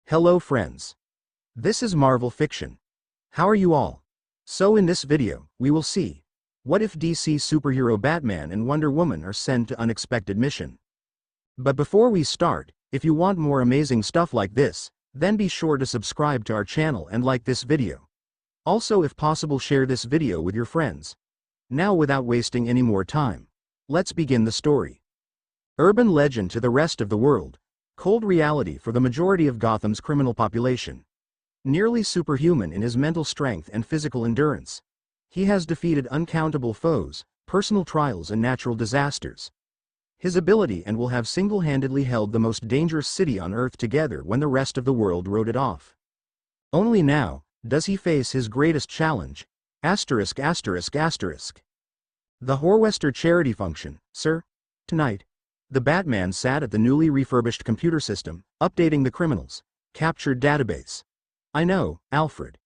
Hello friends. This is Marvel Fiction. How are you all? So in this video, we will see, what if DC superhero Batman and Wonder Woman are sent to unexpected mission? But before we start, if you want more amazing stuff like this, then be sure to subscribe to our channel and like this video. Also, if possible, share this video with your friends. Now without wasting any more time, let's begin the story. Urban legend to the rest of the world. Cold reality for the majority of Gotham's criminal population. Nearly superhuman in his mental strength and physical endurance, he has defeated uncountable foes, personal trials and natural disasters. His ability and will have single-handedly held the most dangerous city on Earth together when the rest of the world wrote it off. Only now does he face his greatest challenge. ******. The Horwester charity function, sir. Tonight, the Batman sat at the newly refurbished computer system, updating the criminals' captured database. I know, Alfred.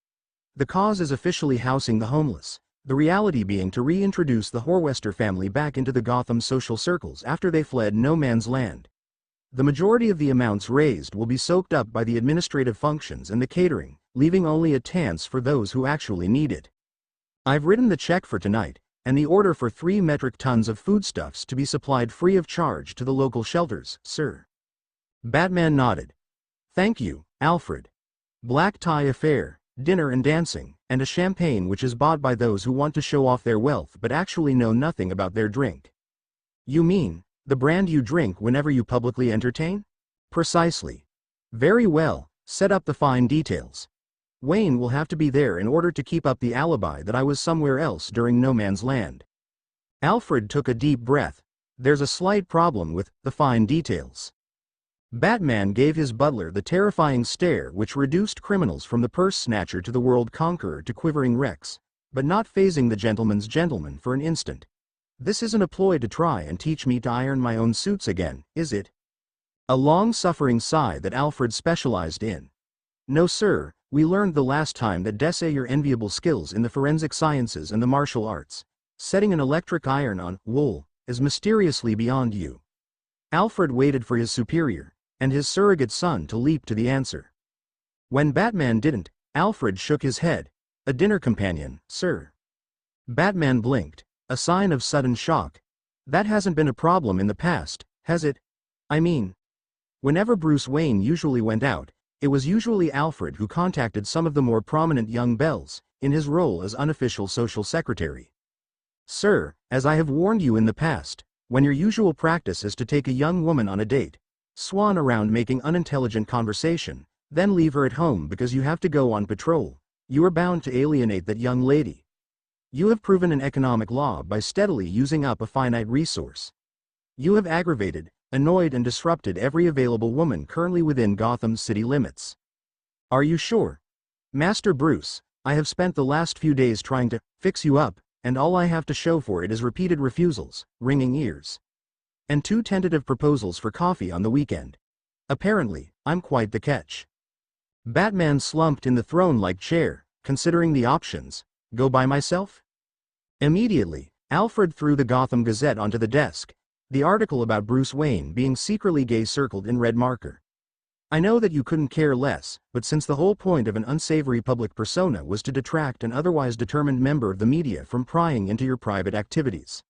The cause is officially housing the homeless, the reality being to reintroduce the Horwester family back into the Gotham social circles after they fled no man's land. The majority of the amounts raised will be soaked up by the administrative functions and the catering, leaving only a chance for those who actually need it. I've written the check for tonight, and the order for 3 metric tons of foodstuffs to be supplied free of charge to the local shelters, sir. Batman nodded. Thank you, Alfred. Black tie affair, dinner and dancing, and a champagne which is bought by those who want to show off their wealth but actually know nothing about their drink. You mean, the brand you drink whenever you publicly entertain? Precisely. Very well, set up the fine details. Wayne will have to be there in order to keep up the alibi that I was somewhere else during no man's land. Alfred took a deep breath. There's a slight problem with the fine details. Batman gave his butler the terrifying stare which reduced criminals from the purse snatcher to the world conqueror to quivering wrecks, but not fazing the gentleman's gentleman for an instant. This isn't a ploy to try and teach me to iron my own suits again, is it? A long-suffering sigh that Alfred specialized in. No sir, we learned the last time that your enviable skills in the forensic sciences and the martial arts, setting an electric iron on wool, is mysteriously beyond you. Alfred waited for his superior, and his surrogate son to leap to the answer. When Batman didn't, Alfred shook his head. A dinner companion, sir. Batman blinked, a sign of sudden shock. That hasn't been a problem in the past, has it? I mean, whenever Bruce Wayne usually went out, it was usually Alfred who contacted some of the more prominent young belles, in his role as unofficial social secretary. Sir, as I have warned you in the past, when your usual practice is to take a young woman on a date, swan around making unintelligent conversation, then leave her at home because you have to go on patrol, you are bound to alienate that young lady. You have proven an economic law by steadily using up a finite resource. You have aggravated, annoyed and disrupted every available woman currently within Gotham's city limits. Are you sure? Master Bruce, I have spent the last few days trying to fix you up, and all I have to show for it is repeated refusals, ringing ears, and 2 tentative proposals for coffee on the weekend. Apparently, I'm quite the catch. Batman slumped in the throne-like chair, considering the options. Go by myself? Immediately, Alfred threw the Gotham Gazette onto the desk, the article about Bruce Wayne being secretly gay circled in red marker. I know that you couldn't care less, but since the whole point of an unsavory public persona was to detract an otherwise determined member of the media from prying into your private activities.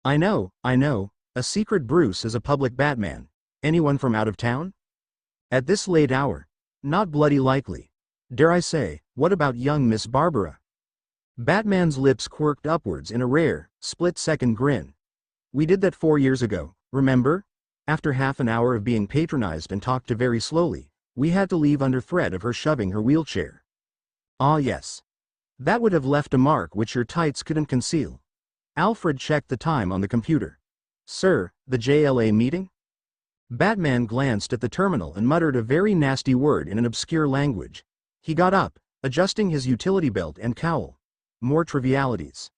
I know, a secret Bruce is a public Batman. Anyone from out of town? At this late hour? Not bloody likely. Dare I say, what about young Miss Barbara? Batman's lips quirked upwards in a rare, split-second grin. We did that 4 years ago, remember? After half an hour of being patronized and talked to very slowly, we had to leave under threat of her shoving her wheelchair. Ah yes. That would have left a mark which your tights couldn't conceal. Alfred checked the time on the computer. Sir, the JLA meeting? Batman glanced at the terminal and muttered a very nasty word in an obscure language. He got up, adjusting his utility belt and cowl. More trivialities.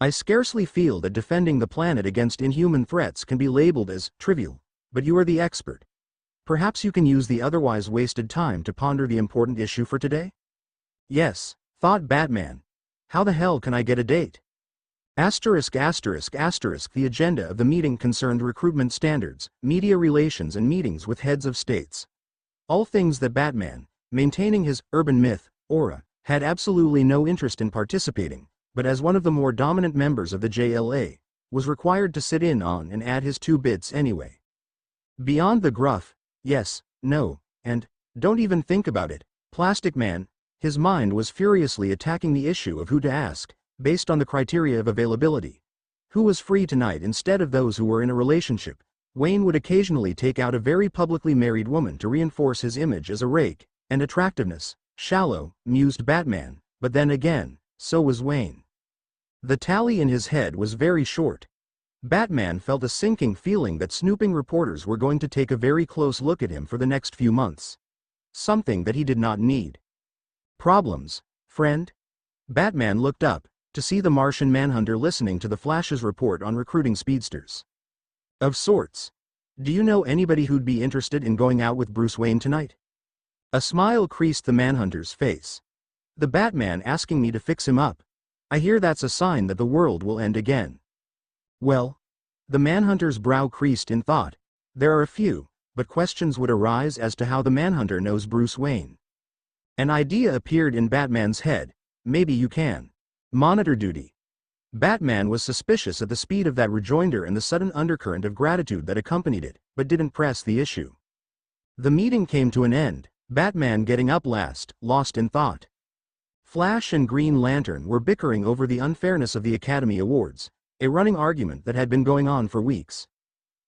I scarcely feel that defending the planet against inhuman threats can be labeled as trivial, but you are the expert. Perhaps you can use the otherwise wasted time to ponder the important issue for today? Yes, thought Batman. How the hell can I get a date? The agenda of the meeting concerned recruitment standards, media relations and meetings with heads of states. All things that Batman, maintaining his urban myth aura, had absolutely no interest in participating, but as one of the more dominant members of the JLA, was required to sit in on and add his 2 bits anyway. Beyond the gruff, yes, no, and don't even think about it, Plastic Man, his mind was furiously attacking the issue of who to ask, based on the criteria of availability. Who was free tonight instead of those who were in a relationship? Wayne would occasionally take out a very publicly married woman to reinforce his image as a rake, and attractiveness. Shallow, mused Batman, but then again, so was Wayne. The tally in his head was very short. Batman felt a sinking feeling that snooping reporters were going to take a very close look at him for the next few months. Something that he did not need. Problems, friend? Batman looked up, to see the Martian Manhunter listening to the Flash's report on recruiting speedsters. Of sorts. Do you know anybody who'd be interested in going out with Bruce Wayne tonight? A smile creased the Manhunter's face. The Batman asking me to fix him up. I hear that's a sign that the world will end again. Well? The Manhunter's brow creased in thought. There are a few, but questions would arise as to how the Manhunter knows Bruce Wayne. An idea appeared in Batman's head. Maybe you can. Monitor duty. Batman was suspicious at the speed of that rejoinder and the sudden undercurrent of gratitude that accompanied it, but didn't press the issue. The meeting came to an end, Batman getting up last, lost in thought. Flash and Green Lantern were bickering over the unfairness of the Academy Awards, a running argument that had been going on for weeks.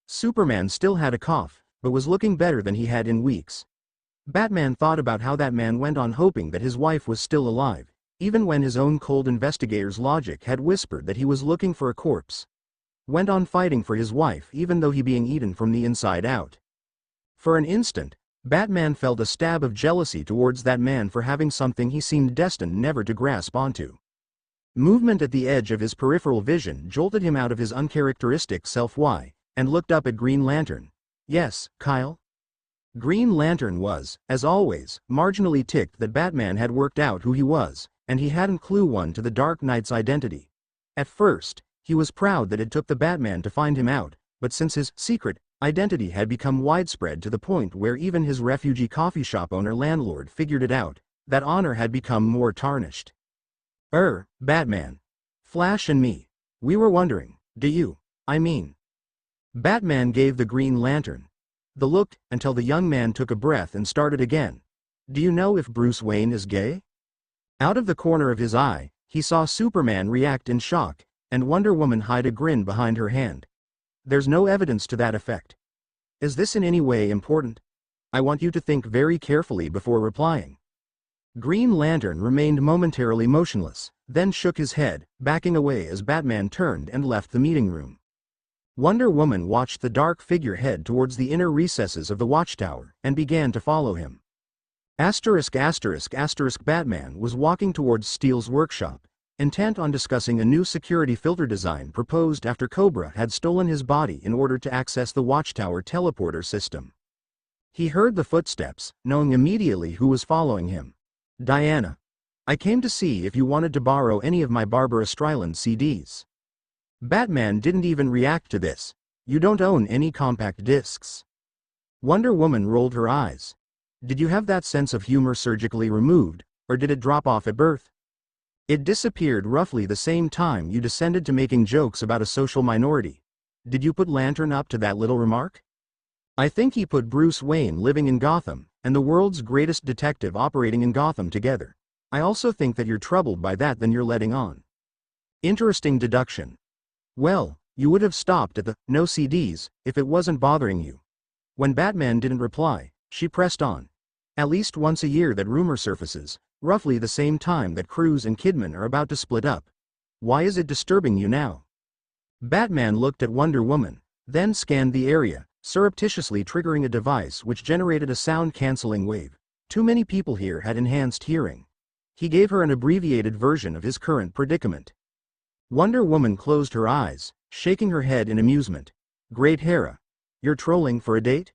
Superman still had a cough, but was looking better than he had in weeks. Batman thought about how that man went on hoping that his wife was still alive, even when his own cold investigator's logic had whispered that he was looking for a corpse. Went on fighting for his wife even though he being eaten from the inside out. For an instant, Batman felt a stab of jealousy towards that man for having something he seemed destined never to grasp onto. Movement at the edge of his peripheral vision jolted him out of his uncharacteristic self-why, and looked up at Green Lantern. Yes, Kyle? Green Lantern was, as always, marginally ticked that Batman had worked out who he was, and he hadn't clue one to the Dark Knight's identity. At first, he was proud that it took the Batman to find him out, but since his secret identity had become widespread to the point where even his refugee coffee shop owner landlord figured it out, that honor had become more tarnished. Batman. Flash and me. We were wondering, I mean. Batman gave the Green Lantern the look until the young man took a breath and started again. Do you know if Bruce Wayne is gay? Out of the corner of his eye, he saw Superman react in shock, and Wonder Woman hide a grin behind her hand. There's no evidence to that effect. Is this in any way important? I want you to think very carefully before replying. Green Lantern remained momentarily motionless, then shook his head, backing away as Batman turned and left the meeting room. Wonder Woman watched the dark figure head towards the inner recesses of the watchtower, and began to follow him. Batman was walking towards Steele's workshop, intent on discussing a new security filter design proposed after Cobra had stolen his body in order to access the watchtower teleporter system. He heard the footsteps, knowing immediately who was following him. Diana. I came to see if you wanted to borrow any of my Barbara Streisand CDs. Batman didn't even react to this. You don't own any compact discs. Wonder Woman rolled her eyes. Did you have that sense of humor surgically removed, or did it drop off at birth? It disappeared roughly the same time you descended to making jokes about a social minority. Did you put Lantern up to that little remark? I think he put Bruce Wayne living in Gotham, and the world's greatest detective operating in Gotham together. I also think that you're troubled by that than you're letting on. Interesting deduction. Well, you would have stopped at the no CDs if it wasn't bothering you. When Batman didn't reply, she pressed on. At least once a year that rumor surfaces, roughly the same time that Cruz and Kidman are about to split up. Why is it disturbing you now? Batman looked at Wonder Woman, then scanned the area, surreptitiously triggering a device which generated a sound-canceling wave. Too many people here had enhanced hearing. He gave her an abbreviated version of his current predicament. Wonder Woman closed her eyes, shaking her head in amusement. Great Hera. You're trolling for a date?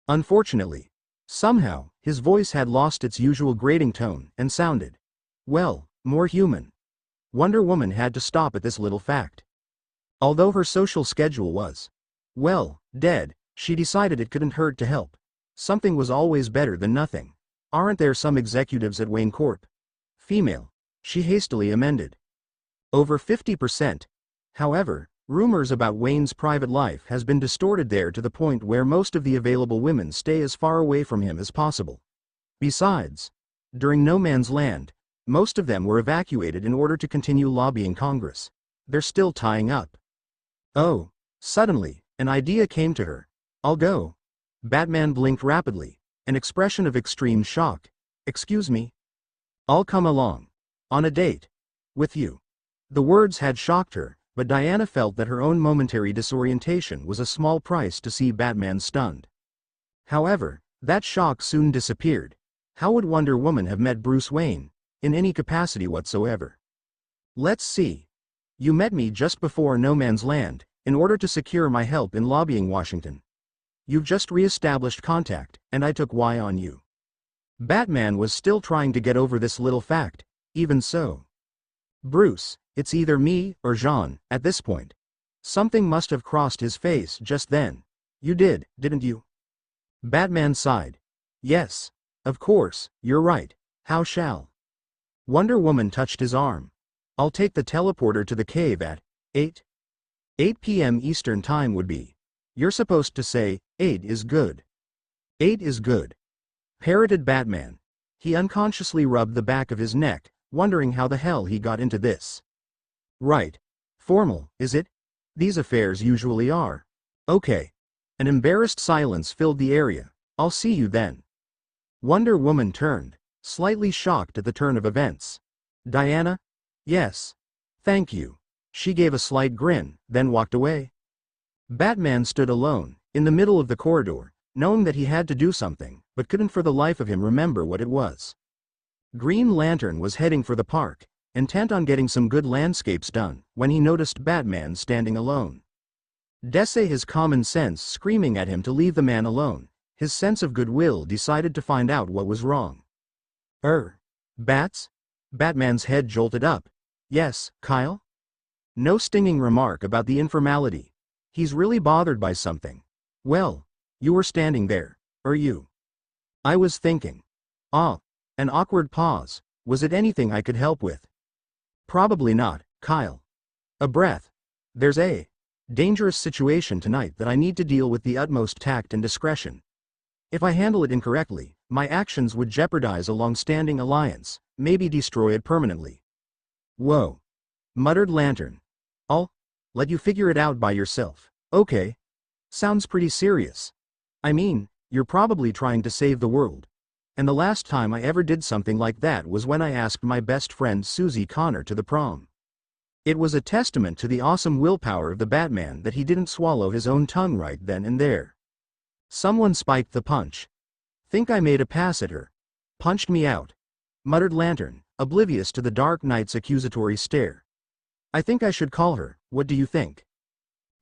Unfortunately. Somehow, his voice had lost its usual grating tone and sounded, well, more human. Wonder Woman had to stop at this little fact. Although her social schedule was, well, dead, she decided it couldn't hurt to help. Something was always better than nothing. Aren't there some executives at Wayne Corp? Female. She hastily amended. Over 50%. However, rumors about Wayne's private life has been distorted there to the point where most of the available women stay as far away from him as possible. Besides, during No Man's Land, most of them were evacuated in order to continue lobbying Congress. They're still tying up. Oh, suddenly, an idea came to her. I'll go. Batman blinked rapidly, an expression of extreme shock. Excuse me? I'll come along. On a date. With you. The words had shocked her, but Diana felt that her own momentary disorientation was a small price to see Batman stunned. However, that shock soon disappeared. How would Wonder Woman have met Bruce Wayne, in any capacity whatsoever? Let's see. You met me just before No Man's Land, in order to secure my help in lobbying Washington. You've just re-established contact, and I took Y on you. Batman was still trying to get over this little fact. Even so. Bruce, it's either me or Jean, at this point. Something must have crossed his face just then. You did, didn't you? Batman sighed. Yes. Of course, you're right. How shall? Wonder Woman touched his arm. I'll take the teleporter to the cave at 8 p.m. Eastern Time would be. You're supposed to say, 8 is good. 8 is good. Parroted Batman. He unconsciously rubbed the back of his neck, wondering how the hell he got into this. Right. Formal, is it? These affairs usually are. Okay. An embarrassed silence filled the area. I'll see you then. Wonder Woman turned, slightly shocked at the turn of events. Diana? Yes. Thank you. She gave a slight grin, then walked away. Batman stood alone, in the middle of the corridor, knowing that he had to do something, but couldn't for the life of him remember what it was. Green Lantern was heading for the park, intent on getting some good landscapes done, when he noticed Batman standing alone. Despite his common sense screaming at him to leave the man alone, his sense of goodwill decided to find out what was wrong. Bats? Batman's head jolted up. Yes, Kyle? No stinging remark about the informality. He's really bothered by something. Well, you were standing there, you? I was thinking. Ah, an awkward pause. Was it anything I could help with? Probably not, Kyle. A breath. There's a dangerous situation tonight that I need to deal with the utmost tact and discretion. If I handle it incorrectly, my actions would jeopardize a long-standing alliance, maybe destroy it permanently. Whoa. Muttered Lantern. I'll let you figure it out by yourself. Okay. Sounds pretty serious. I mean, you're probably trying to save the world. And the last time I ever did something like that was when I asked my best friend Susie Connor to the prom. It was a testament to the awesome willpower of the Batman that he didn't swallow his own tongue right then and there. Someone spiked the punch. Think I made a pass at her. Punched me out. Muttered Lantern, oblivious to the Dark Knight's accusatory stare. I think I should call her, what do you think?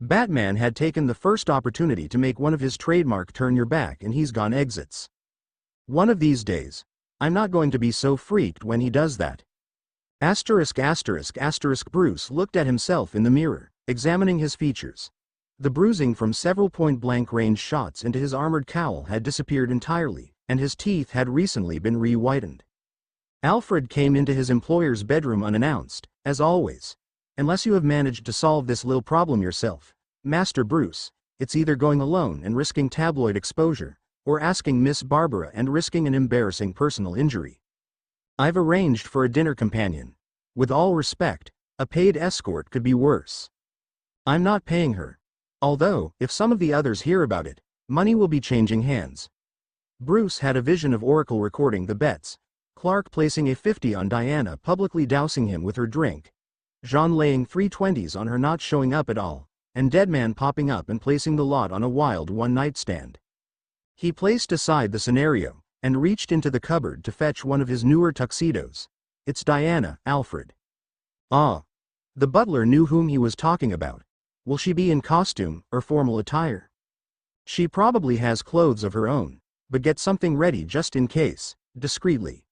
Batman had taken the first opportunity to make one of his trademark turn your back and he's gone exits. One of these days, I'm not going to be so freaked when he does that. Bruce looked at himself in the mirror, examining his features. The bruising from several point-blank range shots into his armored cowl had disappeared entirely, and his teeth had recently been re-whitened. Alfred came into his employer's bedroom unannounced, as always. Unless you have managed to solve this little problem yourself, Master Bruce, it's either going alone and risking tabloid exposure, or asking Miss Barbara and risking an embarrassing personal injury. I've arranged for a dinner companion. With all respect, a paid escort could be worse. I'm not paying her. Although, if some of the others hear about it, money will be changing hands. Bruce had a vision of Oracle recording the bets, Clark placing a 50 on Diana publicly dousing him with her drink, Jean laying 320s on her not showing up at all, and Deadman popping up and placing the lot on a wild one-night stand. He placed aside the scenario, and reached into the cupboard to fetch one of his newer tuxedos. It's Diana, Alfred. Ah. The butler knew whom he was talking about. Will she be in costume, or formal attire? She probably has clothes of her own, but get something ready just in case, discreetly.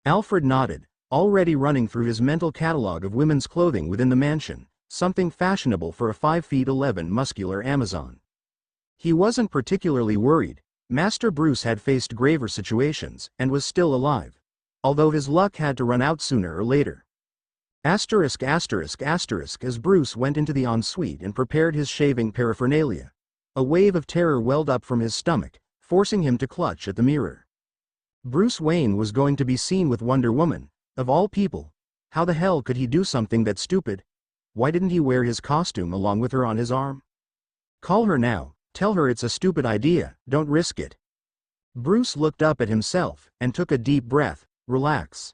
Alfred nodded, already running through his mental catalog of women's clothing within the mansion, something fashionable for a 5'11" muscular Amazon. He wasn't particularly worried. Master Bruce had faced graver situations and was still alive, although his luck had to run out sooner or later. As Bruce went into the ensuite and prepared his shaving paraphernalia, a wave of terror welled up from his stomach, forcing him to clutch at the mirror. Bruce Wayne was going to be seen with Wonder Woman, of all people. How the hell could he do something that stupid? Why didn't he wear his costume along with her on his arm? Call her now, tell her it's a stupid idea, don't risk it. Bruce looked up at himself and took a deep breath. Relax.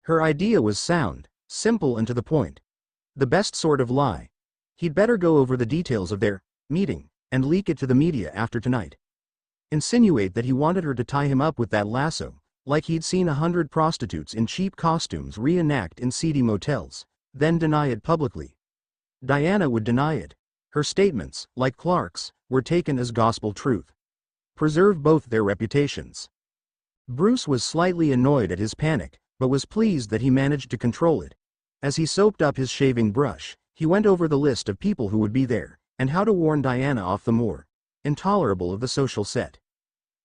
Her idea was sound, simple and to the point. The best sort of lie. He'd better go over the details of their meeting and leak it to the media after tonight. Insinuate that he wanted her to tie him up with that lasso, like he'd seen 100 prostitutes in cheap costumes reenact in seedy motels, then deny it publicly. Diana would deny it. Her statements, like Clark's, were taken as gospel truth. Preserve both their reputations. Bruce was slightly annoyed at his panic, but was pleased that he managed to control it. As he soaped up his shaving brush, he went over the list of people who would be there, and how to warn Diana off the more intolerable of the social set.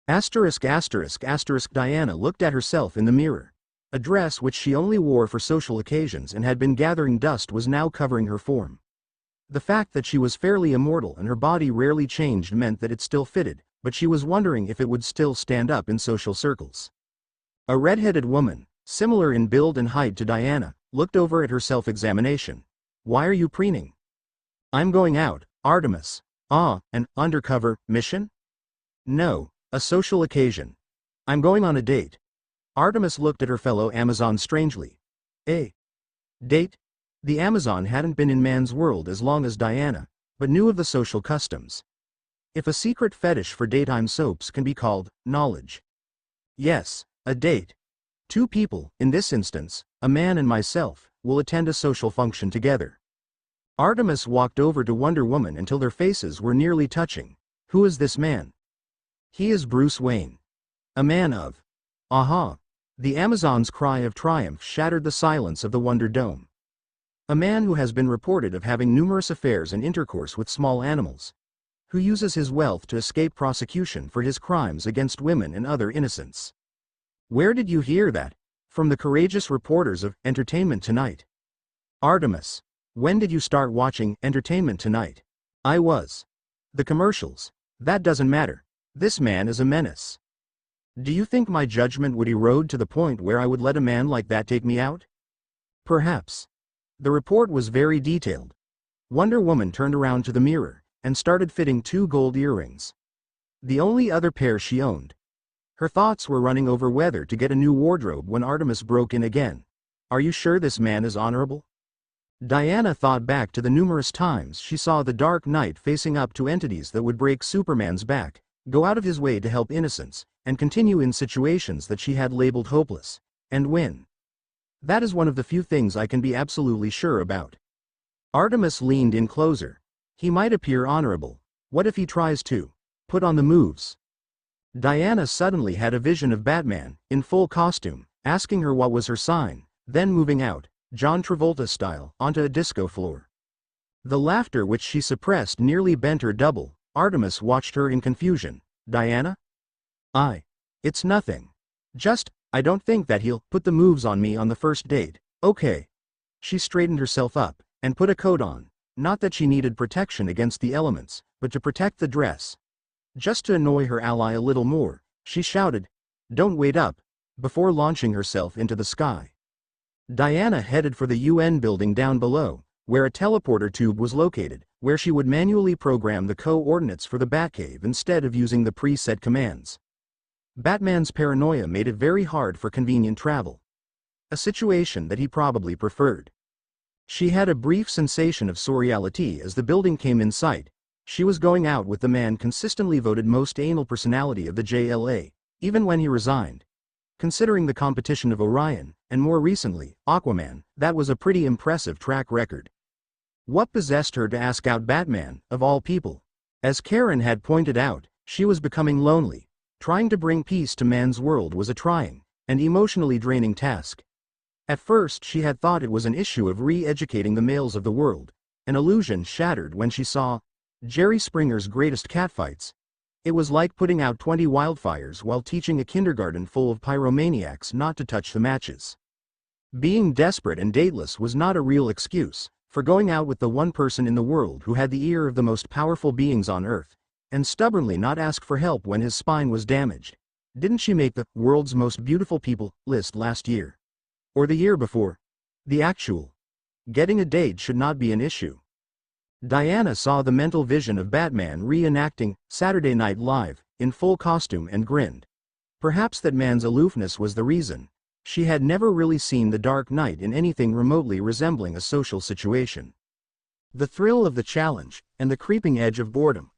Diana looked at herself in the mirror. A dress which she only wore for social occasions and had been gathering dust was now covering her form. The fact that she was fairly immortal and her body rarely changed meant that it still fitted, but she was wondering if it would still stand up in social circles. A red-headed woman, similar in build and height to Diana, looked over at her self-examination. Why are you preening? I'm going out, Artemis. An undercover mission? No, a social occasion. I'm going on a date. Artemis looked at her fellow Amazon strangely. A date? The Amazon hadn't been in man's world as long as Diana, but knew of the social customs. If a secret fetish for daytime soaps can be called knowledge. Yes, a date. Two people, in this instance, a man and myself, will attend a social function together. Artemis walked over to Wonder Woman until their faces were nearly touching. Who is this man? He is Bruce Wayne. A man of. Aha! The Amazon's cry of triumph shattered the silence of the Wonder Dome. A man who has been reported of having numerous affairs and intercourse with small animals. Who uses his wealth to escape prosecution for his crimes against women and other innocents. Where did you hear that? From the courageous reporters of Entertainment Tonight. Artemis. When did you start watching Entertainment Tonight? I was. The commercials. That doesn't matter. This man is a menace. Do you think my judgment would erode to the point where I would let a man like that take me out? Perhaps. The report was very detailed. Wonder Woman turned around to the mirror and started fitting 2 gold earrings. The only other pair she owned. Her thoughts were running over whether to get a new wardrobe when Artemis broke in again. Are you sure this man is honorable? Diana thought back to the numerous times she saw the Dark Knight facing up to entities that would break Superman's back, go out of his way to help innocents, and continue in situations that she had labeled hopeless, and win. That is one of the few things I can be absolutely sure about. Artemis leaned in closer. He might appear honorable. What if he tries to put on the moves? Diana suddenly had a vision of Batman, in full costume, asking her what was her sign, then moving out, John Travolta style, onto a disco floor. The laughter which she suppressed nearly bent her double. Artemis watched her in confusion. Diana? It's nothing. I don't think that he'll put the moves on me on the first date. Okay. She straightened herself up and put a coat on. Not that she needed protection against the elements, but to protect the dress. Just to annoy her ally a little more, she shouted, "Don't wait up," before launching herself into the sky. Diana headed for the UN building down below, where a teleporter tube was located, where she would manually program the coordinates for the Batcave instead of using the preset commands. Batman's paranoia made it very hard for convenient travel. A situation that he probably preferred. She had a brief sensation of surreality as the building came in sight. She was going out with the man consistently voted most anal personality of the JLA, even when he resigned. Considering the competition of Orion, and more recently, Aquaman, that was a pretty impressive track record. What possessed her to ask out Batman, of all people? As Karen had pointed out, she was becoming lonely. Trying to bring peace to man's world was a trying and emotionally draining task. At first she had thought it was an issue of re-educating the males of the world, an illusion shattered when she saw Jerry Springer's Greatest Catfights. It was like putting out 20 wildfires while teaching a kindergarten full of pyromaniacs not to touch the matches. Being desperate and dateless was not a real excuse for going out with the one person in the world who had the ear of the most powerful beings on earth, and stubbornly not ask for help when his spine was damaged. Didn't she make the world's most beautiful people list last year? Or the year before? The actual. Getting a date should not be an issue. Diana saw the mental vision of Batman reenacting Saturday Night Live in full costume and grinned. Perhaps that man's aloofness was the reason. She had never really seen the Dark Knight in anything remotely resembling a social situation. The thrill of the challenge, and the creeping edge of boredom.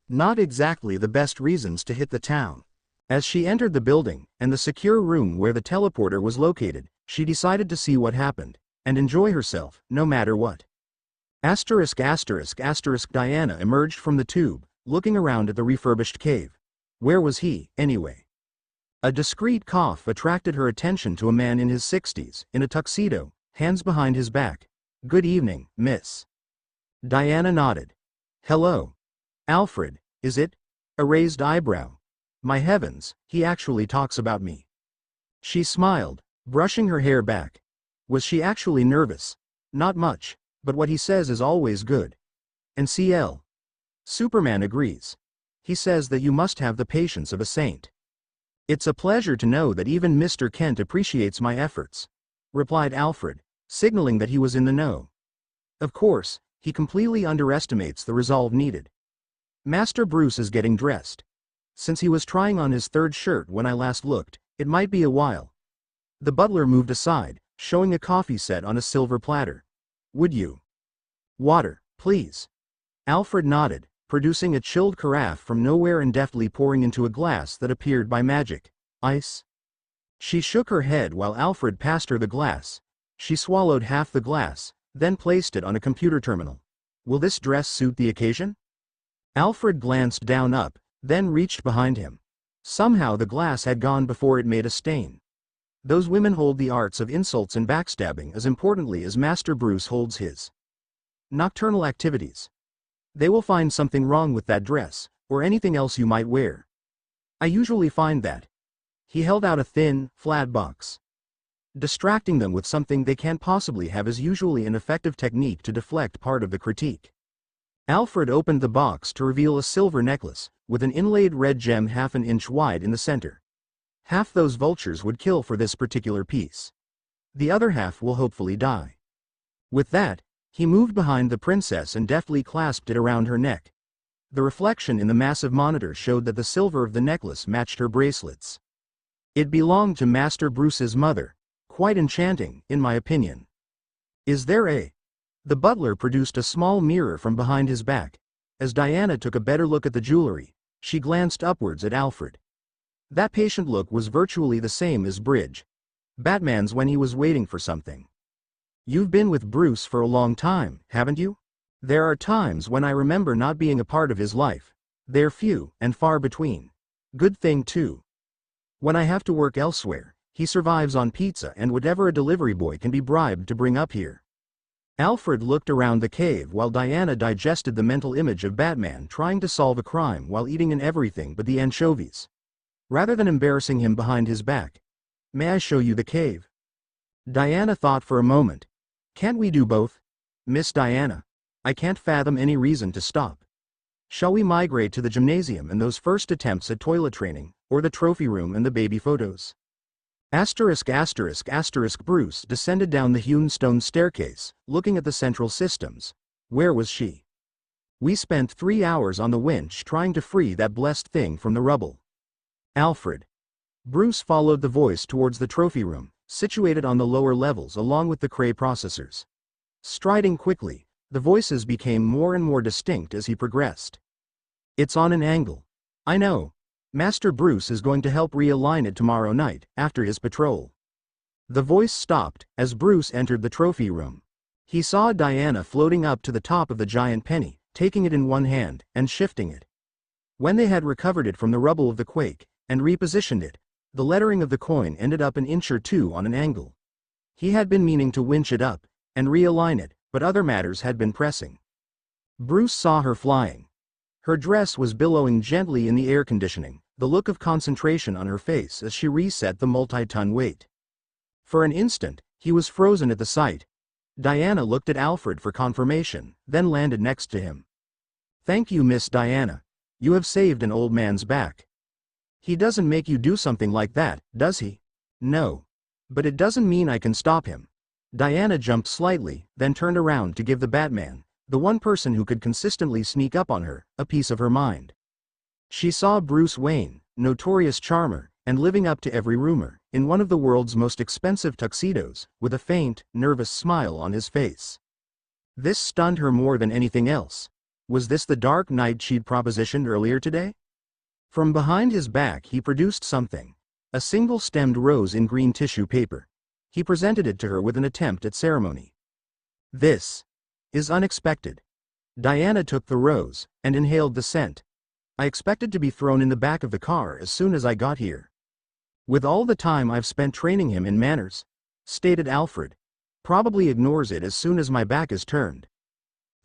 Not exactly the best reasons to hit the town. As she entered the building, and the secure room where the teleporter was located, she decided to see what happened, and enjoy herself, no matter what. Diana emerged from the tube, looking around at the refurbished cave. Where was he, anyway? A discreet cough attracted her attention to a man in his 60s, in a tuxedo, hands behind his back. "Good evening, miss." Diana nodded. "Hello. Alfred, is it?" A raised eyebrow. "My heavens, he actually talks about me." She smiled, brushing her hair back. Was she actually nervous? Not much, but what he says is always good. And CL. Superman agrees. He says that you must have the patience of a saint. "It's a pleasure to know that even Mr. Kent appreciates my efforts," replied Alfred, signaling that he was in the know. Of course, he completely underestimates the resolve needed. "Master Bruce is getting dressed. Since he was trying on his third shirt when I last looked, it might be a while." The butler moved aside, showing a coffee set on a silver platter. "Would you? Water, please." Alfred nodded, producing a chilled carafe from nowhere and deftly pouring into a glass that appeared by magic. "Ice?" She shook her head while Alfred passed her the glass. She swallowed half the glass, then placed it on a computer terminal. "Will this dress suit the occasion?" Alfred glanced down up, then reached behind him. Somehow the glass had gone before it made a stain. Those women hold the arts of insults and backstabbing as importantly as Master Bruce holds his nocturnal activities. They will find something wrong with that dress, or anything else you might wear. I usually find that. He held out a thin, flat box. Distracting them with something they can't possibly have is usually an effective technique to deflect part of the critique. Alfred opened the box to reveal a silver necklace, with an inlaid red gem half an inch wide in the center. Half those vultures would kill for this particular piece. The other half will hopefully die. With that, he moved behind the princess and deftly clasped it around her neck. The reflection in the massive monitor showed that the silver of the necklace matched her bracelets. It belonged to Master Bruce's mother. Quite enchanting, in my opinion. "Is there a—" The butler produced a small mirror from behind his back. As Diana took a better look at the jewelry, she glanced upwards at Alfred. That patient look was virtually the same as Bridge Batman's when he was waiting for something. "You've been with Bruce for a long time, haven't you?" "There are times when I remember not being a part of his life. They're few and far between. Good thing too. When I have to work elsewhere, he survives on pizza and whatever a delivery boy can be bribed to bring up here." Alfred looked around the cave while Diana digested the mental image of Batman trying to solve a crime while eating in everything but the anchovies. Rather than embarrassing him behind his back, "May I show you the cave?" Diana thought for a moment. "Can't we do both? Miss Diana? I can't fathom any reason to stop. Shall we migrate to the gymnasium and those first attempts at toilet training, or the trophy room and the baby photos?" Bruce descended down the hewn stone staircase, looking at the central systems. Where was she? "We spent 3 hours on the winch trying to free that blessed thing from the rubble." Alfred. Bruce followed the voice towards the trophy room, situated on the lower levels along with the Cray processors. Striding quickly, the voices became more and more distinct as he progressed. "It's on an angle. I know. Master Bruce is going to help realign it tomorrow night, after his patrol." The voice stopped as Bruce entered the trophy room. He saw Diana floating up to the top of the giant penny, taking it in one hand, and shifting it. When they had recovered it from the rubble of the quake, and repositioned it, the lettering of the coin ended up an inch or two on an angle. He had been meaning to winch it up, and realign it, but other matters had been pressing. Bruce saw her flying. Her dress was billowing gently in the air conditioning, the look of concentration on her face as she reset the multi-ton weight. For an instant, he was frozen at the sight. Diana looked at Alfred for confirmation, then landed next to him. "Thank you, Miss Diana. You have saved an old man's back." "He doesn't make you do something like that, does he?" "No. But it doesn't mean I can stop him." Diana jumped slightly, then turned around to give the Batman, the one person who could consistently sneak up on her, a piece of her mind. She saw Bruce Wayne, notorious charmer, and living up to every rumor, in one of the world's most expensive tuxedos, with a faint, nervous smile on his face. This stunned her more than anything else. Was this the Dark Knight she'd propositioned earlier today? From behind his back he produced something. A single-stemmed rose in green tissue paper. He presented it to her with an attempt at ceremony. "This is unexpected." Diana took the rose, and inhaled the scent. "I expected to be thrown in the back of the car as soon as I got here. With all the time I've spent training him in manners," stated Alfred. "Probably ignores it as soon as my back is turned."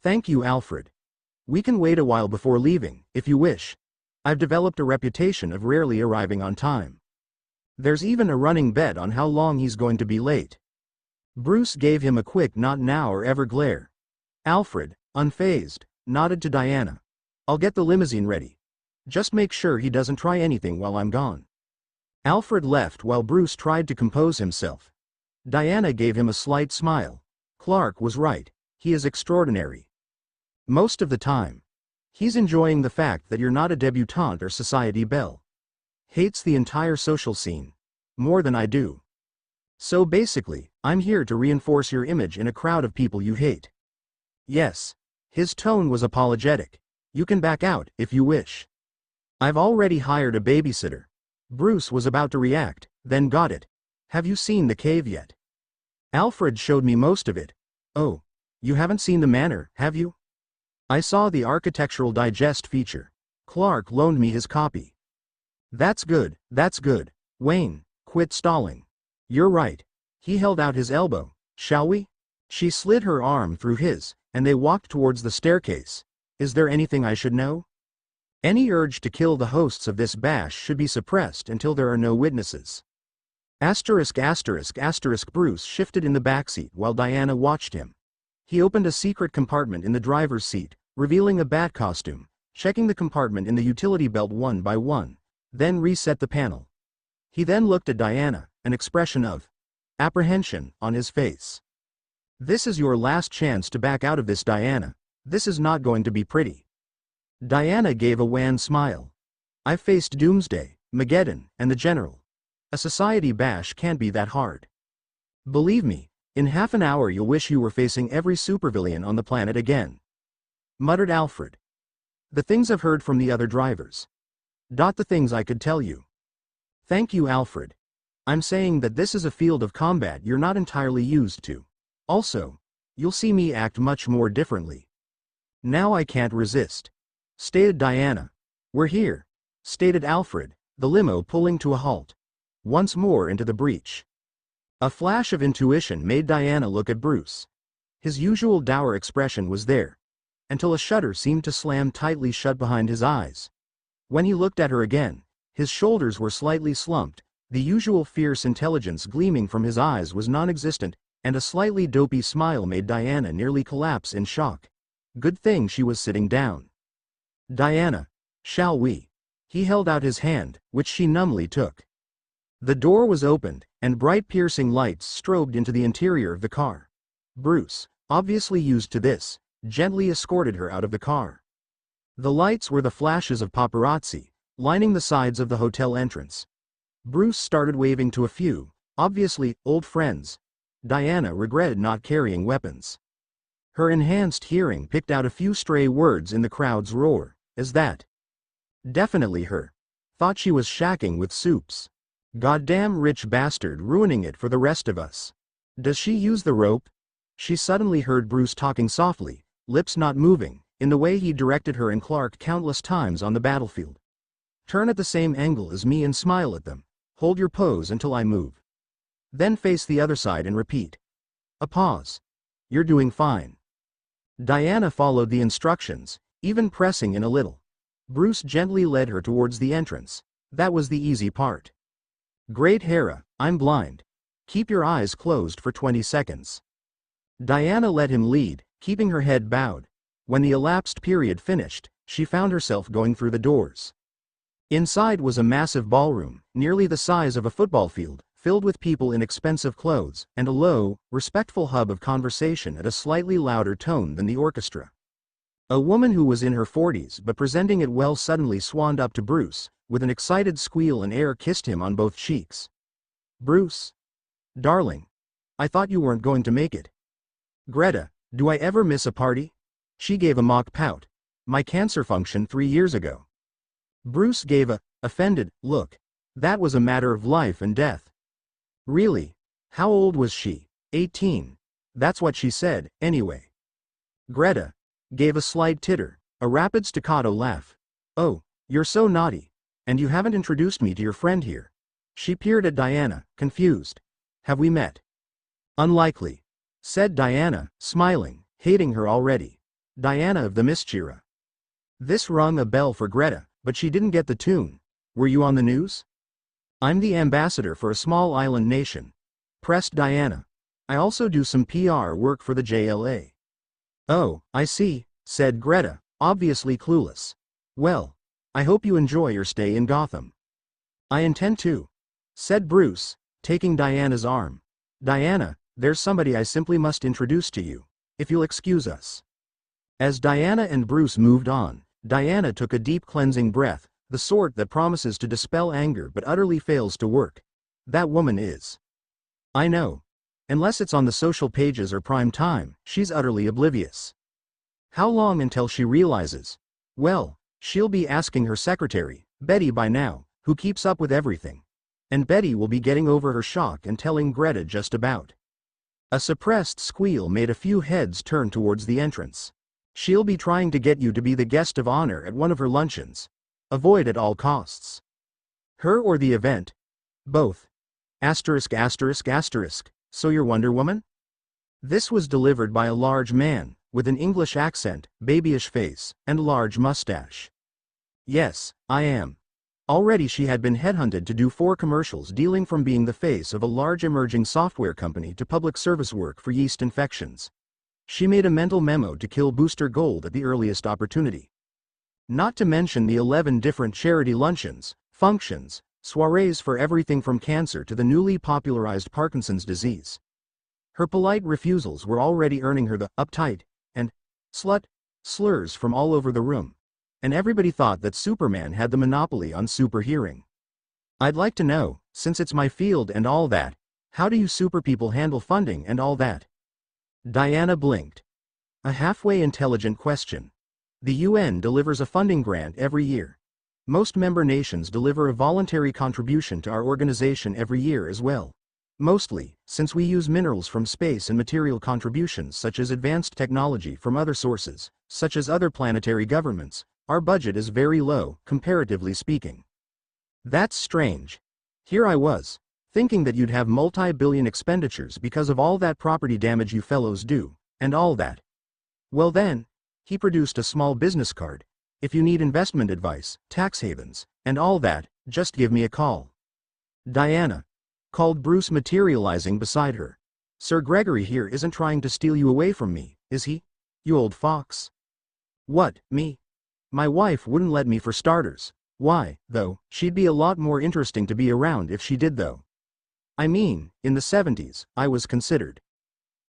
"Thank you, Alfred. We can wait a while before leaving, if you wish. I've developed a reputation of rarely arriving on time. There's even a running bet on how long he's going to be late." Bruce gave him a quick not now or ever glare. Alfred, unfazed, nodded to Diana. "I'll get the limousine ready. Just make sure he doesn't try anything while I'm gone." Alfred left while Bruce tried to compose himself. Diana gave him a slight smile. "Clark was right, he is extraordinary. Most of the time. He's enjoying the fact that you're not a debutante or society belle. Hates the entire social scene. More than I do. So basically, I'm here to reinforce your image in a crowd of people you hate." "Yes." His tone was apologetic. "You can back out, if you wish. I've already hired a babysitter." Bruce was about to react, then got it. "Have you seen the cave yet?" "Alfred showed me most of it." "Oh, you haven't seen the manor, have you?" "I saw the Architectural Digest feature. Clark loaned me his copy." That's good, that's good. Wayne, quit stalling. You're right." He held out his elbow. "Shall we?" She slid her arm through his, and they walked towards the staircase. "Is there anything I should know?" "Any urge to kill the hosts of this bash should be suppressed until there are no witnesses." Asterisk asterisk asterisk. Bruce shifted in the backseat while Diana watched him. He opened a secret compartment in the driver's seat, revealing a bat costume, checking the compartment in the utility belt one by one, then reset the panel. He then looked at Diana, an expression of apprehension on his face. "This is your last chance to back out of this, Diana. This is not going to be pretty." Diana gave a wan smile. "I've faced Doomsday, Mageddon, and the General. A society bash can't be that hard. Believe me, in half an hour you'll wish you were facing every supervillain on the planet again," muttered Alfred. "The things I've heard from the other drivers. The things I could tell you." "Thank you, Alfred. I'm saying that this is a field of combat you're not entirely used to. Also, you'll see me act much more differently." "Now I can't resist," stated Diana. "We're here," stated Alfred, the limo pulling to a halt. Once more into the breach. A flash of intuition made Diana look at Bruce. His usual dour expression was there, until a shutter seemed to slam tightly shut behind his eyes. When he looked at her again, his shoulders were slightly slumped, the usual fierce intelligence gleaming from his eyes was non-existent, and a slightly dopey smile made Diana nearly collapse in shock. Good thing she was sitting down. "Diana, shall we?" He held out his hand, which she numbly took. The door was opened, and bright piercing lights strobed into the interior of the car. Bruce, obviously used to this, gently escorted her out of the car. The lights were the flashes of paparazzi, lining the sides of the hotel entrance. Bruce started waving to a few, obviously, old friends. Diana regretted not carrying weapons. Her enhanced hearing picked out a few stray words in the crowd's roar. "Is that definitely her? Thought she was shacking with Supes. Goddamn rich bastard ruining it for the rest of us. Does she use the rope?" She suddenly heard Bruce talking softly, lips not moving, in the way he directed her and Clark countless times on the battlefield. "Turn at the same angle as me and smile at them. Hold your pose until I move. Then face the other side and repeat." A pause. "You're doing fine." Diana followed the instructions, even pressing in a little. Bruce gently led her towards the entrance. That was the easy part. Great Hera, I'm blind. Keep your eyes closed for 20 seconds. Diana let him lead, keeping her head bowed. When the elapsed period finished, she found herself going through the doors. Inside was a massive ballroom, nearly the size of a football field, filled with people in expensive clothes, and a low, respectful hub of conversation at a slightly louder tone than the orchestra. A woman who was in her 40s but presenting it well suddenly swanned up to Bruce, with an excited squeal and air kissed him on both cheeks. Bruce. Darling. I thought you weren't going to make it. Greta, do I ever miss a party? She gave a mock pout. My cancer function 3 years ago. Bruce gave a offended look. That was a matter of life and death. Really? How old was she? 18. That's what she said, anyway. Greta gave a slight titter, a rapid staccato laugh. Oh, you're so naughty. And you haven't introduced me to your friend here. She peered at Diana, confused. Have we met? Unlikely, said Diana, smiling, hating her already. Diana of the Mischira. This rung a bell for Greta, but she didn't get the tune. Were you on the news? I'm the ambassador for a small island nation. Pressed Diana. I also do some PR work for the JLA. Oh, I see, said Greta, obviously clueless. Well, I hope you enjoy your stay in Gotham. I intend to, said Bruce, taking Diana's arm. Diana, there's somebody I simply must introduce to you, if you'll excuse us. As Diana and Bruce moved on, Diana took a deep cleansing breath, the sort that promises to dispel anger but utterly fails to work. That woman is. I know. Unless it's on the social pages or prime time, she's utterly oblivious. How long until she realizes? Well, she'll be asking her secretary, Betty by now, who keeps up with everything. And Betty will be getting over her shock and telling Greta just about. A suppressed squeal made a few heads turn towards the entrance. She'll be trying to get you to be the guest of honor at one of her luncheons. Avoid at all costs. Her or the event? Both. Asterisk asterisk asterisk. So you're Wonder Woman? This was delivered by a large man, with an English accent, babyish face, and large mustache. Yes, I am. Already she had been headhunted to do 4 commercials dealing from being the face of a large emerging software company to public service work for yeast infections. She made a mental memo to kill Booster Gold at the earliest opportunity. Not to mention the 11 different charity luncheons, functions, soirees for everything from cancer to the newly popularized Parkinson's disease. Her polite refusals were already earning her the uptight and slut slurs from all over the room, and everybody thought that Superman had the monopoly on super hearing. I'd like to know, since it's my field and all that, how do you super people handle funding and all that? Diana blinked. A halfway intelligent question. The UN delivers a funding grant every year. Most member nations deliver a voluntary contribution to our organization every year as well. Mostly, since we use minerals from space and material contributions such as advanced technology from other sources, such as other planetary governments, our budget is very low, comparatively speaking. That's strange. Here I was, thinking that you'd have multi-billion expenditures because of all that property damage you fellows do, and all that. Well then, he produced a small business card. If you need investment advice, tax havens, and all that, just give me a call. Diana, called Bruce, materializing beside her. Sir Gregory here isn't trying to steal you away from me, is he? You old fox. What, me? My wife wouldn't let me for starters. Why, though, she'd be a lot more interesting to be around if she did though. I mean, in the 70s, I was considered.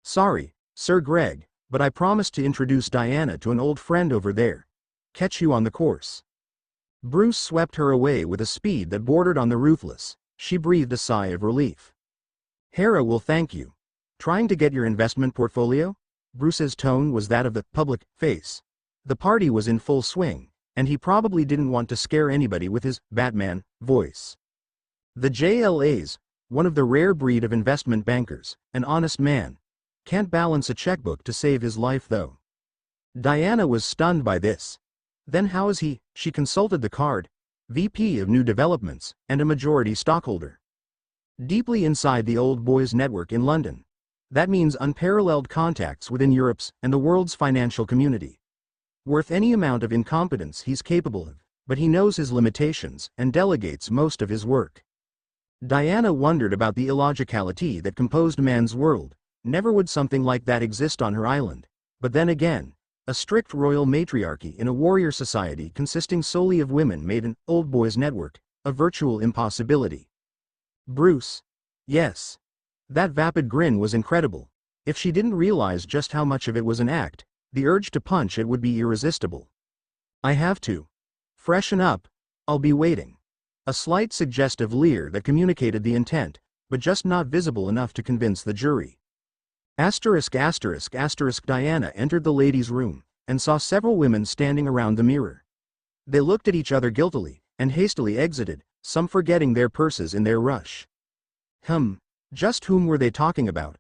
Sorry, Sir Greg, but I promised to introduce Diana to an old friend over there. Catch you on the course. Bruce swept her away with a speed that bordered on the ruthless. She breathed a sigh of relief. Hera will thank you. Trying to get your investment portfolio? Bruce's tone was that of the public face. The party was in full swing, and he probably didn't want to scare anybody with his Batman voice. The JLA's, one of the rare breed of investment bankers, an honest man. Can't balance a checkbook to save his life though. Diana was stunned by this. Then how is he? She consulted the card. VP of New Developments, and a majority stockholder. Deeply inside the old boys network in London. That means unparalleled contacts within Europe's and the world's financial community. Worth any amount of incompetence he's capable of, but he knows his limitations and delegates most of his work. Diana wondered about the illogicality that composed man's world. Never would something like that exist on her island. But then again, a strict royal matriarchy in a warrior society consisting solely of women made an old boys network a virtual impossibility. Bruce. Yes. That vapid grin was incredible. If she didn't realize just how much of it was an act, the urge to punch it would be irresistible. I have to. Freshen up. I'll be waiting. A slight suggestive leer that communicated the intent, but just not visible enough to convince the jury. Diana entered the ladies' room, and saw several women standing around the mirror. They looked at each other guiltily, and hastily exited, some forgetting their purses in their rush. Just whom were they talking about?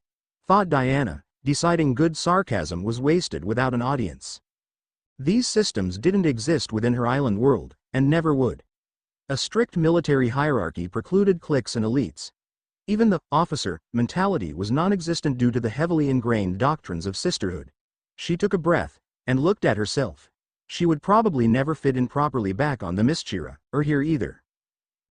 Thought Diana, deciding good sarcasm was wasted without an audience. These systems didn't exist within her island world, and never would. A strict military hierarchy precluded cliques and elites. Even the officer mentality was non-existent due to the heavily ingrained doctrines of sisterhood. She took a breath, and looked at herself. She would probably never fit in properly back on the Mischira, or here either.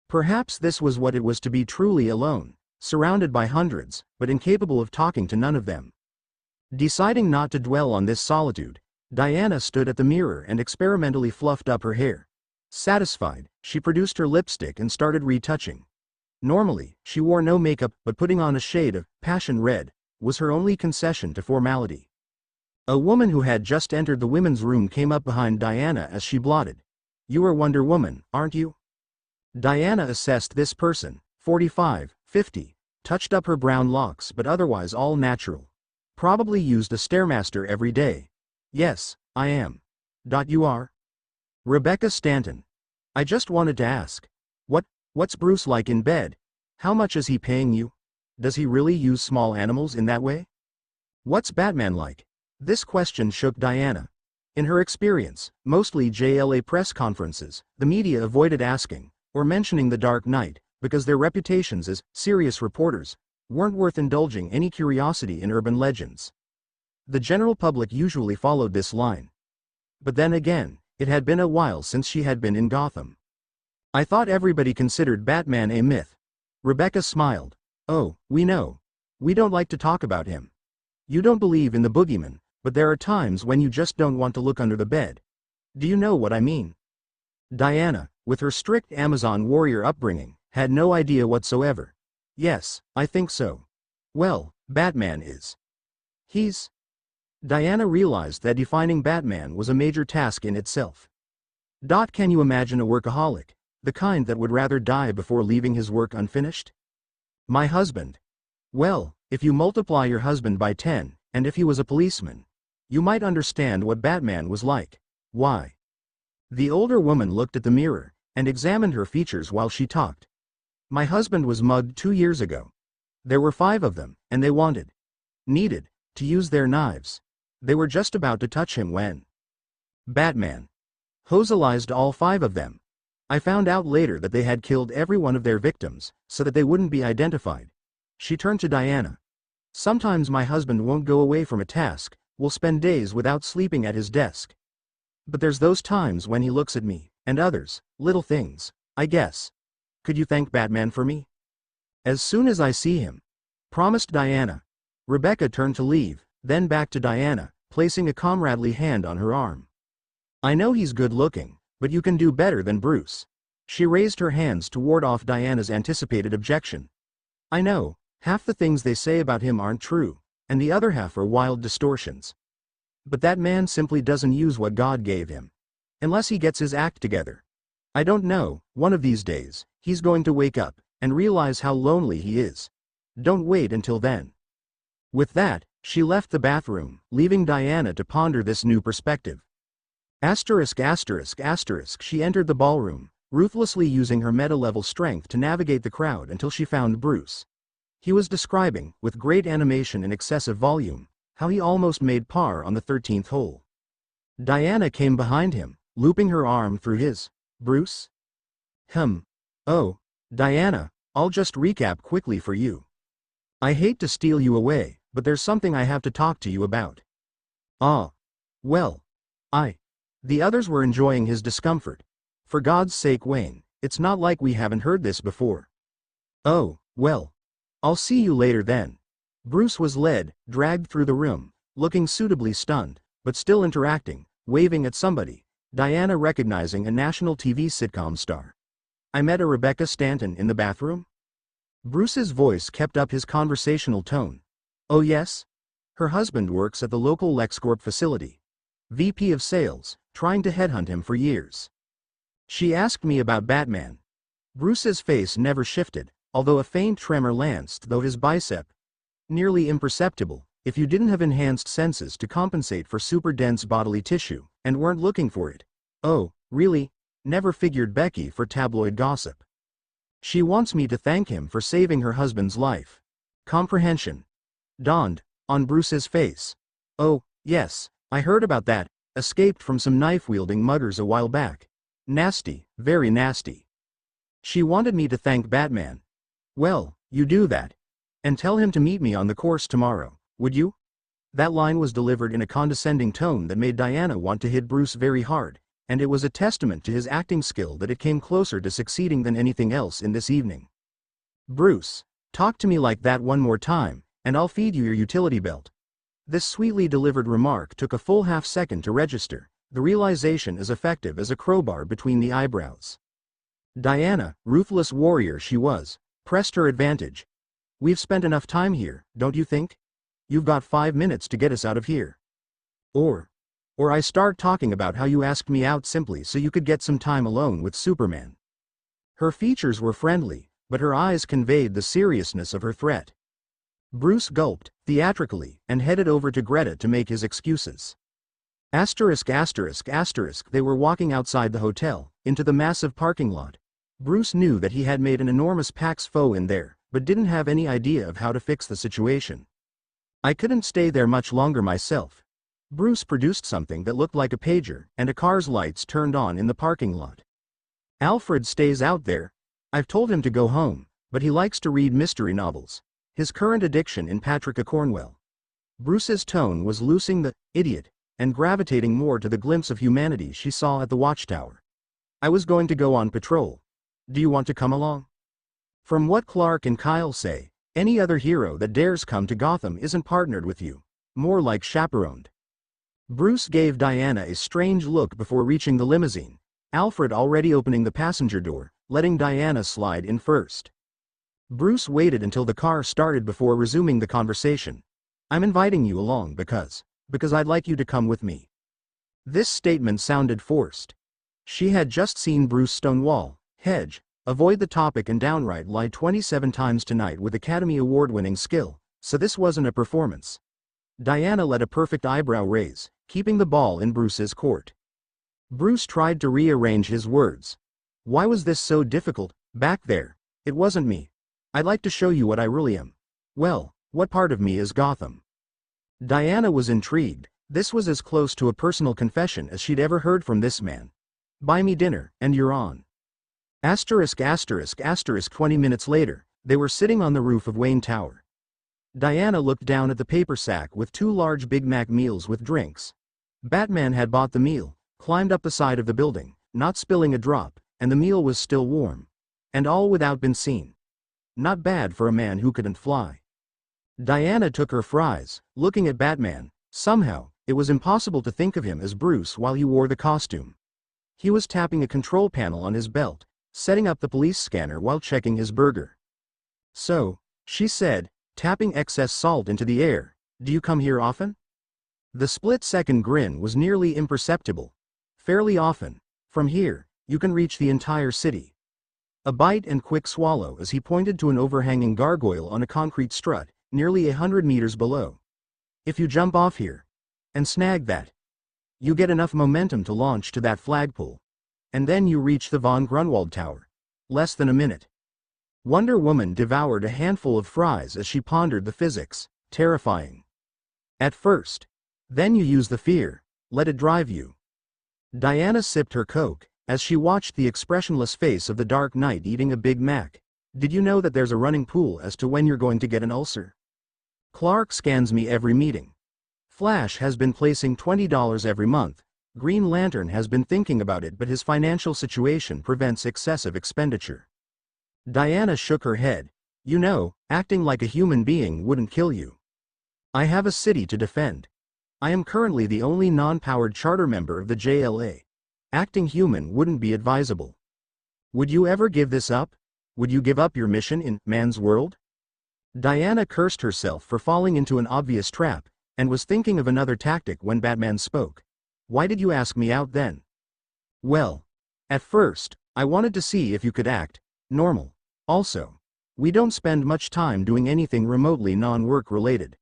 Perhaps this was what it was to be truly alone, surrounded by hundreds, but incapable of talking to none of them. Deciding not to dwell on this solitude, Diana stood at the mirror and experimentally fluffed up her hair. Satisfied, she produced her lipstick and started retouching. Normally, she wore no makeup, but putting on a shade of passion red was her only concession to formality. A woman who had just entered the women's room came up behind Diana as she blotted. "You are Wonder Woman, aren't you?" Diana assessed this person, 45, 50, touched up her brown locks but otherwise all natural. Probably used a Stairmaster every day. "Yes, I am." "You are?" "Rebecca Stanton. I just wanted to ask. What's Bruce like in bed? How much is he paying you? Does he really use small animals in that way? What's Batman like?" This question shook Diana. In her experience, mostly JLA press conferences, the media avoided asking, or mentioning the Dark Knight, because their reputations as serious reporters weren't worth indulging any curiosity in urban legends. The general public usually followed this line. But then again, it had been a while since she had been in Gotham. "I thought everybody considered Batman a myth." Rebecca smiled. "Oh, we know. We don't like to talk about him. You don't believe in the boogeyman, but there are times when you just don't want to look under the bed. Do you know what I mean?" Diana, with her strict Amazon warrior upbringing, had no idea whatsoever. "Yes, I think so." "Well, Batman is. He's..." Diana realized that defining Batman was a major task in itself. Can you imagine a workaholic? The kind that would rather die before leaving his work unfinished? "My husband." "Well, if you multiply your husband by 10, and if he was a policeman, you might understand what Batman was like." "Why?" The older woman looked at the mirror, and examined her features while she talked. "My husband was mugged 2 years ago. There were 5 of them, and they needed, to use their knives. They were just about to touch him when Batman hoselized all 5 of them. I found out later that they had killed every one of their victims, so that they wouldn't be identified." She turned to Diana. "Sometimes my husband won't go away from a task, will spend days without sleeping at his desk. But there's those times when he looks at me, and others, little things, I guess. Could you thank Batman for me?" "As soon as I see him," promised Diana. Rebecca turned to leave, then back to Diana, placing a comradely hand on her arm. "I know he's good looking, but you can do better than Bruce." She raised her hands to ward off Diana's anticipated objection. "I know, half the things they say about him aren't true, and the other half are wild distortions. But that man simply doesn't use what God gave him. Unless he gets his act together. I don't know, one of these days, he's going to wake up, and realize how lonely he is. Don't wait until then." With that, she left the bathroom, leaving Diana to ponder this new perspective. She entered the ballroom, ruthlessly using her meta-level strength to navigate the crowd until she found Bruce. He was describing, with great animation and excessive volume, how he almost made par on the 13th hole. Diana came behind him, looping her arm through his. "Bruce?" "Oh, Diana, I'll just recap quickly for you. I hate to steal you away, but there's something I have to talk to you about." "Ah. Well. The others were enjoying his discomfort. For God's sake, Wayne, it's not like we haven't heard this before. Oh, well. I'll see you later then. Bruce was dragged through the room, looking suitably stunned, but still interacting, waving at somebody, Diana recognizing a national TV sitcom star. I met a Rebecca Stanton in the bathroom? Bruce's voice kept up his conversational tone. Oh yes? Her husband works at the local LexCorp facility. VP of sales, trying to headhunt him for years. She asked me about Batman. Bruce's face never shifted, although a faint tremor lanced through his bicep. Nearly imperceptible, if you didn't have enhanced senses to compensate for super dense bodily tissue, and weren't looking for it. Oh, really? Never figured Becky for tabloid gossip. She wants me to thank him for saving her husband's life. Comprehension dawned on Bruce's face. Oh, yes, I heard about that, escaped from some knife-wielding muggers a while back. Nasty, very nasty. She wanted me to thank Batman. Well, you do that. And tell him to meet me on the course tomorrow, would you? That line was delivered in a condescending tone that made Diana want to hit Bruce very hard, and it was a testament to his acting skill that it came closer to succeeding than anything else in this evening. Bruce, talk to me like that one more time, and I'll feed you your utility belt. This sweetly delivered remark took a full half-second to register, the realization as effective as a crowbar between the eyebrows. Diana, ruthless warrior she was, pressed her advantage. We've spent enough time here, don't you think? You've got 5 minutes to get us out of here. Or I start talking about how you asked me out simply so you could get some time alone with Superman. Her features were friendly, but her eyes conveyed the seriousness of her threat. Bruce gulped, theatrically, and headed over to Greta to make his excuses. They were walking outside the hotel, into the massive parking lot. Bruce knew that he had made an enormous Pax foe in there, but didn't have any idea of how to fix the situation. I couldn't stay there much longer myself. Bruce produced something that looked like a pager, and a car's lights turned on in the parking lot. Alfred stays out there. I've told him to go home, but he likes to read mystery novels. His current addiction in Patricia Cornwell. Bruce's tone was loosing the idiot, and gravitating more to the glimpse of humanity she saw at the watchtower. I was going to go on patrol. Do you want to come along? From what Clark and Kyle say, any other hero that dares come to Gotham isn't partnered with you. More like chaperoned. Bruce gave Diana a strange look before reaching the limousine, Alfred already opening the passenger door, letting Diana slide in first. Bruce waited until the car started before resuming the conversation. I'm inviting you along because I'd like you to come with me. This statement sounded forced. She had just seen Bruce stonewall, hedge, avoid the topic and downright lie 27 times tonight with Academy Award-winning skill, so this wasn't a performance. Diana let a perfect eyebrow raise, keeping the ball in Bruce's court. Bruce tried to rearrange his words. Why was this so difficult? Back there. It wasn't me. I'd like to show you what I really am. Well, what part of me is Gotham? Diana was intrigued. This was as close to a personal confession as she'd ever heard from this man. Buy me dinner, and you're on. 20 minutes later, they were sitting on the roof of Wayne Tower. Diana looked down at the paper sack with 2 large Big Mac meals with drinks. Batman had bought the meal, climbed up the side of the building, not spilling a drop, and the meal was still warm. And all without being seen. Not bad for a man who couldn't fly. Diana took her fries, looking at Batman. Somehow, it was impossible to think of him as Bruce while he wore the costume. He was tapping a control panel on his belt, setting up the police scanner while checking his burger. So, she said, tapping excess salt into the air, do you come here often? The split-second grin was nearly imperceptible. Fairly often. From here, you can reach the entire city. A bite and quick swallow as he pointed to an overhanging gargoyle on a concrete strut, nearly 100 meters below. If you jump off here and snag that, you get enough momentum to launch to that flagpole. And then you reach the von Grunwald Tower. Less than a minute. Wonder Woman devoured a handful of fries as she pondered the physics. Terrifying. At first. Then you use the fear. Let it drive you. Diana sipped her Coke as she watched the expressionless face of the Dark Knight eating a Big Mac. Did you know that there's a running pool as to when you're going to get an ulcer? Clark scans me every meeting. Flash has been placing $20 every month. Green Lantern has been thinking about it, but his financial situation prevents excessive expenditure. Diana shook her head. You know, acting like a human being wouldn't kill you. I have a city to defend. I am currently the only non-powered charter member of the JLA. Acting human wouldn't be advisable. Would you ever give this up? Would you give up your mission in man's world? Diana cursed herself for falling into an obvious trap, and was thinking of another tactic when Batman spoke. Why did you ask me out then? Well, at first, I wanted to see if you could act normal. Also, we don't spend much time doing anything remotely non-work related.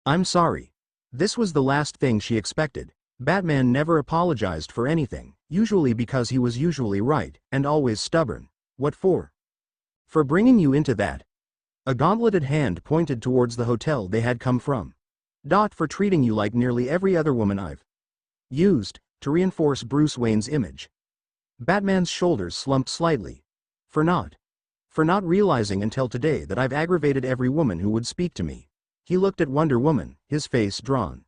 I'm sorry. This was the last thing she expected. Batman never apologized for anything, usually because he was usually right, and always stubborn. What for? For bringing you into that. A gauntleted hand pointed towards the hotel they had come from. For treating you like nearly every other woman I've used, to reinforce Bruce Wayne's image. Batman's shoulders slumped slightly. For not realizing until today that I've aggravated every woman who would speak to me. He looked at Wonder Woman, his face drawn.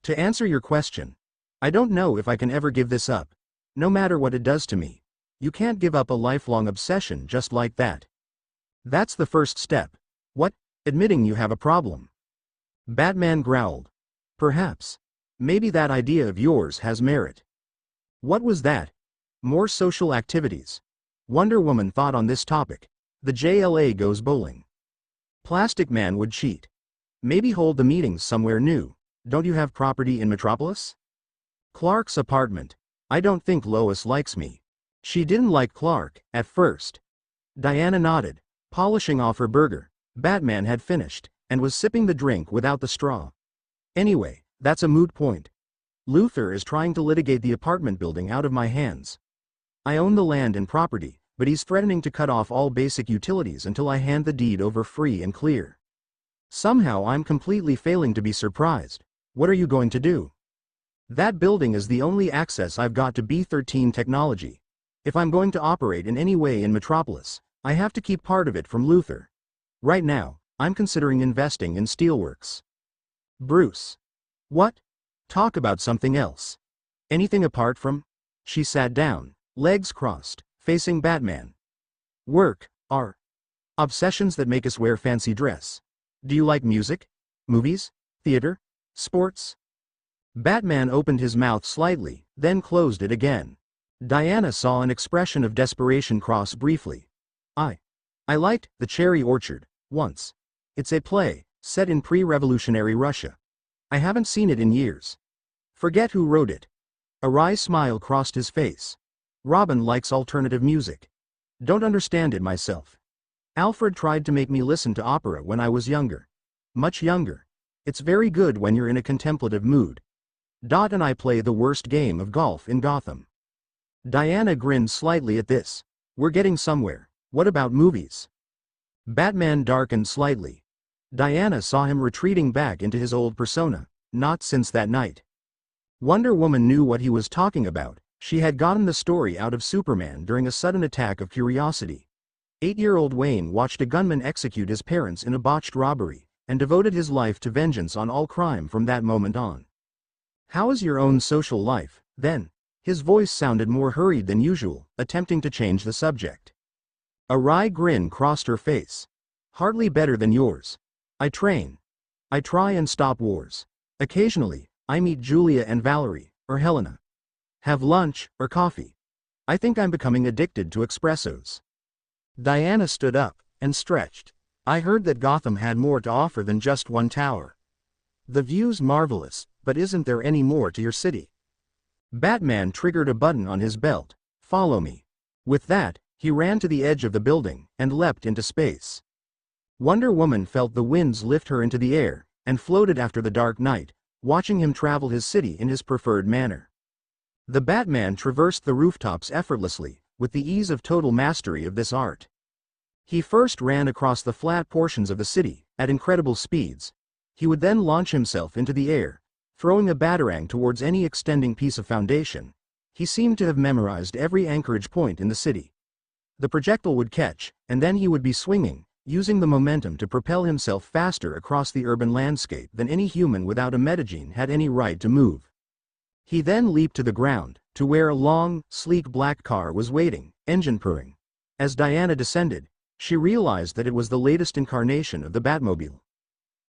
To answer your question, I don't know if I can ever give this up. No matter what it does to me. You can't give up a lifelong obsession just like that. That's the first step. What? Admitting you have a problem. Batman growled. Perhaps. Maybe that idea of yours has merit. What was that? More social activities. Wonder Woman thought on this topic. The JLA goes bowling. Plastic Man would cheat. Maybe hold the meetings somewhere new. Don't you have property in Metropolis? Clark's apartment. I don't think Lois likes me. She didn't like Clark, at first. Diana nodded, polishing off her burger. Batman had finished, and was sipping the drink without the straw. Anyway, that's a moot point. Luthor is trying to litigate the apartment building out of my hands. I own the land and property, but he's threatening to cut off all basic utilities until I hand the deed over free and clear. Somehow I'm completely failing to be surprised. What are you going to do? That building is the only access I've got to B13 technology. If I'm going to operate in any way in Metropolis, I have to keep part of it from Luthor. Right now, I'm considering investing in Steelworks. Bruce. What? Talk about something else. Anything apart from? She sat down, legs crossed, facing Batman. Work, are obsessions that make us wear fancy dress. Do you like music? Movies? Theater? Sports? Batman opened his mouth slightly, then closed it again. Diana saw an expression of desperation cross briefly. I liked The Cherry Orchard, once. It's a play, set in pre-revolutionary Russia. I haven't seen it in years. Forget who wrote it. A wry smile crossed his face. Robin likes alternative music. Don't understand it myself. Alfred tried to make me listen to opera when I was younger. Much younger. It's very good when you're in a contemplative mood. And I play the worst game of golf in Gotham. Diana grinned slightly at this. We're getting somewhere. What about movies? Batman darkened slightly. Diana saw him retreating back into his old persona. Not since that night. Wonder Woman knew what he was talking about. She had gotten the story out of Superman during a sudden attack of curiosity. 8-year-old Wayne watched a gunman execute his parents in a botched robbery, and devoted his life to vengeance on all crime from that moment on. How is your own social life, then? His voice sounded more hurried than usual, attempting to change the subject. A wry grin crossed her face. Hardly better than yours. I train. I try and stop wars. Occasionally, I meet Julia and Valerie, or Helena. Have lunch, or coffee. I think I'm becoming addicted to espressos. Diana stood up, and stretched. I heard that Gotham had more to offer than just one tower. The view's marvelous, but isn't there any more to your city? Batman triggered a button on his belt. Follow me. With that, he ran to the edge of the building, and leapt into space. Wonder Woman felt the winds lift her into the air, and floated after the Dark Knight, watching him travel his city in his preferred manner. The Batman traversed the rooftops effortlessly, with the ease of total mastery of this art. He first ran across the flat portions of the city, at incredible speeds. He would then launch himself into the air, throwing a batarang towards any extending piece of foundation. He seemed to have memorized every anchorage point in the city. The projectile would catch, and then he would be swinging, using the momentum to propel himself faster across the urban landscape than any human without a metagene had any right to move. He then leaped to the ground, to where a long, sleek black car was waiting, engine purring. As Diana descended, she realized that it was the latest incarnation of the Batmobile.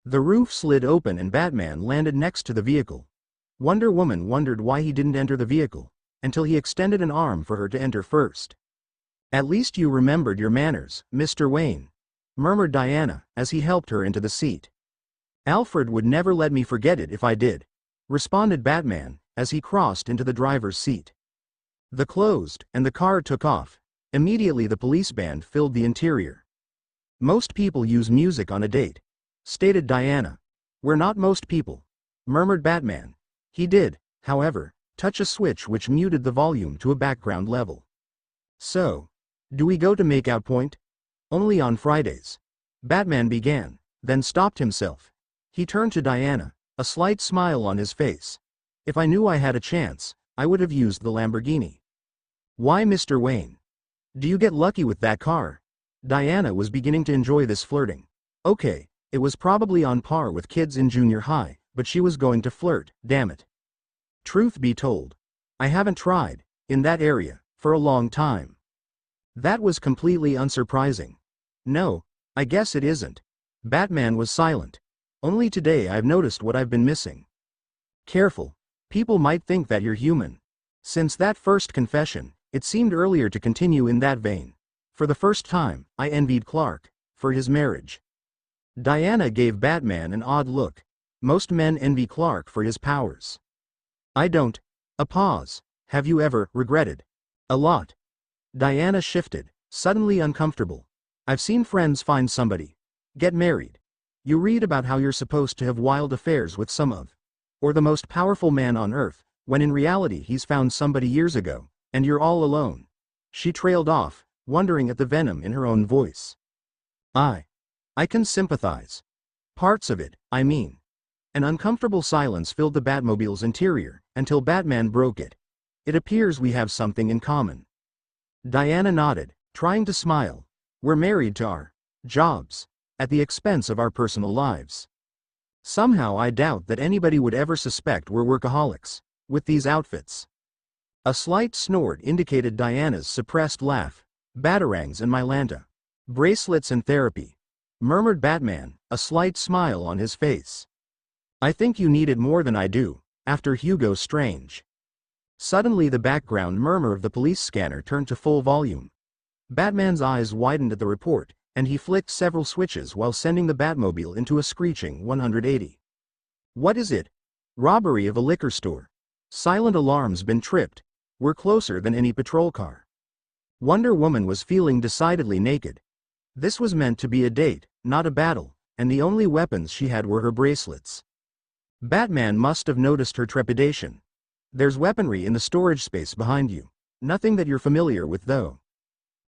The roof slid open and Batman landed next to the vehicle. Wonder Woman wondered why he didn't enter the vehicle, until he extended an arm for her to enter first. "At least you remembered your manners, Mr. Wayne," murmured Diana, as he helped her into the seat. "Alfred would never let me forget it if I did," responded Batman, as he crossed into the driver's seat. The closed, and the car took off. Immediately the police band filled the interior. "Most people use music on a date," stated Diana. "We're not most people," murmured Batman. He did, however, touch a switch which muted the volume to a background level. "So, do we go to Makeout Point?" "Only on Fridays," Batman began, then stopped himself. He turned to Diana, a slight smile on his face. "If I knew I had a chance, I would have used the Lamborghini." "Why, Mr. Wayne? Do you get lucky with that car?" Diana was beginning to enjoy this flirting. Okay, it was probably on par with kids in junior high, but she was going to flirt, damn it. "Truth be told, I haven't tried, in that area, for a long time." That was completely unsurprising. "No, I guess it isn't." Batman was silent. "Only today I've noticed what I've been missing." "Careful. People might think that you're human." Since that first confession, it seemed earlier to continue in that vein. For the first time, I envied Clark, for his marriage. Diana gave Batman an odd look. Most men envy Clark for his powers. "I don't." A pause. "Have you ever regretted?" "A lot." Diana shifted, suddenly uncomfortable. "I've seen friends find somebody, get married. You read about how you're supposed to have wild affairs with or the most powerful man on earth, when in reality he's found somebody years ago, and you're all alone." She trailed off, wondering at the venom in her own voice. I can sympathize. Parts of it, I mean." An uncomfortable silence filled the Batmobile's interior, until Batman broke it. "It appears we have something in common." Diana nodded, trying to smile. "We're married to our jobs, at the expense of our personal lives. Somehow I doubt that anybody would ever suspect we're workaholics, with these outfits." A slight snort indicated Diana's suppressed laugh. "Batarangs and Mylanta. Bracelets and therapy," murmured Batman, a slight smile on his face. "I think you need it more than I do, after Hugo Strange." Suddenly the background murmur of the police scanner turned to full volume. Batman's eyes widened at the report, and he flicked several switches while sending the Batmobile into a screeching 180. "What is it?" "Robbery of a liquor store. Silent alarm's been tripped. We're closer than any patrol car." Wonder Woman was feeling decidedly naked. This was meant to be a date, not a battle, and the only weapons she had were her bracelets. Batman must have noticed her trepidation. "There's weaponry in the storage space behind you. Nothing that you're familiar with though."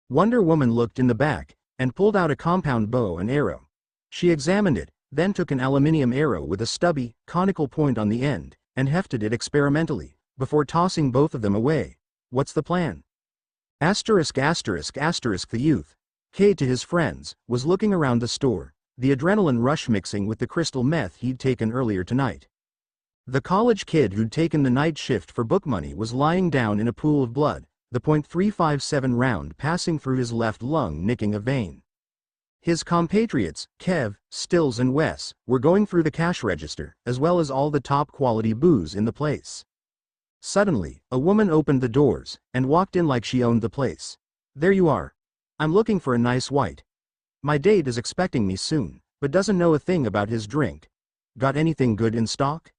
Wonder Woman looked in the back, and pulled out a compound bow and arrow. She examined it, then took an aluminium arrow with a stubby, conical point on the end, and hefted it experimentally, before tossing both of them away. "What's the plan?" The youth, K to his friends, was looking around the store, the adrenaline rush mixing with the crystal meth he'd taken earlier tonight. The college kid who'd taken the night shift for book money was lying down in a pool of blood, the .357 round passing through his left lung, nicking a vein. His compatriots, Kev, Stills and Wes, were going through the cash register, as well as all the top-quality booze in the place. Suddenly, a woman opened the doors, and walked in like she owned the place. "There you are. I'm looking for a nice white. My date is expecting me soon, but doesn't know a thing about his drink. Got anything good in stock?"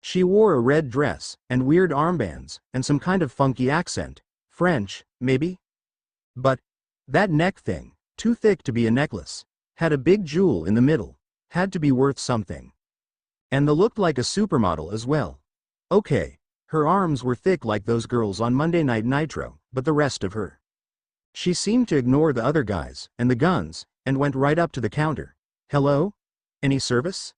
She wore a red dress, and weird armbands, and some kind of funky accent. French, maybe? But that neck thing, too thick to be a necklace, had a big jewel in the middle, had to be worth something. And the looked like a supermodel as well. Okay, her arms were thick like those girls on Monday Night Nitro, but the rest of her. She seemed to ignore the other guys, and the guns, and went right up to the counter. "Hello? Any service?"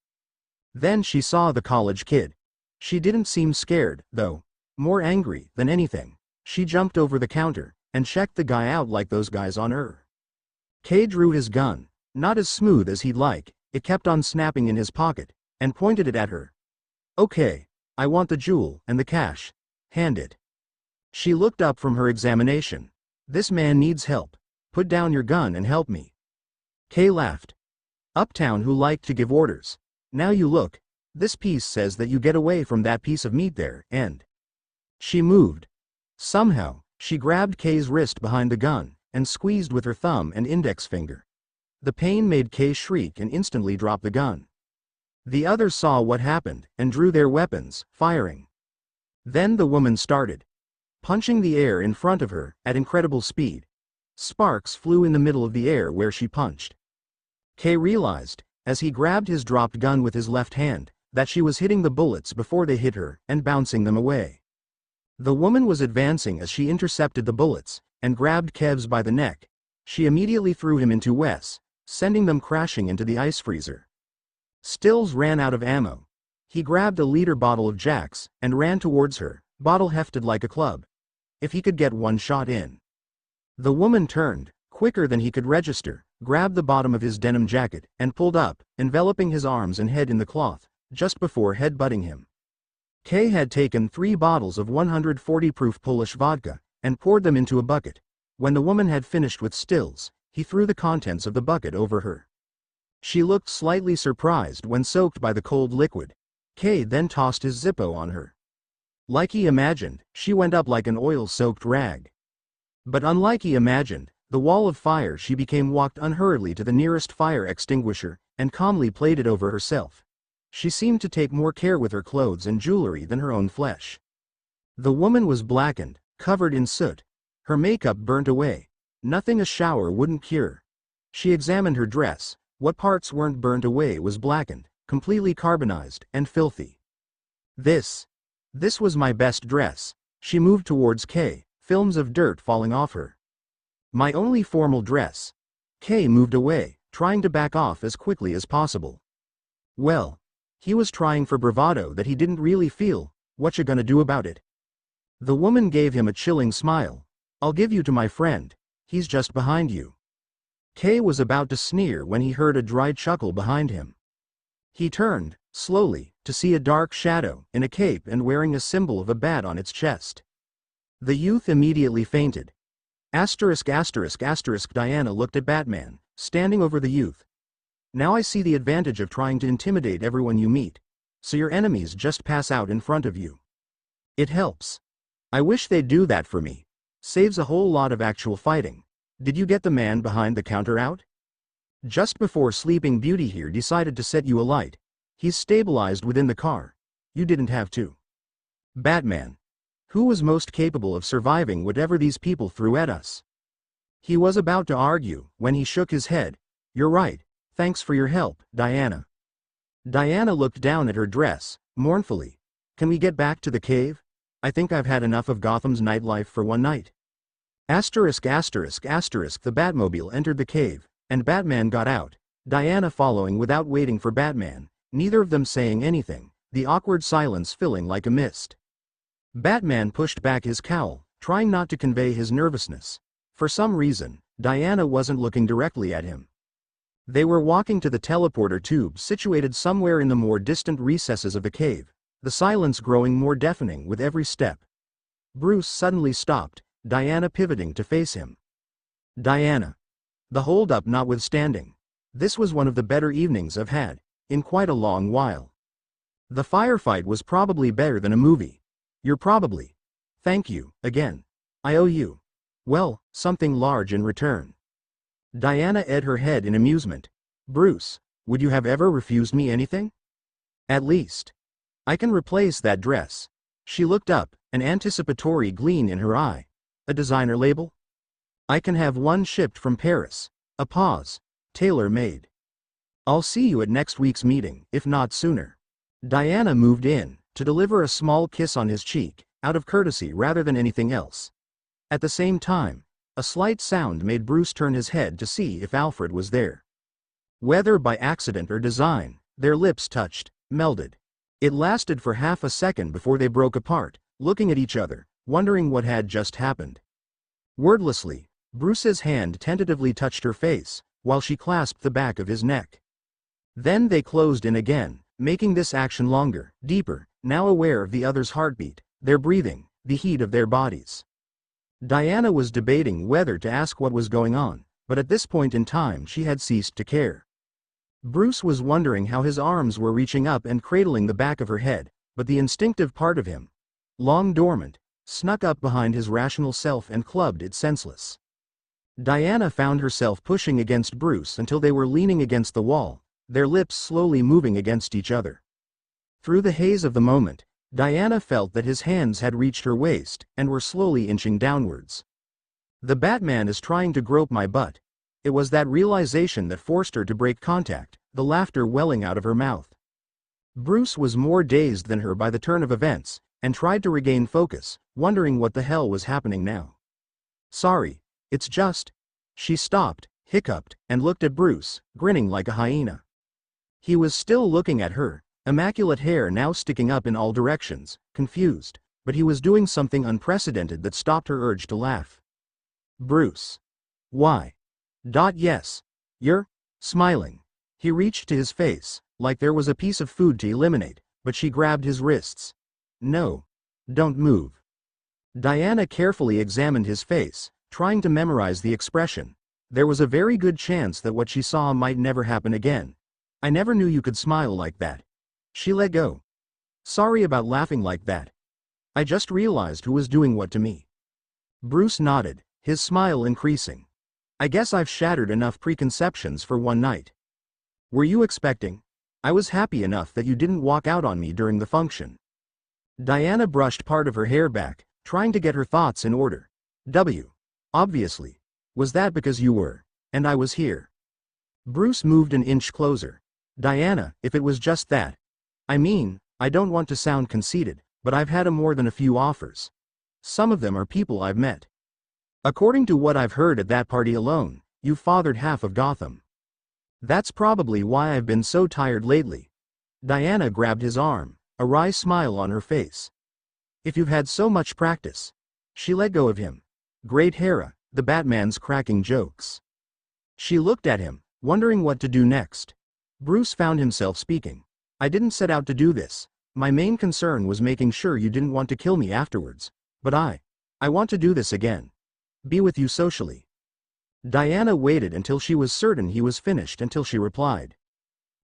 Then she saw the college kid. She didn't seem scared, though. More angry than anything. She jumped over the counter, and checked the guy out like those guys on her. Kay drew his gun, not as smooth as he'd like, it kept on snapping in his pocket, and pointed it at her. "Okay, I want the jewel and the cash. Hand it. She looked up from her examination. This man needs help. Put down your gun and help me. Kay laughed. Uptown who liked to give orders. Now you look. This piece says that you get away from that piece of meat there, and... She moved. Somehow, she grabbed Kay's wrist behind the gun, and squeezed with her thumb and index finger. The pain made Kay shriek and instantly drop the gun. The others saw what happened, and drew their weapons, firing. Then the woman started punching the air in front of her, at incredible speed. Sparks flew in the middle of the air where she punched. Kay realized, as he grabbed his dropped gun with his left hand, that she was hitting the bullets before they hit her, and bouncing them away. The woman was advancing as she intercepted the bullets, and grabbed Kevs by the neck. She immediately threw him into Wes, sending them crashing into the ice freezer. Stills ran out of ammo. He grabbed a liter bottle of Jack's, and ran towards her, bottle hefted like a club. If he could get one shot in. The woman turned, quicker than he could register, grabbed the bottom of his denim jacket, and pulled up, enveloping his arms and head in the cloth, just before head-butting him. Kay had taken 3 bottles of 140 proof Polish vodka, and poured them into a bucket. When the woman had finished with Stills, he threw the contents of the bucket over her. She looked slightly surprised when soaked by the cold liquid. Kay then tossed his Zippo on her. Like he imagined, she went up like an oil-soaked rag. But unlike he imagined, the wall of fire she became walked unhurriedly to the nearest fire extinguisher, and calmly played it over herself. She seemed to take more care with her clothes and jewelry than her own flesh. The woman was blackened, covered in soot. Her makeup burnt away. Nothing a shower wouldn't cure. She examined her dress. What parts weren't burnt away was blackened, completely carbonized, and filthy. This was my best dress. She moved towards Kay, films of dirt falling off her. My only formal dress. Kay moved away, trying to back off as quickly as possible. Well, he was trying for bravado that he didn't really feel. What you gonna do about it? The woman gave him a chilling smile. I'll give you to my friend. He's just behind you. Kay was about to sneer when he heard a dry chuckle behind him. He turned, slowly, to see a dark shadow, in a cape and wearing a symbol of a bat on its chest. The youth immediately fainted. Diana looked at Batman, standing over the youth. Now I see the advantage of trying to intimidate everyone you meet, so your enemies just pass out in front of you. It helps. I wish they'd do that for me. Saves a whole lot of actual fighting. Did you get the man behind the counter out? Just before Sleeping Beauty here decided to set you alight. He's stabilized within the car. You didn't have to. Batman. Who was most capable of surviving whatever these people threw at us? He was about to argue, when he shook his head. You're right. Thanks for your help, Diana. Diana looked down at her dress, mournfully. Can we get back to the cave? I think I've had enough of Gotham's nightlife for one night. The Batmobile entered the cave, and Batman got out, Diana following without waiting for Batman, neither of them saying anything, the awkward silence filling like a mist. Batman pushed back his cowl, trying not to convey his nervousness. For some reason, Diana wasn't looking directly at him. They were walking to the teleporter tube situated somewhere in the more distant recesses of the cave, the silence growing more deafening with every step. Bruce suddenly stopped, Diana pivoting to face him. Diana. The hold-up notwithstanding. This was one of the better evenings I've had, in quite a long while. The firefight was probably better than a movie. You're probably. Thank you, again. I owe you. Well, something large in return. Diana edged her head in amusement. Bruce, would you have ever refused me anything? At least. I can replace that dress. She looked up, an anticipatory gleam in her eye. A designer label? I can have one shipped from Paris. A pause. Tailor-made. I'll see you at next week's meeting, if not sooner. Diana moved in, to deliver a small kiss on his cheek, out of courtesy rather than anything else. At the same time, a slight sound made Bruce turn his head to see if Alfred was there. Whether by accident or design, their lips touched, melded. It lasted for half a second before they broke apart, looking at each other, wondering what had just happened. Wordlessly, Bruce's hand tentatively touched her face, while she clasped the back of his neck. Then they closed in again, making this action longer, deeper, now aware of the other's heartbeat, their breathing, the heat of their bodies. Diana was debating whether to ask what was going on, but at this point in time she had ceased to care. Bruce was wondering how his arms were reaching up and cradling the back of her head, but the instinctive part of him, long dormant, snuck up behind his rational self and clubbed it senseless. Diana found herself pushing against Bruce until they were leaning against the wall, their lips slowly moving against each other. Through the haze of the moment, Diana felt that his hands had reached her waist and were slowly inching downwards. The Batman is trying to grope my butt. It was that realization that forced her to break contact, the laughter welling out of her mouth. Bruce was more dazed than her by the turn of events, and tried to regain focus, wondering what the hell was happening now. Sorry, it's just... She stopped, hiccuped, and looked at Bruce, grinning like a hyena. He was still looking at her, immaculate hair now sticking up in all directions, confused, but he was doing something unprecedented that stopped her urge to laugh. Bruce. Why? Yes. You're smiling. He reached to his face, like there was a piece of food to eliminate, but she grabbed his wrists. No. Don't move. Diana carefully examined his face, trying to memorize the expression. There was a very good chance that what she saw might never happen again. I never knew you could smile like that. She let go. Sorry about laughing like that. I just realized who was doing what to me. Bruce nodded, his smile increasing. I guess I've shattered enough preconceptions for one night. Were you expecting? I was happy enough that you didn't walk out on me during the function. Diana brushed part of her hair back, trying to get her thoughts in order. Obviously. Was that because you were, and I was here? Bruce moved an inch closer. Diana, if it was just that. I mean, I don't want to sound conceited, but I've had more than a few offers. Some of them are people I've met. According to what I've heard at that party alone, you fathered half of Gotham. That's probably why I've been so tired lately. Diana grabbed his arm, a wry smile on her face. If you've had so much practice. She let go of him. Great Hera, the Batman's cracking jokes. She looked at him, wondering what to do next. Bruce found himself speaking. I didn't set out to do this. My main concern was making sure you didn't want to kill me afterwards. But I want to do this again. Be with you socially. Diana waited until she was certain he was finished until she replied.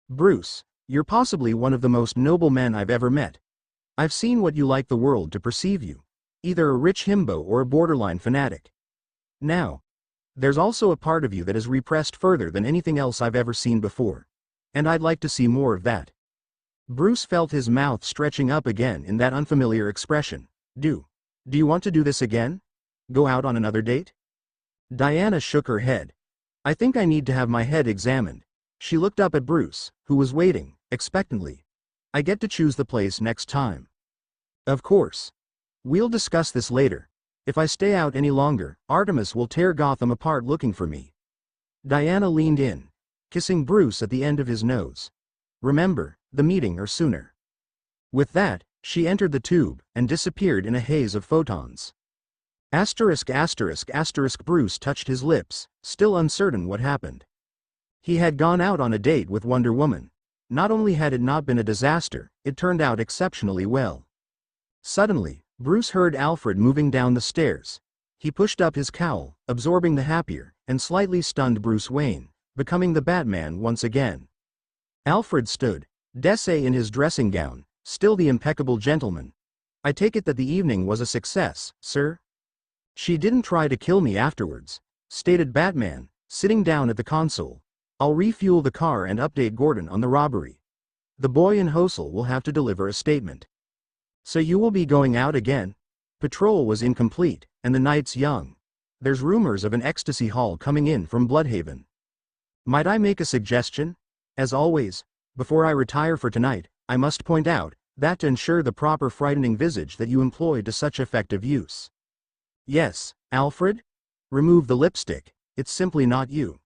Bruce, you're possibly one of the most noble men I've ever met. I've seen what you like the world to perceive you. Either a rich himbo or a borderline fanatic. Now, there's also a part of you that is repressed further than anything else I've ever seen before. And I'd like to see more of that. Bruce felt his mouth stretching up again in that unfamiliar expression. Do you want to do this again? Go out on another date? Diana shook her head. I think I need to have my head examined. She looked up at Bruce, who was waiting, expectantly. I get to choose the place next time. Of course. We'll discuss this later. If I stay out any longer, Artemis will tear Gotham apart looking for me. Diana leaned in, kissing Bruce at the end of his nose. Remember, the meeting or sooner. With that, she entered the tube and disappeared in a haze of photons. Asterisk. Bruce touched his lips, still uncertain what happened. He had gone out on a date with Wonder Woman. Not only had it not been a disaster, it turned out exceptionally well. Suddenly, Bruce heard Alfred moving down the stairs. He pushed up his cowl, absorbing the happier and slightly stunned Bruce Wayne, becoming the Batman once again. Alfred stood, in his dressing gown, still the impeccable gentleman. I take it that the evening was a success, sir? She didn't try to kill me afterwards, stated Batman, sitting down at the console. I'll refuel the car and update Gordon on the robbery. The boy in Hosel will have to deliver a statement. So you will be going out again? Patrol was incomplete, and the night's young. There's rumors of an ecstasy haul coming in from Bloodhaven. Might I make a suggestion? As always, before I retire for tonight, I must point out that to ensure the proper frightening visage that you employ to such effective use. Yes, Alfred? Remove the lipstick, it's simply not you.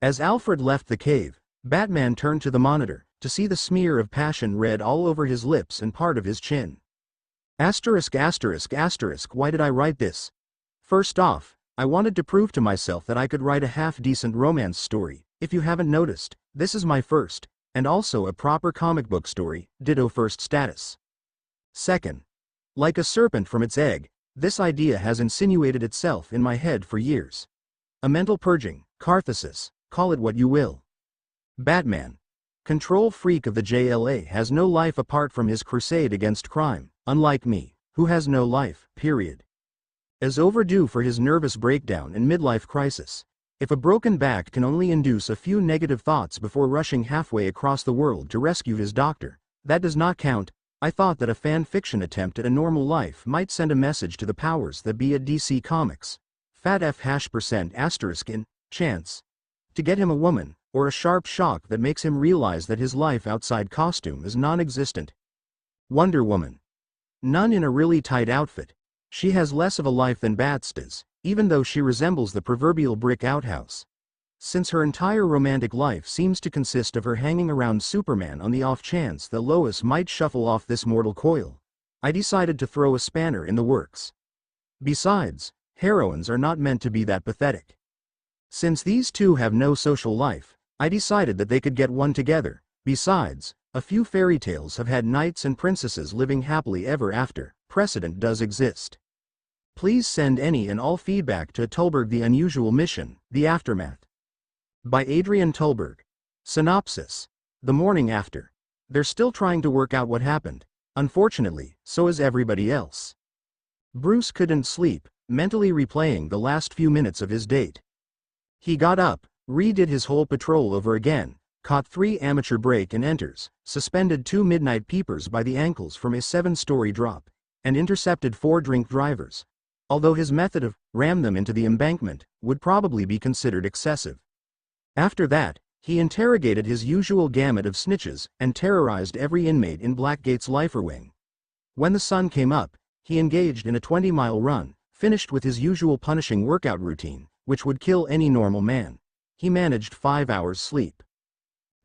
As Alfred left the cave, Batman turned to the monitor, to see the smear of passion red all over his lips and part of his chin. Asterisk. Why did I write this? First off, I wanted to prove to myself that I could write a half-decent romance story. If you haven't noticed, this is my first, and also a proper comic book story, ditto first status. Second, like a serpent from its egg, this idea has insinuated itself in my head for years. A mental purging, catharsis, call it what you will. Batman, control freak of the JLA, has no life apart from his crusade against crime, unlike me, who has no life, period. Is overdue for his nervous breakdown and midlife crisis. If a broken back can only induce a few negative thoughts before rushing halfway across the world to rescue his doctor, that does not count. I thought that a fan fiction attempt at a normal life might send a message to the powers that be at DC Comics. Fat F#% in chance to get him a woman, or a sharp shock that makes him realize that his life outside costume is non-existent. Wonder Woman. None in a really tight outfit. She has less of a life than Bats does, even though she resembles the proverbial brick outhouse. Since her entire romantic life seems to consist of her hanging around Superman on the off chance that Lois might shuffle off this mortal coil, I decided to throw a spanner in the works. Besides, heroines are not meant to be that pathetic. Since these two have no social life, I decided that they could get one together. Besides, a few fairy tales have had knights and princesses living happily ever after. Precedent does exist. Please send any and all feedback to Tolberg. The Unusual Mission, The Aftermath. By Adrian Tolberg. Synopsis. The morning after. They're still trying to work out what happened. Unfortunately, so is everybody else. Bruce couldn't sleep, mentally replaying the last few minutes of his date. He got up, redid his whole patrol over again, caught 3 amateur break and enters, suspended 2 midnight peepers by the ankles from a 7-story drop, and intercepted 4 drink drivers. Although his method of ram them into the embankment would probably be considered excessive. After that, he interrogated his usual gamut of snitches and terrorized every inmate in Blackgate's lifer wing. When the sun came up, he engaged in a 20-mile run, finished with his usual punishing workout routine, which would kill any normal man. He managed 5 hours sleep.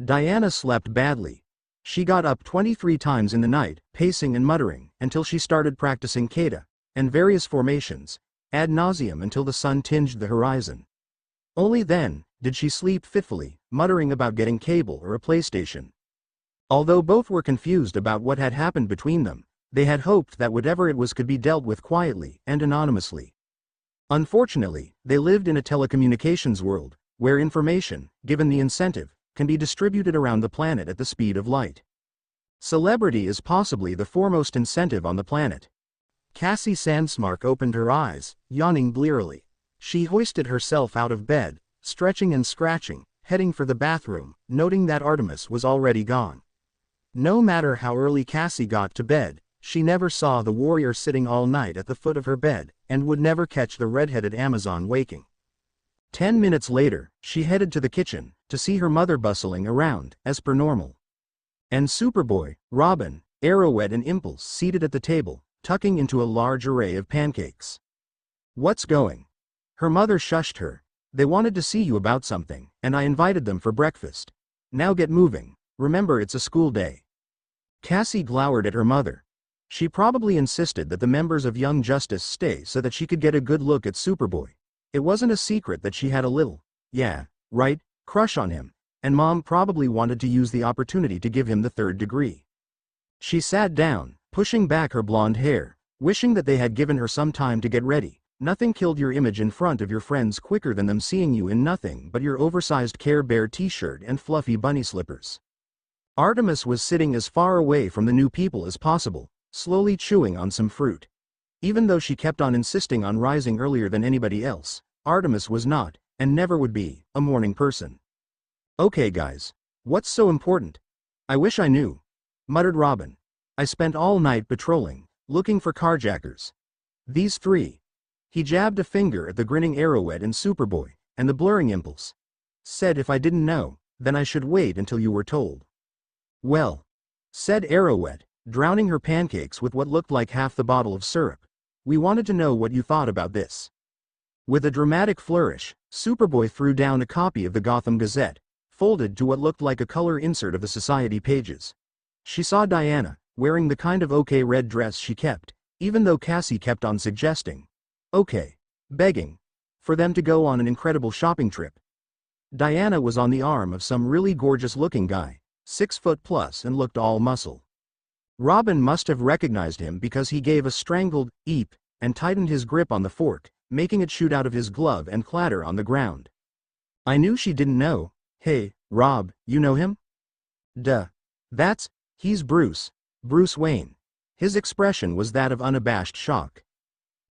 Diana slept badly. She got up 23 times in the night, pacing and muttering, until she started practicing kata and various formations, ad nauseum, until the sun tinged the horizon. Only then did she sleep fitfully, muttering about getting cable or a PlayStation. Although both were confused about what had happened between them, they had hoped that whatever it was could be dealt with quietly and anonymously. Unfortunately, they lived in a telecommunications world, where information, given the incentive, can be distributed around the planet at the speed of light. Celebrity is possibly the foremost incentive on the planet. Cassie Sandsmark opened her eyes, yawning blearily. She hoisted herself out of bed, stretching and scratching, heading for the bathroom, noting that Artemis was already gone. No matter how early Cassie got to bed, she never saw the warrior sitting all night at the foot of her bed, and would never catch the red-headed Amazon waking. 10 minutes later, she headed to the kitchen, to see her mother bustling around, as per normal. And Superboy, Robin, Arrowhead and Impulse seated at the table, tucking into a large array of pancakes. What's going? Her mother shushed her. They wanted to see you about something, and I invited them for breakfast. Now get moving, remember it's a school day. Cassie glowered at her mother. She probably insisted that the members of Young Justice stay so that she could get a good look at Superboy. It wasn't a secret that she had a little, yeah, right, crush on him, and Mom probably wanted to use the opportunity to give him the 3rd degree. She sat down, pushing back her blonde hair, wishing that they had given her some time to get ready. Nothing killed your image in front of your friends quicker than them seeing you in nothing but your oversized Care Bear t-shirt and fluffy bunny slippers. Artemis was sitting as far away from the new people as possible, slowly chewing on some fruit. Even though she kept on insisting on rising earlier than anybody else, Artemis was not, and never would be, a morning person. Okay guys, what's so important? I wish I knew, muttered Robin. I spent all night patrolling, looking for carjackers. These 3. He jabbed a finger at the grinning Arrowhead and Superboy, and the blurring Impulse. Said if I didn't know, then I should wait until you were told. Well, said Arrowhead, drowning her pancakes with what looked like half the bottle of syrup. We wanted to know what you thought about this. With a dramatic flourish, Superboy threw down a copy of the Gotham Gazette, folded to what looked like a color insert of the Society pages. She saw Diana, wearing the kind of okay red dress she kept, even though Cassie kept on suggesting, okay, begging, for them to go on an incredible shopping trip. Diana was on the arm of some really gorgeous-looking guy, 6 foot plus and looked all muscle. Robin must have recognized him because he gave a strangled eep and tightened his grip on the fork, making it shoot out of his glove and clatter on the ground. I knew she didn't know. Hey, Rob, you know him? Duh. He's Bruce Wayne. His expression was that of unabashed shock.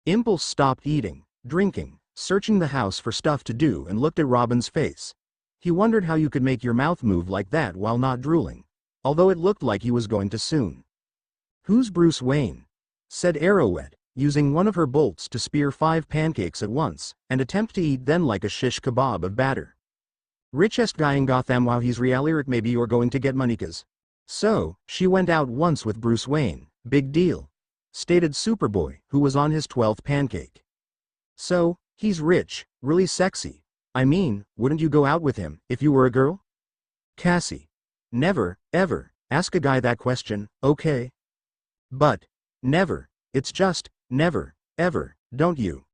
Impulse stopped eating, drinking, searching the house for stuff to do and looked at Robin's face. He wondered how you could make your mouth move like that while not drooling, although it looked like he was going to soon. Who's Bruce Wayne? Said Arrowhead, using one of her bolts to spear 5 pancakes at once, and attempt to eat them like a shish kebab of batter. Richest guy in Gotham. Wow, he's real. Maybe you're going to get money cause. So, she went out once with Bruce Wayne, big deal. Stated Superboy, who was on his 12th pancake. So, he's rich, really sexy. I mean, wouldn't you go out with him, if you were a girl? Cassie. Never, ever, ask a guy that question, okay? But, never, it's just, never, ever, don't you?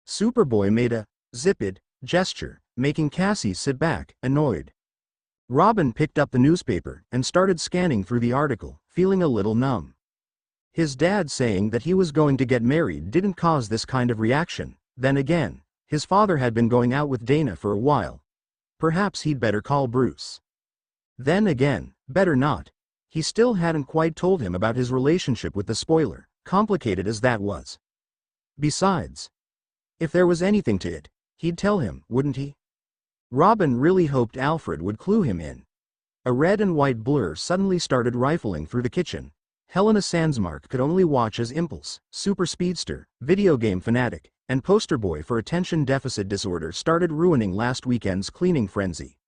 Superboy made a zip-it gesture, making Cassie sit back, annoyed. Robin picked up the newspaper and started scanning through the article, feeling a little numb. His dad saying that he was going to get married didn't cause this kind of reaction. Then again, his father had been going out with Dana for a while. Perhaps he'd better call Bruce. Then again, better not. He still hadn't quite told him about his relationship with the spoiler, complicated as that was. Besides, if there was anything to it, he'd tell him, wouldn't he? Robin really hoped Alfred would clue him in. A red and white blur suddenly started rifling through the kitchen. Helena Sandsmark could only watch as Impulse, super speedster, video game fanatic, and poster boy for attention deficit disorder started ruining last weekend's cleaning frenzy.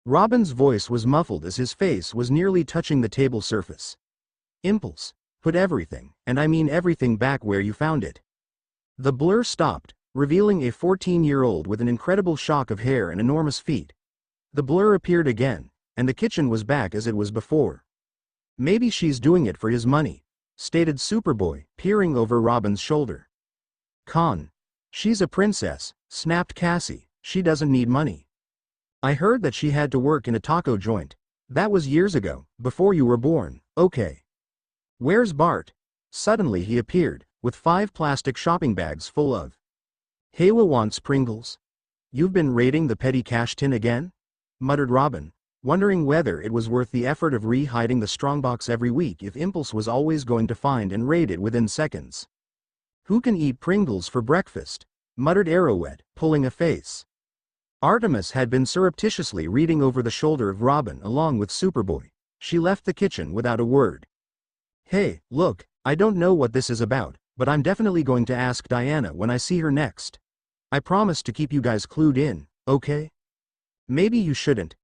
Robin's voice was muffled as his face was nearly touching the table surface. Impulse, put everything, and I mean everything, back where you found it. The blur stopped, revealing a 14-year-old with an incredible shock of hair and enormous feet. The blur appeared again, and the kitchen was back as it was before. Maybe she's doing it for his money, stated Superboy, peering over Robin's shoulder. Con. She's a princess, snapped Cassie, she doesn't need money. I heard that she had to work in a taco joint. That was years ago, before you were born, okay. Where's Bart? Suddenly he appeared, with 5 plastic shopping bags full of. Haywa wants Pringles. You've been raiding the petty cash tin again? Muttered Robin, wondering whether it was worth the effort of re-hiding the strongbox every week if Impulse was always going to find and raid it within seconds. Who can eat Pringles for breakfast? Muttered Arrowhead, pulling a face. Artemis had been surreptitiously reading over the shoulder of Robin along with Superboy. She left the kitchen without a word. Hey, look, I don't know what this is about, but I'm definitely going to ask Diana when I see her next. I promise to keep you guys clued in, okay? Maybe you shouldn't,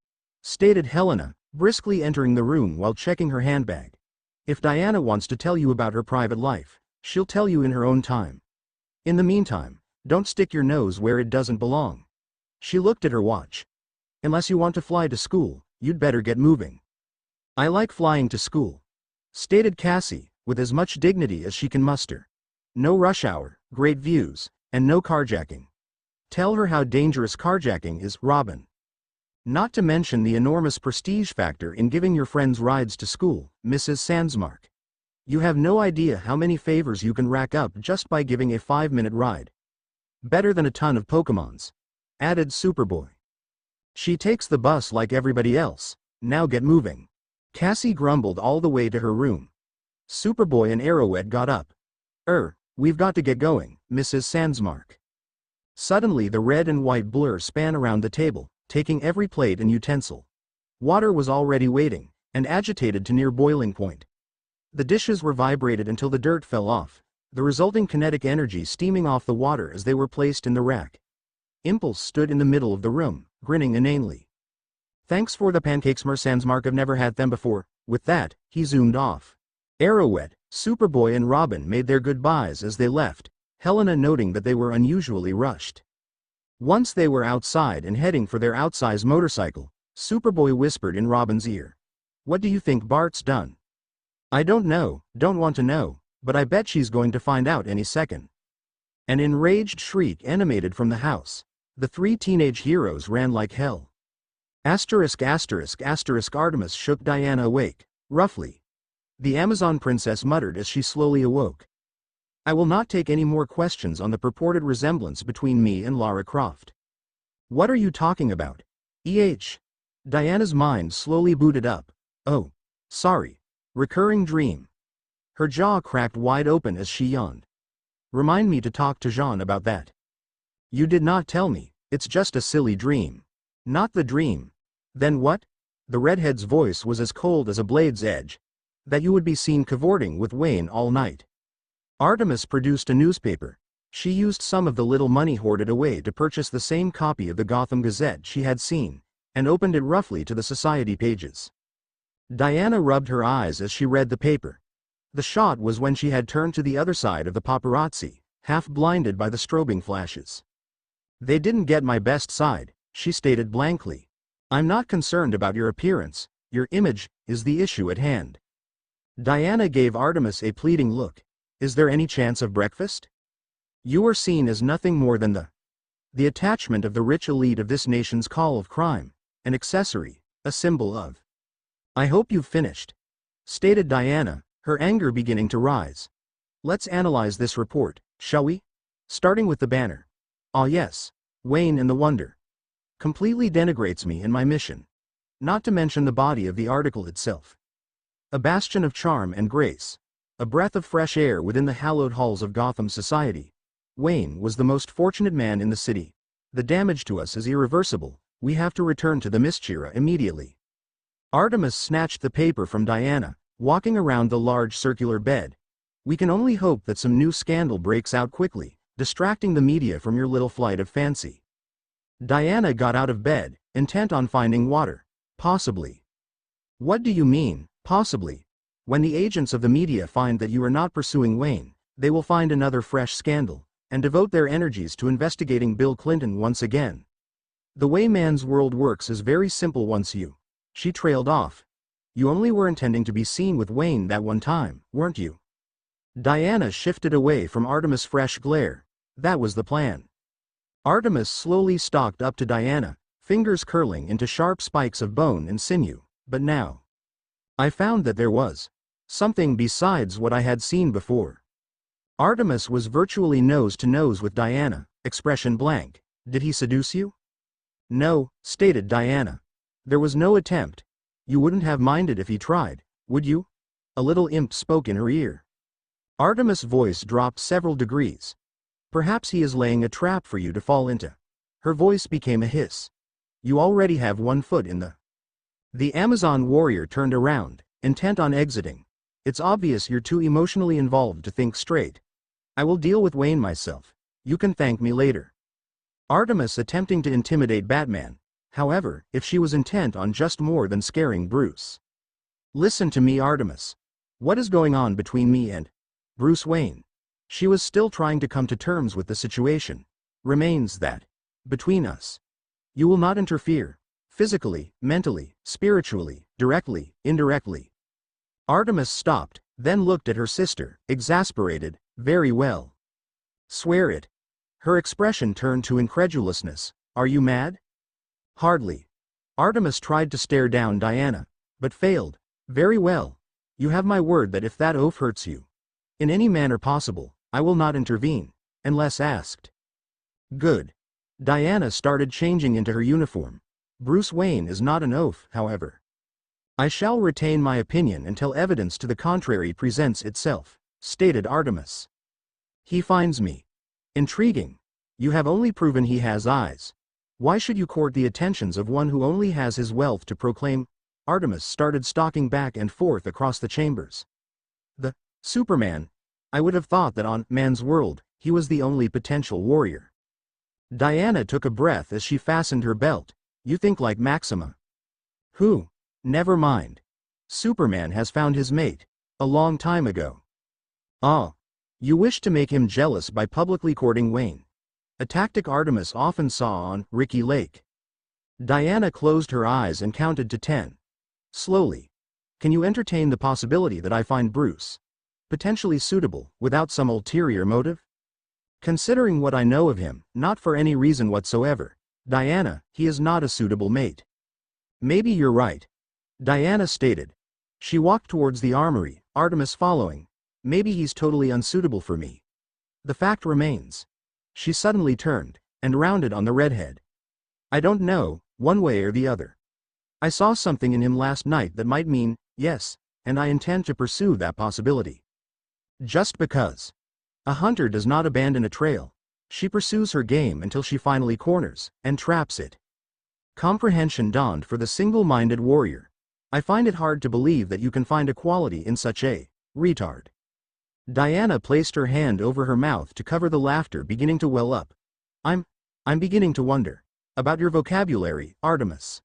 stated Helena, briskly entering the room while checking her handbag. If Diana wants to tell you about her private life, she'll tell you in her own time. In the meantime, don't stick your nose where it doesn't belong. She looked at her watch. Unless you want to fly to school, you'd better get moving. I like flying to school, stated Cassie, with as much dignity as she can muster. No rush hour, great views, and no carjacking. Tell her how dangerous carjacking is, Robin. Not to mention the enormous prestige factor in giving your friends rides to school, Mrs. Sandsmark. You have no idea how many favors you can rack up just by giving a 5-minute ride. Better than a ton of Pokemons, added Superboy. She takes the bus like everybody else. Now get moving. Cassie grumbled all the way to her room. Superboy and Arrowhead got up. We've got to get going, Mrs. Sandsmark. Suddenly the red and white blur span around the table, taking every plate and utensil. Water was already waiting, and agitated to near boiling point. The dishes were vibrated until the dirt fell off, the resulting kinetic energy steaming off the water as they were placed in the rack. Impulse stood in the middle of the room, grinning inanely. Thanks for the pancakes, Ms. Sandsmark, I've never had them before. With that, he zoomed off. Arrowhead, Superboy and Robin made their goodbyes as they left, Helena noting that they were unusually rushed. Once they were outside and heading for their outsize motorcycle, Superboy whispered in Robin's ear. What do you think Bart's done? I don't know, don't want to know, but I bet she's going to find out any second. An enraged shriek emanated from the house. The 3 teenage heroes ran like hell. ******* Artemis shook Diana awake, roughly. the Amazon princess muttered as she slowly awoke. I will not take any more questions on the purported resemblance between me and Lara Croft. What are you talking about? Diana's mind slowly booted up. Oh, sorry. Recurring dream. Her jaw cracked wide open as she yawned. Remind me to talk to Jean about that. You did not tell me, it's just a silly dream. Not the dream. Then what? The redhead's voice was as cold as a blade's edge. That you would be seen cavorting with Wayne all night. Artemis produced a newspaper. She used some of the little money hoarded away to purchase the same copy of the Gotham Gazette she had seen, and opened it roughly to the society pages. Diana rubbed her eyes as she read the paper. The shot was when she had turned to the other side of the paparazzi, half blinded by the strobing flashes. They didn't get my best side, she stated blankly. I'm not concerned about your appearance, your image is the issue at hand. Diana gave Artemis a pleading look. Is there any chance of breakfast? You are seen as nothing more than the attachment of the rich elite of this nation's call of crime, an accessory, a symbol of. I hope you've finished, stated Diana, her anger beginning to rise. Let's analyze this report, shall we? Starting with the banner. Ah yes, Wayne and the Wonder. Completely denigrates me and my mission. Not to mention the body of the article itself. A bastion of charm and grace. A breath of fresh air within the hallowed halls of Gotham society. Wayne was the most fortunate man in the city. The damage to us is irreversible, we have to return to the Themyscira immediately. Artemis snatched the paper from Diana, walking around the large circular bed. We can only hope that some new scandal breaks out quickly, distracting the media from your little flight of fancy. Diana got out of bed, intent on finding water. Possibly. What do you mean, possibly? When the agents of the media find that you are not pursuing Wayne, they will find another fresh scandal, and devote their energies to investigating Bill Clinton once again. The way man's world works is very simple once you. She trailed off. You only were intending to be seen with Wayne that one time, weren't you? Diana shifted away from Artemis' fresh glare. That was the plan. Artemis slowly stalked up to Diana, fingers curling into sharp spikes of bone and sinew, but now. I found that there was something besides what I had seen before. Artemis was virtually nose to nose with Diana, expression blank. Did he seduce you? No, stated Diana. There was no attempt. You wouldn't have minded if he tried, would you? A little imp spoke in her ear. Artemis' voice dropped several degrees. Perhaps he is laying a trap for you to fall into. Her voice became a hiss. You already have one foot in The Amazon warrior turned around, intent on exiting. It's obvious you're too emotionally involved to think straight. I will deal with Wayne myself. You can thank me later. Artemis attempting to intimidate Batman. However, if she was intent on just more than scaring Bruce. Listen to me, Artemis. What is going on between me and Bruce Wayne? She was still trying to come to terms with the situation. Remains that between us. You will not interfere. Physically, mentally, spiritually, directly, indirectly. Artemis stopped, then looked at her sister, exasperated. Very well. Swear it. Her expression turned to incredulousness. Are you mad? Hardly. Artemis tried to stare down Diana, but failed. Very well. You have my word that if that oath hurts you, in any manner possible, I will not intervene, unless asked. Good. Diana started changing into her uniform. Bruce Wayne is not an oath, however. I shall retain my opinion until evidence to the contrary presents itself, stated Artemis. He finds me intriguing. You have only proven he has eyes. Why should you court the attentions of one who only has his wealth to proclaim? Artemis started stalking back and forth across the chambers. The Superman. I would have thought that on man's world, he was the only potential warrior. Diana took a breath as she fastened her belt. You think like Maxima. Who? Never mind. Superman has found his mate. A long time ago. Ah. You wish to make him jealous by publicly courting Wayne. A tactic Artemis often saw on Ricky Lake. Diana closed her eyes and counted to 10. Slowly. Can you entertain the possibility that I find Bruce potentially suitable, without some ulterior motive? Considering what I know of him, not for any reason whatsoever, Diana, he is not a suitable mate. Maybe you're right. Diana stated. She walked towards the armory, Artemis following. Maybe he's totally unsuitable for me. The fact remains. She suddenly turned, and rounded on the redhead. I don't know, one way or the other. I saw something in him last night that might mean, yes, and I intend to pursue that possibility. Just because. A hunter does not abandon a trail. She pursues her game until she finally corners, and traps it. Comprehension dawned for the single-minded warrior. I find it hard to believe that you can find a quality in such a retard. Diana placed her hand over her mouth to cover the laughter beginning to well up. I'm beginning to wonder about your vocabulary, Artemis.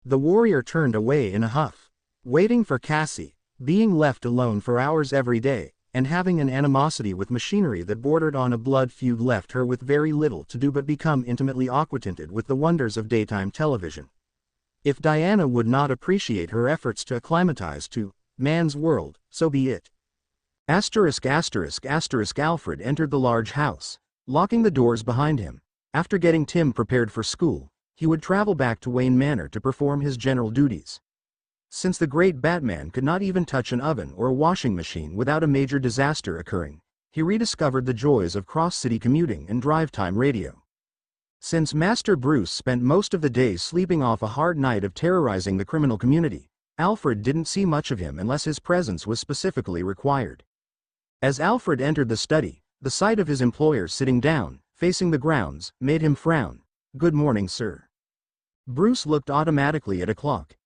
The warrior turned away in a huff. Waiting for Cassie, being left alone for hours every day, and having an animosity with machinery that bordered on a blood feud left her with very little to do but become intimately acquainted with the wonders of daytime television. If Diana would not appreciate her efforts to acclimatize to man's world, so be it. Alfred entered the large house, locking the doors behind him. After getting Tim prepared for school, he would travel back to Wayne Manor to perform his general duties. Since the great Batman could not even touch an oven or a washing machine without a major disaster occurring, he rediscovered the joys of cross-city commuting and drive-time radio. Since Master Bruce spent most of the day sleeping off a hard night of terrorizing the criminal community, Alfred didn't see much of him unless his presence was specifically required. As Alfred entered the study, the sight of his employer sitting down, facing the grounds, made him frown. "Good morning, sir." Bruce looked automatically at a clock.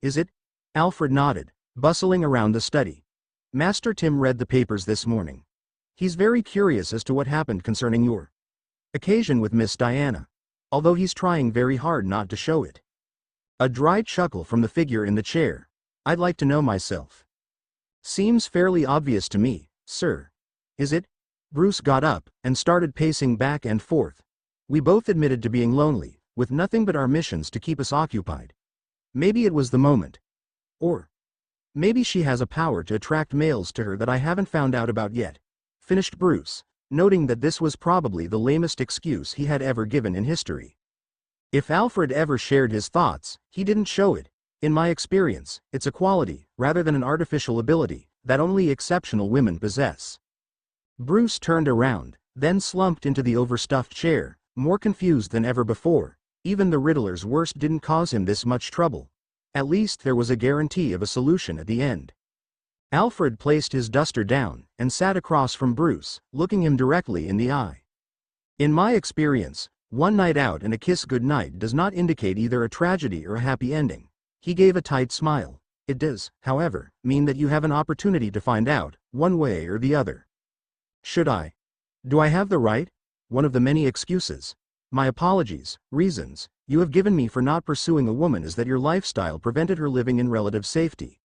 "Is it?" Alfred nodded, bustling around the study. "Master Tim read the papers this morning. He's very curious as to what happened concerning your occasion with Miss Diana, although he's trying very hard not to show it." A dry chuckle from the figure in the chair. "I'd like to know myself." "Seems fairly obvious to me, sir." "Is it?" Bruce got up, and started pacing back and forth. "We both admitted to being lonely, with nothing but our missions to keep us occupied. Maybe it was the moment. Or maybe she has a power to attract males to her that I haven't found out about yet," finished Bruce, noting that this was probably the lamest excuse he had ever given in history. If Alfred ever shared his thoughts, he didn't show it. "In my experience, it's a quality, rather than an artificial ability, that only exceptional women possess." Bruce turned around, then slumped into the overstuffed chair, more confused than ever before. Even the Riddler's worst didn't cause him this much trouble. At least there was a guarantee of a solution at the end. Alfred placed his duster down, and sat across from Bruce, looking him directly in the eye. "In my experience, one night out and a kiss goodnight does not indicate either a tragedy or a happy ending." He gave a tight smile. "It does, however, mean that you have an opportunity to find out, one way or the other." "Should I? Do I have the right?" "One of the many excuses. My apologies, reasons, you have given me for not pursuing a woman is that your lifestyle prevented her living in relative safety.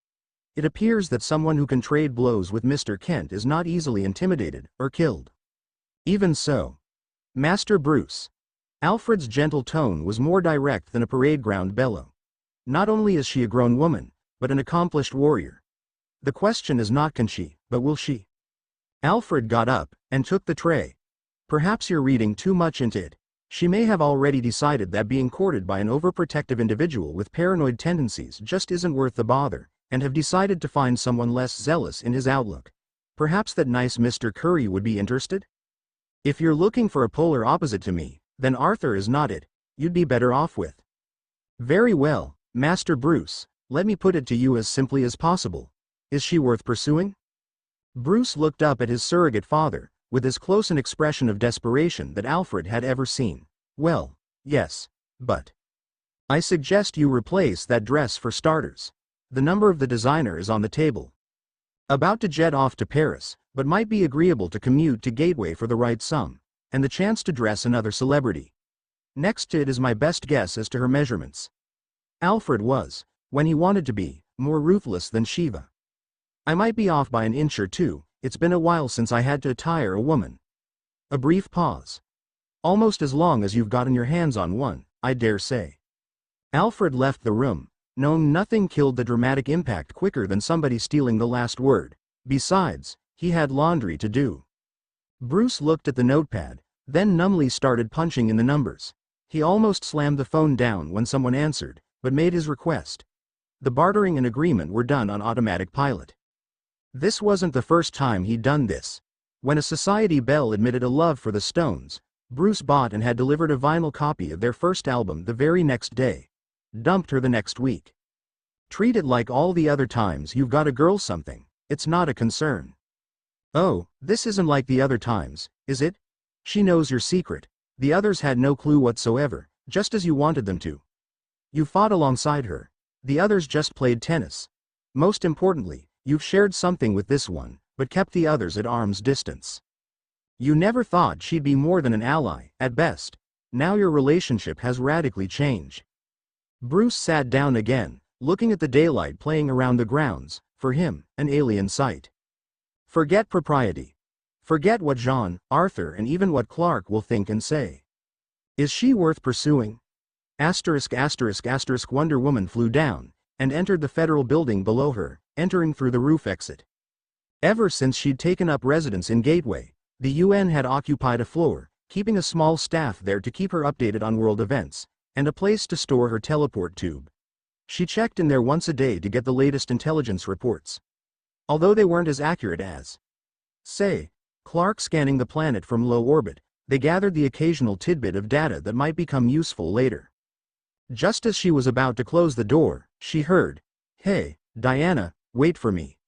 It appears that someone who can trade blows with Mr. Kent is not easily intimidated, or killed." "Even so, Master Bruce." Alfred's gentle tone was more direct than a parade ground bellow. "Not only is she a grown woman, but an accomplished warrior. The question is not can she, but will she." Alfred got up, and took the tray. "Perhaps you're reading too much into it. She may have already decided that being courted by an overprotective individual with paranoid tendencies just isn't worth the bother, and have decided to find someone less zealous in his outlook. Perhaps that nice Mr. Curry would be interested? If you're looking for a polar opposite to me, then Arthur is not it. You'd be better off with." "Very well, Master Bruce, let me put it to you as simply as possible. Is she worth pursuing?" Bruce looked up at his surrogate father, with as close an expression of desperation that Alfred had ever seen. "Well, yes, but I suggest you replace that dress for starters. The number of the designer is on the table. About to jet off to Paris, but might be agreeable to commute to Gateway for the right sum, and the chance to dress another celebrity. Next to it is my best guess as to her measurements." Alfred was, when he wanted to be, more ruthless than Shiva. "I might be off by an inch or two. It's been a while since I had to attire a woman." A brief pause. "Almost as long as you've gotten your hands on one, I dare say." Alfred left the room. Nothing killed the dramatic impact quicker than somebody stealing the last word. Besides, he had laundry to do. Bruce looked at the notepad, then numbly started punching in the numbers. He almost slammed the phone down when someone answered, but made his request. The bartering and agreement were done on automatic pilot. This wasn't the first time he'd done this. When a society belle admitted a love for the Stones, Bruce bought and had delivered a vinyl copy of their first album the very next day. Dumped her the next week. Treat it like all the other times you've got a girl something, it's not a concern. Oh, this isn't like the other times, is it? She knows your secret. The others had no clue whatsoever, just as you wanted them to. You fought alongside her. The others just played tennis. Most importantly, you've shared something with this one, but kept the others at arm's distance. You never thought she'd be more than an ally, at best. Now your relationship has radically changed. Bruce sat down again, looking at the daylight playing around the grounds, for him, an alien sight. Forget propriety. Forget what Jean, Arthur and even what Clark will think and say. Is she worth pursuing? Wonder Woman flew down, and entered the federal building below her, entering through the roof exit. Ever since she'd taken up residence in Gateway, the UN had occupied a floor, keeping a small staff there to keep her updated on world events, and a place to store her teleport tube. She checked in there once a day to get the latest intelligence reports. Although they weren't as accurate as, say, Clark scanning the planet from low orbit, they gathered the occasional tidbit of data that might become useful later. Just as she was about to close the door, she heard, "Hey, Diana, wait for me."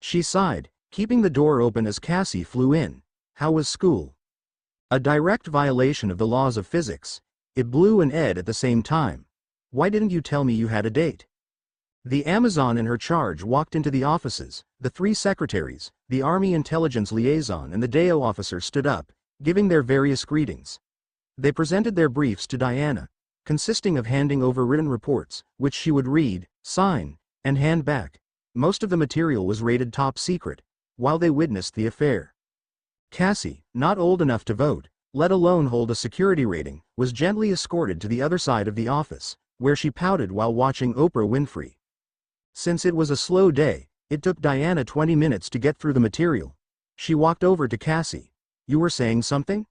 She sighed, keeping the door open as Cassie flew in. How was school? A direct violation of the laws of physics. It blew and Ed at the same time. Why didn't you tell me you had a date? The Amazon in her charge walked into the offices. The 3 secretaries, the Army Intelligence Liaison and the DAO officer stood up, giving their various greetings. They presented their briefs to Diana, consisting of handing over written reports, which she would read, sign, and hand back. Most of the material was rated top secret, while they witnessed the affair. Cassie, not old enough to vote, let alone hold a security rating, was gently escorted to the other side of the office, where she pouted while watching Oprah Winfrey. Since it was a slow day, it took Diana 20 minutes to get through the material. She walked over to Cassie. You were saying something?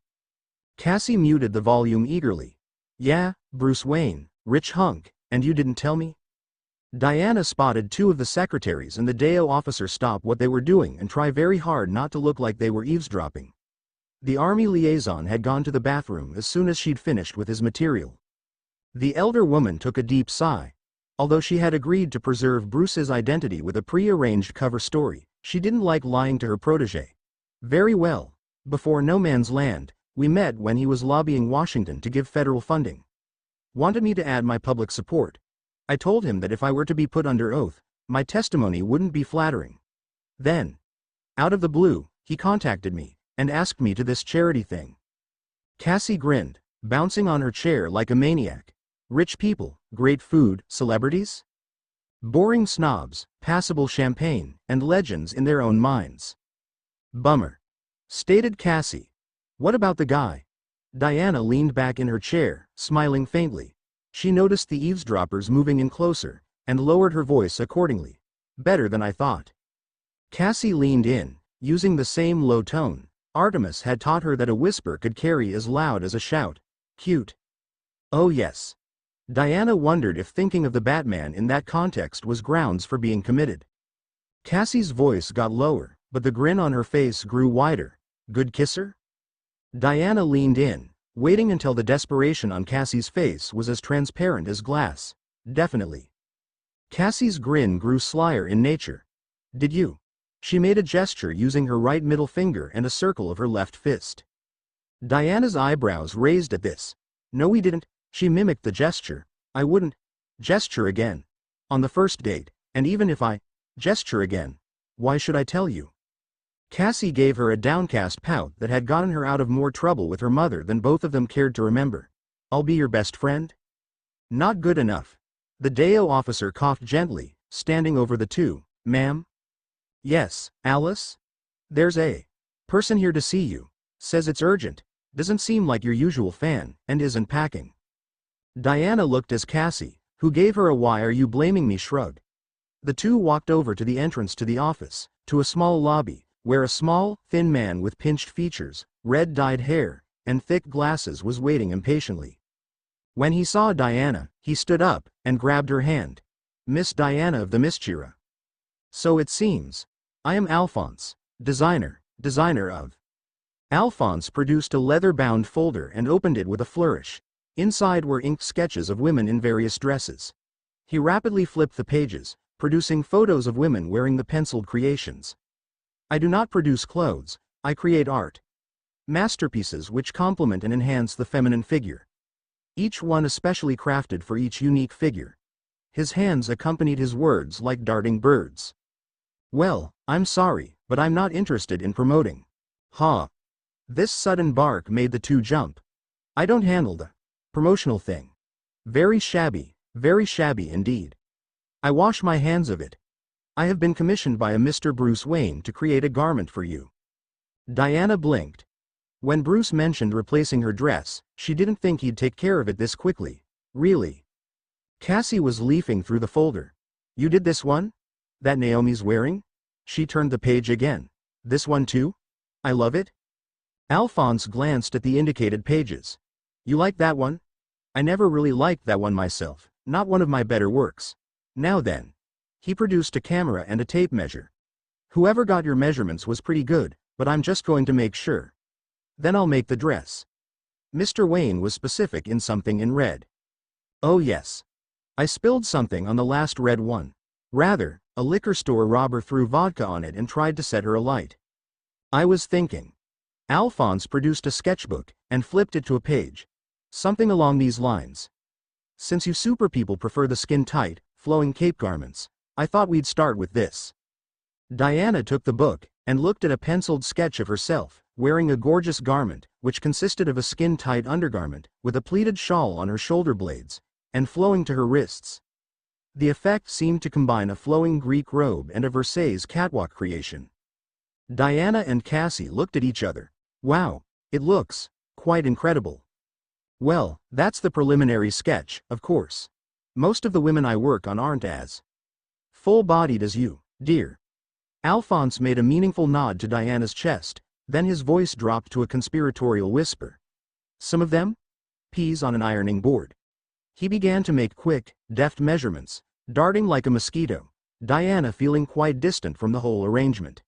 Cassie muted the volume eagerly. Yeah, Bruce Wayne, rich hunk, and you didn't tell me? Diana spotted 2 of the secretaries and the DAO officer stop what they were doing and try very hard not to look like they were eavesdropping. The Army liaison had gone to the bathroom as soon as she'd finished with his material. The elder woman took a deep sigh. Although she had agreed to preserve Bruce's identity with a pre-arranged cover story, she didn't like lying to her protégé. Very well. Before No Man's Land, we met when he was lobbying Washington to give federal funding. Wanted me to add my public support. I told him that if I were to be put under oath, my testimony wouldn't be flattering. Then, out of the blue, he contacted me, and asked me to this charity thing. Cassie grinned, bouncing on her chair like a maniac. Rich people, great food, celebrities? Boring snobs, passable champagne, and legends in their own minds. Bummer. Stated Cassie. What about the guy? Diana leaned back in her chair, smiling faintly. She noticed the eavesdroppers moving in closer, and lowered her voice accordingly. Better than I thought. Cassie leaned in, using the same low tone. Artemis had taught her that a whisper could carry as loud as a shout. Cute. Oh yes. Diana wondered if thinking of the Batman in that context was grounds for being committed. Cassie's voice got lower, but the grin on her face grew wider. Good kisser? Diana leaned in, waiting until the desperation on Cassie's face was as transparent as glass. Definitely. Cassie's grin grew slyer in nature. Did you? She made a gesture using her right middle finger and a circle of her left fist. Diana's eyebrows raised at this. No, we didn't. She mimicked the gesture. I wouldn't. Gesture again. On the first date, and even if I gesture again, why should I tell you? Cassie gave her a downcast pout that had gotten her out of more trouble with her mother than both of them cared to remember. I'll be your best friend? Not good enough. The DAO officer coughed gently, standing over the 2. Ma'am? Yes, Alice? There's a person here to see you. Says it's urgent. Doesn't seem like your usual fan, and isn't packing. Diana looked as Cassie, who gave her a "why are you blaming me" shrug. The 2 walked over to the entrance to the office, to a small lobby, where a small, thin man with pinched features, red-dyed hair, and thick glasses was waiting impatiently. When he saw Diana, he stood up, and grabbed her hand. Miss Diana of the Mischira. So it seems. I am Alphonse, designer of. Alphonse produced a leather-bound folder and opened it with a flourish. Inside were inked sketches of women in various dresses. He rapidly flipped the pages, producing photos of women wearing the penciled creations. I do not produce clothes, I create art. Masterpieces which complement and enhance the feminine figure. Each one especially crafted for each unique figure. His hands accompanied his words like darting birds. Well, I'm sorry, but I'm not interested in promoting. Ha! This sudden bark made the two jump. I don't handle the promotional thing. Very shabby indeed. I wash my hands of it. I have been commissioned by a Mr. Bruce Wayne to create a garment for you. Diana blinked. When Bruce mentioned replacing her dress, she didn't think he'd take care of it this quickly. Really? Cassie was leafing through the folder. You did this one? That Naomi's wearing? She turned the page again. This one too? I love it. Alphonse glanced at the indicated pages. You like that one? I never really liked that one myself, not one of my better works. Now then. He produced a camera and a tape measure. Whoever got your measurements was pretty good, but I'm just going to make sure. Then I'll make the dress. Mr. Wayne was specific in something in red. Oh yes. I spilled something on the last red one. Rather, a liquor store robber threw vodka on it and tried to set her alight. I was thinking. Alphonse produced a sketchbook and flipped it to a page. Something along these lines. Since you super people prefer the skin-tight, flowing cape garments, I thought we'd start with this. Diana took the book and looked at a penciled sketch of herself, wearing a gorgeous garment, which consisted of a skin-tight undergarment, with a pleated shawl on her shoulder blades, and flowing to her wrists. The effect seemed to combine a flowing Greek robe and a Versailles catwalk creation. Diana and Cassie looked at each other. Wow, it looks quite incredible. Well, that's the preliminary sketch, of course. Most of the women I work on aren't as full-bodied as you, dear. Alphonse made a meaningful nod to Diana's chest, then his voice dropped to a conspiratorial whisper. Some of them? Peas on an ironing board. He began to make quick, deft measurements, darting like a mosquito, Diana feeling quite distant from the whole arrangement.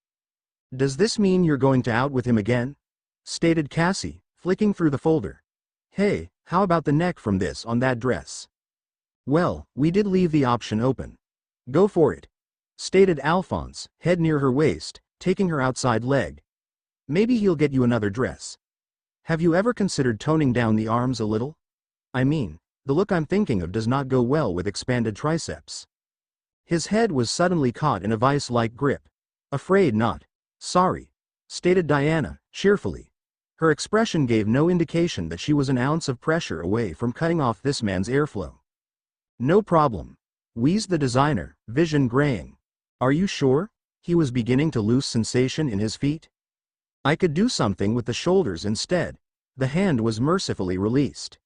Does this mean you're going to out with him again? Stated Cassie, flicking through the folder. Hey, how about the neck from this on that dress? Well, we did leave the option open. Go for it. Stated Alphonse, head near her waist, taking her outside leg. Maybe he'll get you another dress. Have you ever considered toning down the arms a little? I mean, the look I'm thinking of does not go well with expanded triceps. His head was suddenly caught in a vice-like grip. Afraid not. Sorry. Stated Diana, cheerfully. Her expression gave no indication that she was an ounce of pressure away from cutting off this man's airflow. No problem. Wheezed the designer, vision graying. Are you sure? He was beginning to lose sensation in his feet. I could do something with the shoulders instead. The hand was mercifully released.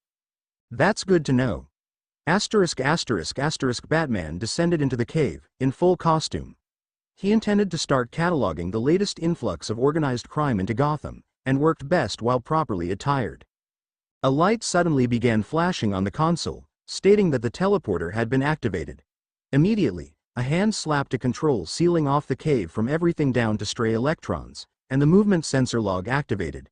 That's good to know. Batman descended into the cave, in full costume. He intended to start cataloging the latest influx of organized crime into Gotham, and worked best while properly attired. A light suddenly began flashing on the console, stating that the teleporter had been activated. Immediately, a hand slapped a control sealing off the cave from everything down to stray electrons, and the movement sensor log activated.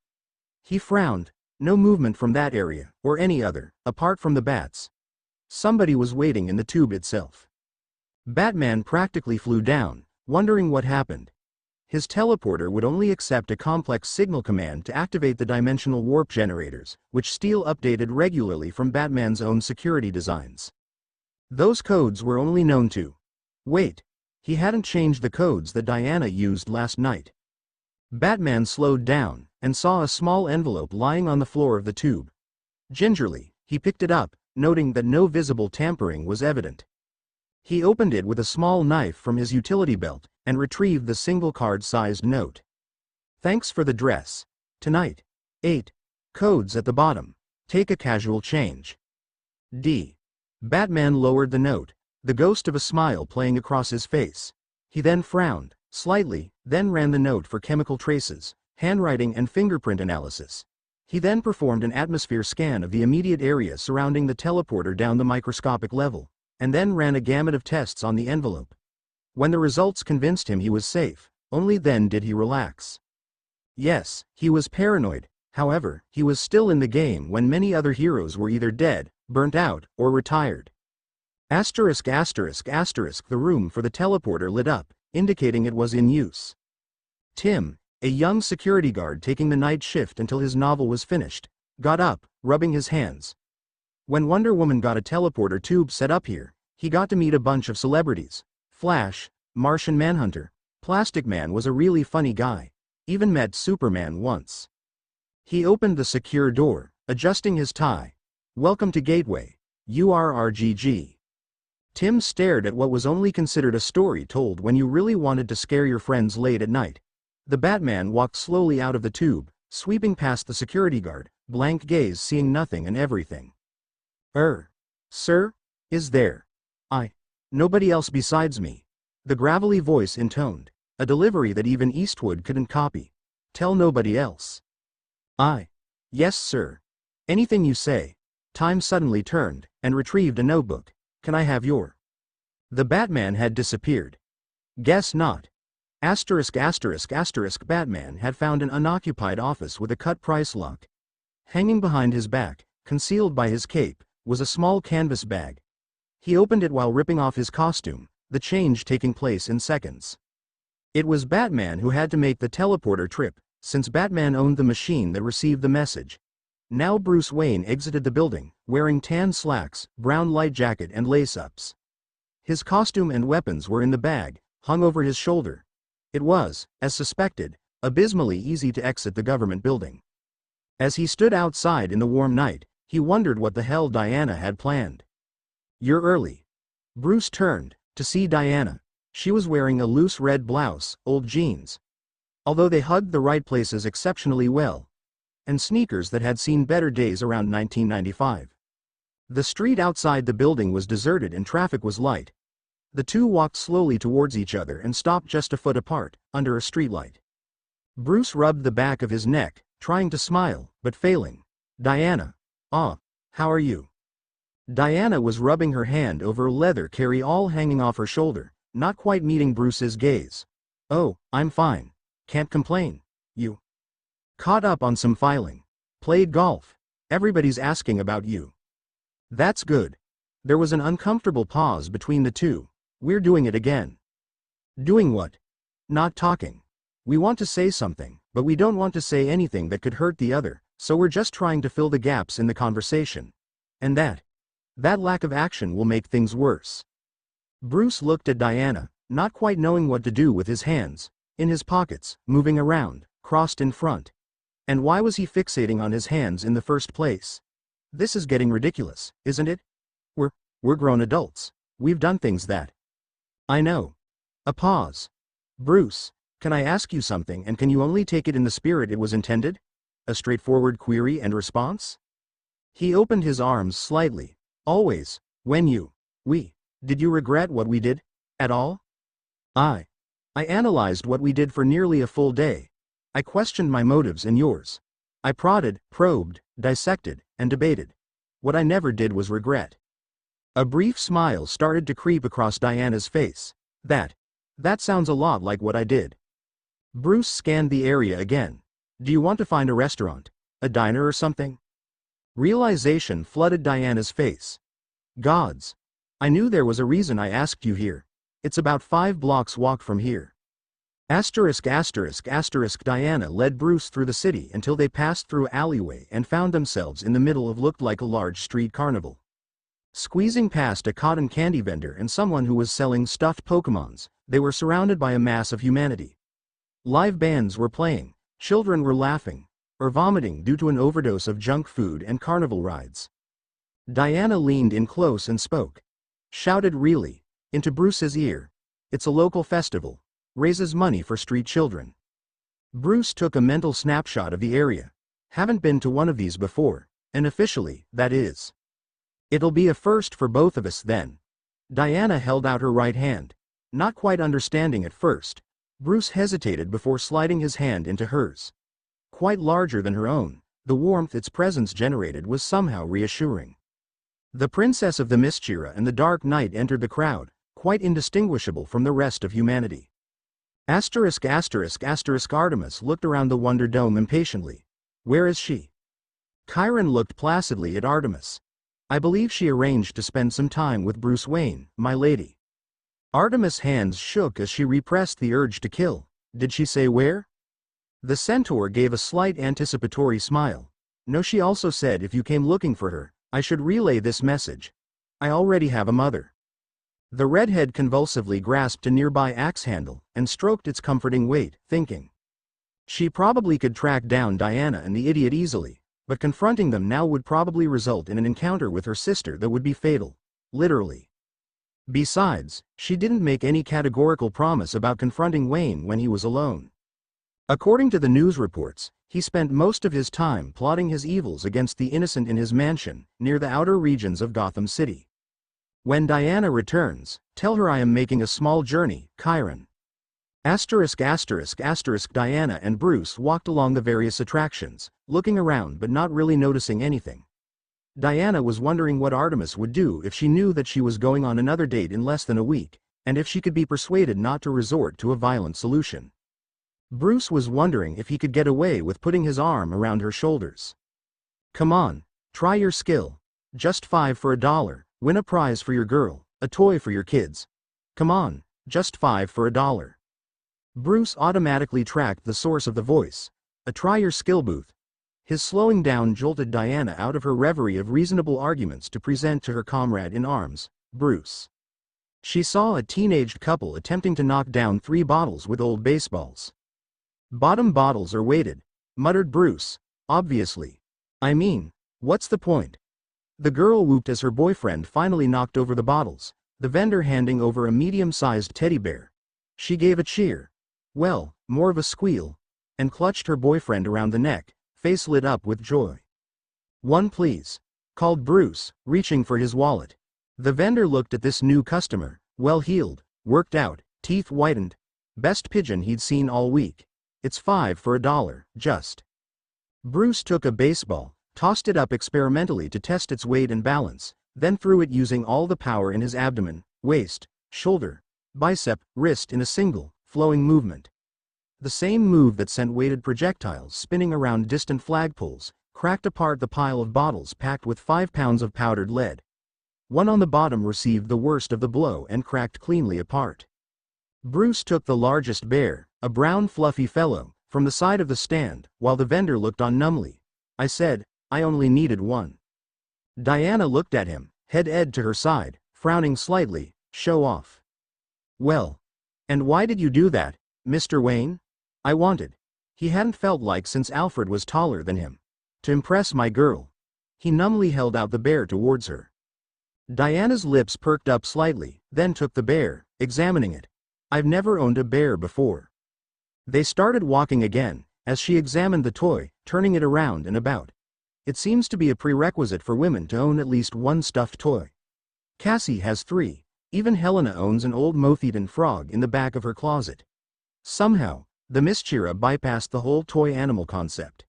He frowned. No movement from that area, or any other, apart from the bats. Somebody was waiting in the tube itself. Batman practically flew down, wondering what happened. His teleporter would only accept a complex signal command to activate the dimensional warp generators, which Steele updated regularly from Batman's own security designs. Those codes were only known to. Wait. He hadn't changed the codes that Diana used last night. Batman slowed down, and saw a small envelope lying on the floor of the tube. Gingerly, he picked it up, noting that no visible tampering was evident. He opened it with a small knife from his utility belt, and retrieved the single card-sized note. Thanks for the dress. Tonight. 8. Codes at the bottom. Take a casual change. D. Batman lowered the note, the ghost of a smile playing across his face. He then frowned, slightly, then ran the note for chemical traces, handwriting and fingerprint analysis. He then performed an atmosphere scan of the immediate area surrounding the teleporter down the microscopic level, and then ran a gamut of tests on the envelope. When the results convinced him he was safe, Only then did he relax. Yes, he was paranoid, however, he was still in the game when many other heroes were either dead, burnt out, or retired. Asterisk asterisk asterisk the room for the teleporter lit up, indicating it was in use. Tim, a young security guard taking the night shift until his novel was finished, got up, rubbing his hands. When Wonder Woman got a teleporter tube set up here, he got to meet a bunch of celebrities. Flash, Martian Manhunter, Plastic Man was a really funny guy. Even met Superman once. He opened the secure door, adjusting his tie. Welcome to Gateway, URRGG. Tim stared at what was only considered a story told when you really wanted to scare your friends late at night. The Batman walked slowly out of the tube, sweeping past the security guard, blank gaze seeing nothing and everything. Sir? Is there? Nobody else besides me. The gravelly voice intoned, a delivery that even Eastwood couldn't copy. Tell nobody else. Yes, sir. Anything you say. Time suddenly turned, and retrieved a notebook. Can I have your? The Batman had disappeared. Guess not. Asterisk asterisk asterisk Batman had found an unoccupied office with a cut price lock. Hanging behind his back, concealed by his cape, was a small canvas bag. He opened it while ripping off his costume, the change taking place in seconds. It was Batman who had to make the teleporter trip, since Batman owned the machine that received the message. Now Bruce Wayne exited the building, wearing tan slacks, brown light jacket and lace-ups. His costume and weapons were in the bag, hung over his shoulder. It was, as suspected, abysmally easy to exit the government building. As he stood outside in the warm night, he wondered what the hell Diana had planned. You're early. Bruce turned, to see Diana. She was wearing a loose red blouse, old jeans. Although they hugged the right places exceptionally well. And sneakers that had seen better days around 1995. The street outside the building was deserted and traffic was light. The two walked slowly towards each other and stopped just a foot apart, under a streetlight. Bruce rubbed the back of his neck, trying to smile, but failing. Diana. How are you? Diana was rubbing her hand over a leather carry-all hanging off her shoulder, not quite meeting Bruce's gaze. Oh, I'm fine. Can't complain. You? Caught up on some filing. Played golf. Everybody's asking about you. That's good. There was an uncomfortable pause between the two. We're doing it again. Doing what? Not talking. We want to say something, but we don't want to say anything that could hurt the other, so we're just trying to fill the gaps in the conversation. And that lack of action will make things worse. Bruce looked at Diana, not quite knowing what to do with his hands, in his pockets, moving around, crossed in front. And why was he fixating on his hands in the first place? This is getting ridiculous, isn't it? We're grown adults. We've done things that. I know. A pause. Bruce, can I ask you something and can you only take it in the spirit it was intended? A straightforward query and response? He opened his arms slightly. Always, when did you regret what we did? At all? I analyzed what we did for nearly a full day. I questioned my motives and yours. I prodded, probed, dissected, and debated. What I never did was regret. A brief smile started to creep across Diana's face. That sounds a lot like what I did. Bruce scanned the area again. Do you want to find a restaurant? A diner or something? Realization flooded Diana's face. Gods. I knew there was a reason I asked you here. It's about 5 blocks walk from here. Asterisk asterisk asterisk Diana led Bruce through the city until they passed through an alleyway and found themselves in the middle of looked like a large street carnival. Squeezing past a cotton candy vendor and someone who was selling stuffed Pokémons, they were surrounded by a mass of humanity. Live bands were playing, children were laughing, or vomiting due to an overdose of junk food and carnival rides. Diana leaned in close and spoke. Shouted really, into Bruce's ear. It's a local festival. Raises money for street children. Bruce took a mental snapshot of the area. Haven't been to one of these before, and officially, that is. It'll be a first for both of us then. Diana held out her right hand. Not quite understanding at first, Bruce hesitated before sliding his hand into hers. Quite larger than her own, the warmth its presence generated was somehow reassuring. The Princess of the Mistira and the Dark Knight entered the crowd, quite indistinguishable from the rest of humanity. Asterisk asterisk asterisk Artemis looked around the Wonder Dome impatiently. Where is she? Chiron looked placidly at Artemis. I believe she arranged to spend some time with Bruce Wayne, my lady. Artemis' hands shook as she repressed the urge to kill. Did she say where? The centaur gave a slight anticipatory smile. No, she also said if you came looking for her, I should relay this message. I already have a mother. The redhead convulsively grasped a nearby axe handle and stroked its comforting weight, thinking. She probably could track down Diana and the idiot easily, but confronting them now would probably result in an encounter with her sister that would be fatal. Literally. Besides, she didn't make any categorical promise about confronting Wayne when he was alone. According to the news reports, he spent most of his time plotting his evils against the innocent in his mansion, near the outer regions of Gotham City. When Diana returns, tell her I am making a small journey, Chiron. Asterisk asterisk asterisk Diana and Bruce walked along the various attractions, looking around but not really noticing anything. Diana was wondering what Artemis would do if she knew that she was going on another date in less than a week, and if she could be persuaded not to resort to a violent solution. Bruce was wondering if he could get away with putting his arm around her shoulders. Come on, try your skill. Just $5 for $1, win a prize for your girl, a toy for your kids. Come on, just $5 for $1. Bruce automatically tracked the source of the voice. A try your skill booth. His slowing down jolted Diana out of her reverie of reasonable arguments to present to her comrade in arms, Bruce. She saw a teenaged couple attempting to knock down 3 bottles with old baseballs. Bottom bottles are weighted, muttered Bruce. Obviously. I mean, what's the point? The girl whooped as her boyfriend finally knocked over the bottles, the vendor handing over a medium-sized teddy bear. She gave a cheer. Well, more of a squeal, and clutched her boyfriend around the neck, face lit up with joy. One please, called Bruce, reaching for his wallet. The vendor looked at this new customer, well-heeled, worked out, teeth whitened. Best pigeon he'd seen all week. It's $5 for $1, just. Bruce took a baseball, tossed it up experimentally to test its weight and balance, then threw it using all the power in his abdomen, waist, shoulder, bicep, wrist in a single, flowing movement. The same move that sent weighted projectiles spinning around distant flagpoles, cracked apart the pile of bottles packed with 5 pounds of powdered lead. One on the bottom received the worst of the blow and cracked cleanly apart. Bruce took the largest bear, a brown fluffy fellow, from the side of the stand, while the vendor looked on numbly. I said, I only needed one. Diana looked at him, head to her side, frowning slightly. Show off. Well. And why did you do that, Mr. Wayne? I wanted. He hadn't felt like since Alfred was taller than him. To impress my girl. He numbly held out the bear towards her. Diana's lips perked up slightly, then took the bear, examining it. I've never owned a bear before. They started walking again, as she examined the toy, turning it around and about. It seems to be a prerequisite for women to own at least one stuffed toy. Cassie has 3. Even Helena owns an old moth-eaten frog in the back of her closet. Somehow, the Mischira bypassed the whole toy animal concept.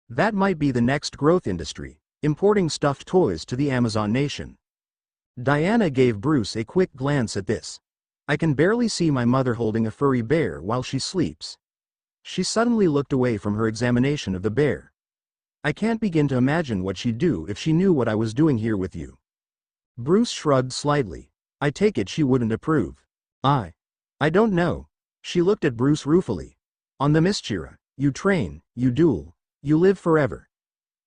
That might be the next growth industry, importing stuffed toys to the Amazon nation. Diana gave Bruce a quick glance at this. I can barely see my mother holding a furry bear while she sleeps. She suddenly looked away from her examination of the bear. I can't begin to imagine what she'd do if she knew what I was doing here with you. Bruce shrugged slightly. I take it she wouldn't approve. I don't know. She looked at Bruce ruefully. On the Mischira, you train, you duel, you live forever.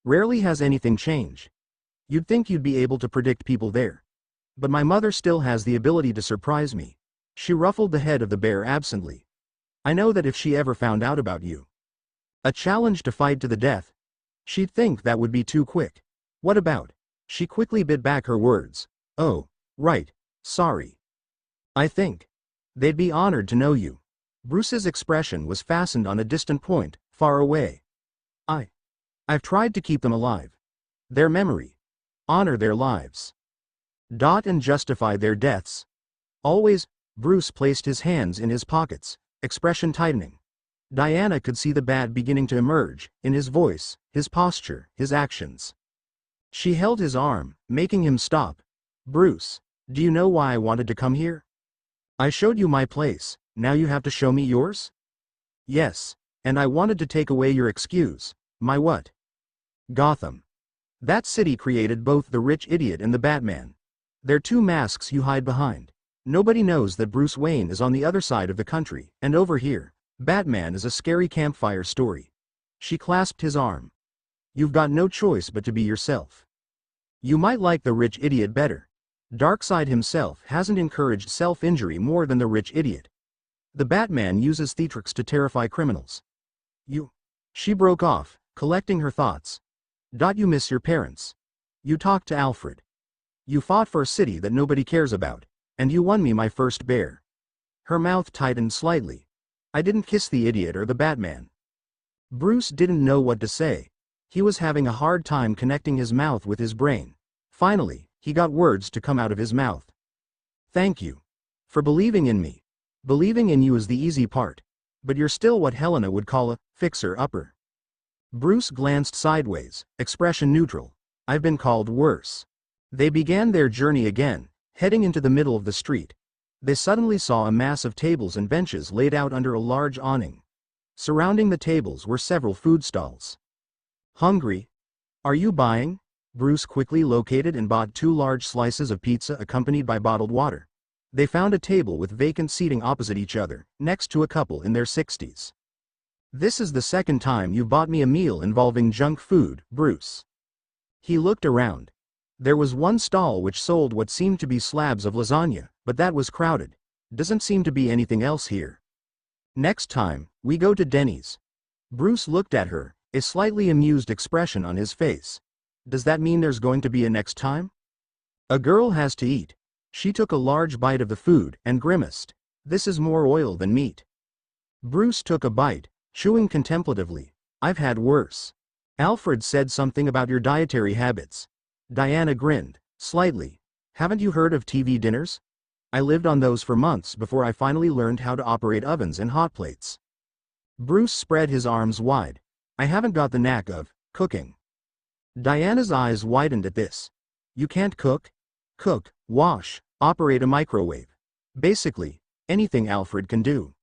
Rarely has anything changed. You'd think you'd be able to predict people there. But my mother still has the ability to surprise me. She ruffled the head of the bear absently. I know that if she ever found out about you, a challenge to fight to the death, she'd think that would be too quick. What about? She quickly bit back her words. Oh, right, sorry. I think they'd be honored to know you. Bruce's expression was fastened on a distant point, far away. I've tried to keep them alive. Their memory. Honor their lives. And justify their deaths. Always. Bruce placed his hands in his pockets, expression tightening. Diana could see the bad beginning to emerge, in his voice, his posture, his actions. She held his arm, making him stop. Bruce, do you know why I wanted to come here? I showed you my place, Now you have to show me yours? Yes. And I wanted to take away your excuse. My what? Gotham. That city created both the rich idiot and the Batman. They're two masks you hide behind. Nobody knows that Bruce Wayne is on the other side of the country, and over here, Batman is a scary campfire story. She clasped his arm. You've got no choice but to be yourself. You might like the rich idiot better. Darkseid himself hasn't encouraged self-injury more than the rich idiot. The Batman uses theatrics to terrify criminals. You. She broke off, collecting her thoughts. You miss your parents. You talked to Alfred. You fought for a city that nobody cares about, and you won me my first bear. Her mouth tightened slightly. I didn't kiss the idiot or the Batman. Bruce didn't know what to say. He was having a hard time connecting his mouth with his brain. Finally, he got words to come out of his mouth. Thank you. For believing in me. Believing in you is the easy part. But you're still what Helena would call a fixer-upper. Bruce glanced sideways, expression neutral. I've been called worse. They began their journey again, heading into the middle of the street. They suddenly saw a mass of tables and benches laid out under a large awning. Surrounding the tables were several food stalls. Hungry? Are you buying? Bruce quickly located and bought 2 large slices of pizza accompanied by bottled water. They found a table with vacant seating opposite each other, next to a couple in their 60s. This is the second time you've bought me a meal involving junk food, Bruce. He looked around. There was one stall which sold what seemed to be slabs of lasagna, but that was crowded. Doesn't seem to be anything else here. Next time, we go to Denny's. Bruce looked at her, a slightly amused expression on his face. Does that mean there's going to be a next time? A girl has to eat. She took a large bite of the food and grimaced. This is more oil than meat. Bruce took a bite, chewing contemplatively. I've had worse. Alfred said something about your dietary habits. Diana grinned, slightly. Haven't you heard of TV dinners? I lived on those for months before I finally learned how to operate ovens and hot plates. Bruce spread his arms wide. I haven't got the knack of cooking. Diana's eyes widened at this. You can't cook? Cook, wash, operate a microwave. Basically, anything Alfred can do.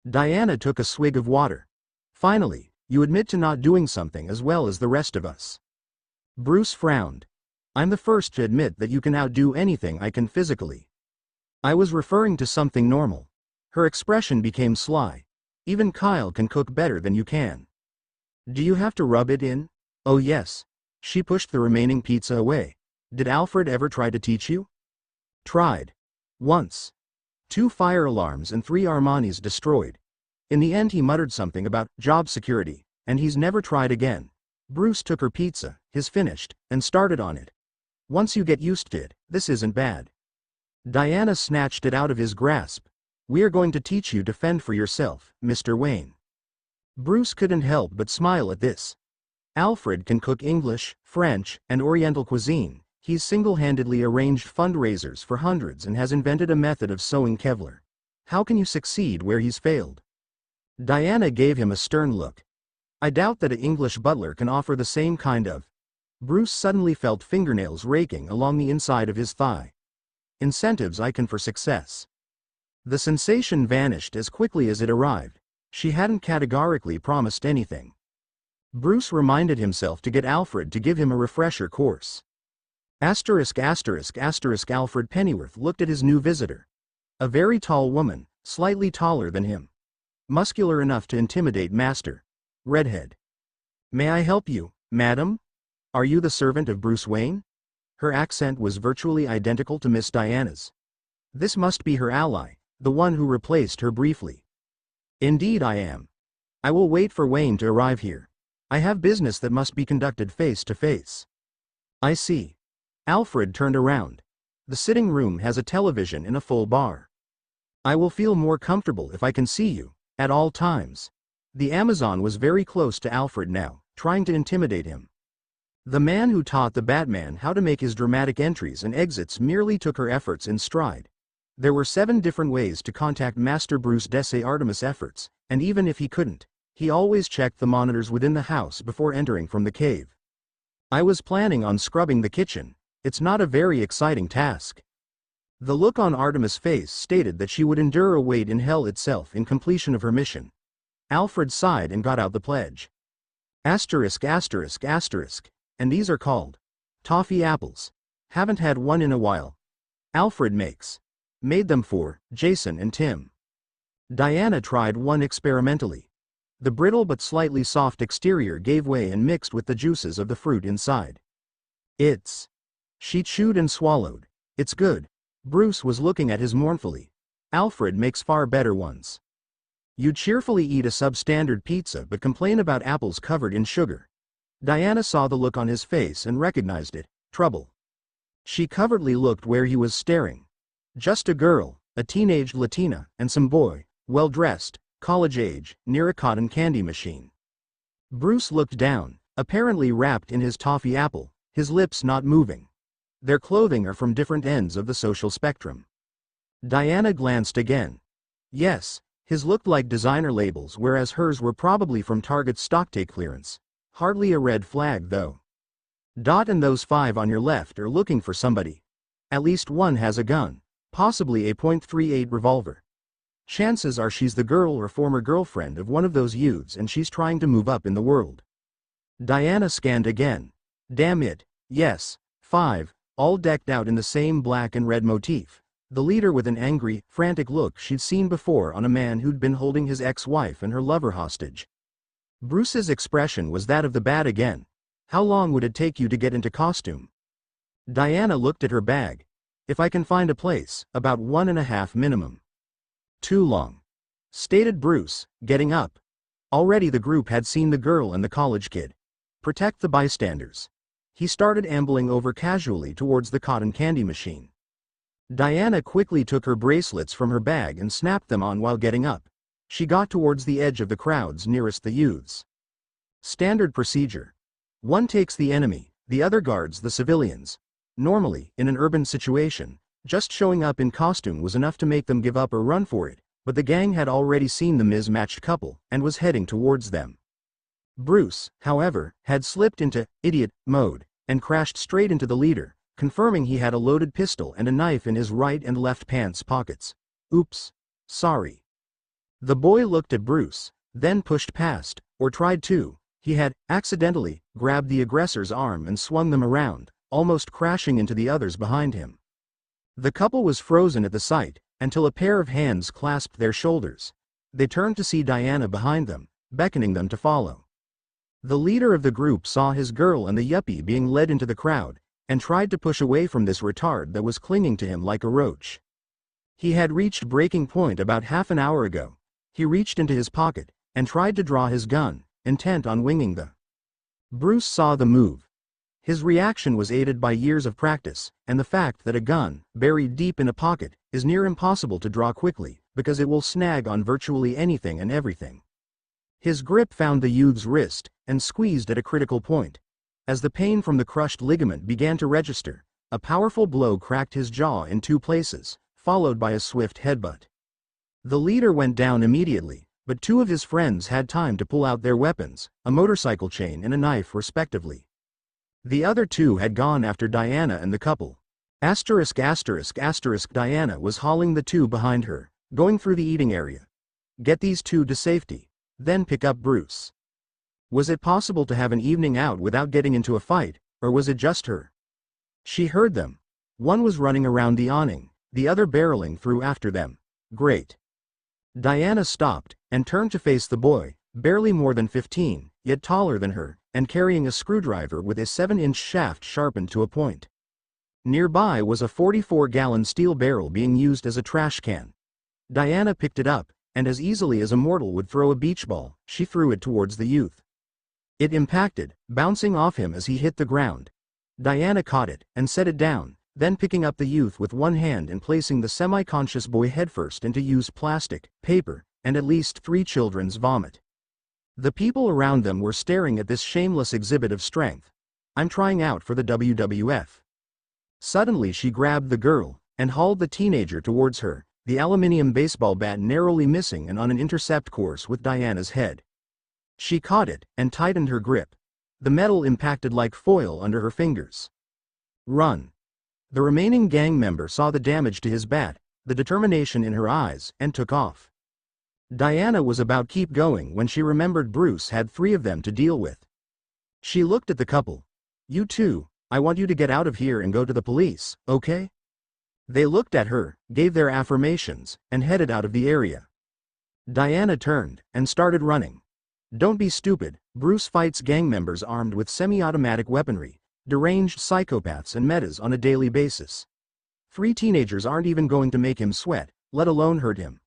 Diana took a swig of water. Finally, you admit to not doing something as well as the rest of us. Bruce frowned. I'm the first to admit that you can outdo anything I can physically. I was referring to something normal. Her expression became sly. Even Kyle can cook better than you can. Do you have to rub it in? Oh yes. She pushed the remaining pizza away. Did Alfred ever try to teach you? Tried. Once. 2 fire alarms and 3 Armanis destroyed. In the end he muttered something about job security, and he's never tried again. Bruce took her pizza, his finished, and started on it. Once you get used to it, this isn't bad. Diana snatched it out of his grasp. We are going to teach you to fend for yourself, Mr. Wayne. Bruce couldn't help but smile at this. Alfred can cook English, French, and Oriental cuisine. He's single-handedly arranged fundraisers for hundreds and has invented a method of sewing Kevlar. How can you succeed where he's failed? Diana gave him a stern look. I doubt that an English butler can offer the same kind of. Bruce suddenly felt fingernails raking along the inside of his thigh. Incentives icon for success. The sensation vanished as quickly as it arrived. She hadn't categorically promised anything. Bruce reminded himself to get Alfred to give him a refresher course. Alfred Pennyworth looked at his new visitor. A very tall woman, slightly taller than him. Muscular enough to intimidate Master. Redhead. May I help you, madam? Are you the servant of Bruce Wayne? Her accent was virtually identical to Miss Diana's. This must be her ally, the one who replaced her briefly. Indeed I am. I will wait for Wayne to arrive here. I have business that must be conducted face to face. I see. Alfred turned around. The sitting room has a television in a full bar. I will feel more comfortable if I can see you, at all times. The Amazon was very close to Alfred now, trying to intimidate him. The man who taught the Batman how to make his dramatic entries and exits merely took her efforts in stride. There were 7 different ways to contact Master Bruce Desse Artemis efforts, and even if he couldn't, he always checked the monitors within the house before entering from the cave. I was planning on scrubbing the kitchen. It's not a very exciting task. The look on Artemis' face stated that she would endure a wait in hell itself in completion of her mission. Alfred sighed and got out the pledge. Asterisk asterisk asterisk, and these are called toffee apples. Haven't had one in a while. Alfred made them for Jason and Tim. Diana tried one experimentally. The brittle but slightly soft exterior gave way and mixed with the juices of the fruit inside. She chewed and swallowed. It's good. Bruce was looking at his mournfully. Alfred makes far better ones. You'd cheerfully eat a substandard pizza but complain about apples covered in sugar. Diana saw the look on his face and recognized it, trouble. She covertly looked where he was staring. Just a girl, a teenaged Latina, and some boy, well-dressed, college age, near a cotton candy machine. Bruce looked down, apparently wrapped in his toffee apple, his lips not moving. Their clothing are from different ends of the social spectrum. Diana glanced again. Yes, his looked like designer labels whereas hers were probably from Target's stocktake clearance. Hardly a red flag though. Dot and those 5 on your left are looking for somebody. At least one has a gun, possibly a .38 revolver. Chances are she's the girl or former girlfriend of one of those youths and she's trying to move up in the world. Diana scanned again. Damn it, yes, 5, all decked out in the same black and red motif. The leader with an angry, frantic look she'd seen before on a man who'd been holding his ex-wife and her lover hostage. Bruce's expression was that of the bad again. How long would it take you to get into costume? Diana looked at her bag. If I can find a place, about 1.5 minimum. Too long, stated Bruce, getting up. Already the group had seen the girl and the college kid. Protect the bystanders. He started ambling over casually towards the cotton candy machine. Diana quickly took her bracelets from her bag and snapped them on while getting up. She got towards the edge of the crowds nearest the youths. Standard procedure. One takes the enemy, the other guards the civilians. Normally, in an urban situation, just showing up in costume was enough to make them give up or run for it, but the gang had already seen the mismatched couple and was heading towards them. Bruce, however, had slipped into idiot mode and crashed straight into the leader, confirming he had a loaded pistol and a knife in his right and left pants pockets. Oops. Sorry. The boy looked at Bruce, then pushed past, or tried to. He had, accidentally, grabbed the aggressor's arm and swung them around, almost crashing into the others behind him. The couple was frozen at the sight, until a pair of hands clasped their shoulders. They turned to see Diana behind them, beckoning them to follow. The leader of the group saw his girl and the yuppie being led into the crowd, and tried to push away from this retard that was clinging to him like a roach. He had reached breaking point about half an hour ago. He reached into his pocket, and tried to draw his gun, intent on winging the. Bruce saw the move. His reaction was aided by years of practice, and the fact that a gun, buried deep in a pocket, is near impossible to draw quickly, because it will snag on virtually anything and everything. His grip found the youth's wrist, and squeezed at a critical point. As the pain from the crushed ligament began to register, a powerful blow cracked his jaw in 2 places, followed by a swift headbutt. The leader went down immediately, but 2 of his friends had time to pull out their weapons, a motorcycle chain and a knife respectively. The other 2 had gone after Diana and the couple. Asterisk asterisk asterisk Diana was hauling the 2 behind her, going through the eating area. Get these 2 to safety, then pick up Bruce. Was it possible to have an evening out without getting into a fight, or was it just her? She heard them. One was running around the awning, the other barreling through after them. Great. Diana stopped, and turned to face the boy, barely more than 15, yet taller than her, and carrying a screwdriver with a 7-inch shaft sharpened to a point. Nearby was a 44-gallon steel barrel being used as a trash can. Diana picked it up, and as easily as a mortal would throw a beach ball, she threw it towards the youth. It impacted, bouncing off him as he hit the ground. Diana caught it, and set it down, then picking up the youth with one hand and placing the semi-conscious boy headfirst into used plastic, paper, and at least 3 children's vomit. The people around them were staring at this shameless exhibit of strength. I'm trying out for the WWF. Suddenly she grabbed the girl, and hauled the teenager towards her, the aluminium baseball bat narrowly missing and on an intercept course with Diana's head. She caught it, and tightened her grip. The metal impacted like foil under her fingers. Run. The remaining gang member saw the damage to his bat, the determination in her eyes, and took off. Diana was about to keep going when she remembered Bruce had 3 of them to deal with. She looked at the couple. "You two, I want you to get out of here and go to the police, okay?" They looked at her, gave their affirmations, and headed out of the area. Diana turned and started running. Don't be stupid, Bruce fights gang members armed with semi-automatic weaponry, deranged psychopaths and metas on a daily basis. 3 teenagers aren't even going to make him sweat, let alone hurt him.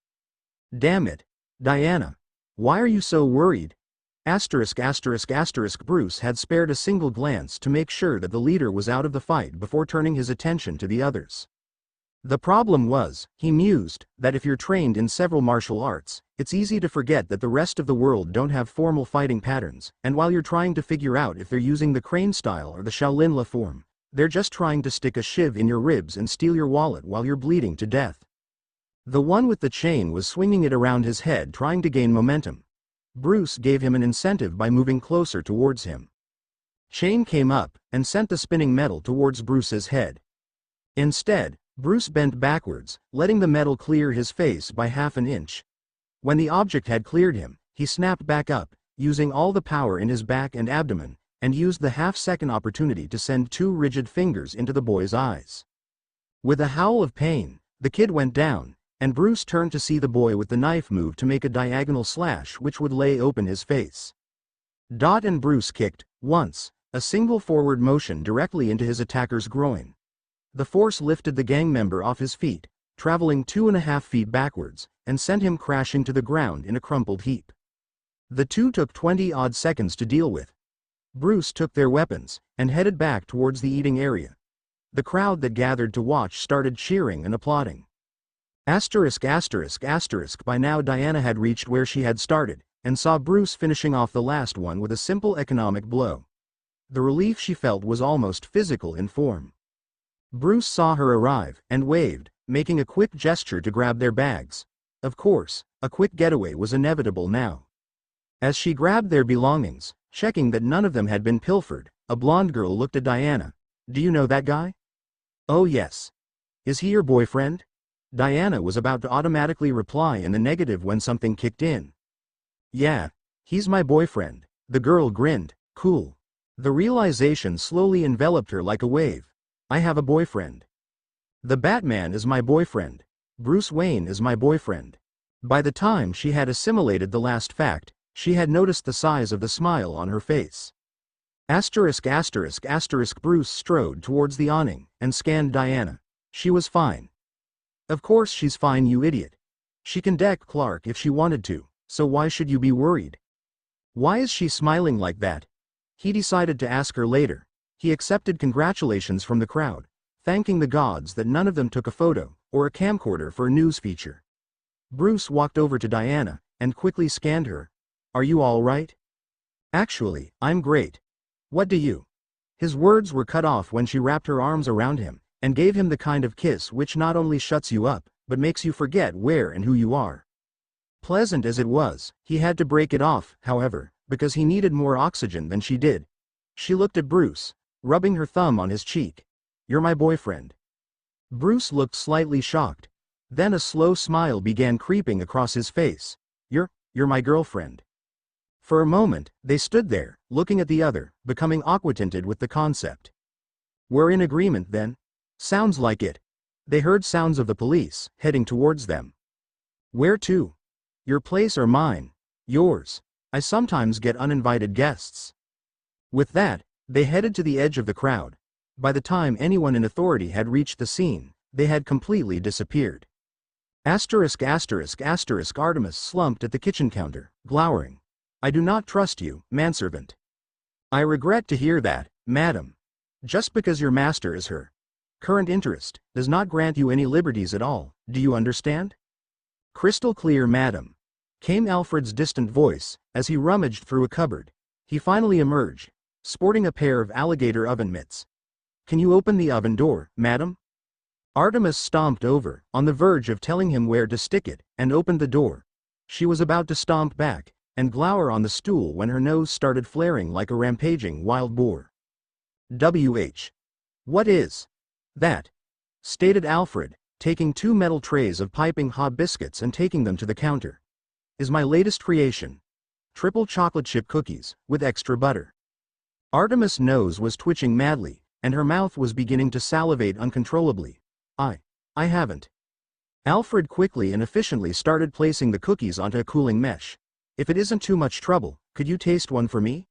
Damn it, Diana. Why are you so worried? Bruce had spared a single glance to make sure that the leader was out of the fight before turning his attention to the others. The problem was, he mused, that if you're trained in several martial arts, it's easy to forget that the rest of the world don't have formal fighting patterns, and while you're trying to figure out if they're using the crane style or the Shaolin La form, they're just trying to stick a shiv in your ribs and steal your wallet while you're bleeding to death. The one with the chain was swinging it around his head trying to gain momentum. Bruce gave him an incentive by moving closer towards him. Chain came up and sent the spinning metal towards Bruce's head. Instead, Bruce bent backwards, letting the metal clear his face by half an inch. When the object had cleared him, he snapped back up, using all the power in his back and abdomen, and used the half-second opportunity to send 2 rigid fingers into the boy's eyes. With a howl of pain, the kid went down, and Bruce turned to see the boy with the knife move to make a diagonal slash which would lay open his face. Dot and Bruce kicked, once, a single forward motion directly into his attacker's groin. The force lifted the gang member off his feet, traveling 2.5 feet backwards, and sent him crashing to the ground in a crumpled heap. The two took 20-odd seconds to deal with. Bruce took their weapons, and headed back towards the eating area. The crowd that gathered to watch started cheering and applauding. By now Diana had reached where she had started, and saw Bruce finishing off the last one with a simple economic blow. The relief she felt was almost physical in form. Bruce saw her arrive, and waved, making a quick gesture to grab their bags. Of course, a quick getaway was inevitable now. As she grabbed their belongings, checking that none of them had been pilfered, a blonde girl looked at Diana. "Do you know that guy?" "Oh yes. Is he your boyfriend?" Diana was about to automatically reply in the negative when something kicked in. "Yeah, he's my boyfriend." The girl grinned. "Cool." The realization slowly enveloped her like a wave. "I have a boyfriend. The Batman is my boyfriend. Bruce Wayne is my boyfriend." By the time she had assimilated the last fact, she had noticed the size of the smile on her face. Bruce strode towards the awning, and scanned Diana. She was fine. "Of course she's fine, you idiot. She can deck Clark if she wanted to, so why should you be worried? Why is she smiling like that?" He decided to ask her later. He accepted congratulations from the crowd, thanking the gods that none of them took a photo, or a camcorder for a news feature. Bruce walked over to Diana, and quickly scanned her. "Are you all right?" "Actually, I'm great. What do you?" His words were cut off when she wrapped her arms around him, and gave him the kind of kiss which not only shuts you up, but makes you forget where and who you are. Pleasant as it was, he had to break it off, however, because he needed more oxygen than she did. She looked at Bruce, rubbing her thumb on his cheek. "You're my boyfriend." Bruce looked slightly shocked. Then a slow smile began creeping across his face. You're my girlfriend." For a moment, they stood there, looking at the other, becoming acquainted with the concept. "We're in agreement then?" "Sounds like it." They heard sounds of the police, heading towards them. "Where to?" "Your place or mine?" "Yours. I sometimes get uninvited guests." With that, they headed to the edge of the crowd. By the time anyone in authority had reached the scene, they had completely disappeared. Artemis slumped at the kitchen counter, glowering. "I do not trust you, manservant." "I regret to hear that, madam. Just because your master is her current interest, does not grant you any liberties at all, do you understand?" "Crystal clear, madam," came Alfred's distant voice, as he rummaged through a cupboard. He finally emerged, sporting a pair of alligator oven mitts. "Can you open the oven door, madam?" Artemis stomped over, on the verge of telling him where to stick it, and opened the door. She was about to stomp back, and glower on the stool when her nose started flaring like a rampaging wild boar. "What is that?" stated Alfred, taking 2 metal trays of piping hot biscuits and taking them to the counter. Is my latest creation. Triple chocolate chip cookies, with extra butter. Artemis' nose was twitching madly, and her mouth was beginning to salivate uncontrollably. I haven't. Alfred quickly and efficiently started placing the cookies onto a cooling mesh. If it isn't too much trouble, could you taste one for me?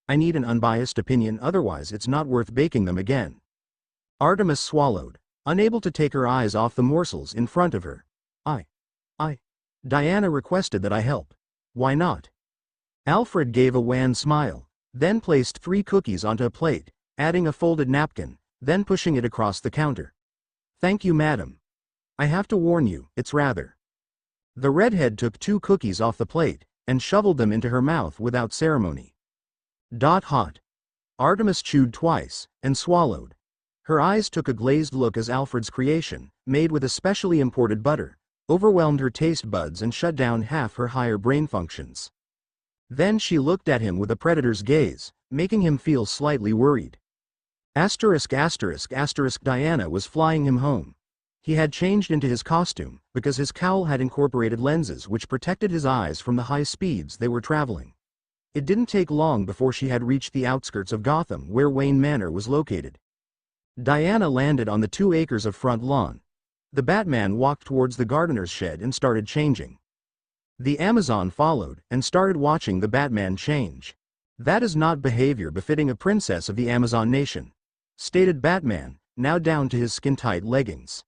I need an unbiased opinion, otherwise it's not worth baking them again. Artemis swallowed, unable to take her eyes off the morsels in front of her. Diana requested that I help. Why not? Alfred gave a wan smile, then placed 3 cookies onto a plate, adding a folded napkin, then pushing it across the counter. Thank you, madam. I have to warn you, it's rather. The redhead took 2 cookies off the plate, and shoveled them into her mouth without ceremony. Hot. Artemis chewed twice, and swallowed. Her eyes took a glazed look as Alfred's creation, made with especially imported butter, overwhelmed her taste buds and shut down half her higher brain functions. Then she looked at him with a predator's gaze, making him feel slightly worried. Diana was flying him home. He had changed into his costume, because his cowl had incorporated lenses which protected his eyes from the high speeds they were traveling. It didn't take long before she had reached the outskirts of Gotham where Wayne Manor was located. Diana landed on the 2 acres of front lawn. The Batman walked towards the gardener's shed and started changing. The Amazon followed and started watching the Batman change. That is not behavior befitting a princess of the Amazon nation, stated Batman, now down to his skin-tight leggings.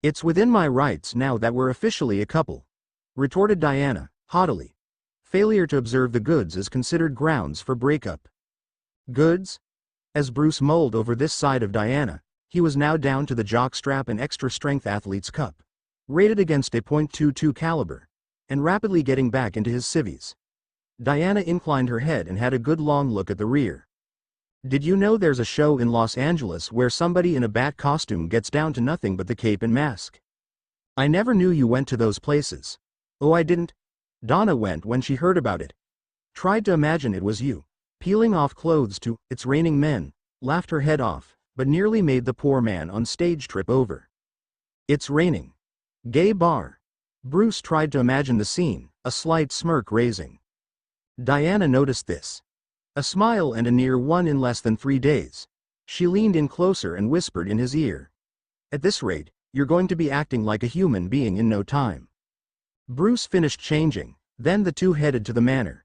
It's within my rights now that we're officially a couple, retorted Diana, haughtily. Failure to observe the goods is considered grounds for breakup. Goods? As Bruce mulled over this side of Diana, he was now down to the jockstrap and extra-strength athlete's cup, rated against a .22 caliber, and rapidly getting back into his civvies. Diana inclined her head and had a good long look at the rear. Did you know there's a show in Los Angeles where somebody in a bat costume gets down to nothing but the cape and mask? I never knew you went to those places. Oh, I didn't? Donna went when she heard about it. Tried to imagine it was you, peeling off clothes to It's Raining Men, laughed her head off, but nearly made the poor man on stage trip over. It's raining. Gay bar. Bruce tried to imagine the scene, a slight smirk raising. Diana noticed this. A smile and a near one in less than 3 days. She leaned in closer and whispered in his ear. At this rate, you're going to be acting like a human being in no time. Bruce finished changing, then the 2 headed to the manor.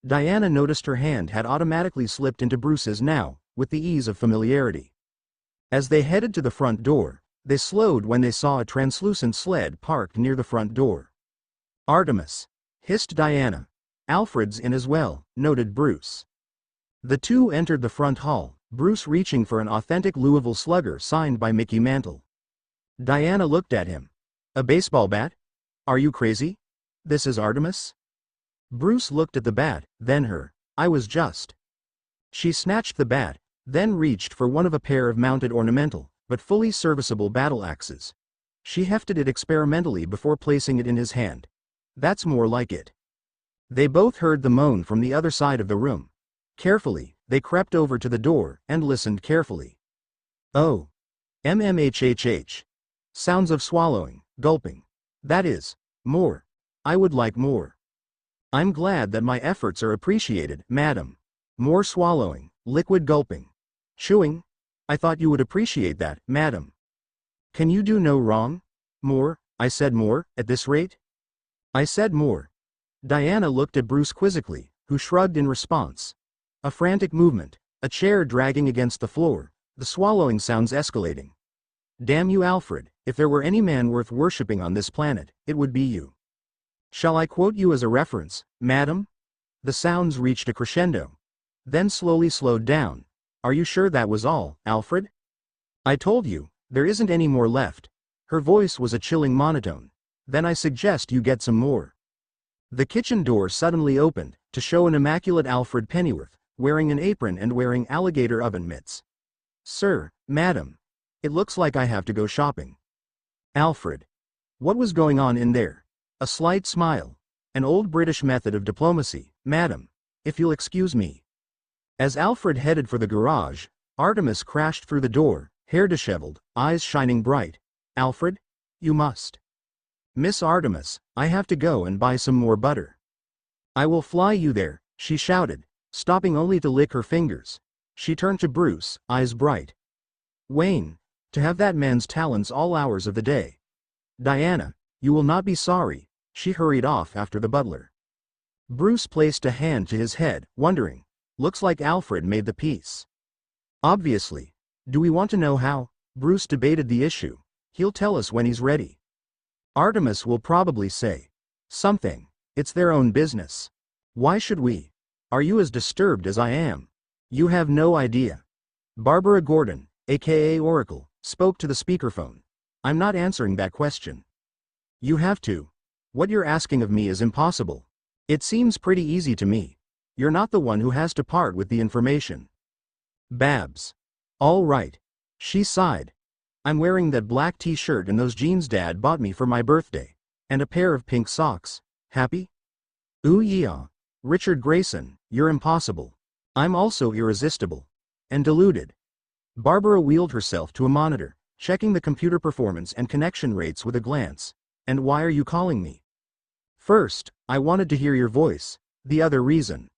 Diana noticed her hand had automatically slipped into Bruce's now, with the ease of familiarity. As they headed to the front door, they slowed when they saw a translucent sled parked near the front door. Artemis, hissed Diana. Alfred's in as well, noted Bruce. The 2 entered the front hall, Bruce reaching for an authentic Louisville Slugger signed by Mickey Mantle. Diana looked at him. A baseball bat? Are you crazy? This is Artemis? Bruce looked at the bat, then her. I was just. She snatched the bat, then reached for one of a pair of mounted ornamental, but fully serviceable battle axes. She hefted it experimentally before placing it in his hand. That's more like it. They both heard the moan from the other side of the room. Carefully, they crept over to the door and listened carefully. Oh. MMHHH. Sounds of swallowing, gulping. That is, more. I would like more. I'm glad that my efforts are appreciated, madam. More swallowing, liquid gulping. Chewing? I thought you would appreciate that, madam. Can you do no wrong? More, I said more, at this rate? I said more. Diana looked at Bruce quizzically, who shrugged in response. A frantic movement, a chair dragging against the floor, the swallowing sounds escalating. Damn you, Alfred, if there were any man worth worshipping on this planet, it would be you. Shall I quote you as a reference, madam? The sounds reached a crescendo. Then slowly slowed down. Are you sure that was all, Alfred? I told you, there isn't any more left. Her voice was a chilling monotone. Then I suggest you get some more. The kitchen door suddenly opened, to show an immaculate Alfred Pennyworth, wearing an apron and wearing alligator oven mitts. Sir, madam. It looks like I have to go shopping. Alfred. What was going on in there? A slight smile. An old British method of diplomacy, madam. If you'll excuse me. As Alfred headed for the garage, Artemis crashed through the door, hair disheveled, eyes shining bright. "Alfred? You must." "Miss Artemis, I have to go and buy some more butter." "I will fly you there," she shouted, stopping only to lick her fingers. She turned to Bruce, eyes bright. "Wayne, to have that man's talents all hours of the day." "Diana, you will not be sorry." She hurried off after the butler. Bruce placed a hand to his head, wondering. Looks like Alfred made the peace. Obviously. Do we want to know how? Bruce debated the issue. He'll tell us when he's ready. Artemis will probably say something. It's their own business. Why should we? Are you as disturbed as I am? You have no idea. Barbara Gordon, aka Oracle, spoke to the speakerphone. I'm not answering that question. You have to. What you're asking of me is impossible. It seems pretty easy to me. You're not the one who has to part with the information. Babs. All right. She sighed. I'm wearing that black t-shirt and those jeans Dad bought me for my birthday. And a pair of pink socks. Happy? Ooh yeah. Richard Grayson, you're impossible. I'm also irresistible. And deluded. Barbara wheeled herself to a monitor, checking the computer performance and connection rates with a glance. And why are you calling me? First, I wanted to hear your voice. The other reason.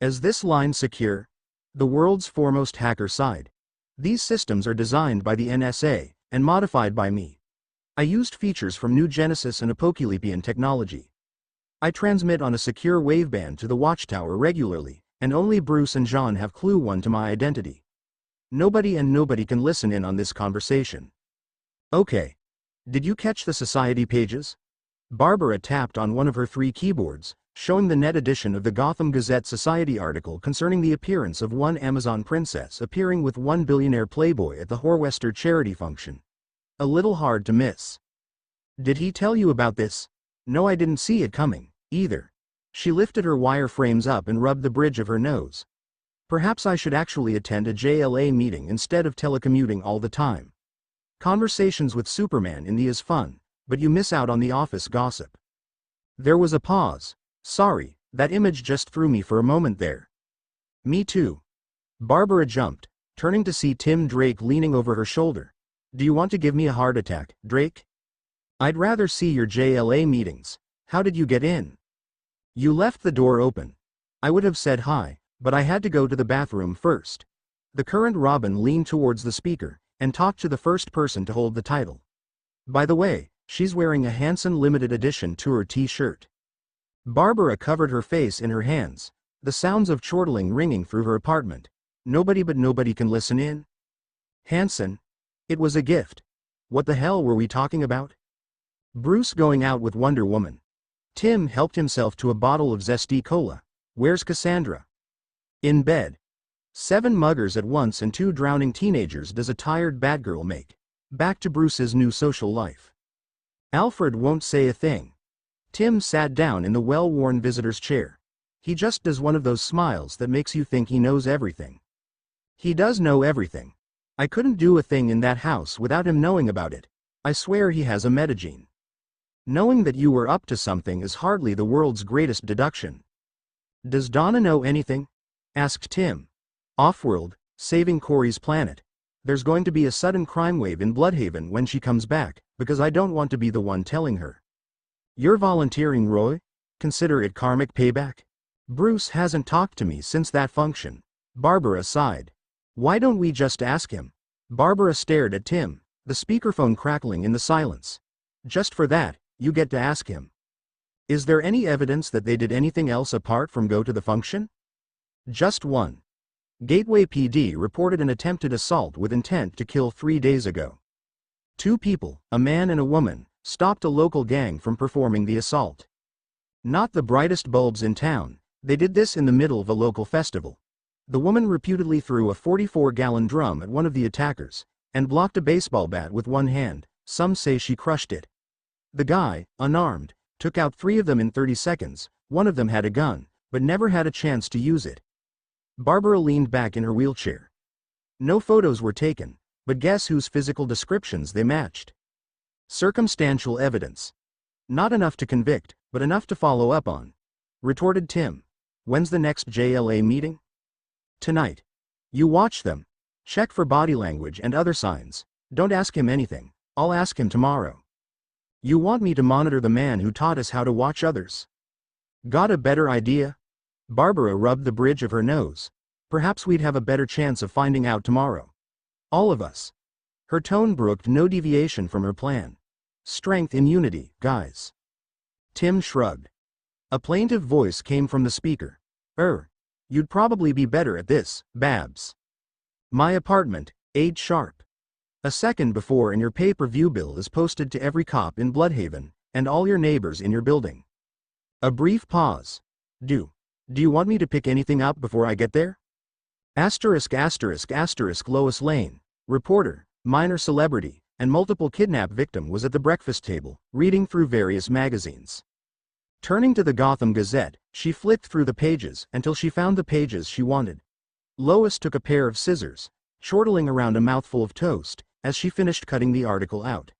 Is this line secure? The world's foremost hacker side. These systems are designed by the NSA, and modified by me. I used features from New Genesis and Apocalyptian technology. I transmit on a secure waveband to the watchtower regularly, and only Bruce and John have clue one to my identity. Nobody can listen in on this conversation. Okay. Did you catch the society pages? Barbara tapped on one of her 3 keyboards, showing the net edition of the Gotham Gazette Society article concerning the appearance of one Amazon princess appearing with one billionaire playboy at the Horwester charity function. A little hard to miss. Did he tell you about this? No, I didn't see it coming, either. She lifted her wireframes up and rubbed the bridge of her nose. Perhaps I should actually attend a JLA meeting instead of telecommuting all the time. Conversations with Superman in the is fun, but you miss out on the office gossip. There was a pause. Sorry, that image just threw me for a moment there. Me too. Barbara jumped, turning to see Tim Drake leaning over her shoulder. Do you want to give me a heart attack, Drake? I'd rather see your JLA meetings. How did you get in? You left the door open. I would have said hi, but I had to go to the bathroom first. The current Robin leaned towards the speaker, and talked to the first person to hold the title. By the way, she's wearing a Hanson limited edition tour t-shirt. Barbara covered her face in her hands, the sounds of chortling ringing through her apartment. Nobody can listen in? Hanson? It was a gift. What the hell were we talking about? Bruce going out with Wonder Woman. Tim helped himself to a bottle of zesty cola. Where's Cassandra? In bed. 7 muggers at once and 2 drowning teenagers does a tired Batgirl make. Back to Bruce's new social life. Alfred won't say a thing. Tim sat down in the well-worn visitor's chair. He just does one of those smiles that makes you think he knows everything. He does know everything. I couldn't do a thing in that house without him knowing about it. I swear he has a metagene. Knowing that you were up to something is hardly the world's greatest deduction. Does Donna know anything? Asked Tim. Offworld, saving Corey's planet. There's going to be a sudden crime wave in Bloodhaven when she comes back, because I don't want to be the one telling her. You're volunteering, Roy? Consider it karmic payback? Bruce hasn't talked to me since that function. Barbara sighed. Why don't we just ask him? Barbara stared at Tim, the speakerphone crackling in the silence. Just for that, you get to ask him. Is there any evidence that they did anything else apart from go to the function? Just one. Gateway PD reported an attempted assault with intent to kill 3 days ago. 2 people, a man and a woman, stopped a local gang from performing the assault. Not the brightest bulbs in town, they did this in the middle of a local festival. The woman reputedly threw a 44-gallon drum at one of the attackers, and blocked a baseball bat with one hand. Some say she crushed it. The guy, unarmed, took out 3 of them in 30 seconds, one of them had a gun, but never had a chance to use it. Barbara leaned back in her wheelchair. No photos were taken, but guess whose physical descriptions they matched? Circumstantial evidence. Not enough to convict, but enough to follow up on. Retorted Tim. When's the next JLA meeting? Tonight. You watch them. Check for body language and other signs. Don't ask him anything. I'll ask him tomorrow. You want me to monitor the man who taught us how to watch others? Got a better idea? Barbara rubbed the bridge of her nose. Perhaps we'd have a better chance of finding out tomorrow. All of us. Her tone brooked no deviation from her plan. Strength in unity, guys. Tim shrugged. A plaintive voice came from the speaker. You'd probably be better at this, Babs. My apartment, 8 sharp. A second before and your pay-per-view bill is posted to every cop in Bloodhaven, and all your neighbors in your building. A brief pause. Do you want me to pick anything up before I get there? Asterisk asterisk asterisk Lois Lane, reporter, minor celebrity, and multiple kidnap victim was at the breakfast table, reading through various magazines. Turning to the Gotham Gazette, she flipped through the pages until she found the pages she wanted. Lois took a pair of scissors, chortling around a mouthful of toast, as she finished cutting the article out.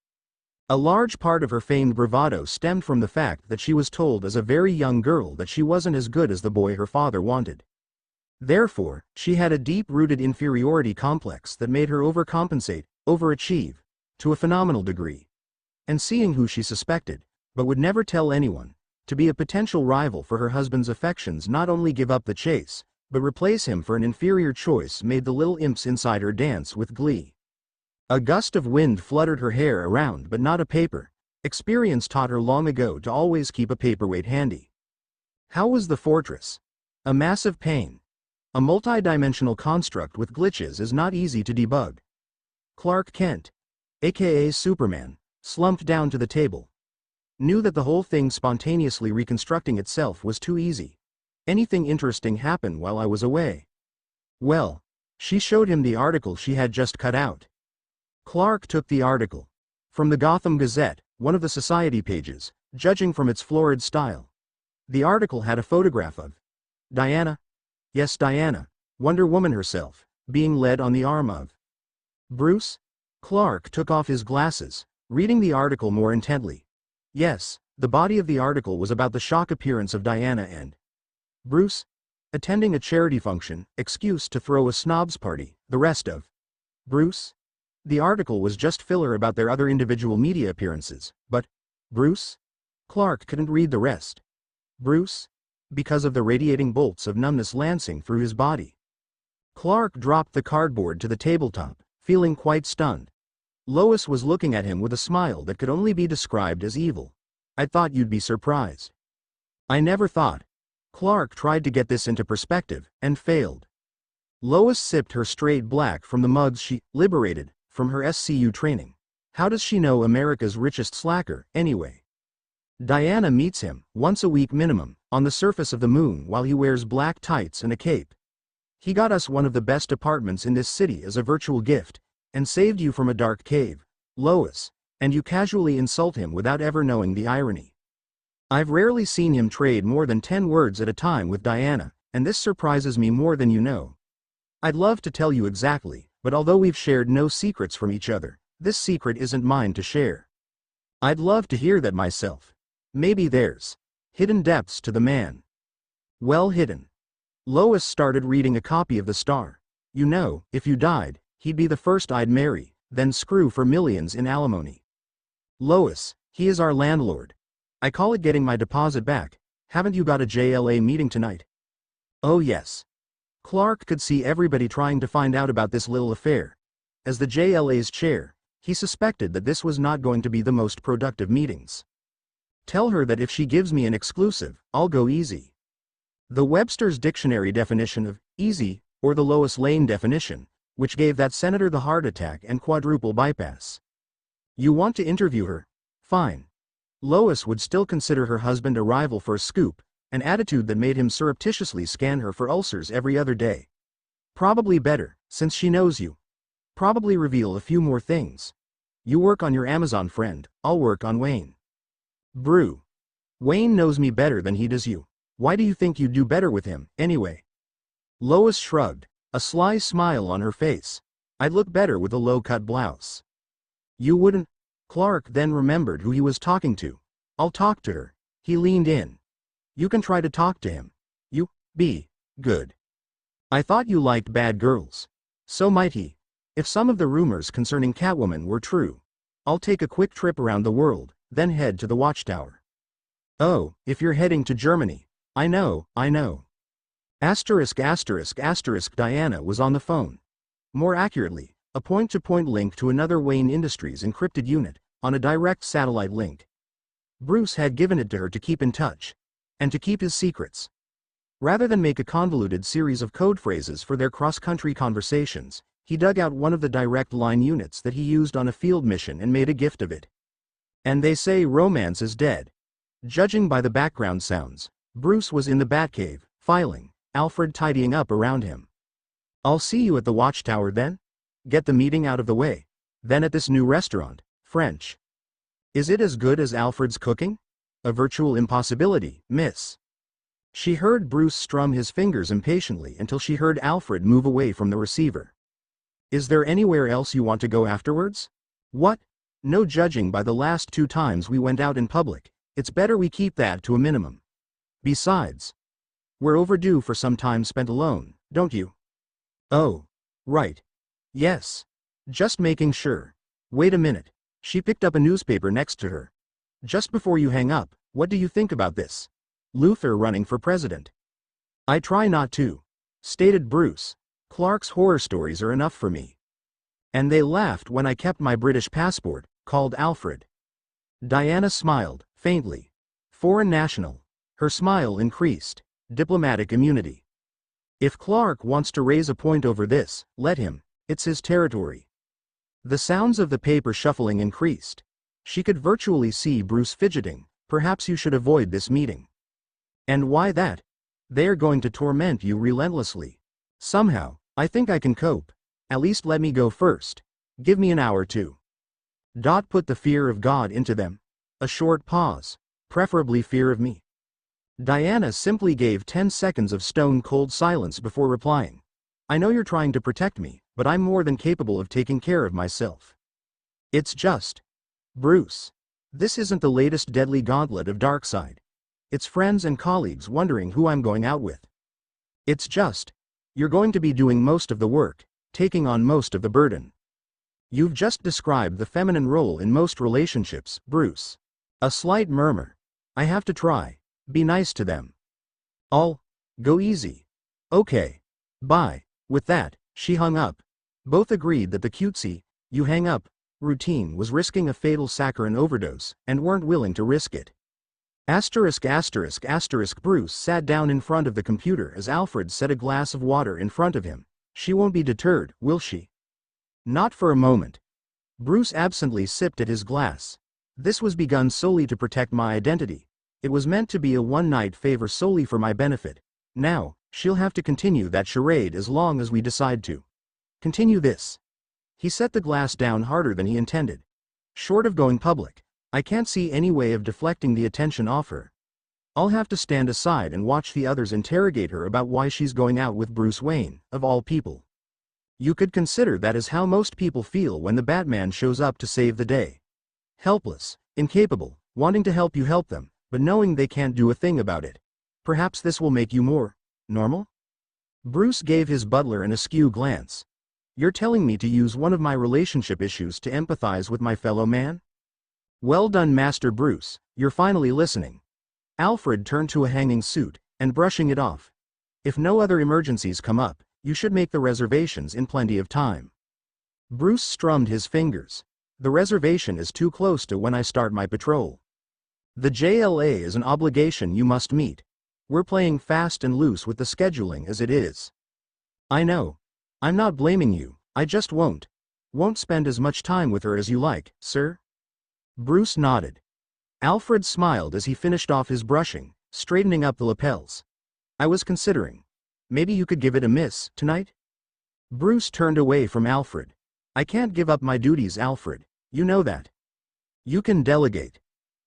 A large part of her feigned bravado stemmed from the fact that she was told as a very young girl that she wasn't as good as the boy her father wanted. Therefore, she had a deep-rooted inferiority complex that made her overcompensate, overachieve, to a phenomenal degree. And seeing who she suspected, but would never tell anyone, to be a potential rival for her husband's affections not only give up the chase, but replace him for an inferior choice made the little imps inside her dance with glee. A gust of wind fluttered her hair around but not a paper. Experience taught her long ago to always keep a paperweight handy. How was the fortress? A massive pain. A multi-dimensional construct with glitches is not easy to debug. Clark Kent, aka Superman, slumped down to the table. Knew that the whole thing spontaneously reconstructing itself was too easy. Anything interesting happened while I was away? Well, she showed him the article she had just cut out. Clark took the article from the Gotham Gazette, one of the society pages, judging from its florid style. The article had a photograph of Diana. Yes, Diana, Wonder Woman herself, being led on the arm of Bruce. Clark took off his glasses, reading the article more intently. Yes, the body of the article was about the shock appearance of Diana and Bruce, attending a charity function, excuse to throw a snobs party, the rest of Bruce. The article was just filler about their other individual media appearances, but Bruce? Clark couldn't read the rest. Bruce? Because of the radiating bolts of numbness lancing through his body. Clark dropped the cardboard to the tabletop, feeling quite stunned. Lois was looking at him with a smile that could only be described as evil. I thought you'd be surprised. I never thought. Clark tried to get this into perspective, and failed. Lois sipped her straight black from the mugs she liberated from her SCU training. How does she know America's richest slacker, anyway? Diana meets him, once a week minimum, on the surface of the moon while he wears black tights and a cape. He got us one of the best apartments in this city as a virtual gift, and saved you from a dark cave, Lois, and you casually insult him without ever knowing the irony. I've rarely seen him trade more than 10 words at a time with Diana, and this surprises me more than you know. I'd love to tell you exactly, but although we've shared no secrets from each other, this secret isn't mine to share. I'd love to hear that myself. Maybe there's hidden depths to the man. Well hidden. Lois started reading a copy of the Star. You know, if you died, he'd be the first I'd marry, then screw for millions in alimony. Lois, he is our landlord. I call it getting my deposit back. Haven't you got a JLA meeting tonight? Oh yes. Clark could see everybody trying to find out about this little affair. As the JLA's chair, he suspected that this was not going to be the most productive meetings. Tell her that if she gives me an exclusive, I'll go easy. The Webster's Dictionary definition of easy, or the Lois Lane definition, which gave that senator the heart attack and quadruple bypass. You want to interview her? Fine. Lois would still consider her husband a rival for a scoop, an attitude that made him surreptitiously scan her for ulcers every other day. Probably better, since she knows you. Probably reveal a few more things. You work on your Amazon friend, I'll work on Wayne. Brew. Wayne knows me better than he does you. Why do you think you'd do better with him, anyway? Lois shrugged, a sly smile on her face. I'd look better with a low-cut blouse. You wouldn't? Clark then remembered who he was talking to. I'll talk to her. He leaned in. You can try to talk to him. You, be good. I thought you liked bad girls. So might he, If some of the rumors concerning Catwoman were true, I'll take a quick trip around the world, then head to the Watchtower. Oh, if you're heading to Germany. I know. Diana was on the phone. More accurately, a point-to-point link to another Wayne Industries encrypted unit, on a direct satellite link. Bruce had given it to her to keep in touch, and to keep his secrets. Rather than make a convoluted series of code phrases for their cross-country conversations, he dug out one of the direct line units that he used on a field mission and made a gift of it. And they say romance is dead. Judging by the background sounds, Bruce was in the Batcave, filing, Alfred tidying up around him. I'll see you at the Watchtower then? Get the meeting out of the way. Then at this new restaurant, French. Is it as good as Alfred's cooking? A virtual impossibility, miss. She heard Bruce strum his fingers impatiently until she heard Alfred move away from the receiver. Is there anywhere else you want to go afterwards? What? No, judging by the last 2 times we went out in public, it's better we keep that to a minimum. Besides, we're overdue for some time spent alone, don't you? Oh, right. Yes. Just making sure. Wait a minute. She picked up a newspaper next to her. Just before you hang up, what do you think about this? Luther running for president. I try not to, stated Bruce. Clark's horror stories are enough for me. And they laughed when I kept my British passport, called Alfred. Diana smiled, faintly. Foreign national. Her smile increased. Diplomatic immunity. If Clark wants to raise a point over this, let him. It's his territory. The sounds of the paper shuffling increased. She could virtually see Bruce fidgeting. Perhaps you should avoid this meeting. And why that? They're going to torment you relentlessly. Somehow, I think I can cope. At least let me go first. Give me an hour to. Put the fear of God into them. A short pause. Preferably fear of me. Diana simply gave 10 seconds of stone-cold silence before replying. I know you're trying to protect me, but I'm more than capable of taking care of myself. It's just. Bruce. This isn't the latest deadly gauntlet of Darkseid. It's friends and colleagues wondering who I'm going out with. It's just. You're going to be doing most of the work, taking on most of the burden. You've just described the feminine role in most relationships, Bruce. A slight murmur. I have to try. Be nice to them. I'll go easy. Okay. Bye. With that, she hung up. Both agreed that the cutesy, you hang up, routine was risking a fatal saccharine overdose, and weren't willing to risk it. Bruce sat down in front of the computer as Alfred set a glass of water in front of him. She won't be deterred, will she? Not for a moment. Bruce absently sipped at his glass. This was begun solely to protect my identity. It was meant to be a one-night favor solely for my benefit. Now, she'll have to continue that charade as long as we decide to. Continue this. He set the glass down harder than he intended. Short of going public, I can't see any way of deflecting the attention off her. I'll have to stand aside and watch the others interrogate her about why she's going out with Bruce Wayne, of all people. You could consider that as how most people feel when the Batman shows up to save the day. Helpless, incapable, wanting to help you help them, but knowing they can't do a thing about it. Perhaps this will make you more normal? Bruce gave his butler an askew glance. You're telling me to use one of my relationship issues to empathize with my fellow man? Well done, Master Bruce, you're finally listening. Alfred turned to a hanging suit, and brushing it off. If no other emergencies come up, you should make the reservations in plenty of time. Bruce strummed his fingers. The reservation is too close to when I start my patrol. The JLA is an obligation you must meet. We're playing fast and loose with the scheduling as it is. I know. I'm not blaming you, I just won't spend as much time with her as you like, sir? Bruce nodded. Alfred smiled as he finished off his brushing, straightening up the lapels. I was considering. Maybe you could give it a miss, tonight? Bruce turned away from Alfred. I can't give up my duties, Alfred. You know that. You can delegate.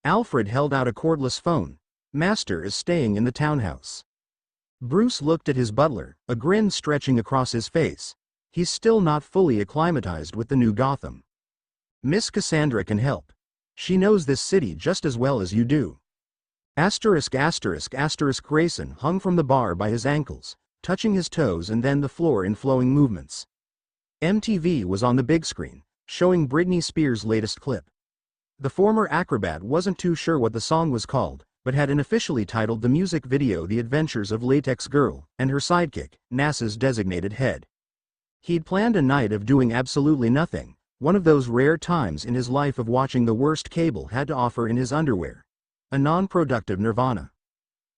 Alfred held out a cordless phone. Master is staying in the townhouse. Bruce looked at his butler, a grin stretching across his face. He's still not fully acclimatized with the new Gotham. Miss Cassandra can help. She knows this city just as well as you do. Grayson hung from the bar by his ankles, touching his toes and then the floor in flowing movements. MTV was on the big screen, showing Britney Spears' latest clip. The former acrobat wasn't too sure what the song was called, but had unofficially titled the music video The Adventures of Latex Girl and her sidekick, NASA's designated head. He'd planned a night of doing absolutely nothing, one of those rare times in his life of watching the worst cable had to offer in his underwear. A non-productive nirvana.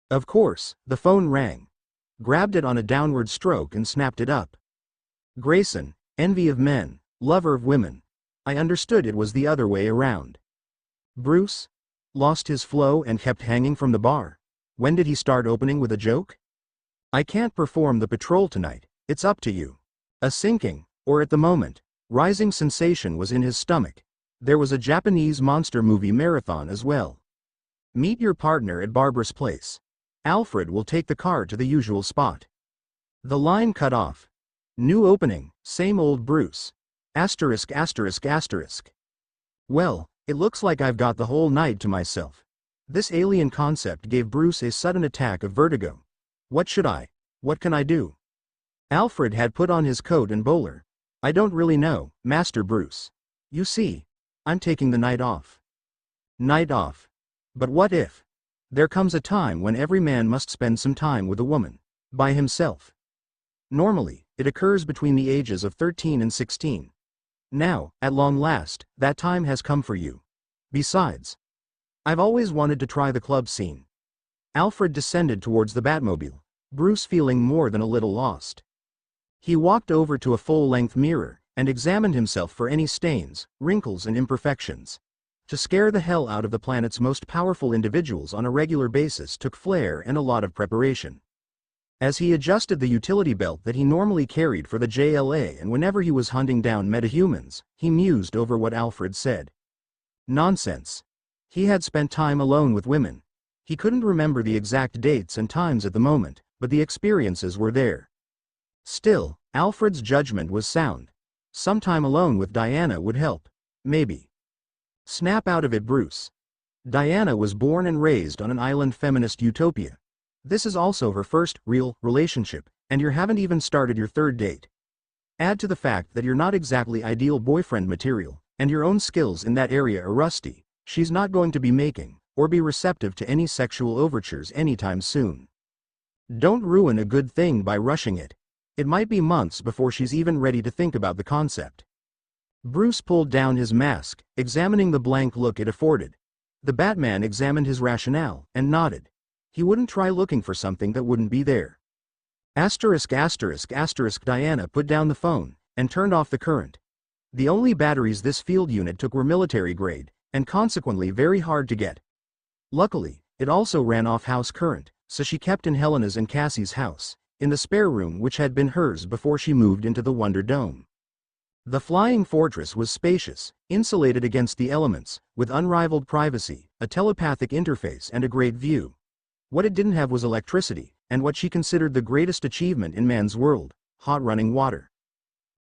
Of course, the phone rang. Grabbed it on a downward stroke and snapped it up. Grayson, envy of men, lover of women. I understood it was the other way around. Bruce? Lost his flow and kept hanging from the bar? When did he start opening with a joke? I can't perform the patrol tonight, it's up to you. A sinking, or at the moment, rising sensation was in his stomach. There was a Japanese monster movie marathon as well. Meet your partner at Barbara's place. Alfred will take the car to the usual spot. The line cut off. New opening, same old Bruce. Asterisk asterisk asterisk. Well, it looks like I've got the whole night to myself. This alien concept gave Bruce a sudden attack of vertigo. What can I do? Alfred had put on his coat and bowler. I don't really know, Master Bruce. You see, I'm taking the night off. Night off. But what if? There comes a time when every man must spend some time with a woman. By himself. Normally, it occurs between the ages of 13 and 16. Now, at long last, that time has come for you. Besides, I've always wanted to try the club scene. Alfred descended towards the Batmobile, Bruce feeling more than a little lost. He walked over to a full-length mirror and examined himself for any stains, wrinkles and imperfections. To scare the hell out of the planet's most powerful individuals on a regular basis took flair and a lot of preparation. As he adjusted the utility belt that he normally carried for the JLA and whenever he was hunting down metahumans, he mused over what Alfred said. Nonsense. He had spent time alone with women. He couldn't remember the exact dates and times at the moment, but the experiences were there. Still, Alfred's judgment was sound. Some time alone with Diana would help. Maybe. Snap out of it, Bruce. Diana was born and raised on an island feminist utopia. This is also her first real relationship, and you haven't even started your third date. Add to the fact that you're not exactly ideal boyfriend material, and your own skills in that area are rusty. She's not going to be making, or be receptive to any sexual overtures anytime soon. Don't ruin a good thing by rushing it. It might be months before she's even ready to think about the concept. Bruce pulled down his mask, examining the blank look it afforded. The Batman examined his rationale, and nodded. He wouldn't try looking for something that wouldn't be there. Asterisk asterisk asterisk. Diana put down the phone, and turned off the current. The only batteries this field unit took were military grade, and consequently very hard to get. Luckily, it also ran off house current, so she kept in Helena's and Cassie's house, in the spare room which had been hers before she moved into the Wonder Dome. The flying fortress was spacious, insulated against the elements, with unrivaled privacy, a telepathic interface and a great view. What it didn't have was electricity, and what she considered the greatest achievement in man's world, hot running water.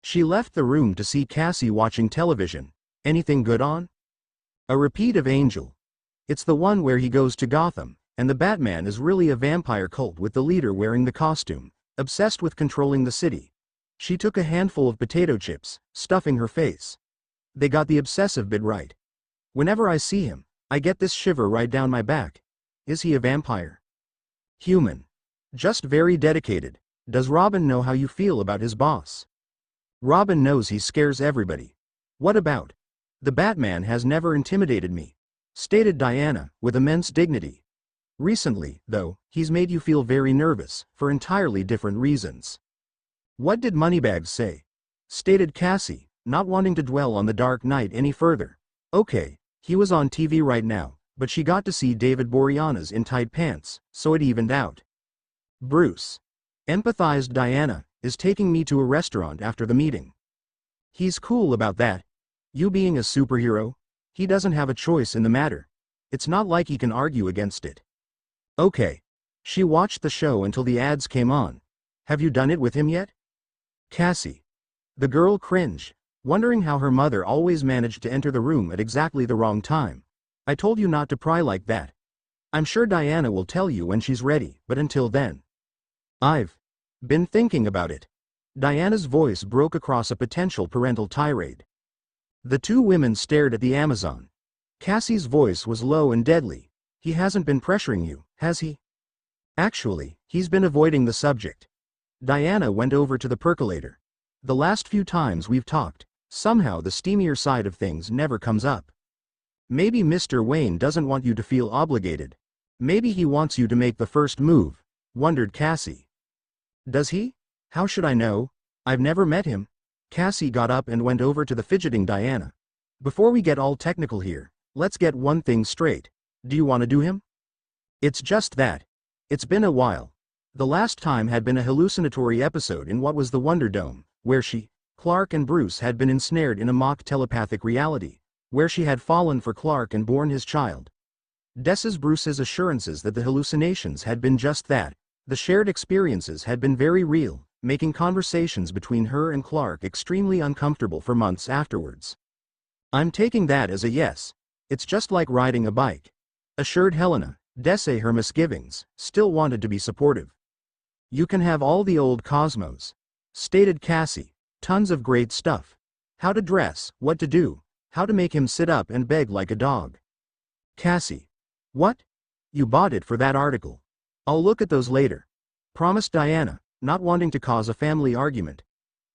She left the room to see Cassie watching television. Anything good on? A repeat of Angel. It's the one where he goes to Gotham, and the Batman is really a vampire cult with the leader wearing the costume, obsessed with controlling the city. She took a handful of potato chips, stuffing her face. They got the obsessive bit right. Whenever I see him, I get this shiver right down my back. Is he a vampire? Human. Just very dedicated. Does Robin know how you feel about his boss? Robin knows he scares everybody. What about? The Batman has never intimidated me, stated Diana, with immense dignity. Recently, though, he's made you feel very nervous, for entirely different reasons. What did Moneybags say? Stated Cassie, not wanting to dwell on the Dark Knight any further. Okay, he was on TV right now, but she got to see David Boreanaz in tight pants, so it evened out. Bruce, empathized Diana, is taking me to a restaurant after the meeting. He's cool about that. You being a superhero, he doesn't have a choice in the matter. It's not like he can argue against it. Okay. She watched the show until the ads came on. Have you done it with him yet? Cassie. The girl cringed, wondering how her mother always managed to enter the room at exactly the wrong time. I told you not to pry like that. I'm sure Diana will tell you when she's ready, but until then. I've been thinking about it. Diana's voice broke across a potential parental tirade. The two women stared at the Amazon. Cassie's voice was low and deadly. He hasn't been pressuring you, has he? Actually, he's been avoiding the subject. Diana went over to the percolator. The last few times we've talked, somehow the steamier side of things never comes up. Maybe Mr. Wayne doesn't want you to feel obligated. Maybe he wants you to make the first move, wondered Cassie. Does he? How should I know? I've never met him. Cassie got up and went over to the fidgeting Diana. Before we get all technical here, let's get one thing straight. Do you want to do him? It's just that. It's been a while. The last time had been a hallucinatory episode in what was the Wonder Dome, where she, Clark and Bruce had been ensnared in a mock telepathic reality, where she had fallen for Clark and borne his child. Bruce's assurances that the hallucinations had been just that, the shared experiences had been very real, making conversations between her and Clark extremely uncomfortable for months afterwards. I'm taking that as a yes. It's just like riding a bike, assured Helena. Her misgivings, still wanted to be supportive. You can have all the old cosmos, stated Cassie. Tons of great stuff. How to dress, what to do, how to make him sit up and beg like a dog. Cassie. What? You bought it for that article. I'll look at those later. Promised Diana, not wanting to cause a family argument.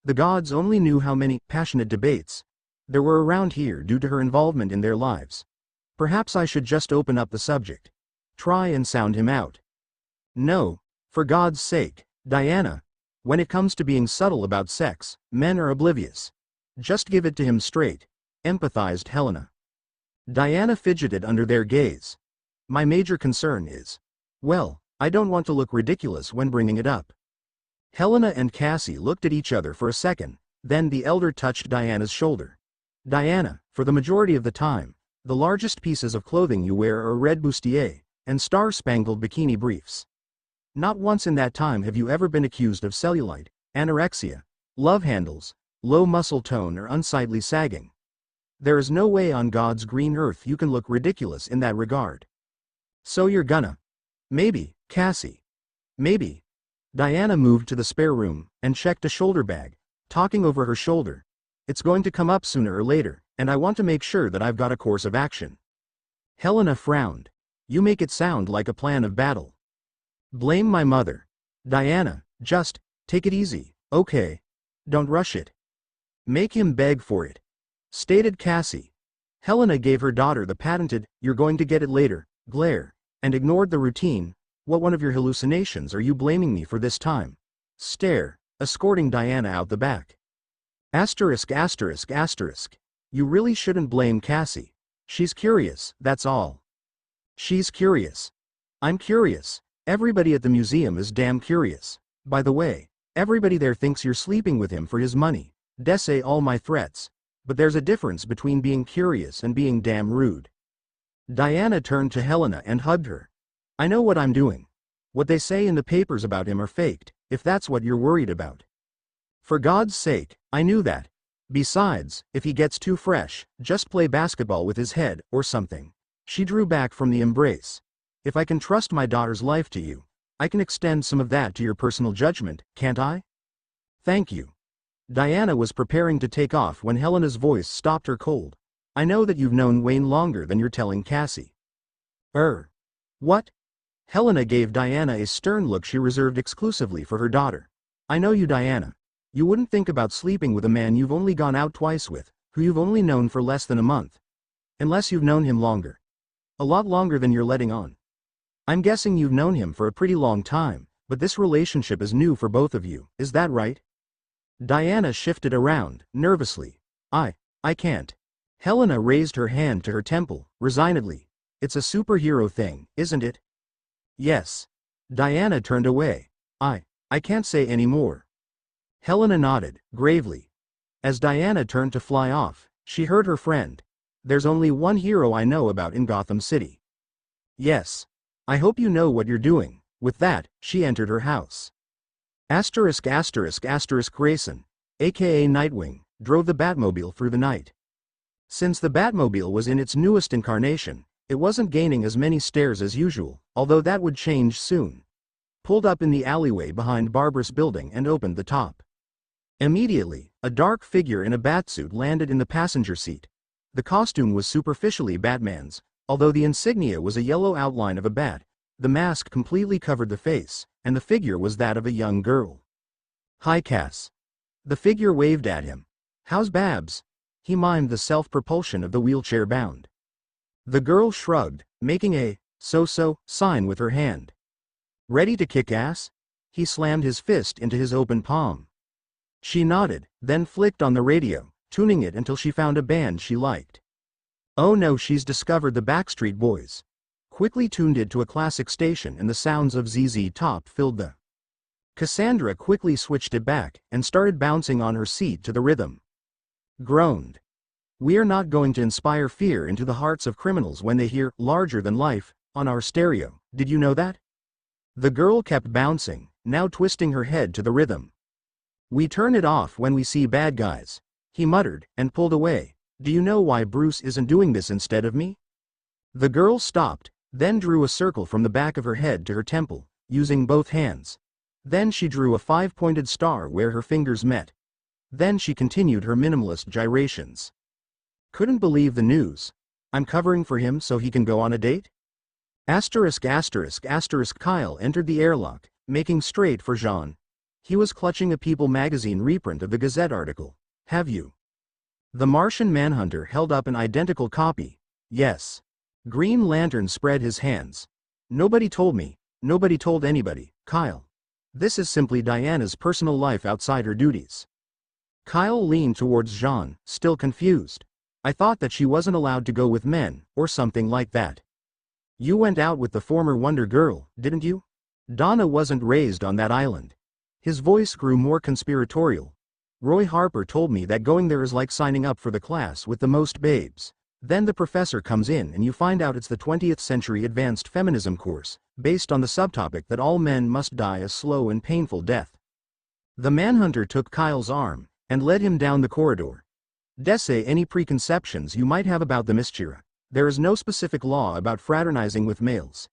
The gods only knew how many passionate debates there were around here due to her involvement in their lives. Perhaps I should just open up the subject. Try and sound him out. No, for God's sake, Diana. When it comes to being subtle about sex, men are oblivious. Just give it to him straight, empathized Helena. Diana fidgeted under their gaze. My major concern is, well, I don't want to look ridiculous when bringing it up. Helena and Cassie looked at each other for a second, then the elder touched Diana's shoulder. Diana, for the majority of the time, the largest pieces of clothing you wear are red bustier and star-spangled bikini briefs. Not once in that time have you ever been accused of cellulite, anorexia, love handles, low muscle tone or unsightly sagging. There is no way on God's green earth you can look ridiculous in that regard. So you're gonna. Maybe, Cassie. Maybe. Diana moved to the spare room and checked a shoulder bag, talking over her shoulder. It's going to come up sooner or later, and I want to make sure that I've got a course of action. Helena frowned. You make it sound like a plan of battle. Blame my mother. Diana, just, take it easy, okay? Don't rush it. Make him beg for it, stated Cassie. Helena gave her daughter the patented, you're going to get it later, glare, and ignored the routine, what one of your hallucinations are you blaming me for this time? Stare, escorting Diana out the back. Asterisk. You really shouldn't blame Cassie. She's curious, that's all. She's curious. I'm curious. Everybody at the museum is damn curious. By the way, everybody there thinks you're sleeping with him for his money. All my threats. But there's a difference between being curious and being damn rude. Diana turned to Helena and hugged her. I know what I'm doing. What they say in the papers about him are faked, if that's what you're worried about. For God's sake, I knew that. Besides, if he gets too fresh, just play basketball with his head, or something. She drew back from the embrace. If I can trust my daughter's life to you, I can extend some of that to your personal judgment, can't I? Thank you. Diana was preparing to take off when Helena's voice stopped her cold. I know that you've known Wayne longer than you're telling Cassie. What? Helena gave Diana a stern look she reserved exclusively for her daughter. I know you, Diana. You wouldn't think about sleeping with a man you've only gone out twice with, who you've only known for less than a month. Unless you've known him longer. A lot longer than you're letting on. I'm guessing you've known him for a pretty long time, but this relationship is new for both of you, is that right? Diana shifted around, nervously. I can't. Helena raised her hand to her temple, resignedly. It's a superhero thing, isn't it? Yes. Diana turned away. I can't say any more. Helena nodded, gravely. As Diana turned to fly off, she heard her friend. There's only one hero I know about in Gotham City. Yes. I hope you know what you're doing. With that, she entered her house. Asterisk. Grayson, aka Nightwing, drove the Batmobile through the night. Since the Batmobile was in its newest incarnation, it wasn't gaining as many stares as usual, although that would change soon. Pulled up in the alleyway behind Barbara's building and opened the top. Immediately, a dark figure in a batsuit landed in the passenger seat. The costume was superficially Batman's, although the insignia was a yellow outline of a bat. The mask completely covered the face, and the figure was that of a young girl. "Hi, Cass." The figure waved at him. "How's Babs?" He mimed the self-propulsion of the wheelchair-bound. The girl shrugged, making a so-so sign with her hand. "Ready to kick ass?" He slammed his fist into his open palm. She nodded, then flicked on the radio, tuning it until she found a band she liked. Oh no, she's discovered the Backstreet Boys. Quickly tuned it to a classic station and the sounds of ZZ Top filled the. Cassandra quickly switched it back and started bouncing on her seat to the rhythm. Groaned. "We're not going to inspire fear into the hearts of criminals when they hear Larger Than Life on our stereo, did you know that?" The girl kept bouncing, now twisting her head to the rhythm. "We turn it off when we see bad guys," he muttered, and pulled away. "Do you know why Bruce isn't doing this instead of me?" The girl stopped, then drew a circle from the back of her head to her temple, using both hands. Then she drew a 5-pointed star where her fingers met. Then she continued her minimalist gyrations. "Couldn't believe the news. I'm covering for him so he can go on a date?" Asterisk asterisk asterisk. Kyle entered the airlock, making straight for Jean. He was clutching a People magazine reprint of the Gazette article. "Have you?" The Martian Manhunter held up an identical copy. "Yes." Green Lantern spread his hands. "Nobody told me. Nobody told anybody, Kyle. This is simply Diana's personal life outside her duties." Kyle leaned towards Jean, still confused. "I thought that she wasn't allowed to go with men, or something like that." "You went out with the former Wonder Girl, didn't you? Donna wasn't raised on that island." His voice grew more conspiratorial. "Roy Harper told me that going there is like signing up for the class with the most babes. Then the professor comes in and you find out it's the 20th Century Advanced Feminism course, based on the subtopic that all men must die a slow and painful death." The Manhunter took Kyle's arm and led him down the corridor. "Desse any preconceptions you might have about the Mischira. There is no specific law about fraternizing with males.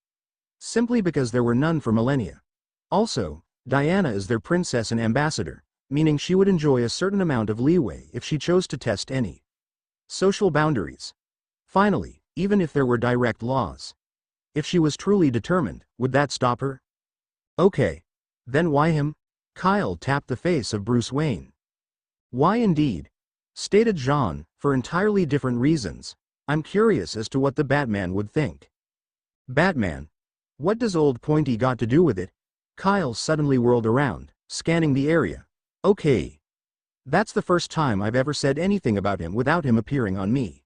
Simply because there were none for millennia. Also, Diana is their princess and ambassador, meaning she would enjoy a certain amount of leeway if she chose to test any social boundaries. Finally, even if there were direct laws, if she was truly determined, would that stop her?" "Okay. Then why him?" Kyle tapped the face of Bruce Wayne. "Why indeed?" stated Jean, "for entirely different reasons. I'm curious as to what the Batman would think." "Batman? What does old Pointy got to do with it?" Kyle suddenly whirled around, scanning the area. "Okay. That's the first time I've ever said anything about him without him appearing on me.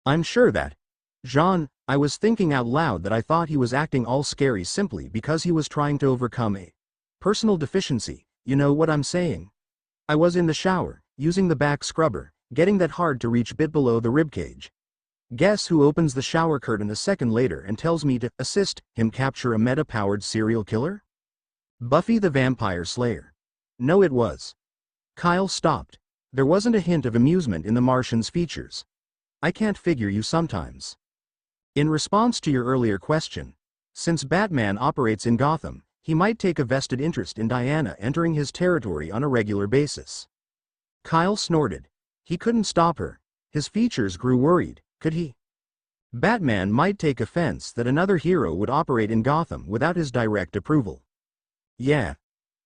I'm sure that, Jean, I was thinking out loud that I thought he was acting all scary simply because he was trying to overcome a personal deficiency, you know what I'm saying? I was in the shower, using the back scrubber, getting that hard-to-reach bit below the ribcage. Guess who opens the shower curtain a second later and tells me to assist him capture a meta-powered serial killer? Buffy the Vampire Slayer. No, it was." Kyle stopped. There wasn't a hint of amusement in the Martian's features. "I can't figure you sometimes." In response to your earlier question, since Batman operates in Gotham, he might take a vested interest in Diana entering his territory on a regular basis. Kyle snorted. He couldn't stop her. His features grew worried, could he? Batman might take offense that another hero would operate in Gotham without his direct approval. Yeah.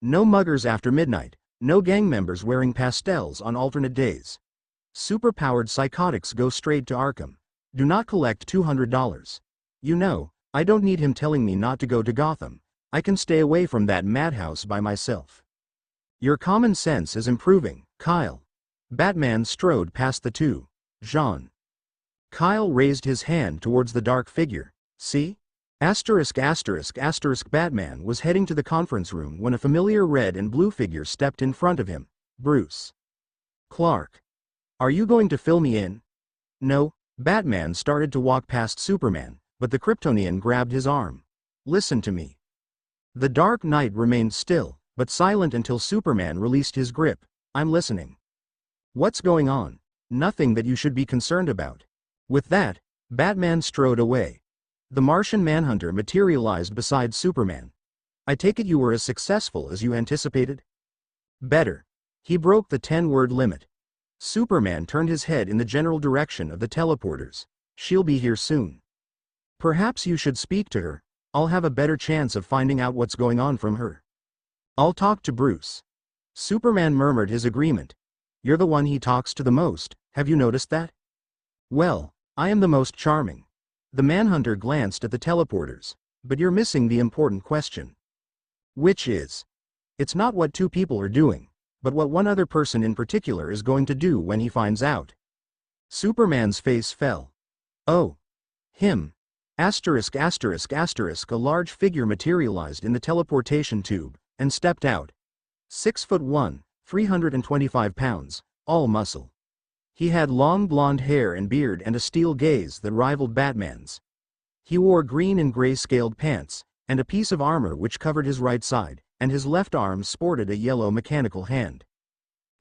No muggers after midnight, no gang members wearing pastels on alternate days. Superpowered psychotics go straight to Arkham. Do not collect $200. You know, I don't need him telling me not to go to Gotham. I can stay away from that madhouse by myself. Your common sense is improving, Kyle. Batman strode past the two. Jean. Kyle raised his hand towards the dark figure. See? Asterisk asterisk asterisk. Batman was heading to the conference room when a familiar red and blue figure stepped in front of him. Bruce. Clark. Are you going to fill me in? No. Batman started to walk past Superman, but the Kryptonian grabbed his arm. Listen to me. The Dark Knight remained still, but silent until Superman released his grip. I'm listening. What's going on? Nothing that you should be concerned about. With that, Batman strode away. The Martian Manhunter materialized beside Superman. I take it you were as successful as you anticipated? Better. He broke the 10-word limit. Superman turned his head in the general direction of the teleporters. She'll be here soon. Perhaps you should speak to her. I'll have a better chance of finding out what's going on from her. I'll talk to Bruce. Superman murmured his agreement. You're the one he talks to the most, have you noticed that? Well, I am the most charming. The Manhunter glanced at the teleporters. But you're missing the important question. Which is? It's not what two people are doing, but what one other person in particular is going to do when he finds out. Superman's face fell. Oh. Him. Asterisk asterisk asterisk. A large figure materialized in the teleportation tube, and stepped out. 6'1", 325 pounds, all muscle. He had long blonde hair and beard and a steel gaze that rivaled Batman's. He wore green and gray-scaled pants, and a piece of armor which covered his right side, and his left arm sported a yellow mechanical hand.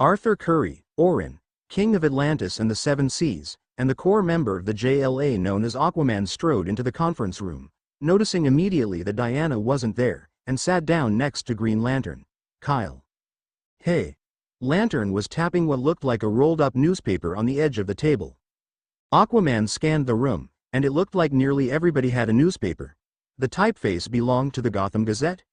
Arthur Curry, Orin, King of Atlantis and the Seven Seas, and the core member of the JLA known as Aquaman strode into the conference room, noticing immediately that Diana wasn't there, and sat down next to Green Lantern. Kyle. Hey. Lantern was tapping what looked like a rolled-up newspaper on the edge of the table. Aquaman scanned the room, and it looked like nearly everybody had a newspaper. The typeface belonged to the Gotham Gazette?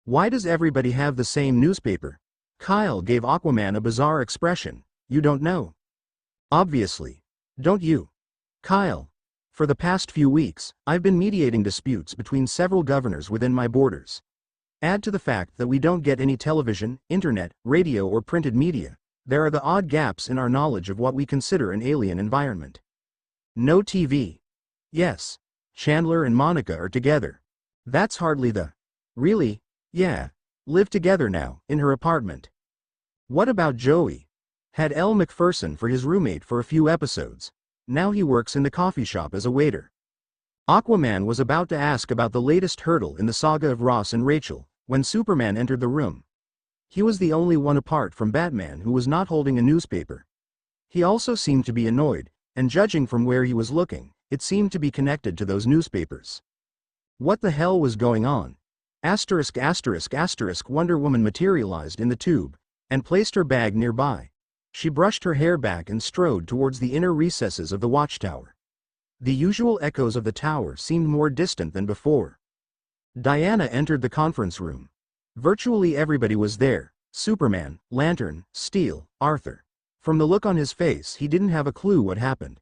Why does everybody have the same newspaper? Kyle gave Aquaman a bizarre expression. You don't know? Obviously. Don't you? Kyle. For the past few weeks, I've been mediating disputes between several governors within my borders. Add to the fact that we don't get any television, internet, radio or printed media, there are the odd gaps in our knowledge of what we consider an alien environment. No TV. Yes. Chandler and Monica are together. That's hardly the... Really? Yeah. Live together now, in her apartment. What about Joey? Had Elle Macpherson for his roommate for a few episodes. Now he works in the coffee shop as a waiter. Aquaman was about to ask about the latest hurdle in the saga of Ross and Rachel, when Superman entered the room. He was the only one apart from Batman who was not holding a newspaper. He also seemed to be annoyed, and judging from where he was looking, it seemed to be connected to those newspapers. What the hell was going on? Asterisk asterisk asterisk. Wonder Woman materialized in the tube, and placed her bag nearby. She brushed her hair back and strode towards the inner recesses of the watchtower. The usual echoes of the tower seemed more distant than before. Diana entered the conference room. Virtually everybody was there: Superman, Lantern, Steel, Arthur. From the look on his face, he didn't have a clue what happened.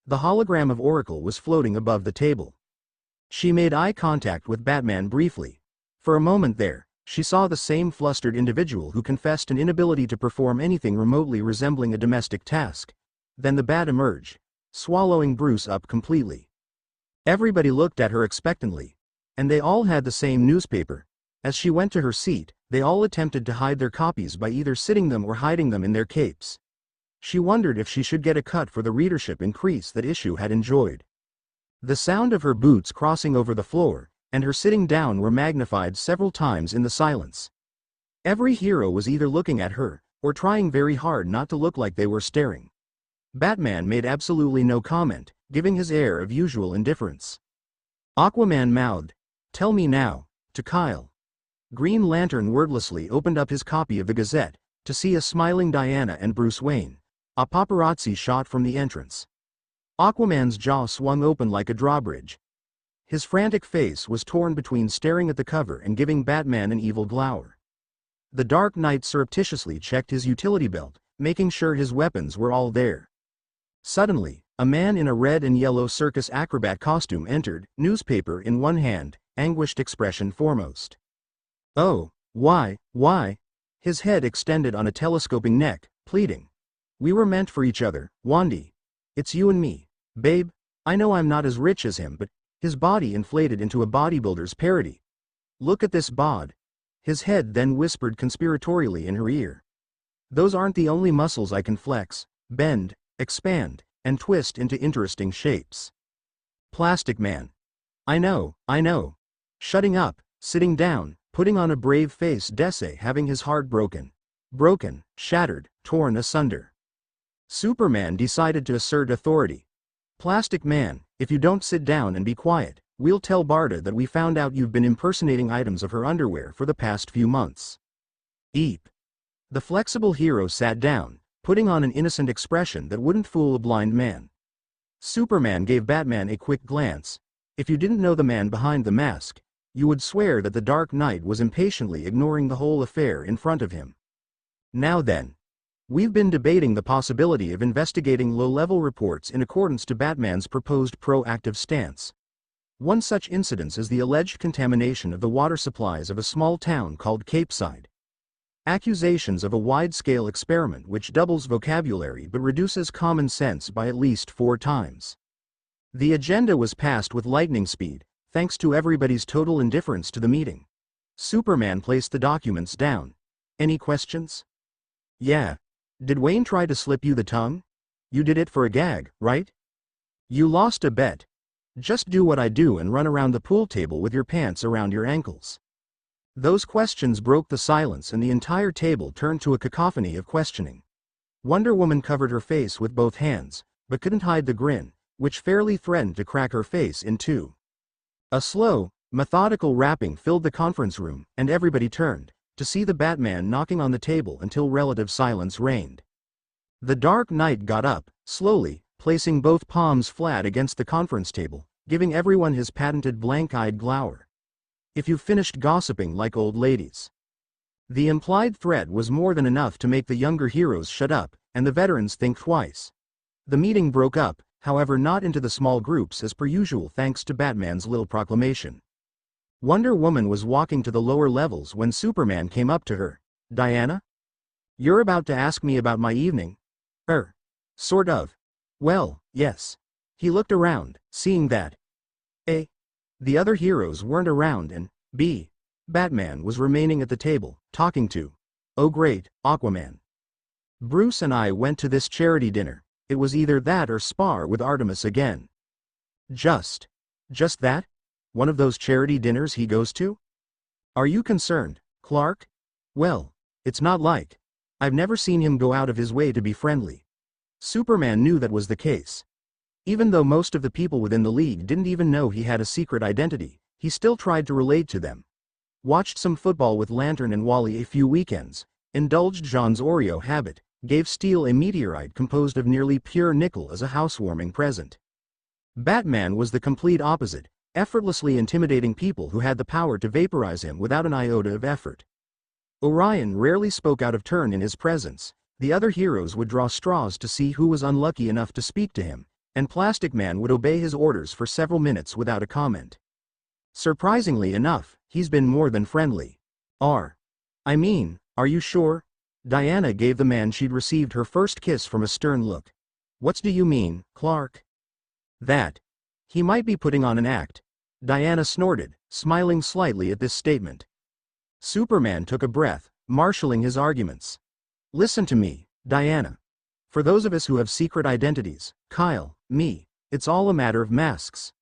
The hologram of Oracle was floating above the table. She made eye contact with Batman briefly. For a moment there, she saw the same flustered individual who confessed an inability to perform anything remotely resembling a domestic task. Then the Bat emerged, swallowing Bruce up completely. Everybody looked at her expectantly. And they all had the same newspaper. As she went to her seat, they all attempted to hide their copies by either sitting them or hiding them in their capes. She wondered if she should get a cut for the readership increase that issue had enjoyed. The sound of her boots crossing over the floor, and her sitting down were magnified several times in the silence. Every hero was either looking at her, or trying very hard not to look like they were staring. Batman made absolutely no comment, giving his air of usual indifference. Aquaman mouthed, "Tell me now," to Kyle. Green Lantern wordlessly opened up his copy of the Gazette, to see a smiling Diana and Bruce Wayne. A paparazzi shot from the entrance. Aquaman's jaw swung open like a drawbridge. His frantic face was torn between staring at the cover and giving Batman an evil glower. The Dark Knight surreptitiously checked his utility belt, making sure his weapons were all there. Suddenly, a man in a red and yellow circus acrobat costume entered, newspaper in one hand, anguished expression foremost. "Oh, why? His head extended on a telescoping neck, pleading. "We were meant for each other, Wandy. It's you and me, babe. I know I'm not as rich as him, but..." His body inflated into a bodybuilder's parody. "Look at this bod." His head then whispered conspiratorially in her ear. "Those aren't the only muscles I can flex, bend, expand, and twist into interesting shapes. Plastic Man. I know. Shutting up, sitting down, putting on a brave face, Desse having his heart broken, shattered, torn asunder. Superman decided to assert authority. "Plastic Man, if you don't sit down and be quiet, we'll tell Barda that we found out you've been impersonating items of her underwear for the past few months." Eep. The flexible hero sat down, putting on an innocent expression that wouldn't fool a blind man. Superman gave Batman a quick glance. If you didn't know the man behind the mask, you would swear that the Dark Knight was impatiently ignoring the whole affair in front of him. Now then. We've been debating the possibility of investigating low-level reports in accordance to Batman's proposed proactive stance. One such incident is the alleged contamination of the water supplies of a small town called Capeside. Accusations of a wide-scale experiment which doubles vocabulary but reduces common sense by at least 4 times. The agenda was passed with lightning speed, thanks to everybody's total indifference to the meeting. Superman placed the documents down. Any questions? Yeah. Did Wayne try to slip you the tongue? You did it for a gag, right? You lost a bet. Just do what I do and run around the pool table with your pants around your ankles. Those questions broke the silence and the entire table turned to a cacophony of questioning. Wonder Woman covered her face with both hands, but couldn't hide the grin, which fairly threatened to crack her face in two. A slow, methodical rapping filled the conference room, and everybody turned to see the Batman knocking on the table until relative silence reigned. The Dark Knight got up, slowly, placing both palms flat against the conference table, giving everyone his patented blank-eyed glower. If you've finished gossiping like old ladies. The implied threat was more than enough to make the younger heroes shut up, and the veterans think twice. The meeting broke up, however not into the small groups as per usual thanks to Batman's little proclamation. Wonder Woman was walking to the lower levels when Superman came up to her. Diana? You're about to ask me about my evening? Sort of. Well, yes. He looked around, seeing that A. The other heroes weren't around and B. Batman was remaining at the table, talking to, oh great, Aquaman. Bruce and I went to this charity dinner. It was either that or spar with Artemis again. Just that? One of those charity dinners he goes to? Are you concerned, Clark? Well, it's not like. I've never seen him go out of his way to be friendly. Superman knew that was the case. Even though most of the people within the League didn't even know he had a secret identity, he still tried to relate to them. Watched some football with Lantern and Wally a few weekends, indulged Jean's Oreo habit, gave Steel a meteorite composed of nearly pure nickel as a housewarming present. Batman was the complete opposite, effortlessly intimidating people who had the power to vaporize him without an iota of effort. Orion rarely spoke out of turn in his presence. The other heroes would draw straws to see who was unlucky enough to speak to him, and Plastic Man would obey his orders for several minutes without a comment. Surprisingly enough, he's been more than friendly. Are you sure? Diana gave the man she'd received her first kiss from a stern look. What do you mean, Clark? That he might be putting on an act. Diana snorted, smiling slightly at this statement. Superman took a breath, marshalling his arguments. Listen to me, Diana. For those of us who have secret identities, Kyle, me, it's all a matter of masks.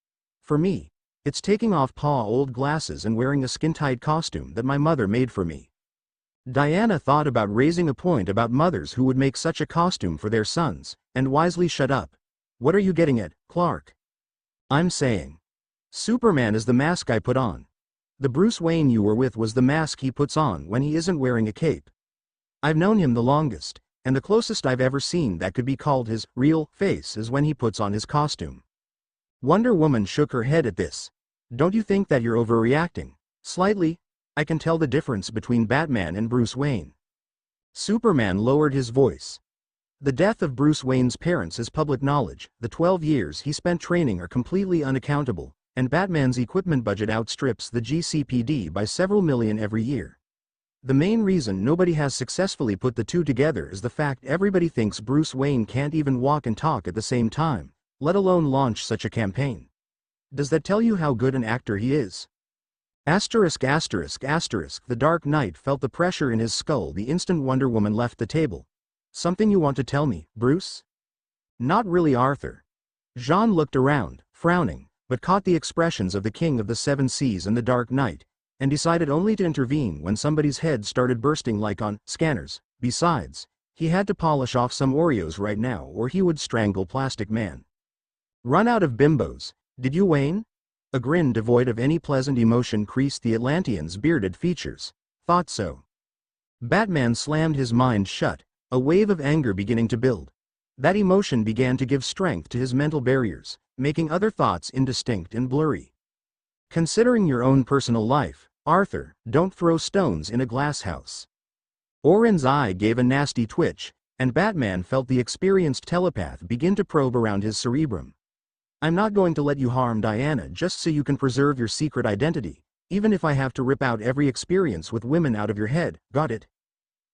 For me, it's taking off old glasses and wearing a skin-tight costume that my mother made for me. Diana thought about raising a point about mothers who would make such a costume for their sons, and wisely shut up. What are you getting at, Clark? I'm saying. Superman is the mask I put on. The Bruce Wayne you were with was the mask he puts on when he isn't wearing a cape. I've known him the longest, and the closest I've ever seen that could be called his real face is when he puts on his costume. Wonder Woman shook her head at this. Don't you think that you're overreacting? Slightly. I can tell the difference between Batman and Bruce Wayne. Superman lowered his voice. The death of Bruce Wayne's parents is public knowledge. The 12 years he spent training are completely unaccountable, and Batman's equipment budget outstrips the GCPD by several million every year. The main reason nobody has successfully put the two together is the fact everybody thinks Bruce Wayne can't even walk and talk at the same time, let alone launch such a campaign. Does that tell you how good an actor he is? The Dark Knight felt the pressure in his skull the instant Wonder Woman left the table. Something you want to tell me, Bruce? Not really, Arthur. Jean looked around, frowning, but caught the expressions of the King of the Seven Seas and the Dark Knight, and decided only to intervene when somebody's head started bursting like on scanners. Besides, he had to polish off some Oreos right now or he would strangle Plastic Man. Run out of bimbos, did you, Wayne? A grin devoid of any pleasant emotion creased the Atlantean's bearded features. Thought so. Batman slammed his mind shut, a wave of anger beginning to build. That emotion began to give strength to his mental barriers, making other thoughts indistinct and blurry. Considering your own personal life, Arthur, don't throw stones in a glass house. Orin's eye gave a nasty twitch, and Batman felt the experienced telepath begin to probe around his cerebrum. I'm not going to let you harm Diana just so you can preserve your secret identity, even if I have to rip out every experience with women out of your head, got it?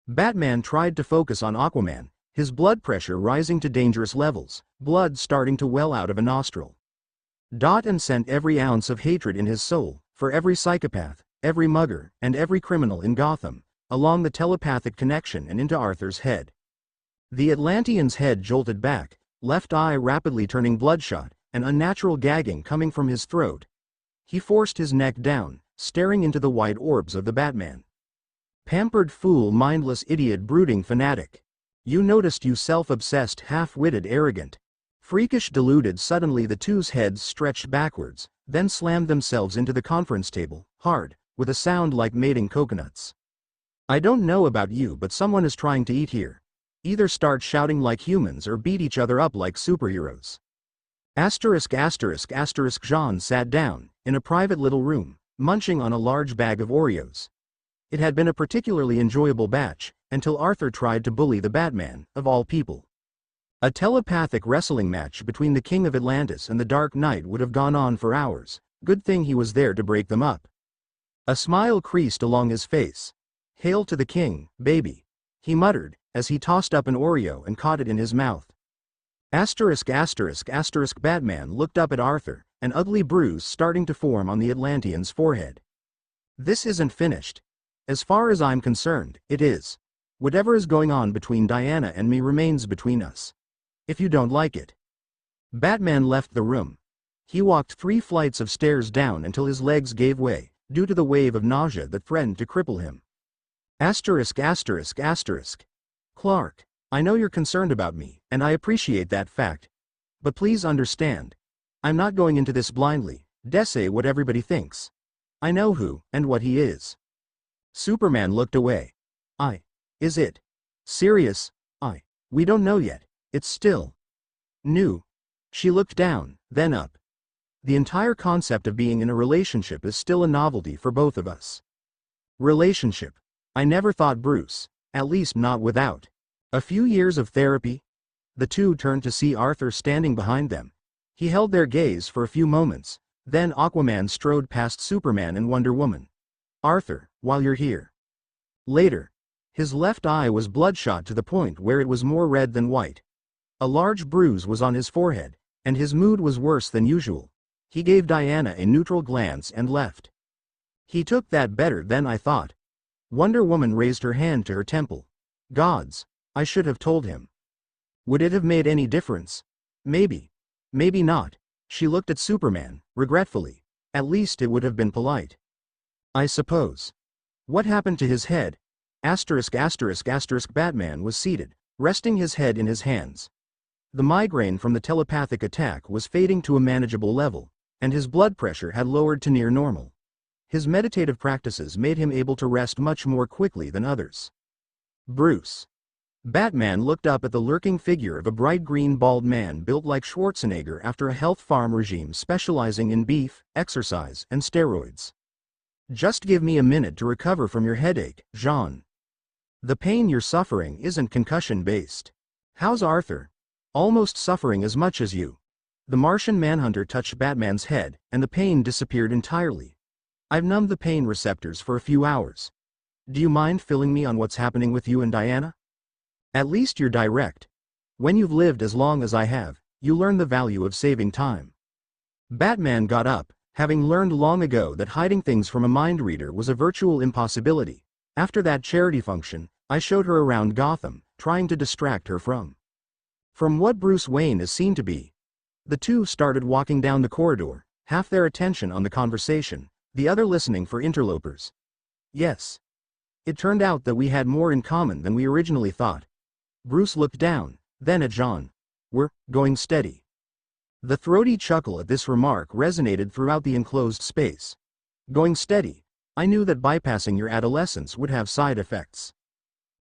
Batman tried to focus on Aquaman, his blood pressure rising to dangerous levels, blood starting to well out of a nostril. And sent every ounce of hatred in his soul, for every psychopath, every mugger, and every criminal in Gotham, along the telepathic connection and into Arthur's head. The Atlantean's head jolted back, left eye rapidly turning bloodshot, and unnatural gagging coming from his throat. He forced his neck down, staring into the white orbs of the Batman. Pampered fool, mindless idiot, brooding fanatic. You noticed, you self-obsessed, half-witted, arrogant. Freakish, deluded. Suddenly the two's heads stretched backwards, then slammed themselves into the conference table, hard, with a sound like mating coconuts. I don't know about you, but someone is trying to eat here. Either start shouting like humans or beat each other up like superheroes. ******. Jean sat down, in a private little room, munching on a large bag of Oreos. It had been a particularly enjoyable batch, until Arthur tried to bully the Batman, of all people. A telepathic wrestling match between the King of Atlantis and the Dark Knight would have gone on for hours, good thing he was there to break them up. A smile creased along his face. "Hail to the king, baby," he muttered, as he tossed up an Oreo and caught it in his mouth. Batman looked up at Arthur, an ugly bruise starting to form on the Atlantean's forehead. "This isn't finished. As far as I'm concerned, it is. Whatever is going on between Diana and me remains between us. If you don't like it." Batman left the room. He walked 3 flights of stairs down until his legs gave way, due to the wave of nausea that threatened to cripple him. Clark, I know you're concerned about me, and I appreciate that fact. But please understand. I'm not going into this blindly, despite what everybody thinks. I know who, and what he is. Superman looked away. Is it serious? We don't know yet. It's still new. She looked down, then up. The entire concept of being in a relationship is still a novelty for both of us. Relationship. I never thought Bruce, at least not without a few years of therapy. The two turned to see Arthur standing behind them. He held their gaze for a few moments, then Aquaman strode past Superman and Wonder Woman. "Arthur, while you're here." Later. His left eye was bloodshot to the point where it was more red than white. A large bruise was on his forehead, and his mood was worse than usual. He gave Diana a neutral glance and left. "He took that better than I thought." Wonder Woman raised her hand to her temple. "Gods, I should have told him." Would it have made any difference? Maybe. Maybe not. She looked at Superman, regretfully. At least it would have been polite. "I suppose. What happened to his head?" Batman was seated, resting his head in his hands. The migraine from the telepathic attack was fading to a manageable level, and his blood pressure had lowered to near normal. His meditative practices made him able to rest much more quickly than others. Bruce. Batman looked up at the lurking figure of a bright green bald man built like Schwarzenegger after a health farm regime specializing in beef, exercise, and steroids. "Just give me a minute to recover from your headache, Jean. The pain you're suffering isn't concussion-based. How's Arthur? Almost suffering as much as you." The Martian Manhunter touched Batman's head, and the pain disappeared entirely. "I've numbed the pain receptors for a few hours. Do you mind filling me on what's happening with you and Diana? At least you're direct. When you've lived as long as I have, you learn the value of saving time." Batman got up, having learned long ago that hiding things from a mind reader was a virtual impossibility. "After that charity function, I showed her around Gotham, trying to distract her from what Bruce Wayne is seen to be." The two started walking down the corridor, half their attention on the conversation, the other listening for interlopers. "Yes. It turned out that we had more in common than we originally thought." Bruce looked down, then at Jean. "We're going steady." The throaty chuckle at this remark resonated throughout the enclosed space. "Going steady. I knew that bypassing your adolescence would have side effects."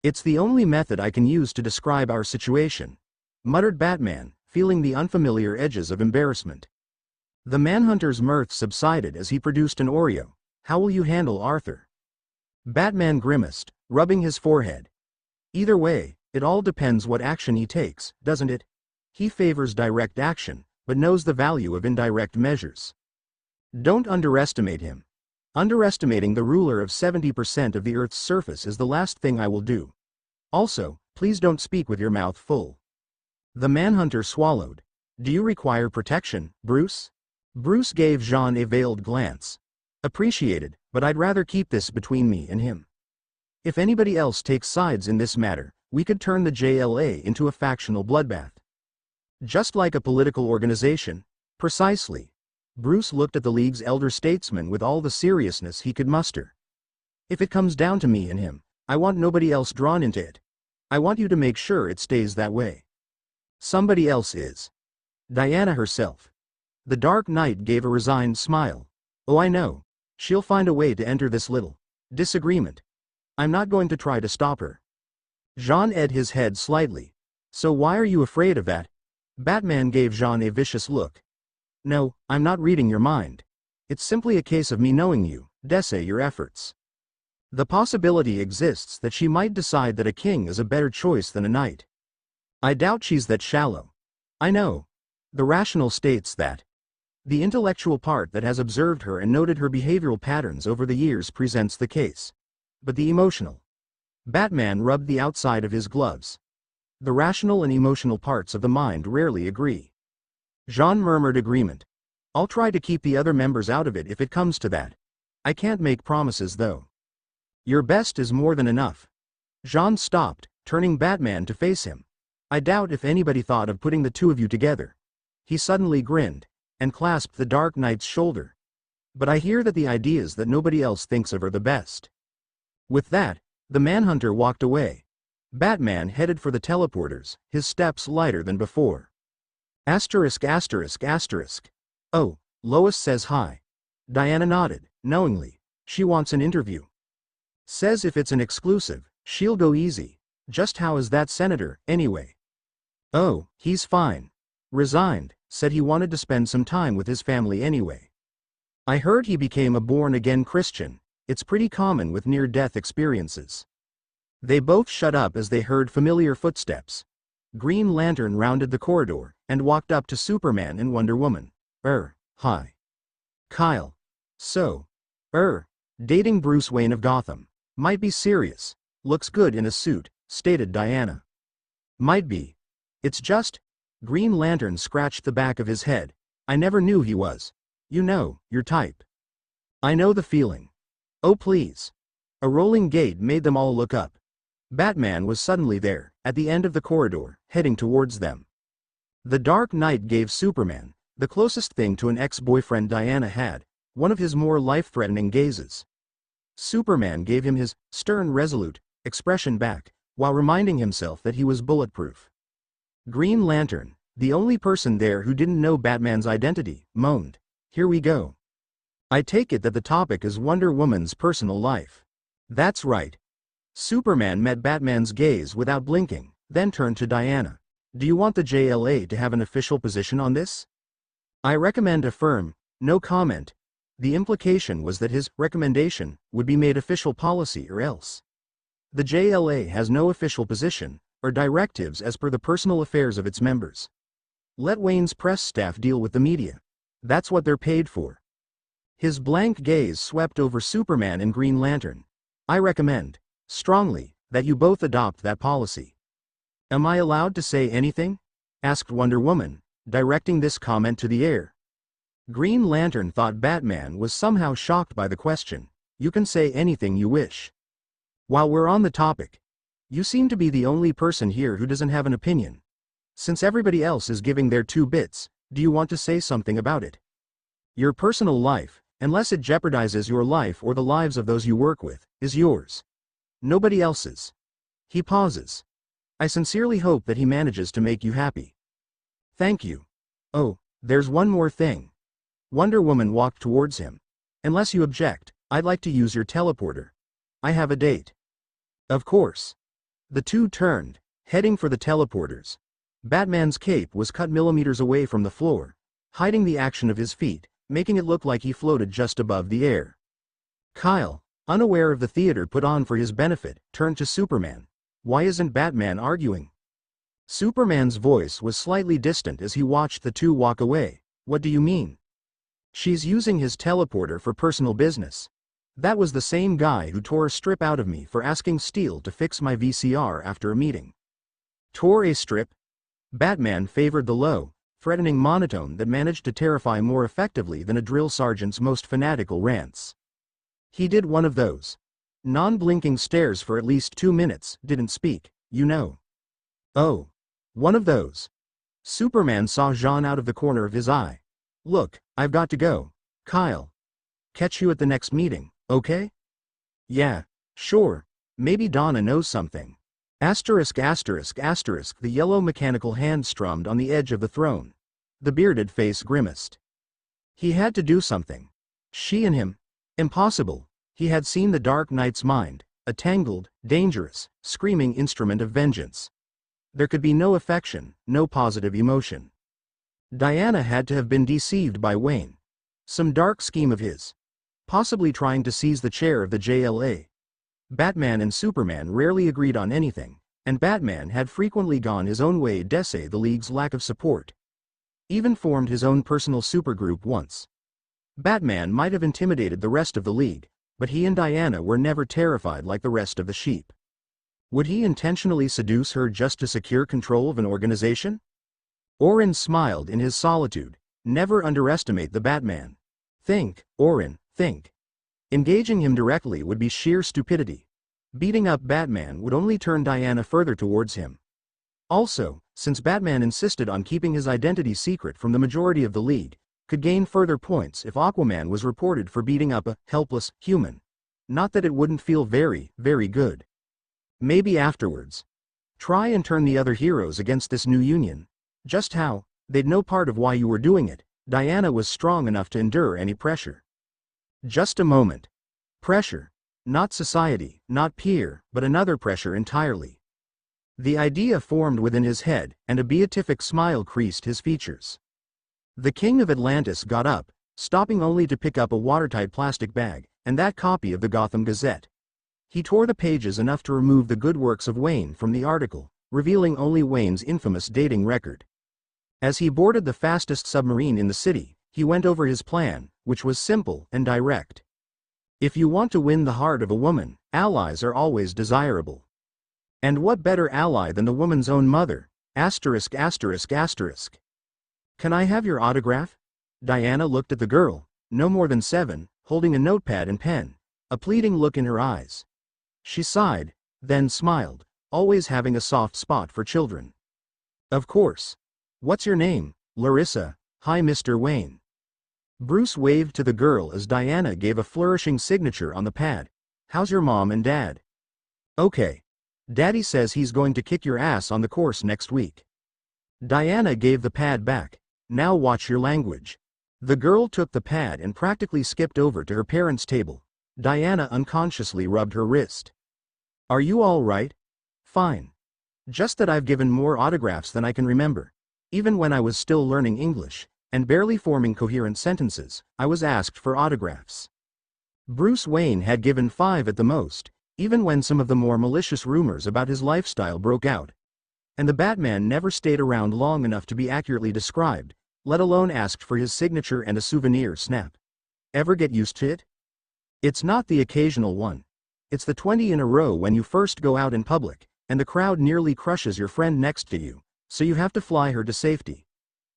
It's the only method I can use to describe our situation, muttered Batman, feeling the unfamiliar edges of embarrassment. The Manhunter's mirth subsided as he produced an Oreo. How will you handle Arthur? Batman grimaced, rubbing his forehead. Either way, it all depends what action he takes, doesn't it? He favors direct action, but knows the value of indirect measures. Don't underestimate him. Underestimating the ruler of 70% of the Earth's surface is the last thing I will do. Also, please don't speak with your mouth full. The Manhunter swallowed. Do you require protection, Bruce? Bruce gave Jean a veiled glance. Appreciated, but I'd rather keep this between me and him. If anybody else takes sides in this matter, we could turn the JLA into a factional bloodbath. Just like a political organization? Precisely. Bruce looked at the League's elder statesman with all the seriousness he could muster. If it comes down to me and him, I want nobody else drawn into it. I want you to make sure it stays that way. Somebody else is. Diana herself. The Dark Knight gave a resigned smile. Oh, I know. She'll find a way to enter this little disagreement. I'm not going to try to stop her. Jean edged his head slightly. So why are you afraid of that? Batman gave Jean a vicious look. No, I'm not reading your mind. It's simply a case of me knowing you, Desse your efforts. The possibility exists that she might decide that a king is a better choice than a knight. I doubt she's that shallow. I know. The rational states that. The intellectual part that has observed her and noted her behavioral patterns over the years presents the case. But the emotional. Batman rubbed the outside of his gloves. The rational and emotional parts of the mind rarely agree. Jean murmured agreement. I'll try to keep the other members out of it if it comes to that. I can't make promises though. Your best is more than enough. Jean stopped, turning Batman to face him. I doubt if anybody thought of putting the two of you together. He suddenly grinned, and clasped the Dark Knight's shoulder. But I hear that the ideas that nobody else thinks of are the best. With that, the Manhunter walked away. Batman headed for the teleporters, his steps lighter than before. Asterisk asterisk asterisk. Oh, Lois says hi. Diana nodded, knowingly. She wants an interview. Says if it's an exclusive, she'll go easy. Just how is that senator, anyway? Oh, he's fine. Resigned, said he wanted to spend some time with his family anyway. I heard he became a born-again Christian. It's pretty common with near-death experiences. They both shut up as they heard familiar footsteps. Green Lantern rounded the corridor, and walked up to Superman and Wonder Woman. Hi. Kyle. So. Dating Bruce Wayne of Gotham. Might be serious. Looks good in a suit, stated Diana. Might be. It's just. Green Lantern scratched the back of his head. I never knew he was. You know, your type. I know the feeling. Oh please. A rolling gate made them all look up. Batman was suddenly there, at the end of the corridor, heading towards them. The Dark Knight gave Superman, the closest thing to an ex-boyfriend Diana had, one of his more life-threatening gazes. Superman gave him his stern, resolute expression back, while reminding himself that he was bulletproof. Green Lantern, the only person there who didn't know Batman's identity, moaned, "Here we go. I take it that the topic is Wonder Woman's personal life." That's right. Superman met Batman's gaze without blinking, then turned to Diana. Do you want the JLA to have an official position on this? I recommend a firm, no comment. The implication was that his recommendation would be made official policy or else. The JLA has no official position, or directives as per the personal affairs of its members. Let Wayne's press staff deal with the media. That's what they're paid for. His blank gaze swept over Superman and Green Lantern. I recommend, strongly, that you both adopt that policy. Am I allowed to say anything? Asked Wonder Woman, directing this comment to the air. Green Lantern thought Batman was somehow shocked by the question. You can say anything you wish. While we're on the topic, you seem to be the only person here who doesn't have an opinion. Since everybody else is giving their 2 bits, do you want to say something about it? Your personal life, unless it jeopardizes your life or the lives of those you work with, is yours. Nobody else's. He pauses. I sincerely hope that he manages to make you happy. Thank you. Oh, there's one more thing. Wonder Woman walked towards him. Unless you object, I'd like to use your teleporter. I have a date. Of course. The two turned, heading for the teleporters. Batman's cape was cut millimeters away from the floor, hiding the action of his feet, making it look like he floated just above the air. Kyle, unaware of the theater put on for his benefit, turned to Superman. Why isn't Batman arguing? Superman's voice was slightly distant as he watched the two walk away. What do you mean? She's using his teleporter for personal business. That was the same guy who tore a strip out of me for asking Steel to fix my VCR after a meeting. Tore a strip? Batman favored the low, threatening monotone that managed to terrify more effectively than a drill sergeant's most fanatical rants. He did one of those non-blinking stares for at least 2 minutes, didn't speak, you know. Oh. One of those. Superman saw Jean out of the corner of his eye. Look, I've got to go. Kyle. Catch you at the next meeting, okay? Yeah, sure. Maybe Donna knows something. Asterisk asterisk asterisk. The yellow mechanical hand strummed on the edge of the throne. The bearded face grimaced. He had to do something. She and him. Impossible. He had seen the Dark Knight's mind, a tangled, dangerous, screaming instrument of vengeance. There could be no affection, no positive emotion. Diana had to have been deceived by Wayne. Some dark scheme of his. Possibly trying to seize the chair of the JLA. Batman and Superman rarely agreed on anything, and Batman had frequently gone his own way despite the League's lack of support. Even formed his own personal supergroup once. Batman might have intimidated the rest of the League, but he and Diana were never terrified like the rest of the sheep. Would he intentionally seduce her just to secure control of an organization? Orin smiled in his solitude. Never underestimate the Batman. Think, Orin, think. Engaging him directly would be sheer stupidity. Beating up Batman would only turn Diana further towards him. Also, since Batman insisted on keeping his identity secret from the majority of the League, could gain further points if Aquaman was reported for beating up a helpless human. Not that it wouldn't feel very, very good. Maybe afterwards. Try and turn the other heroes against this new union. Just how? They'd know part of why you were doing it. Diana was strong enough to endure any pressure. Just a moment. Pressure. Not society, not peer, but another pressure entirely. The idea formed within his head, and a beatific smile creased his features. The King of Atlantis got up, stopping only to pick up a watertight plastic bag, and that copy of the Gotham Gazette. He tore the pages enough to remove the good works of Wayne from the article, revealing only Wayne's infamous dating record. As he boarded the fastest submarine in the city, he went over his plan, which was simple and direct. If you want to win the heart of a woman, allies are always desirable. And what better ally than the woman's own mother? Asterisk asterisk asterisk. Can I have your autograph? Diana looked at the girl, no more than 7, holding a notepad and pen, a pleading look in her eyes. She sighed, then smiled, always having a soft spot for children. Of course. What's your name? Larissa. Hi, Mr. Wayne. Bruce waved to the girl as Diana gave a flourishing signature on the pad. How's your mom and dad? Okay. Daddy says he's going to kick your ass on the course next week. Diana gave the pad back. Now watch your language. The girl took the pad and practically skipped over to her parents' table. Diana unconsciously rubbed her wrist. Are you all right? Fine. Just that I've given more autographs than I can remember. Even when I was still learning English, and barely forming coherent sentences, I was asked for autographs. Bruce Wayne had given 5 at the most, even when some of the more malicious rumors about his lifestyle broke out. And the Batman never stayed around long enough to be accurately described, let alone asked for his signature and a souvenir snap. Ever get used to it? It's not the occasional one. It's the 20 in a row when you first go out in public, and the crowd nearly crushes your friend next to you, so you have to fly her to safety.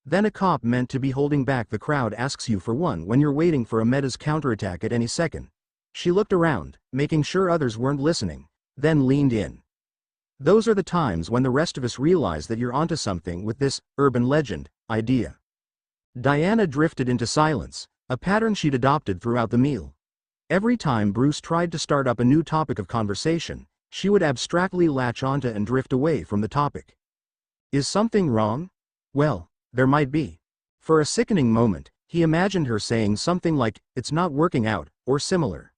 Then a cop meant to be holding back the crowd asks you for one when you're waiting for a Meta's counterattack at any second. She looked around, making sure others weren't listening, then leaned in. Those are the times when the rest of us realize that you're onto something with this urban legend idea. Diana drifted into silence, a pattern she'd adopted throughout the meal. Every time Bruce tried to start up a new topic of conversation, she would abstractly latch onto and drift away from the topic. Is something wrong? Well, there might be. For a sickening moment, he imagined her saying something like, "It's not working out," or similar.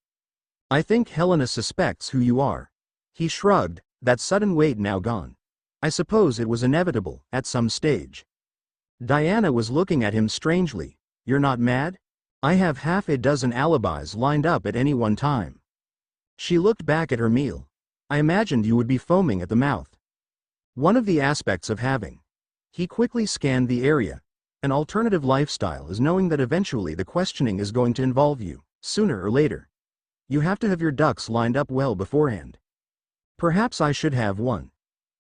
"I think Helena suspects who you are." He shrugged, That sudden weight now gone. I suppose it was inevitable, at some stage. Diana was looking at him strangely. You're not mad? I have half a dozen alibis lined up at any one time. She looked back at her meal. I imagined you would be foaming at the mouth. One of the aspects of having. He quickly scanned the area. An alternative lifestyle is knowing that eventually the questioning is going to involve you, sooner or later. You have to have your ducks lined up well beforehand. Perhaps I should have one.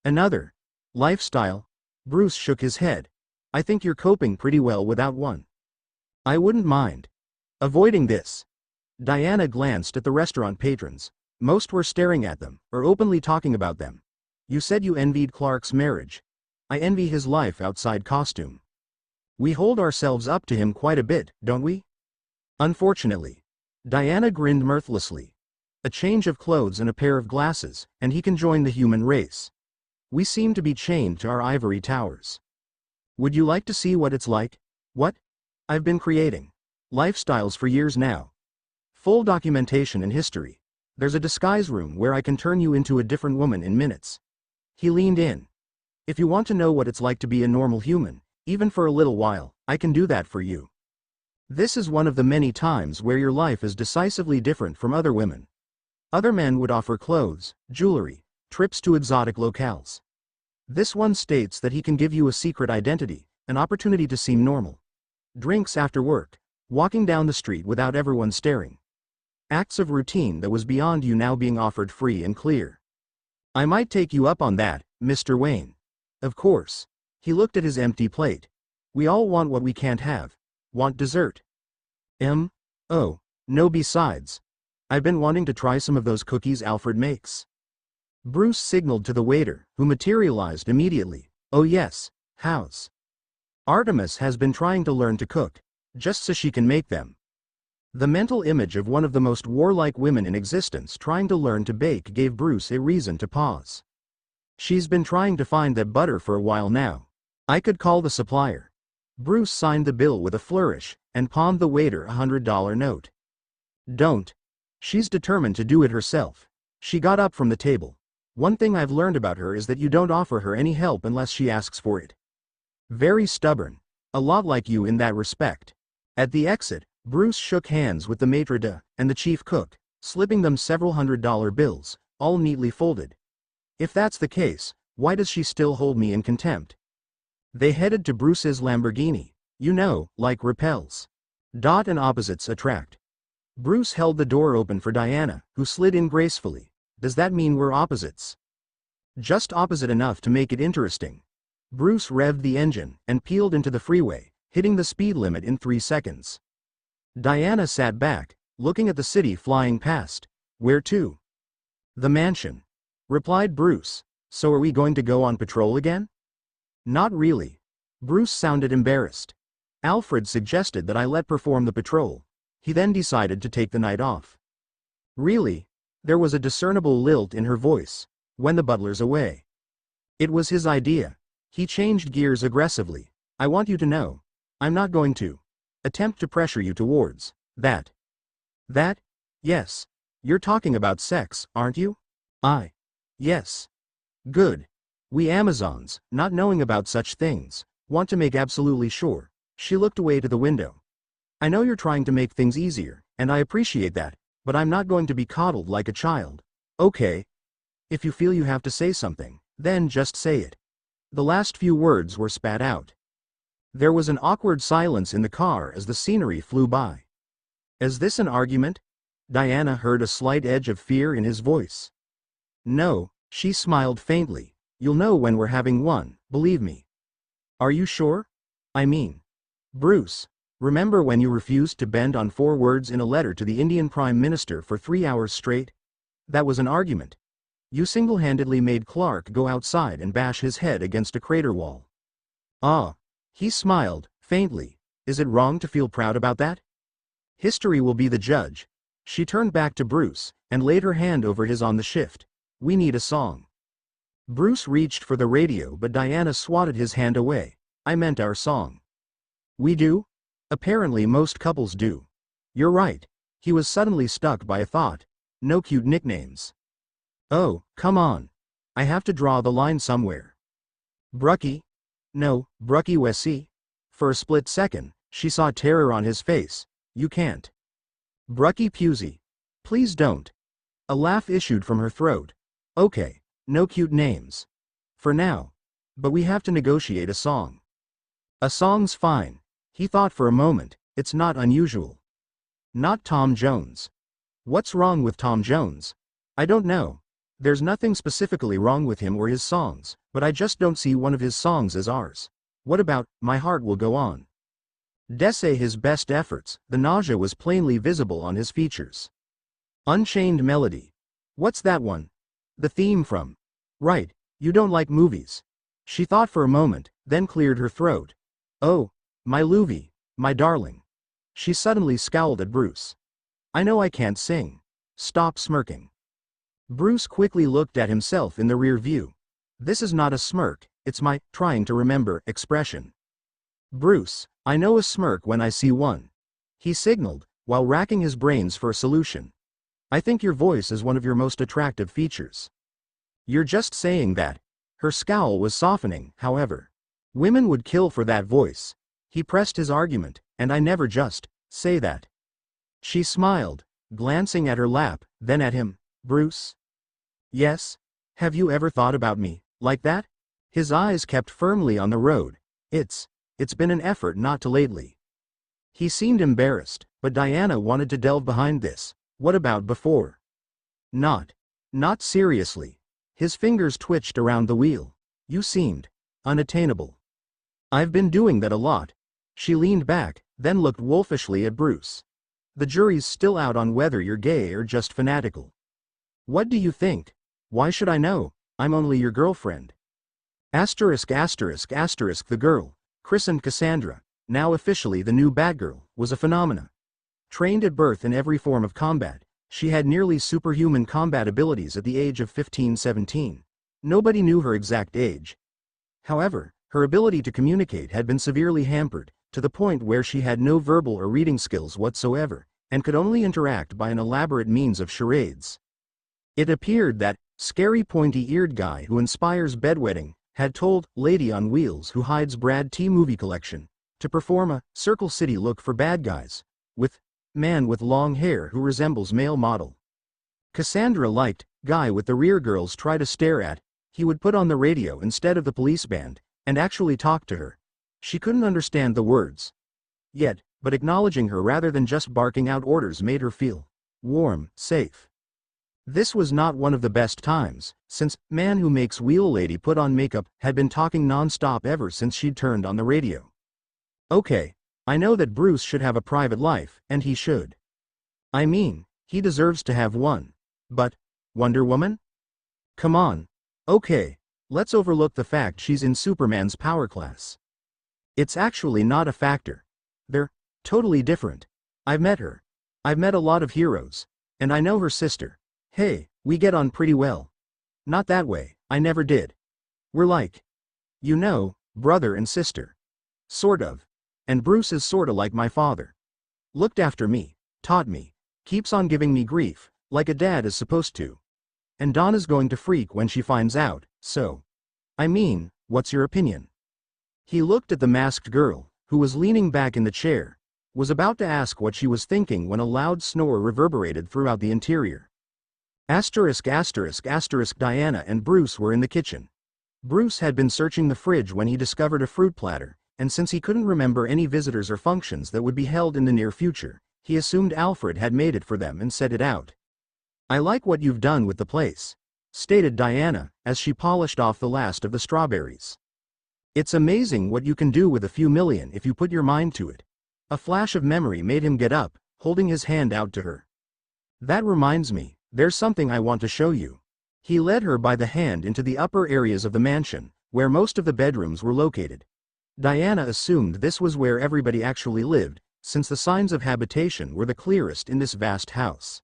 Another. Lifestyle? Bruce shook his head. I think you're coping pretty well without one. I wouldn't mind avoiding this. Diana glanced at the restaurant patrons. Most were staring at them, or openly talking about them. You said you envied Clark's marriage. I envy his life outside costume. We hold ourselves up to him quite a bit, don't we? Unfortunately. Diana grinned mirthlessly. A change of clothes and a pair of glasses, and he can join the human race. We seem to be chained to our ivory towers. Would you like to see what it's like? What? I've been creating lifestyles for years now. Full documentation and history. There's a disguise room where I can turn you into a different woman in minutes. He leaned in. If you want to know what it's like to be a normal human, even for a little while, I can do that for you. This is one of the many times where your life is decisively different from other women. Other men would offer clothes, jewelry, trips to exotic locales. This one states that he can give you a secret identity, an opportunity to seem normal. Drinks after work, walking down the street without everyone staring. Acts of routine that was beyond you now being offered free and clear. I might take you up on that, Mr. Wayne. Of course. He looked at his empty plate. We all want what we can't have. Want dessert? Oh, no besides. I've been wanting to try some of those cookies Alfred makes. Bruce signaled to the waiter, who materialized immediately. Oh yes, how's? Artemis has been trying to learn to cook, just so she can make them. The mental image of one of the most warlike women in existence trying to learn to bake gave Bruce a reason to pause. She's been trying to find that butter for a while now. I could call the supplier. Bruce signed the bill with a flourish, and palmed the waiter $100 note. Don't. She's determined to do it herself. She got up from the table. One thing I've learned about her is that you don't offer her any help unless she asks for it. Very stubborn. A lot like you in that respect. At the exit, Bruce shook hands with the maitre d' and the chief cook, slipping them several $100 bills, all neatly folded. If that's the case, why does she still hold me in contempt? They headed to Bruce's Lamborghini. You know, like repels. Dot and opposites attract. Bruce held the door open for Diana, who slid in gracefully. Does that mean we're opposites? Just opposite enough to make it interesting. Bruce revved the engine and peeled into the freeway, hitting the speed limit in 3 seconds. Diana sat back, looking at the city flying past. Where to? The mansion, replied Bruce. So are we going to go on patrol again? Not really. Bruce sounded embarrassed. Alfred suggested that I let perform the patrol. He then decided to take the night off. Really? There was a discernible lilt in her voice. When the butler's away. It was his idea. He changed gears aggressively. I want you to know. I'm not going to attempt to pressure you towards that. That? Yes. You're talking about sex, aren't you? Yes. Good. We Amazons, not knowing about such things, want to make absolutely sure. She looked away to the window. I know you're trying to make things easier, and I appreciate that, but I'm not going to be coddled like a child. Okay. If you feel you have to say something, then just say it. The last few words were spat out. There was an awkward silence in the car as the scenery flew by. Is this an argument? Diana heard a slight edge of fear in his voice. No, she smiled faintly. You'll know when we're having one, believe me. Are you sure? I mean, Bruce, remember when you refused to bend on 4 words in a letter to the Indian Prime Minister for 3 hours straight? That was an argument. You single-handedly made Clark go outside and bash his head against a crater wall. Ah. He smiled, faintly. Is it wrong to feel proud about that? History will be the judge. She turned back to Bruce, and laid her hand over his on the shift. We need a song. Bruce reached for the radio, but Diana swatted his hand away. I meant our song. We do? Apparently most couples do. You're right. He was suddenly stuck by a thought. No cute nicknames. Oh, come on. I have to draw the line somewhere. Brucky? No, Brucky Wessy? For a split second, she saw terror on his face. You can't. Brucky Pusey. Please don't. A laugh issued from her throat. Okay, no cute names. For now. But we have to negotiate a song. A song's fine. He thought for a moment. It's not unusual. Not Tom Jones. What's wrong with Tom Jones? I don't know. There's nothing specifically wrong with him or his songs, but I just don't see one of his songs as ours. What about My Heart Will Go On? D'essay his best efforts, the nausea was plainly visible on his features. Unchained Melody. What's that one? The theme from. Right, you don't like movies. She thought for a moment, then cleared her throat. Oh, my Louvie, my darling. She suddenly scowled at Bruce. I know I can't sing. Stop smirking. Bruce quickly looked at himself in the rear view. This is not a smirk, it's my trying to remember expression. Bruce, I know a smirk when I see one. He signaled, while racking his brains for a solution. I think your voice is one of your most attractive features. You're just saying that. Her scowl was softening, however. Women would kill for that voice. He pressed his argument, and I never just say that. She smiled, glancing at her lap, then at him. Bruce? Yes? Have you ever thought about me like that? His eyes kept firmly on the road. It's been an effort not to lately. He seemed embarrassed, but Diana wanted to delve behind this. What about before? Not seriously. His fingers twitched around the wheel. You seemed unattainable. I've been doing that a lot. She leaned back, then looked wolfishly at Bruce. The jury's still out on whether you're gay or just fanatical. What do you think? Why should I know? I'm only your girlfriend. The girl, christened Cassandra, now officially the new Batgirl, was a phenomena. Trained at birth in every form of combat, she had nearly superhuman combat abilities at the age of 15-17. Nobody knew her exact age. However, her ability to communicate had been severely hampered, to the point where she had no verbal or reading skills whatsoever, and could only interact by an elaborate means of charades. It appeared that scary pointy-eared guy who inspires bedwetting had told Lady on Wheels, who hides Brad T movie collection, to perform a Circle City look for bad guys, with man with long hair who resembles male model. Cassandra liked guy with the rear girls try to stare at. He would put on the radio instead of the police band, and actually talk to her. She couldn't understand the words. Yet, but acknowledging her rather than just barking out orders made her feel warm, safe. This was not one of the best times, since man who makes wheel lady put on makeup had been talking non-stop ever since she'd turned on the radio. Okay, I know that Bruce should have a private life, and he should. I mean, he deserves to have one. But, Wonder Woman? Come on. Okay, let's overlook the fact she's in Superman's power class. It's actually not a factor. They're totally different. I've met her. I've met a lot of heroes. And I know her sister. Hey, we get on pretty well. Not that way, I never did. We're like, you know, brother and sister. Sort of. And Bruce is sorta like my father. Looked after me, taught me, keeps on giving me grief, like a dad is supposed to. And Donna's going to freak when she finds out, so. I mean, what's your opinion? He looked at the masked girl, who was leaning back in the chair, was about to ask what she was thinking when a loud snore reverberated throughout the interior. Diana and Bruce were in the kitchen. Bruce had been searching the fridge when he discovered a fruit platter, and since he couldn't remember any visitors or functions that would be held in the near future, he assumed Alfred had made it for them and set it out. I like what you've done with the place, stated Diana, as she polished off the last of the strawberries. It's amazing what you can do with a few million if you put your mind to it. A flash of memory made him get up, holding his hand out to her. That reminds me, there's something I want to show you. He led her by the hand into the upper areas of the mansion, where most of the bedrooms were located. Diana assumed this was where everybody actually lived, since the signs of habitation were the clearest in this vast house.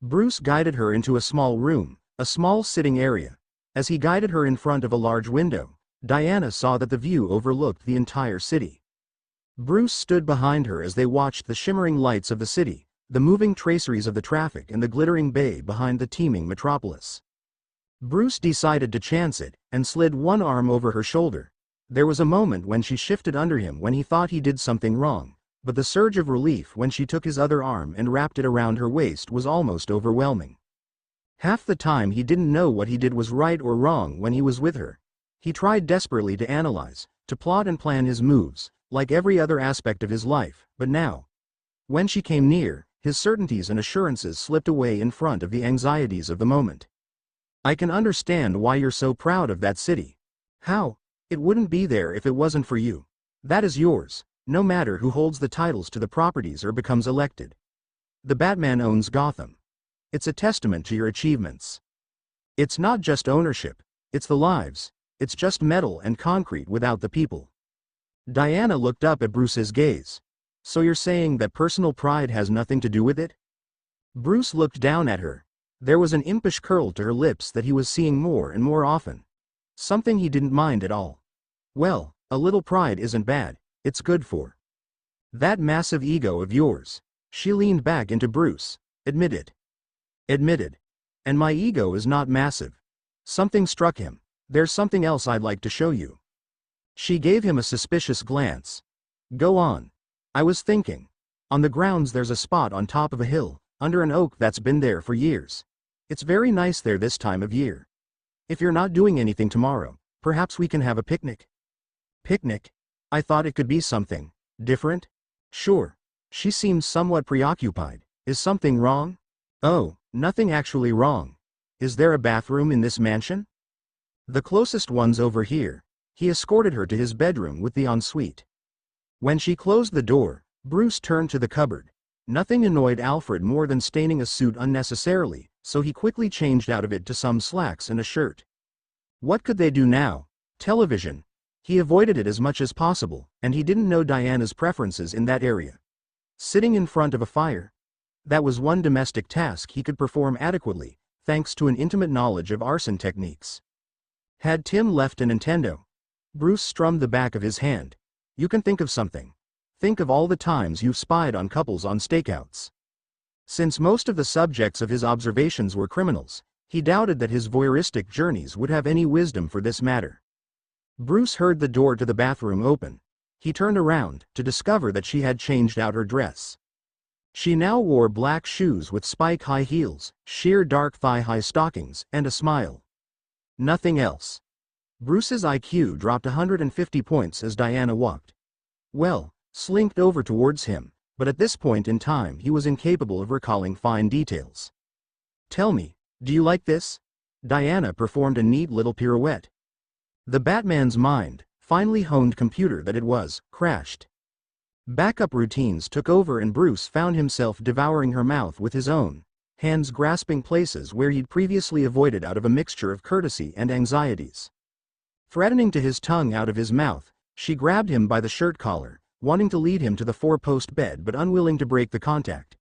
Bruce guided her into a small room, a small sitting area. As he guided her in front of a large window, Diana saw that the view overlooked the entire city. Bruce stood behind her as they watched the shimmering lights of the city, the moving traceries of the traffic and the glittering bay behind the teeming metropolis. Bruce decided to chance it, and slid one arm over her shoulder. There was a moment when she shifted under him when he thought he did something wrong, but the surge of relief when she took his other arm and wrapped it around her waist was almost overwhelming. Half the time he didn't know what he did was right or wrong when he was with her. He tried desperately to analyze, to plot and plan his moves, like every other aspect of his life, but now, when she came near, his certainties and assurances slipped away in front of the anxieties of the moment. I can understand why you're so proud of that city. How? It wouldn't be there if it wasn't for you. That is yours, no matter who holds the titles to the properties or becomes elected. The Batman owns Gotham. It's a testament to your achievements. It's not just ownership, it's the lives. It's just metal and concrete without the people. Diana looked up at Bruce's gaze. So you're saying that personal pride has nothing to do with it? Bruce looked down at her. There was an impish curl to her lips that he was seeing more and more often. Something he didn't mind at all. Well, a little pride isn't bad, it's good for that massive ego of yours. She leaned back into Bruce. Admit it. Admitted. And my ego is not massive. Something struck him. There's something else I'd like to show you. She gave him a suspicious glance. Go on. I was thinking. On the grounds there's a spot on top of a hill, under an oak that's been there for years. It's very nice there this time of year. If you're not doing anything tomorrow, perhaps we can have a picnic. Picnic? I thought it could be something different? Sure. She seemed somewhat preoccupied. Is something wrong? Oh, nothing actually wrong. Is there a bathroom in this mansion? The closest one's over here. He escorted her to his bedroom with the ensuite. When she closed the door, Bruce turned to the cupboard. Nothing annoyed Alfred more than staining a suit unnecessarily, so he quickly changed out of it to some slacks and a shirt. What could they do now? Television. He avoided it as much as possible, and he didn't know Diana's preferences in that area. Sitting in front of a fire. That was one domestic task he could perform adequately, thanks to an intimate knowledge of arson techniques. Had Tim left a Nintendo? Bruce strummed the back of his hand. You can think of something. Think of all the times you've spied on couples on stakeouts. Since most of the subjects of his observations were criminals, he doubted that his voyeuristic journeys would have any wisdom for this matter. Bruce heard the door to the bathroom open. He turned around to discover that she had changed out her dress. She now wore black shoes with spike-high heels, sheer dark thigh-high stockings, and a smile. Nothing else. Bruce's IQ dropped 150 points as Diana walked. Well, slinked over towards him, but at this point in time he was incapable of recalling fine details. Tell me, do you like this? Diana performed a neat little pirouette. The Batman's mind, finely honed computer that it was, crashed. Backup routines took over and Bruce found himself devouring her mouth with his own, hands grasping places where he'd previously avoided out of a mixture of courtesy and anxieties. Threatening to his tongue out of his mouth, she grabbed him by the shirt collar, wanting to lead him to the four-post bed but unwilling to break the contact.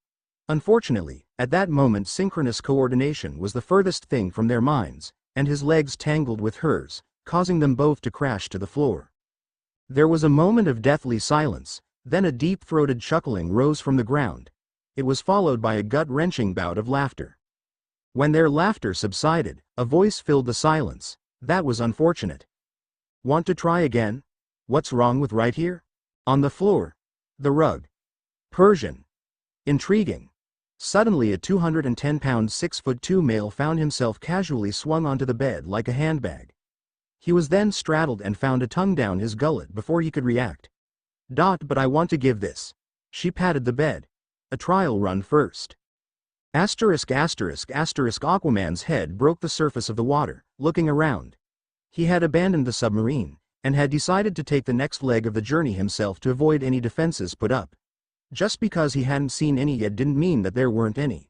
Unfortunately, at that moment synchronous coordination was the furthest thing from their minds, and his legs tangled with hers, causing them both to crash to the floor. There was a moment of deathly silence, then a deep-throated chuckling rose from the ground. It was followed by a gut-wrenching bout of laughter. When their laughter subsided, a voice filled the silence. That was unfortunate. Want to try again? What's wrong with right here? On the floor. The rug. Persian. Intriguing. Suddenly a 210-pound 6'2" male found himself casually swung onto the bed like a handbag. He was then straddled and found a tongue down his gullet before he could react. But I want to give this. She patted the bed. A trial run first. Aquaman's head broke the surface of the water, looking around. He had abandoned the submarine, and had decided to take the next leg of the journey himself to avoid any defenses put up. Just because he hadn't seen any yet didn't mean that there weren't any.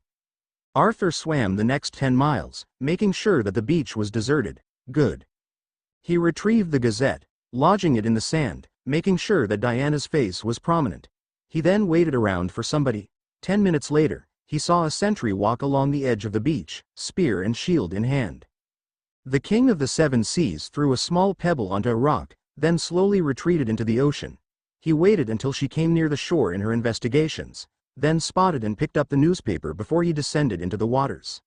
Arthur swam the next 10 miles, making sure that the beach was deserted. Good. He retrieved the Gazette, lodging it in the sand, making sure that Diana's face was prominent. He then waited around for somebody. 10 minutes later, he saw a sentry walk along the edge of the beach, spear and shield in hand. The King of the Seven Seas threw a small pebble onto a rock, then slowly retreated into the ocean. He waited until she came near the shore in her investigations, then spotted and picked up the newspaper before he descended into the waters.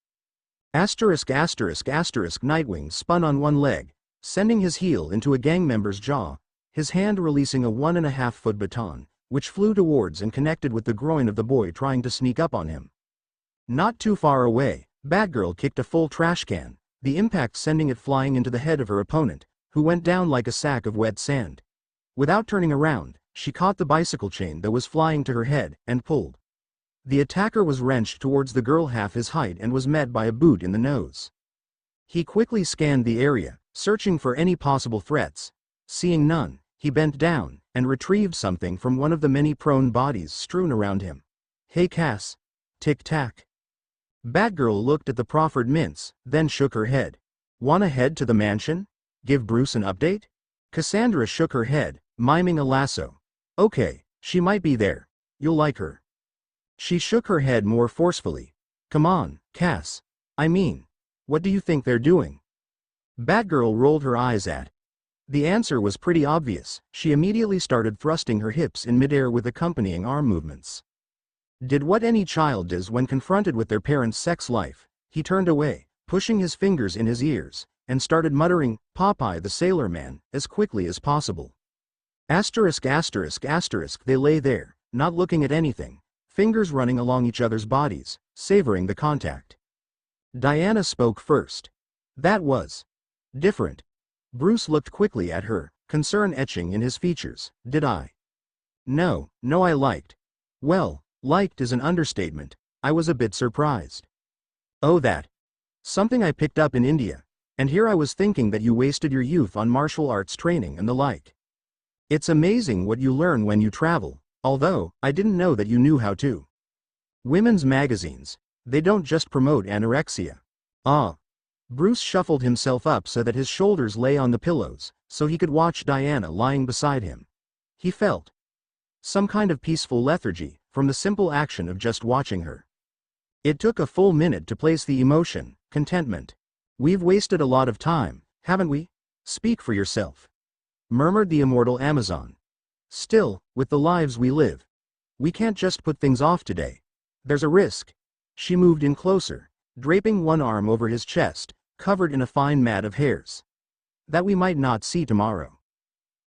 Asterisk asterisk asterisk Nightwing spun on one leg, sending his heel into a gang member's jaw, his hand releasing a 1.5-foot baton, which flew towards and connected with the groin of the boy trying to sneak up on him. Not too far away, Batgirl kicked a full trash can, the impact sending it flying into the head of her opponent, who went down like a sack of wet sand. Without turning around, she caught the bicycle chain that was flying to her head, and pulled. The attacker was wrenched towards the girl half his height and was met by a boot in the nose. He quickly scanned the area, searching for any possible threats. Seeing none, he bent down, and retrieved something from one of the many prone bodies strewn around him. "Hey Cass." Tic-tac. Batgirl looked at the proffered mints, then shook her head. "Wanna head to the mansion? Give Bruce an update?" Cassandra shook her head, miming a lasso. "Okay, she might be there. You'll like her." She shook her head more forcefully. "Come on, Cass. I mean, what do you think they're doing?" Batgirl rolled her eyes at. The answer was pretty obvious. She immediately started thrusting her hips in midair with accompanying arm movements. Did what any child does when confronted with their parents' sex life. He turned away, pushing his fingers in his ears, and started muttering, "Popeye the Sailor Man," as quickly as possible. Asterisk asterisk asterisk they lay there, not looking at anything, fingers running along each other's bodies, savoring the contact. Diana spoke first. "That was different." Bruce looked quickly at her, concern etching in his features. "Did I?" No, I liked." "Well, liked is an understatement. I was a bit surprised." "Oh, that. Something I picked up in India. And here I was thinking that you wasted your youth on martial arts training and the like. It's amazing what you learn when you travel, although, I didn't know that you knew how to. Women's magazines, they don't just promote anorexia." "Ah." Bruce shuffled himself up so that his shoulders lay on the pillows, so he could watch Diana lying beside him. He felt some kind of peaceful lethargy from the simple action of just watching her. It took a full minute to place the emotion, contentment. "We've wasted a lot of time, haven't we? Speak for yourself," murmured the immortal Amazon. "Still, with the lives we live, we can't just put things off today. There's a risk." She moved in closer, draping one arm over his chest, covered in a fine mat of hairs. "That we might not see tomorrow."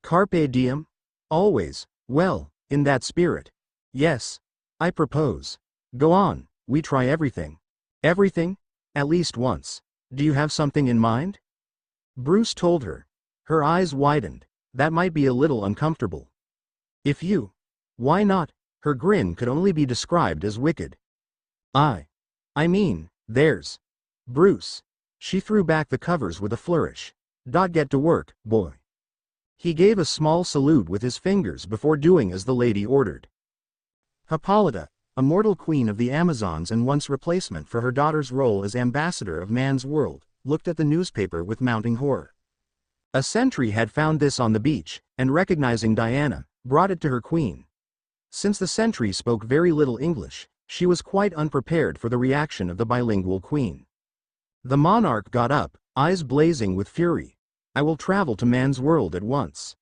"Carpe diem? Always. Well, in that spirit. Yes. I propose. Go on, we try everything." "Everything? At least once. Do you have something in mind?" Bruce told her. Her eyes widened. "That might be a little uncomfortable." "If you..." "Why not?" Her grin could only be described as wicked. I mean, there's..." "Bruce." She threw back the covers with a flourish. "Get to work, boy." He gave a small salute with his fingers before doing as the lady ordered. Hippolyta, a mortal queen of the Amazons and once replacement for her daughter's role as ambassador of man's world, looked at the newspaper with mounting horror. A sentry had found this on the beach, and recognizing Diana, brought it to her queen. Since the sentry spoke very little English, she was quite unprepared for the reaction of the bilingual queen. The monarch got up, eyes blazing with fury. "I will travel to man's world at once."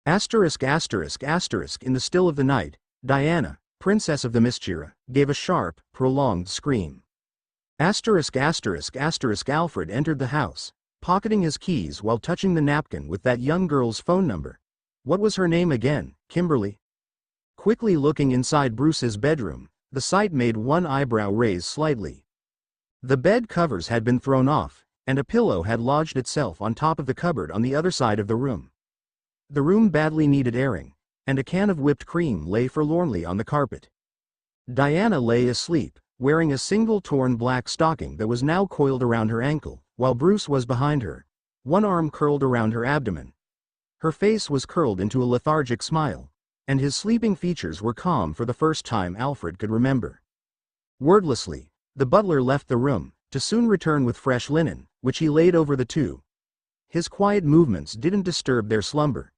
Asterisk asterisk asterisk in the still of the night, Diana, princess of the Mysteria, gave a sharp, prolonged scream. Asterisk asterisk asterisk Alfred entered the house, pocketing his keys while touching the napkin with that young girl's phone number. What was her name again? Kimberly? Quickly looking inside Bruce's bedroom, the sight made one eyebrow raise slightly. The bed covers had been thrown off, and a pillow had lodged itself on top of the cupboard on the other side of the room. The room badly needed airing, and a can of whipped cream lay forlornly on the carpet. Diana lay asleep, wearing a single torn black stocking that was now coiled around her ankle, while Bruce was behind her, one arm curled around her abdomen. Her face was curled into a lethargic smile, and his sleeping features were calm for the first time Alfred could remember. Wordlessly, the butler left the room, to soon return with fresh linen, which he laid over the two. His quiet movements didn't disturb their slumber.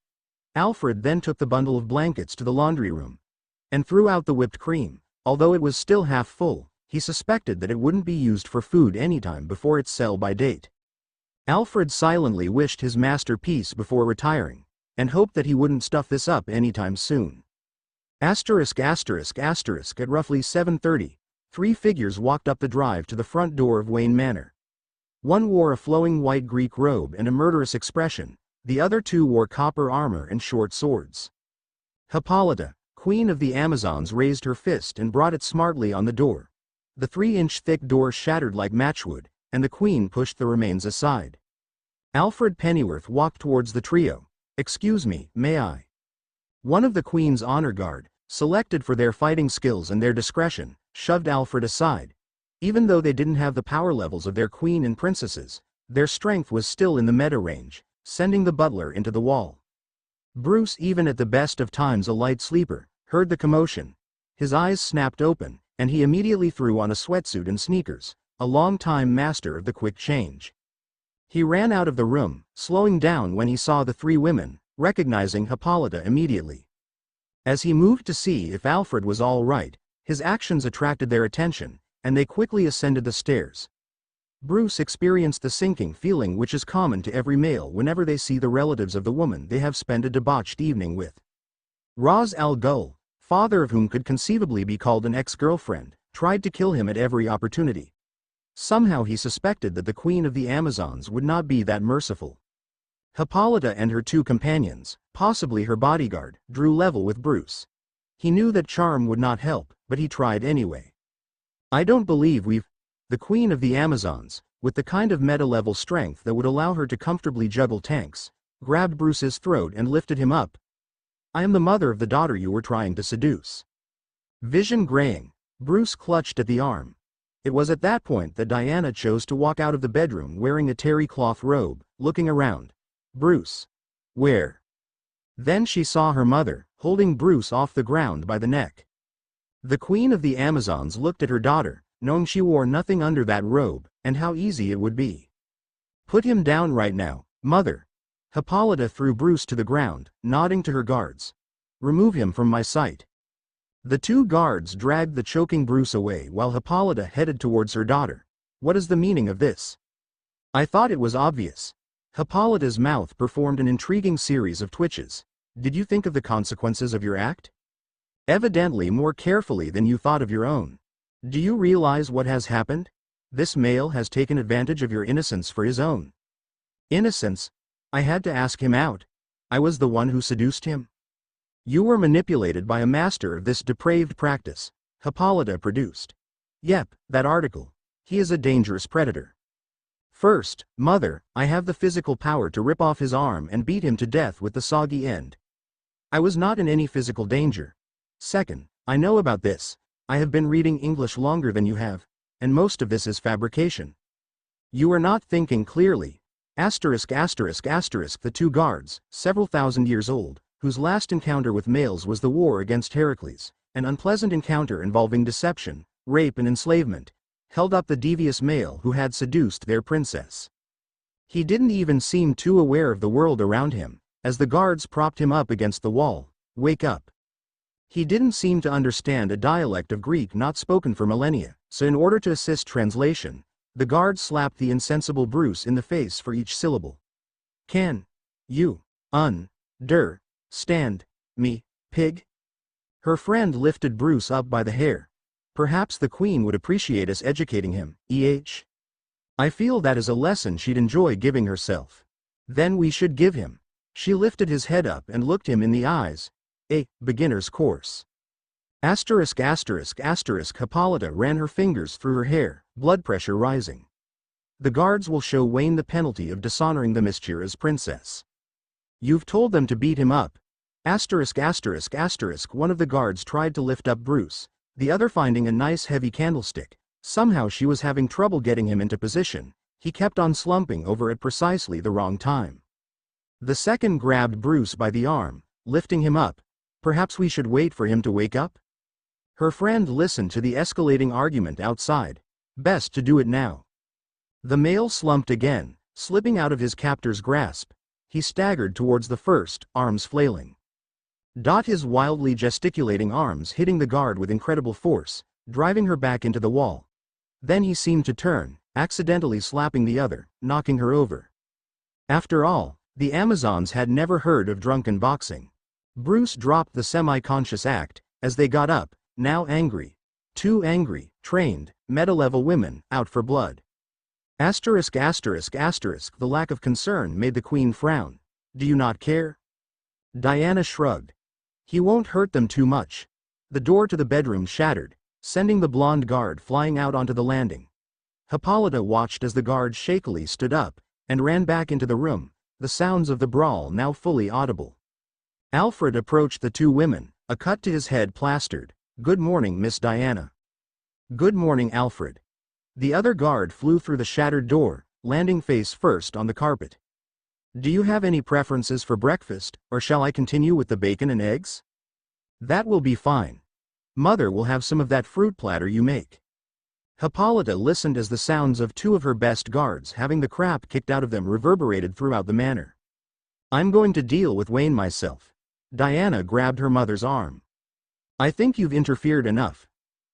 Alfred then took the bundle of blankets to the laundry room, and threw out the whipped cream. Although it was still half full, he suspected that it wouldn't be used for food anytime before its sell-by date. Alfred silently wished his master peace before retiring, and hoped that he wouldn't stuff this up anytime soon. Asterisk asterisk asterisk at roughly 7:30, Three figures walked up the drive to the front door of Wayne Manor. One wore a flowing white Greek robe and a murderous expression, the other two wore copper armor and short swords. Hippolyta, queen of the Amazons, raised her fist and brought it smartly on the door. The 3-inch thick door shattered like matchwood, and the queen pushed the remains aside. Alfred Pennyworth walked towards the trio. "Excuse me, may I?" One of the queen's honor guard, selected for their fighting skills and their discretion, shoved Alfred aside. Even though they didn't have the power levels of their queen and princesses, their strength was still in the meta range, sending the butler into the wall. Bruce, even at the best of times a light sleeper, heard the commotion. His eyes snapped open, and he immediately threw on a sweatsuit and sneakers, a long-time master of the quick change. He ran out of the room, slowing down when he saw the three women, recognizing Hippolyta immediately. As he moved to see if Alfred was all right, his actions attracted their attention, and they quickly ascended the stairs. Bruce experienced the sinking feeling which is common to every male whenever they see the relatives of the woman they have spent a debauched evening with. Ras Al Ghul, father of whom could conceivably be called an ex-girlfriend, tried to kill him at every opportunity. Somehow he suspected that the queen of the Amazons would not be that merciful. Hippolyta and her two companions, possibly her bodyguard, drew level with Bruce. He knew that charm would not help, but he tried anyway. "I don't believe we've..." The queen of the Amazons, with the kind of meta-level strength that would allow her to comfortably juggle tanks, grabbed Bruce's throat and lifted him up. "I am the mother of the daughter you were trying to seduce." Vision graying, Bruce clutched at the arm. It was at that point that Diana chose to walk out of the bedroom wearing a terry cloth robe, looking around. "Bruce. Where?" Then she saw her mother, holding Bruce off the ground by the neck. The queen of the Amazons looked at her daughter, knowing she wore nothing under that robe, and how easy it would be. "Put him down right now, mother." Hippolyta threw Bruce to the ground, nodding to her guards. "Remove him from my sight." The two guards dragged the choking Bruce away while Hippolyta headed towards her daughter. "What is the meaning of this?" "I thought it was obvious." Hippolyta's mouth performed an intriguing series of twitches. "Did you think of the consequences of your act? Evidently more carefully than you thought of your own. Do you realize what has happened? This male has taken advantage of your innocence for his own." "Innocence? I had to ask him out. I was the one who seduced him." "You were manipulated by a master of this depraved practice." Hippolyta produced. "Yep, that article. He is a dangerous predator. First, mother, I have the physical power to rip off his arm and beat him to death with the soggy end. I was not in any physical danger. Second, I know about this. I have been reading English longer than you have, and most of this is fabrication. You are not thinking clearly. The two guards, several thousand years old, whose last encounter with males was the war against Heracles, an unpleasant encounter involving deception, rape and enslavement, held up the devious male who had seduced their princess. He didn't even seem too aware of the world around him, as the guards propped him up against the wall. "Wake up." He didn't seem to understand a dialect of Greek not spoken for millennia, so in order to assist translation, the guard slapped the insensible Bruce in the face for each syllable. "Can you understand me, pig?" Her friend lifted Bruce up by the hair. "Perhaps the queen would appreciate us educating him, I feel that is a lesson she'd enjoy giving herself. Then we should give him." She lifted his head up and looked him in the eyes. "A beginner's course." Hippolyta ran her fingers through her hair, blood pressure rising. "The guards will show Wayne the penalty of dishonoring the Mistura's princess. You've told them to beat him up." One of the guards tried to lift up Bruce, the other finding a nice heavy candlestick. Somehow she was having trouble getting him into position. He kept on slumping over at precisely the wrong time. The second grabbed Bruce by the arm, lifting him up. "Perhaps we should wait for him to wake up?" Her friend listened to the escalating argument outside. "Best to do it now." The male slumped again, slipping out of his captor's grasp. He staggered towards the first, arms flailing. His wildly gesticulating arms hitting the guard with incredible force, driving her back into the wall. Then he seemed to turn, accidentally slapping the other, knocking her over. After all, the Amazons had never heard of drunken boxing. Bruce dropped the semi-conscious act, as they got up, now angry. Two angry, trained, meta-level women, out for blood. Asterisk asterisk asterisk. The lack of concern made the queen frown. Do you not care? Diana shrugged. He won't hurt them too much. The door to the bedroom shattered, sending the blonde guard flying out onto the landing. Hippolyta watched as the guard shakily stood up, and ran back into the room, the sounds of the brawl now fully audible. Alfred approached the two women, a cut to his head plastered. Good morning, Miss Diana. Good morning, Alfred. The other guard flew through the shattered door, landing face first on the carpet. Do you have any preferences for breakfast, or shall I continue with the bacon and eggs? That will be fine. Mother will have some of that fruit platter you make. Hippolyta listened as the sounds of two of her best guards having the crap kicked out of them reverberated throughout the manor. I'm going to deal with Wayne myself. Diana grabbed her mother's arm. I think you've interfered enough.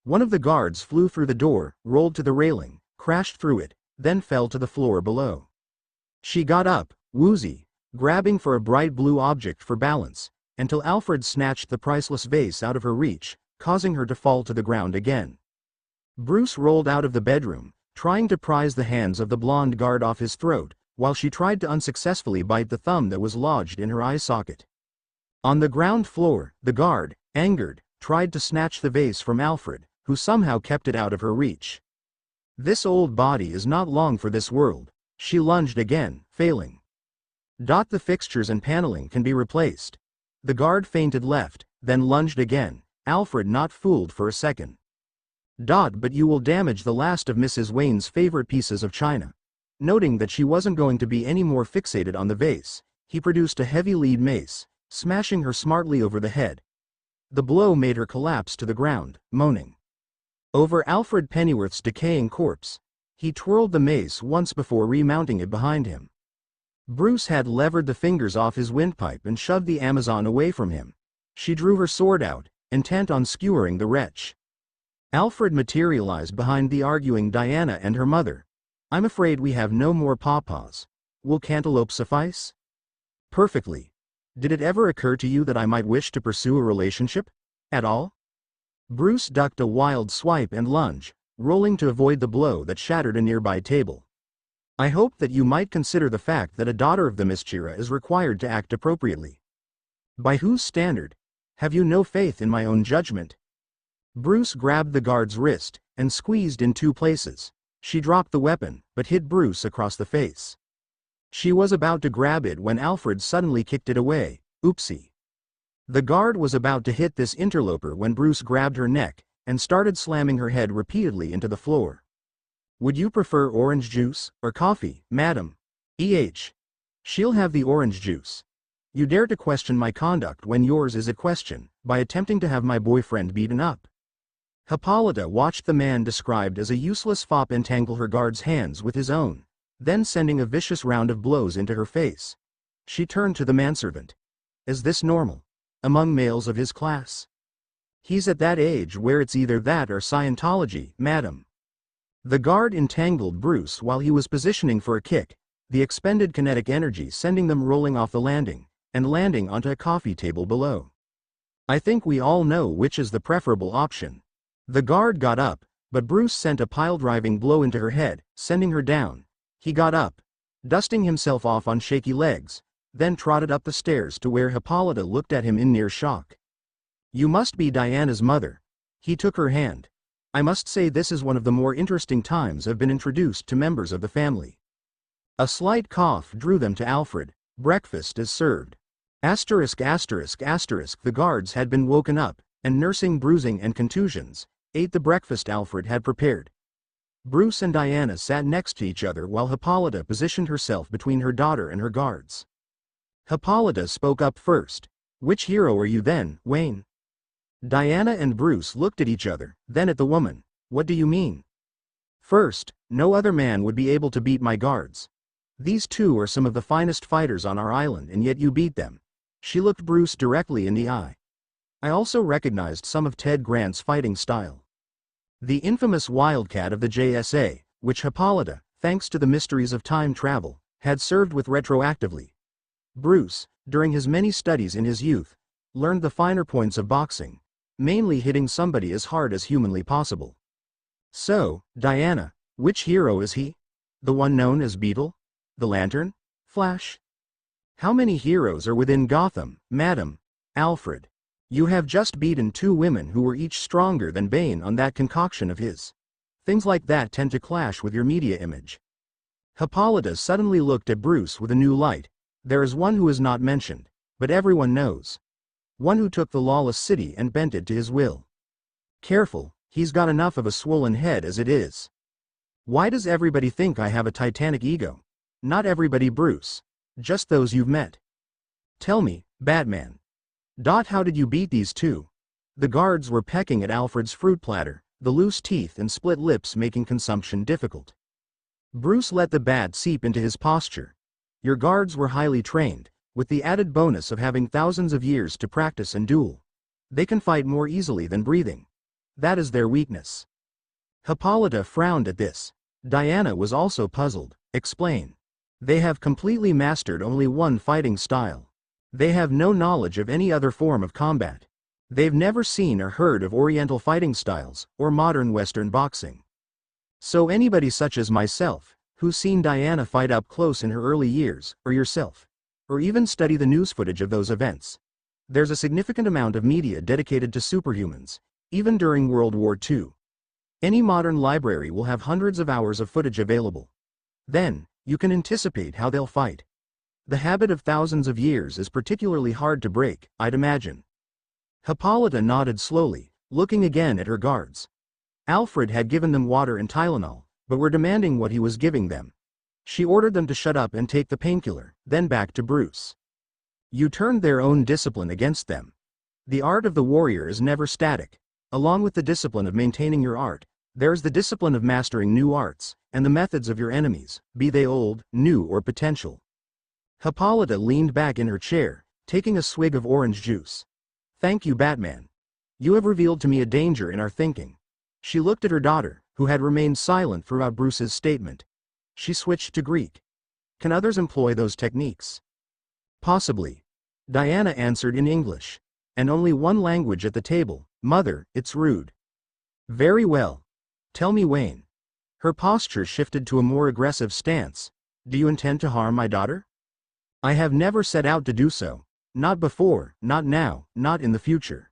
One of the guards flew through the door, rolled to the railing, crashed through it, then fell to the floor below. She got up, woozy, grabbing for a bright blue object for balance, until Alfred snatched the priceless vase out of her reach, causing her to fall to the ground again. Bruce rolled out of the bedroom, trying to prise the hands of the blonde guard off his throat, while she tried to unsuccessfully bite the thumb that was lodged in her eye socket. On the ground floor, the guard, angered, tried to snatch the vase from Alfred, who somehow kept it out of her reach. This old body is not long for this world. She lunged again, failing. The fixtures and paneling can be replaced. The guard feinted left, then lunged again, Alfred not fooled for a second. But you will damage the last of Mrs. Wayne's favorite pieces of china. Noting that she wasn't going to be any more fixated on the vase, he produced a heavy lead mace, smashing her smartly over the head. The blow made her collapse to the ground, moaning. Over Alfred Pennyworth's decaying corpse, he twirled the mace once before remounting it behind him. Bruce had levered the fingers off his windpipe and shoved the Amazon away from him. She drew her sword out, intent on skewering the wretch. Alfred materialized behind the arguing Diana and her mother. I'm afraid we have no more pawpaws. Will cantaloupe suffice? Perfectly. Did it ever occur to you that I might wish to pursue a relationship? At all? Bruce ducked a wild swipe and lunge, rolling to avoid the blow that shattered a nearby table. I hope that you might consider the fact that a daughter of the Mischira is required to act appropriately. By whose standard? Have you no faith in my own judgment? Bruce grabbed the guard's wrist, and squeezed in two places. She dropped the weapon, but hit Bruce across the face. She was about to grab it when Alfred suddenly kicked it away. Oopsie. The guard was about to hit this interloper when Bruce grabbed her neck, and started slamming her head repeatedly into the floor. Would you prefer orange juice, or coffee, madam? She'll have the orange juice. You dare to question my conduct when yours is at question, by attempting to have my boyfriend beaten up. Hippolyta watched the man described as a useless fop entangle her guard's hands with his own, then sending a vicious round of blows into her face. She turned to the manservant. Is this normal? Among males of his class? He's at that age where it's either that or Scientology, madam. The guard entangled Bruce while he was positioning for a kick, the expended kinetic energy sending them rolling off the landing, and landing onto a coffee table below. I think we all know which is the preferable option. The guard got up, but Bruce sent a pile-driving blow into her head, sending her down. He got up, dusting himself off on shaky legs, then trotted up the stairs to where Hippolyta looked at him in near shock. You must be Diana's mother. He took her hand. I must say this is one of the more interesting times I've been introduced to members of the family. A slight cough drew them to Alfred. Breakfast is served. Asterisk asterisk asterisk. The guards had been woken up, and nursing bruising and contusions, ate the breakfast Alfred had prepared. Bruce and Diana sat next to each other while Hippolyta positioned herself between her daughter and her guards. Hippolyta spoke up first. Which hero are you then, Wayne? Diana and Bruce looked at each other, then at the woman. What do you mean? First, no other man would be able to beat my guards. These two are some of the finest fighters on our island and yet you beat them. She looked Bruce directly in the eye. I also recognized some of Ted Grant's fighting style. The infamous Wildcat of the JSA, which Hippolyta, thanks to the mysteries of time travel, had served with retroactively. Bruce, during his many studies in his youth, learned the finer points of boxing. mainly hitting somebody as hard as humanly possible. So, Diana, which hero is he? The one known as Beetle? The Lantern? Flash? How many heroes are within Gotham, Madam? Alfred. You have just beaten 2 women who were each stronger than Bane on that concoction of his. Things like that tend to clash with your media image. Hippolyta suddenly looked at Bruce with a new light. There is one who is not mentioned, but everyone knows. One who took the lawless city and bent it to his will. Careful, he's got enough of a swollen head as it is. Why does everybody think I have a titanic ego? Not everybody, Bruce. Just those you've met. Tell me, Batman. How did you beat these 2? The guards were pecking at Alfred's fruit platter, the loose teeth and split lips making consumption difficult. Bruce let the bat seep into his posture. Your guards were highly trained, with the added bonus of having thousands of years to practice and duel. They can fight more easily than breathing. That is their weakness. Hippolyta frowned at this. Diana was also puzzled. Explain. They have completely mastered only one fighting style. They have no knowledge of any other form of combat. They've never seen or heard of Oriental fighting styles, or modern Western boxing. So anybody such as myself, who's seen Diana fight up close in her early years, or yourself, or even study the news footage of those events. There's a significant amount of media dedicated to superhumans, even during World War II. Any modern library will have hundreds of hours of footage available. Then, you can anticipate how they'll fight. The habit of thousands of years is particularly hard to break, I'd imagine. Hippolyta nodded slowly, looking again at her guards. Alfred had given them water and Tylenol, but were demanding what he was giving them. She ordered them to shut up and take the painkiller, then back to Bruce. You turned their own discipline against them. The art of the warrior is never static. Along with the discipline of maintaining your art, there's the discipline of mastering new arts, and the methods of your enemies, be they old, new or potential. Hippolyta leaned back in her chair, taking a swig of orange juice. Thank you, Batman. You have revealed to me a danger in our thinking. She looked at her daughter, who had remained silent throughout Bruce's statement. She switched to Greek. Can others employ those techniques? Possibly. Diana answered in English. And only one language at the table. Mother, it's rude. Very well. Tell me, Wayne. Her posture shifted to a more aggressive stance. Do you intend to harm my daughter? I have never set out to do so. Not before, not now, not in the future.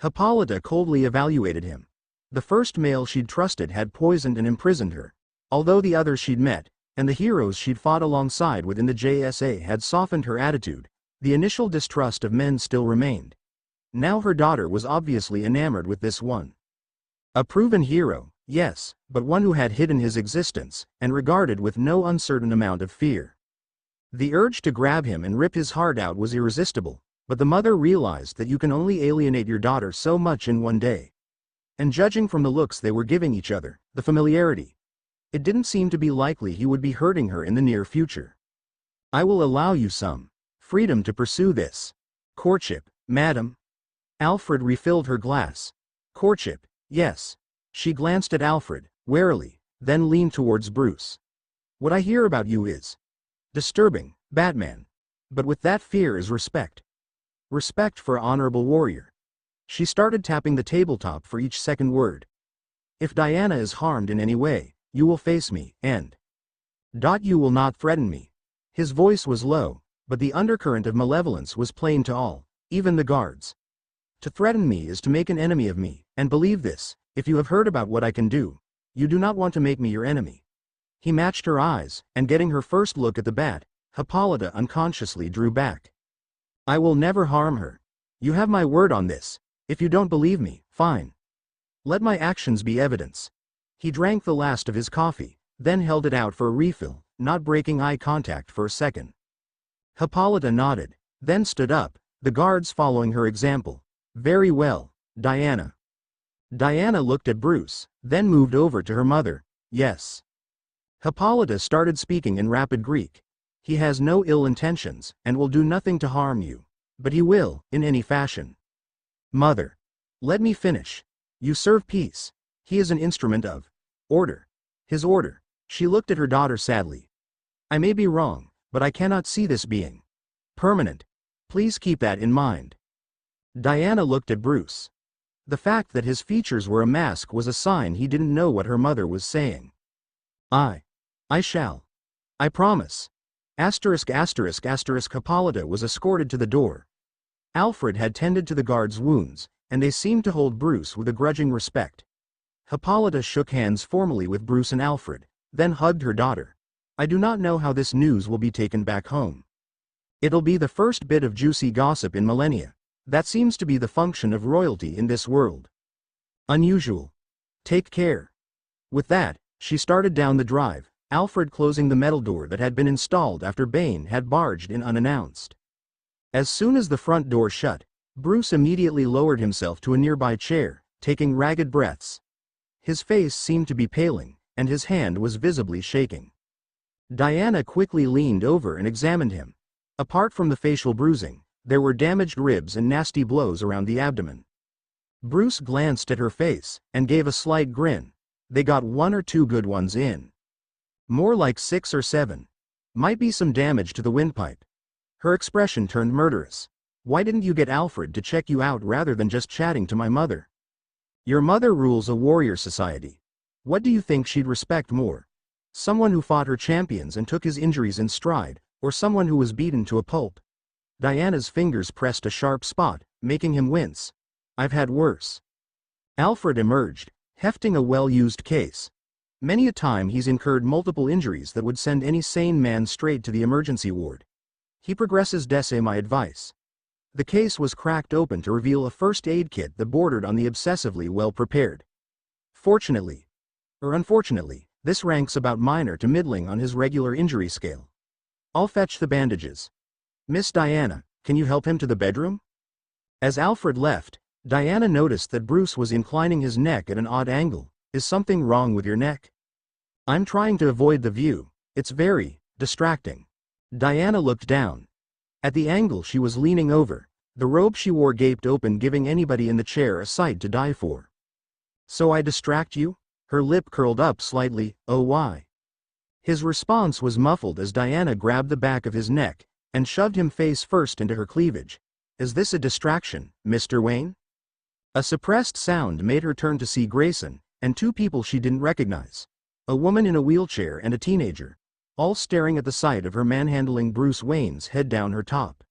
Hippolyta coldly evaluated him. The first male she'd trusted had poisoned and imprisoned her. Although the others she'd met, and the heroes she'd fought alongside within the JSA had softened her attitude, the initial distrust of men still remained. Now her daughter was obviously enamored with this one. A proven hero, yes, but one who had hidden his existence, and regarded with no uncertain amount of fear. The urge to grab him and rip his heart out was irresistible, but the mother realized that you can only alienate your daughter so much in one day. And judging from the looks they were giving each other, the familiarity, it didn't seem to be likely he would be hurting her in the near future. I will allow you some freedom to pursue this courtship, madam. Alfred refilled her glass. Courtship, yes. She glanced at Alfred, warily, then leaned towards Bruce. What I hear about you is disturbing, Batman. But with that fear is respect. Respect for an honorable warrior. She started tapping the tabletop for each second word. If Diana is harmed in any way, you will face me, and you will not threaten me. His voice was low, but the undercurrent of malevolence was plain to all, even the guards. To threaten me is to make an enemy of me, and believe this, if you have heard about what I can do, you do not want to make me your enemy. He matched her eyes, and getting her first look at the bat, Hippolyta unconsciously drew back. I will never harm her. You have my word on this. If you don't believe me, fine. Let my actions be evidence. He drank the last of his coffee, then held it out for a refill, not breaking eye contact for a second. Hippolyta nodded, then stood up, the guards following her example. Very well, Diana. Diana looked at Bruce, then moved over to her mother. Yes. Hippolyta started speaking in rapid Greek. He has no ill intentions, and will do nothing to harm you. But he will, in any fashion. Mother. Let me finish. You serve peace. He is an instrument of order. His order. She looked at her daughter sadly. I may be wrong, but I cannot see this being permanent. Please keep that in mind. Diana looked at Bruce. The fact that his features were a mask was a sign he didn't know what her mother was saying. I shall. I promise. Asterisk asterisk asterisk Hippolyta was escorted to the door. Alfred had tended to the guard's wounds, and they seemed to hold Bruce with a grudging respect. Hippolyta shook hands formally with Bruce and Alfred, then hugged her daughter. I do not know how this news will be taken back home. It'll be the first bit of juicy gossip in millennia. That seems to be the function of royalty in this world. Unusual. Take care. With that, she started down the drive, Alfred closing the metal door that had been installed after Bane had barged in unannounced. As soon as the front door shut, Bruce immediately lowered himself to a nearby chair, taking ragged breaths. His face seemed to be paling, and his hand was visibly shaking. Diana quickly leaned over and examined him. Apart from the facial bruising, there were damaged ribs and nasty blows around the abdomen. Bruce glanced at her face, and gave a slight grin. They got 1 or 2 good ones in. More like 6 or 7. Might be some damage to the windpipe. Her expression turned murderous. Why didn't you get Alfred to check you out rather than just chatting to my mother? Your mother rules a warrior society. What do you think she'd respect more? Someone who fought her champions and took his injuries in stride, or someone who was beaten to a pulp? Diana's fingers pressed a sharp spot, making him wince. I've had worse. Alfred emerged, hefting a well-used case. Many a time he's incurred multiple injuries that would send any sane man straight to the emergency ward. He progresses d'essay my advice. The case was cracked open to reveal a first aid kit that bordered on the obsessively well-prepared. Fortunately, or unfortunately, this ranks about minor to middling on his regular injury scale. I'll fetch the bandages. Miss Diana, can you help him to the bedroom? As Alfred left, Diana noticed that Bruce was inclining his neck at an odd angle. Is something wrong with your neck? I'm trying to avoid the view. It's very distracting. Diana looked down. At the angle she was leaning over, the robe she wore gaped open, giving anybody in the chair a sight to die for. So I distract you? Her lip curled up slightly. Oh, why? His response was muffled as Diana grabbed the back of his neck and shoved him face first into her cleavage. Is this a distraction, Mr. Wayne? A suppressed sound made her turn to see Grayson, and 2 people she didn't recognize. A woman in a wheelchair and a teenager, all staring at the sight of her manhandling Bruce Wayne's head down her top.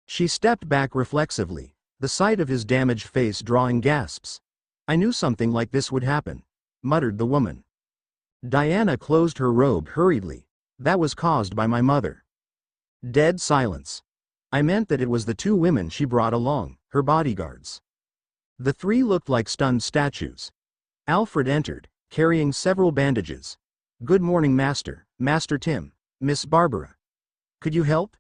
She stepped back reflexively, the sight of his damaged face drawing gasps. I knew something like this would happen, muttered the woman. Diana closed her robe hurriedly. That was caused by my mother. Dead silence. I meant that it was the 2 women she brought along, her bodyguards. The 3 looked like stunned statues. Alfred entered, carrying several bandages. Good morning, Master Tim, Miss Barbara. Could you help?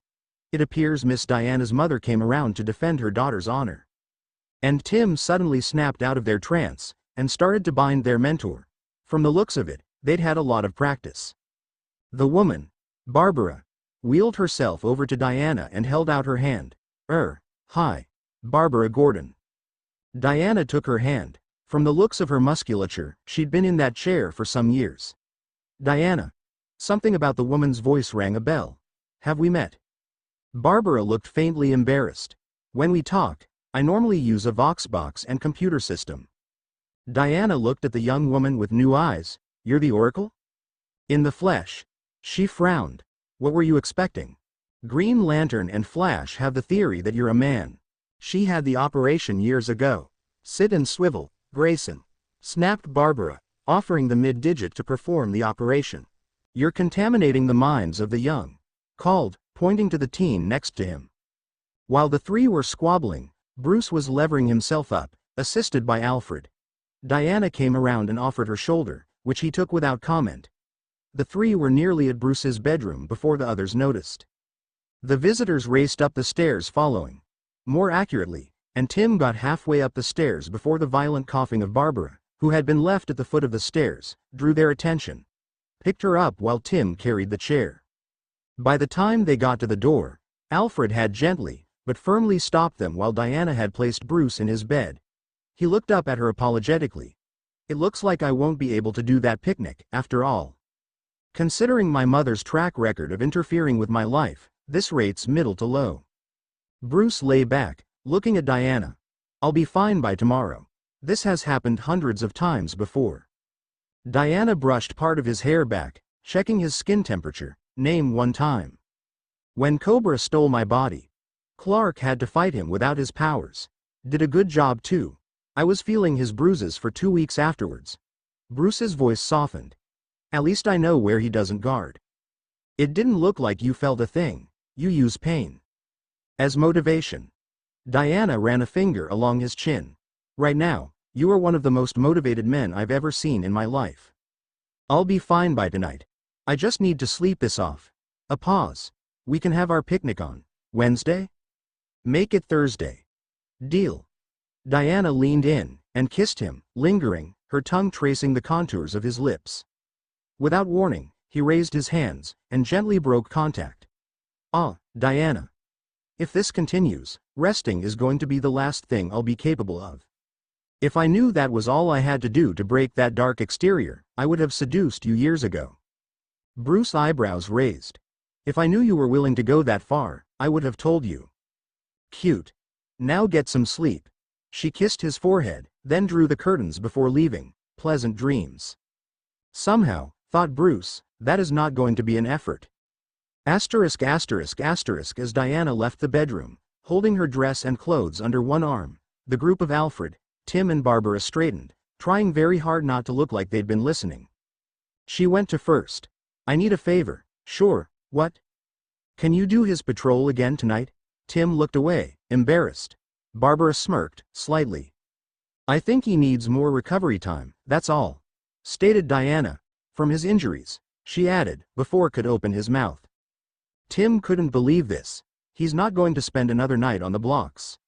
It appears Miss Diana's mother came around to defend her daughter's honor. And Tim suddenly snapped out of their trance, and started to bind their mentor. From the looks of it, they'd had a lot of practice. The woman, Barbara, wheeled herself over to Diana and held out her hand. Hi, Barbara Gordon. Diana took her hand. From the looks of her musculature, she'd been in that chair for some years. Diana. Something about the woman's voice rang a bell. Have we met? Barbara looked faintly embarrassed. When we talk, I normally use a Voxbox and computer system. Diana looked at the young woman with new eyes. You're the Oracle? In the flesh. She frowned. What were you expecting? Green Lantern and Flash have the theory that you're a man. She had the operation years ago. Sit and swivel, Grayson, snapped Barbara, offering the mid-digit to perform the operation. You're contaminating the minds of the young, called, pointing to the teen next to him. While the 3 were squabbling, Bruce was levering himself up, assisted by Alfred. Diana came around and offered her shoulder, which he took without comment. The 3 were nearly at Bruce's bedroom before the others noticed. The visitors raced up the stairs following. More accurately, and Tim got halfway up the stairs before the violent coughing of Barbara, who had been left at the foot of the stairs, drew their attention. Picked her up while Tim carried the chair. By the time they got to the door, Alfred had gently, but firmly stopped them while Diana had placed Bruce in his bed. He looked up at her apologetically. It looks like I won't be able to do that picnic, after all. Considering my mother's track record of interfering with my life, this rate's middle to low. Bruce lay back, looking at Diana. I'll be fine by tomorrow. This has happened hundreds of times before. Diana brushed part of his hair back, checking his skin temperature. Name one time. When Cobra stole my body. Clark had to fight him without his powers. Did a good job too. I was feeling his bruises for 2 weeks afterwards. Bruce's voice softened. At least I know where he doesn't guard. It didn't look like you felt a thing. You use pain as motivation. Diana ran a finger along his chin. Right now, you are one of the most motivated men I've ever seen in my life. I'll be fine by tonight. I just need to sleep this off. A pause. We can have our picnic on Wednesday? Make it Thursday. Deal. Diana leaned in and kissed him, lingering, her tongue tracing the contours of his lips. Without warning, he raised his hands and gently broke contact. Ah, Diana. If this continues, resting is going to be the last thing I'll be capable of. If I knew that was all I had to do to break that dark exterior, I would have seduced you years ago. Bruce's eyebrows raised. If I knew you were willing to go that far, I would have told you. Cute. Now get some sleep. She kissed his forehead, then drew the curtains before leaving. Pleasant dreams. Somehow, thought Bruce, that is not going to be an effort. As Diana left the bedroom, holding her dress and clothes under one arm, the group of Alfred, Tim and Barbara straightened, trying very hard not to look like they'd been listening. She went to first. I need a favor. Sure, what? Can you do his patrol again tonight? Tim looked away, embarrassed. Barbara smirked, slightly. I think he needs more recovery time, that's all. Stated Diana. From his injuries, she added, before could open his mouth. Tim couldn't believe this. He's not going to spend another night on the blocks.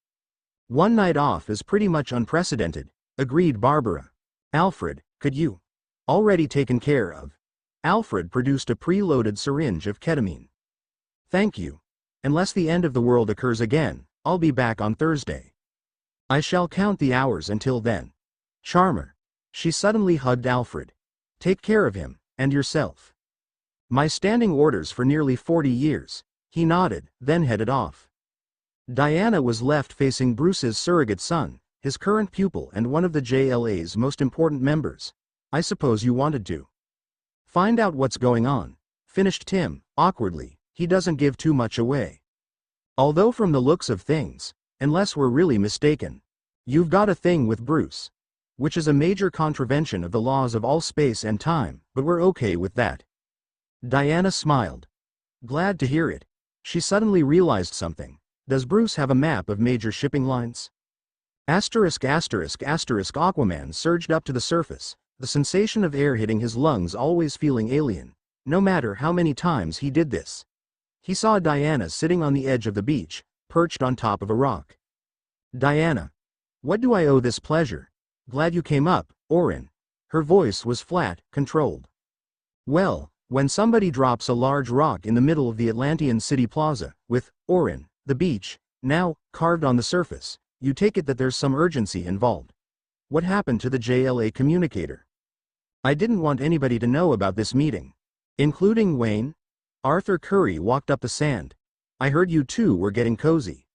One night off is pretty much unprecedented, agreed Barbara. Alfred, could you? Already taken care of. Alfred produced a preloaded syringe of ketamine. Thank you. Unless the end of the world occurs again, I'll be back on Thursday. I shall count the hours until then. Charmer. She suddenly hugged Alfred. Take care of him, and yourself. My standing orders for nearly 40 years. He nodded, then headed off. Diana was left facing Bruce's surrogate son, his current pupil and one of the JLA's most important members. I suppose you wanted to find out what's going on, finished Tim, awkwardly. He doesn't give too much away. Although from the looks of things, unless we're really mistaken, you've got a thing with Bruce. Which is a major contravention of the laws of all space and time, but we're okay with that. Diana smiled. Glad to hear it. She suddenly realized something. Does Bruce have a map of major shipping lines? Aquaman surged up to the surface, the sensation of air hitting his lungs always feeling alien, no matter how many times he did this. He saw Diana sitting on the edge of the beach, perched on top of a rock. Diana. What do I owe this pleasure? Glad you came up, Orin. Her voice was flat, controlled. Well, when somebody drops a large rock in the middle of the Atlantean City Plaza, with, Orin, the beach, now, carved on the surface, you take it that there's some urgency involved. What happened to the JLA communicator? I didn't want anybody to know about this meeting. Including Wayne? Arthur Curry walked up the sand. I heard you two were getting cozy.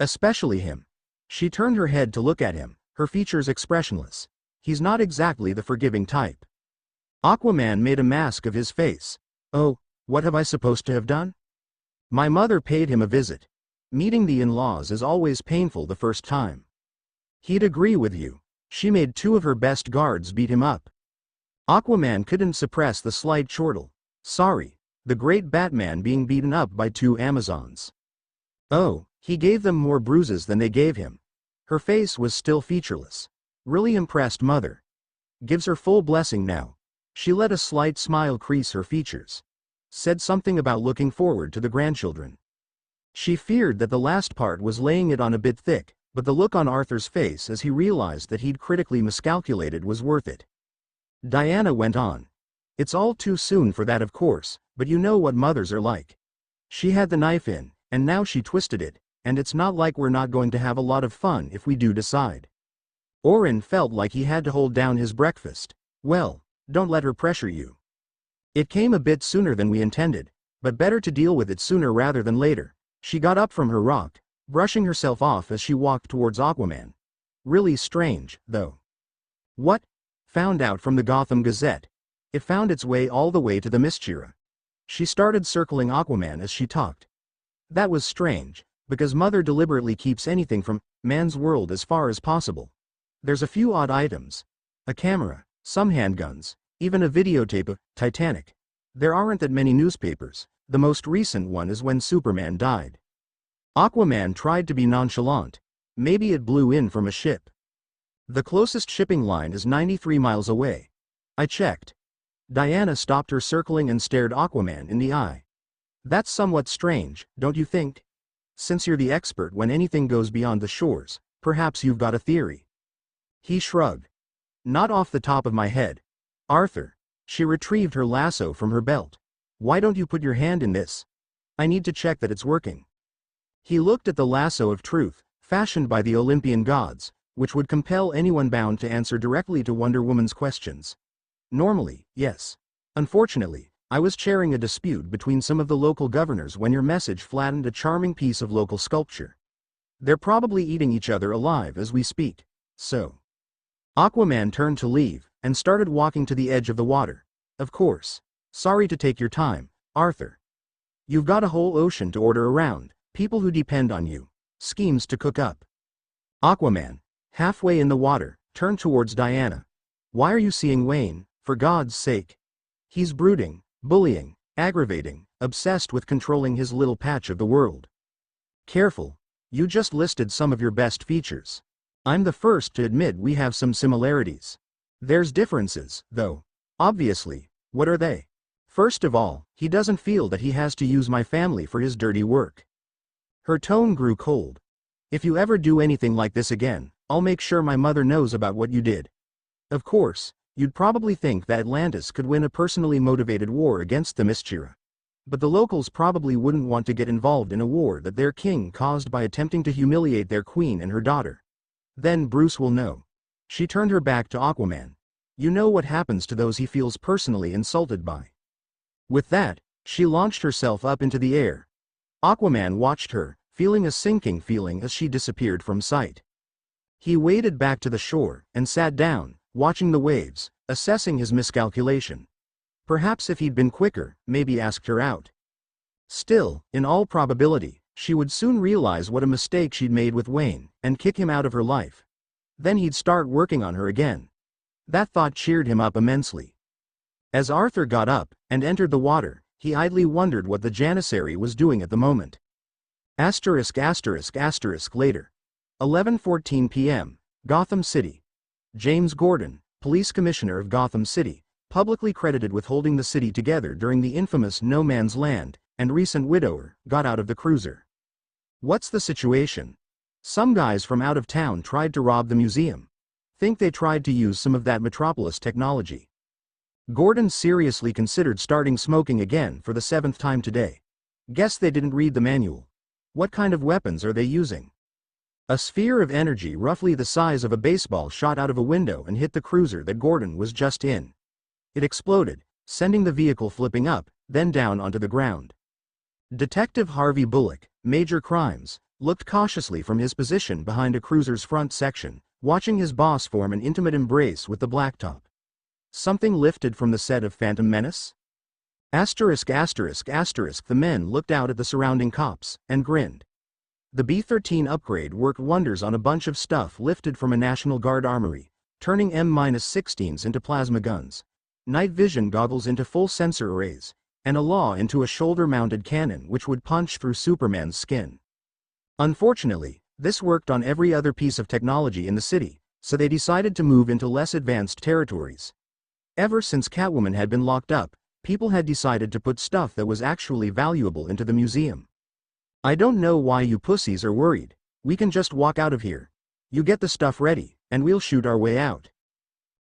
Especially him. She turned her head to look at him, her features expressionless. He's not exactly the forgiving type. Aquaman made a mask of his face. Oh, what have I supposed to have done? My mother paid him a visit. Meeting the in-laws is always painful the first time. He'd agree with you. She made 2 of her best guards beat him up. Aquaman couldn't suppress the slight chortle. Sorry, the great Batman being beaten up by 2 Amazons. Oh, he gave them more bruises than they gave him. Her face was still featureless. Really impressed mother. Gives her full blessing now. She let a slight smile crease her features. Said something about looking forward to the grandchildren. She feared that the last part was laying it on a bit thick, but the look on Arthur's face as he realized that he'd critically miscalculated was worth it. Diana went on. It's all too soon for that, of course, but you know what mothers are like. She had the knife in, and now she twisted it, and it's not like we're not going to have a lot of fun if we do decide. Orin felt like he had to hold down his breakfast. Well, don't let her pressure you. It came a bit sooner than we intended, but better to deal with it sooner rather than later. She got up from her rock, brushing herself off as she walked towards Aquaman. Really strange, though. What? Found out from the Gotham Gazette. It found its way all the way to the Mysteria. She started circling Aquaman as she talked. That was strange, because Mother deliberately keeps anything from man's world as far as possible. There's a few odd items. A camera, some handguns, even a videotape of Titanic. There aren't that many newspapers. The most recent one is when Superman died. Aquaman tried to be nonchalant. Maybe it blew in from a ship. The closest shipping line is 93 miles away. I checked. Diana stopped her circling and stared Aquaman in the eye. That's somewhat strange, don't you think? Since you're the expert when anything goes beyond the shores, perhaps you've got a theory. He shrugged. Not off the top of my head. Arthur. She retrieved her lasso from her belt. Why don't you put your hand in this? I need to check that it's working. He looked at the lasso of truth, fashioned by the Olympian gods, which would compel anyone bound to answer directly to Wonder Woman's questions. Normally, yes. Unfortunately, I was chairing a dispute between some of the local governors when your message flattened a charming piece of local sculpture. They're probably eating each other alive as we speak. So. Aquaman turned to leave, and started walking to the edge of the water. Of course. Sorry to take your time, Arthur. You've got a whole ocean to order around, people who depend on you, schemes to cook up. Aquaman, halfway in the water, turned towards Diana. Why are you seeing Wayne, for God's sake? He's brooding, bullying, aggravating, obsessed with controlling his little patch of the world. Careful. You just listed some of your best features. I'm the first to admit we have some similarities. There's differences, though. Obviously. What are they? First of all, he doesn't feel that he has to use my family for his dirty work. Her tone grew cold. If you ever do anything like this again, I'll make sure my mother knows about what you did. Of course, you'd probably think that Atlantis could win a personally motivated war against the Mysteria. But the locals probably wouldn't want to get involved in a war that their king caused by attempting to humiliate their queen and her daughter. Then Bruce will know. She turned her back to Aquaman. You know what happens to those he feels personally insulted by. With that, she launched herself up into the air. Aquaman watched her, feeling a sinking feeling as she disappeared from sight. He waded back to the shore, and sat down, watching the waves, assessing his miscalculation. Perhaps if he'd been quicker, maybe asked her out. Still, in all probability, she would soon realize what a mistake she'd made with Wayne, and kick him out of her life. Then he'd start working on her again. That thought cheered him up immensely. As Arthur got up, and entered the water, he idly wondered what the Janissary was doing at the moment. Later. 11:14 p.m., Gotham City. James Gordon, police commissioner of Gotham City, publicly credited with holding the city together during the infamous No Man's Land, and recent widower, got out of the cruiser. What's the situation? Some guys from out of town tried to rob the museum. Think they tried to use some of that Metropolis technology. Gordon seriously considered starting smoking again for the 7th time today. Guess they didn't read the manual. What kind of weapons are they using? A sphere of energy roughly the size of a baseball shot out of a window and hit the cruiser that Gordon was just in. It exploded, sending the vehicle flipping up, then down onto the ground. Detective Harvey Bullock, Major Crimes, looked cautiously from his position behind a cruiser's front section, watching his boss form an intimate embrace with the blacktop. Something lifted from the set of Phantom Menace? The men looked out at the surrounding cops, and grinned. The B-13 upgrade worked wonders on a bunch of stuff lifted from a National Guard armory, turning M-16s into plasma guns, night vision goggles into full sensor arrays, and a law into a shoulder-mounted cannon which would punch through Superman's skin. Unfortunately, this worked on every other piece of technology in the city, so they decided to move into less advanced territories. Ever since Catwoman had been locked up, people had decided to put stuff that was actually valuable into the museum. I don't know why you pussies are worried. We can just walk out of here. You get the stuff ready, and we'll shoot our way out.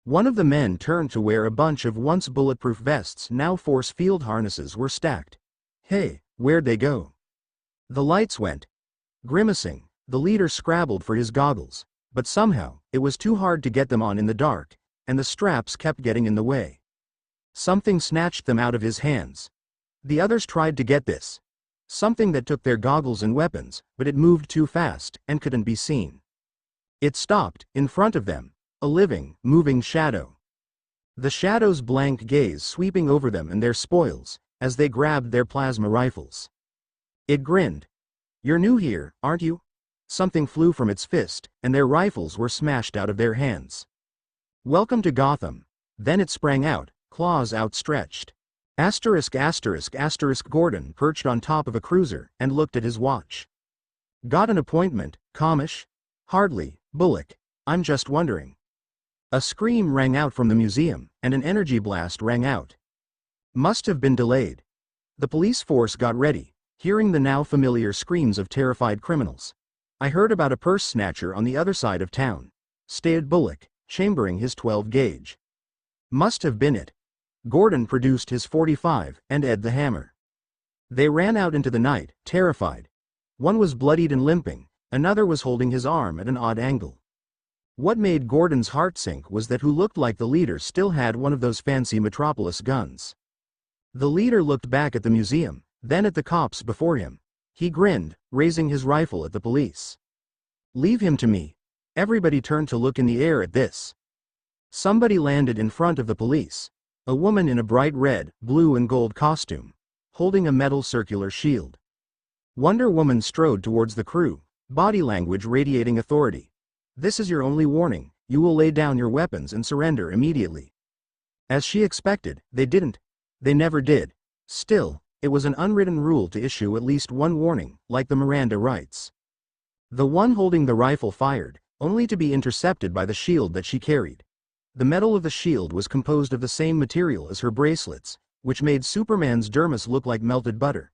One of the men turned to where a bunch of once bulletproof vests, now force field harnesses, were stacked. Hey, where'd they go? The lights went. Grimacing, the leader scrabbled for his goggles, but somehow, it was too hard to get them on in the dark, and the straps kept getting in the way. Something snatched them out of his hands. The others tried to get this. Something that took their goggles and weapons, but it moved too fast, and couldn't be seen. It stopped, in front of them, a living, moving shadow. The shadow's blank gaze sweeping over them and their spoils, as they grabbed their plasma rifles. It grinned. "You're new here, aren't you?" Something flew from its fist, and their rifles were smashed out of their hands. "Welcome to Gotham." Then it sprang out, claws outstretched. Gordon perched on top of a cruiser and looked at his watch. "Got an appointment, Comish?" "Hardly, Bullock. I'm just wondering." A scream rang out from the museum, and an energy blast rang out. Must have been delayed. The police force got ready, hearing the now familiar screams of terrified criminals. "I heard about a purse snatcher on the other side of town," stated Bullock, chambering his 12-gauge. "Must have been it." Gordon produced his .45 and Ed the hammer. They ran out into the night, terrified. One was bloodied and limping, another was holding his arm at an odd angle. What made Gordon's heart sink was that who looked like the leader still had one of those fancy Metropolis guns. The leader looked back at the museum, then at the cops before him. He grinned, raising his rifle at the police. "Leave him to me." Everybody turned to look in the air at this. Somebody landed in front of the police. A woman in a bright red, blue and gold costume, holding a metal circular shield. Wonder Woman strode towards the crew, body language radiating authority. "This is your only warning, you will lay down your weapons and surrender immediately." As she expected, they didn't. They never did. Still, it was an unwritten rule to issue at least one warning, like the Miranda rights. The one holding the rifle fired, only to be intercepted by the shield that she carried. The metal of the shield was composed of the same material as her bracelets, which made Superman's dermis look like melted butter.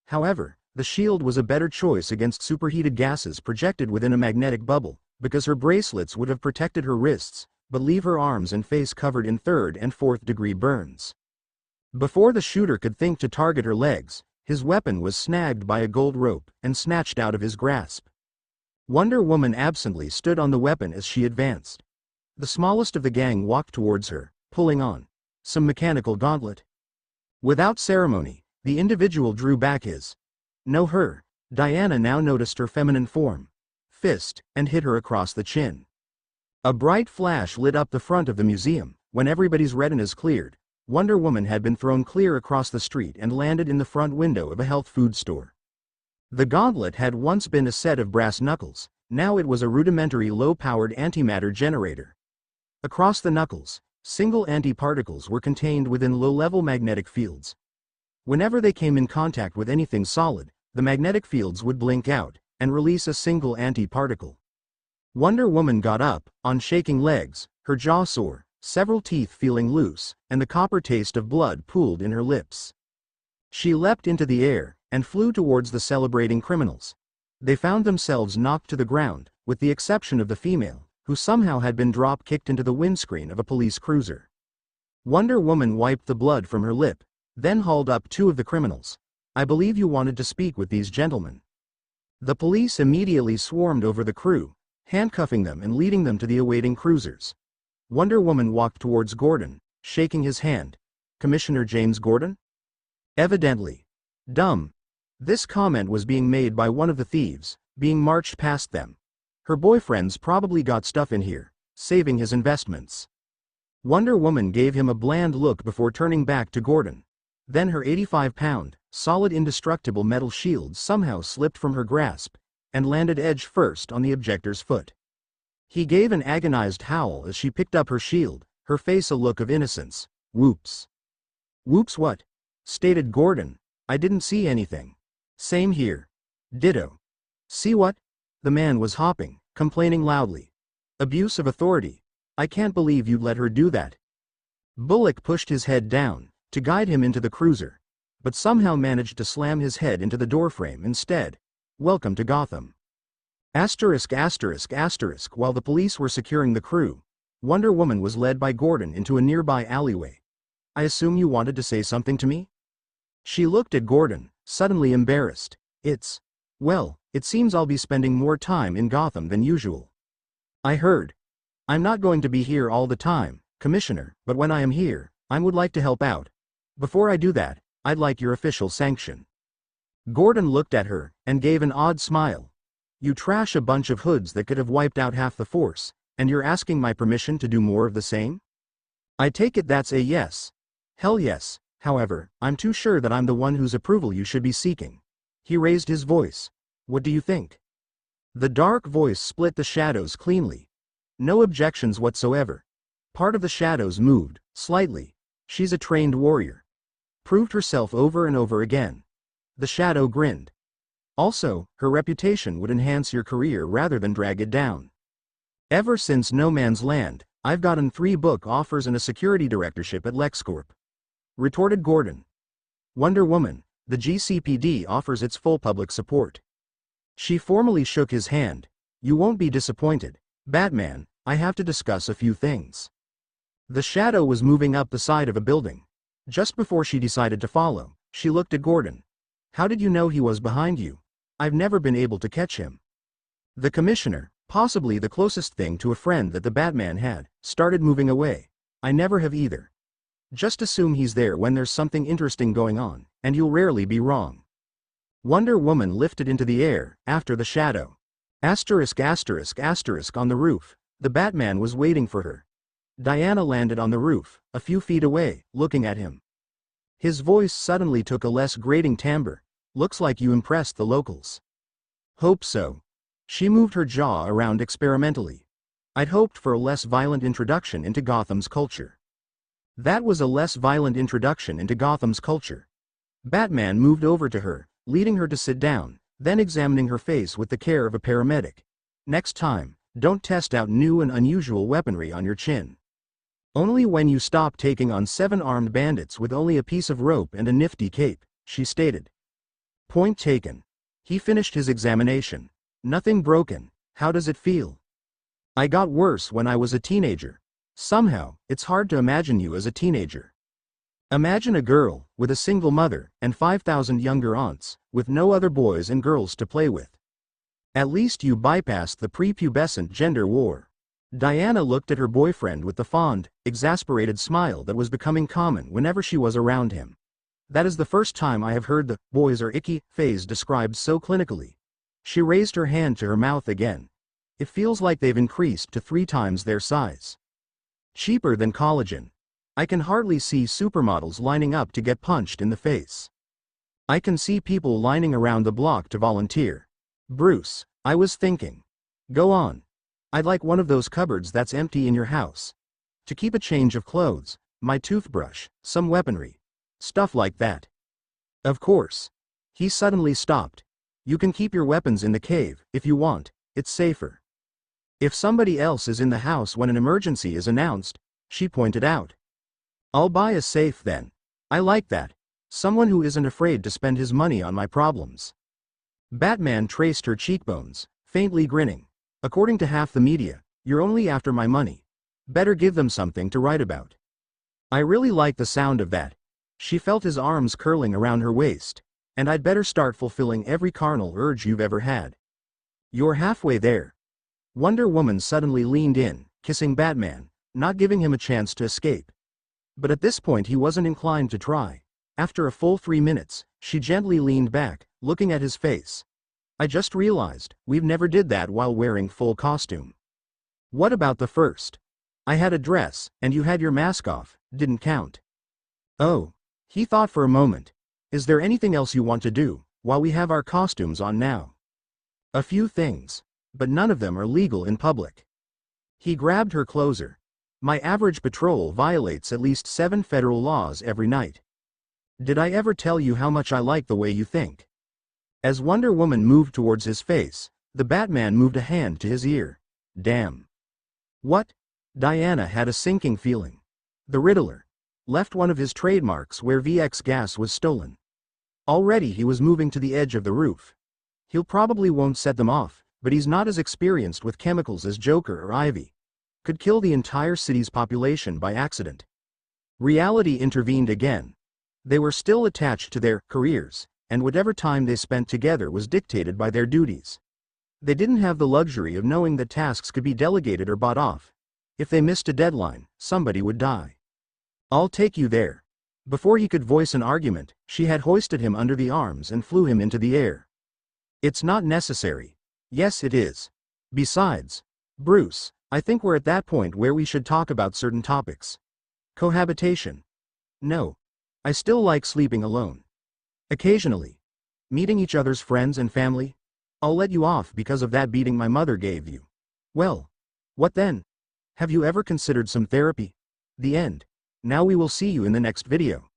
However, the shield was a better choice against superheated gases projected within a magnetic bubble, because her bracelets would have protected her wrists, but leave her arms and face covered in 3rd and 4th degree burns. Before the shooter could think to target her legs, his weapon was snagged by a gold rope and snatched out of his grasp. Wonder Woman absently stood on the weapon as she advanced. The smallest of the gang walked towards her, pulling on some mechanical gauntlet. Without ceremony, the individual drew back his. "No, her." Diana now noticed her feminine form. Fist, and hit her across the chin. A bright flash lit up the front of the museum. When everybody's retinas cleared, Wonder Woman had been thrown clear across the street and landed in the front window of a health food store. The gauntlet had once been a set of brass knuckles, now it was a rudimentary low-powered antimatter generator. Across the knuckles, single antiparticles were contained within low-level magnetic fields. Whenever they came in contact with anything solid, the magnetic fields would blink out and release a single antiparticle. Wonder Woman got up, on shaking legs, her jaw sore, several teeth feeling loose, and the copper taste of blood pooled in her lips. She leapt into the air, and flew towards the celebrating criminals. They found themselves knocked to the ground, with the exception of the female, who somehow had been drop-kicked into the windscreen of a police cruiser. Wonder Woman wiped the blood from her lip, then hauled up 2 of the criminals. "I believe you wanted to speak with these gentlemen." The police immediately swarmed over the crew, handcuffing them and leading them to the awaiting cruisers. Wonder Woman walked towards Gordon, shaking his hand. "Commissioner James Gordon?" Evidently. Dumb. This comment was being made by one of the thieves, being marched past them. Her boyfriend's probably got stuff in here, saving his investments. Wonder Woman gave him a bland look before turning back to Gordon. Then her 85-pound, solid indestructible metal shield somehow slipped from her grasp, and landed edge first on the objector's foot. He gave an agonized howl as she picked up her shield, her face a look of innocence. "Whoops." "Whoops what?" stated Gordon. "I didn't see anything." "Same here." "Ditto." "See what?" The man was hopping, complaining loudly. "Abuse of authority. I can't believe you'd let her do that." Bullock pushed his head down, to guide him into the cruiser, but somehow managed to slam his head into the doorframe instead. "Welcome to Gotham." While the police were securing the crew, Wonder Woman was led by Gordon into a nearby alleyway. "I assume you wanted to say something to me?" She looked at Gordon, suddenly embarrassed. Well, it seems I'll be spending more time in Gotham than usual." "I heard. I'm not going to be here all the time, Commissioner, but when I am here, I would like to help out. Before I do that, I'd like your official sanction." Gordon looked at her, and gave an odd smile. You trash a bunch of hoods that could have wiped out half the force, and you're asking my permission to do more of the same? I take it that's a yes. Hell yes, however, I'm too sure that I'm the one whose approval you should be seeking. He raised his voice. What do you think? The dark voice split the shadows cleanly. No objections whatsoever. Part of the shadows moved, slightly. She's a trained warrior. Proved herself over and over again. The shadow grinned. Also, her reputation would enhance your career rather than drag it down. Ever since No Man's Land, I've gotten 3 book offers and a security directorship at LexCorp. Retorted Gordon. Wonder Woman, the GCPD offers its full public support. She formally shook his hand. You won't be disappointed, Batman, I have to discuss a few things. The shadow was moving up the side of a building. Just before she decided to follow, she looked at Gordon. How did you know he was behind you? I've never been able to catch him. The commissioner, possibly the closest thing to a friend that the Batman had, started moving away. I never have either. Just assume he's there when there's something interesting going on, and you'll rarely be wrong. Wonder Woman lifted into the air, after the shadow. Asterisk asterisk asterisk on the roof. The Batman was waiting for her. Diana landed on the roof, a few feet away, looking at him. His voice suddenly took a less grating timbre. Looks like you impressed the locals. Hope so. She moved her jaw around experimentally. I'd hoped for a less violent introduction into Gotham's culture. That was a less violent introduction into Gotham's culture. Batman moved over to her, leading her to sit down, then examining her face with the care of a paramedic. Next time, don't test out new and unusual weaponry on your chin. Only when you stop taking on 7 armed bandits with only a piece of rope and a nifty cape, she stated. Point taken. He finished his examination. Nothing broken. How does it feel? I got worse when I was a teenager. Somehow, it's hard to imagine you as a teenager. Imagine a girl, with a single mother, and 5,000 younger aunts, with no other boys and girls to play with. At least you bypassed the prepubescent gender war. Diana looked at her boyfriend with the fond, exasperated smile that was becoming common whenever she was around him. That is the first time I have heard the "boys are icky" phase described so clinically. She raised her hand to her mouth again. It feels like they've increased to 3 times their size. Cheaper than collagen. I can hardly see supermodels lining up to get punched in the face. I can see people lining around the block to volunteer. Bruce, I was thinking. Go on. I'd like one of those cupboards that's empty in your house. To keep a change of clothes, my toothbrush, some weaponry. Stuff like that. Of course. He suddenly stopped. You can keep your weapons in the cave, if you want, it's safer. If somebody else is in the house when an emergency is announced, she pointed out. I'll buy a safe then. I like that. Someone who isn't afraid to spend his money on my problems. Batman traced her cheekbones, faintly grinning. According to half the media, you're only after my money. Better give them something to write about. I really like the sound of that. She felt his arms curling around her waist. And I'd better start fulfilling every carnal urge you've ever had. You're halfway there. Wonder Woman suddenly leaned in, kissing Batman, not giving him a chance to escape. But at this point he wasn't inclined to try. After a full 3 minutes, she gently leaned back, looking at his face. I just realized, we've never did that while wearing full costume. What about the first? I had a dress, and you had your mask off, didn't count. Oh. He thought for a moment. Is there anything else you want to do, while we have our costumes on now? A few things. But none of them are legal in public. He grabbed her closer. My average patrol violates at least 7 federal laws every night. Did I ever tell you how much I like the way you think? As Wonder Woman moved towards his face, the Batman moved a hand to his ear. Damn. What? Diana had a sinking feeling. The Riddler left one of his trademarks where VX gas was stolen. Already he was moving to the edge of the roof. He'll probably won't set them off, but he's not as experienced with chemicals as Joker or Ivy. Could kill the entire city's population by accident. Reality intervened again. They were still attached to their careers, and whatever time they spent together was dictated by their duties. They didn't have the luxury of knowing that tasks could be delegated or bought off. If they missed a deadline, somebody would die. I'll take you there. Before he could voice an argument, she had hoisted him under the arms and flew him into the air. It's not necessary. Yes, it is. Besides, Bruce, I think we're at that point where we should talk about certain topics. Cohabitation. No. I still like sleeping alone. Occasionally. Meeting each other's friends and family. I'll let you off because of that beating my mother gave you. Well. What then? Have you ever considered some therapy? The end. Now we will see you in the next video.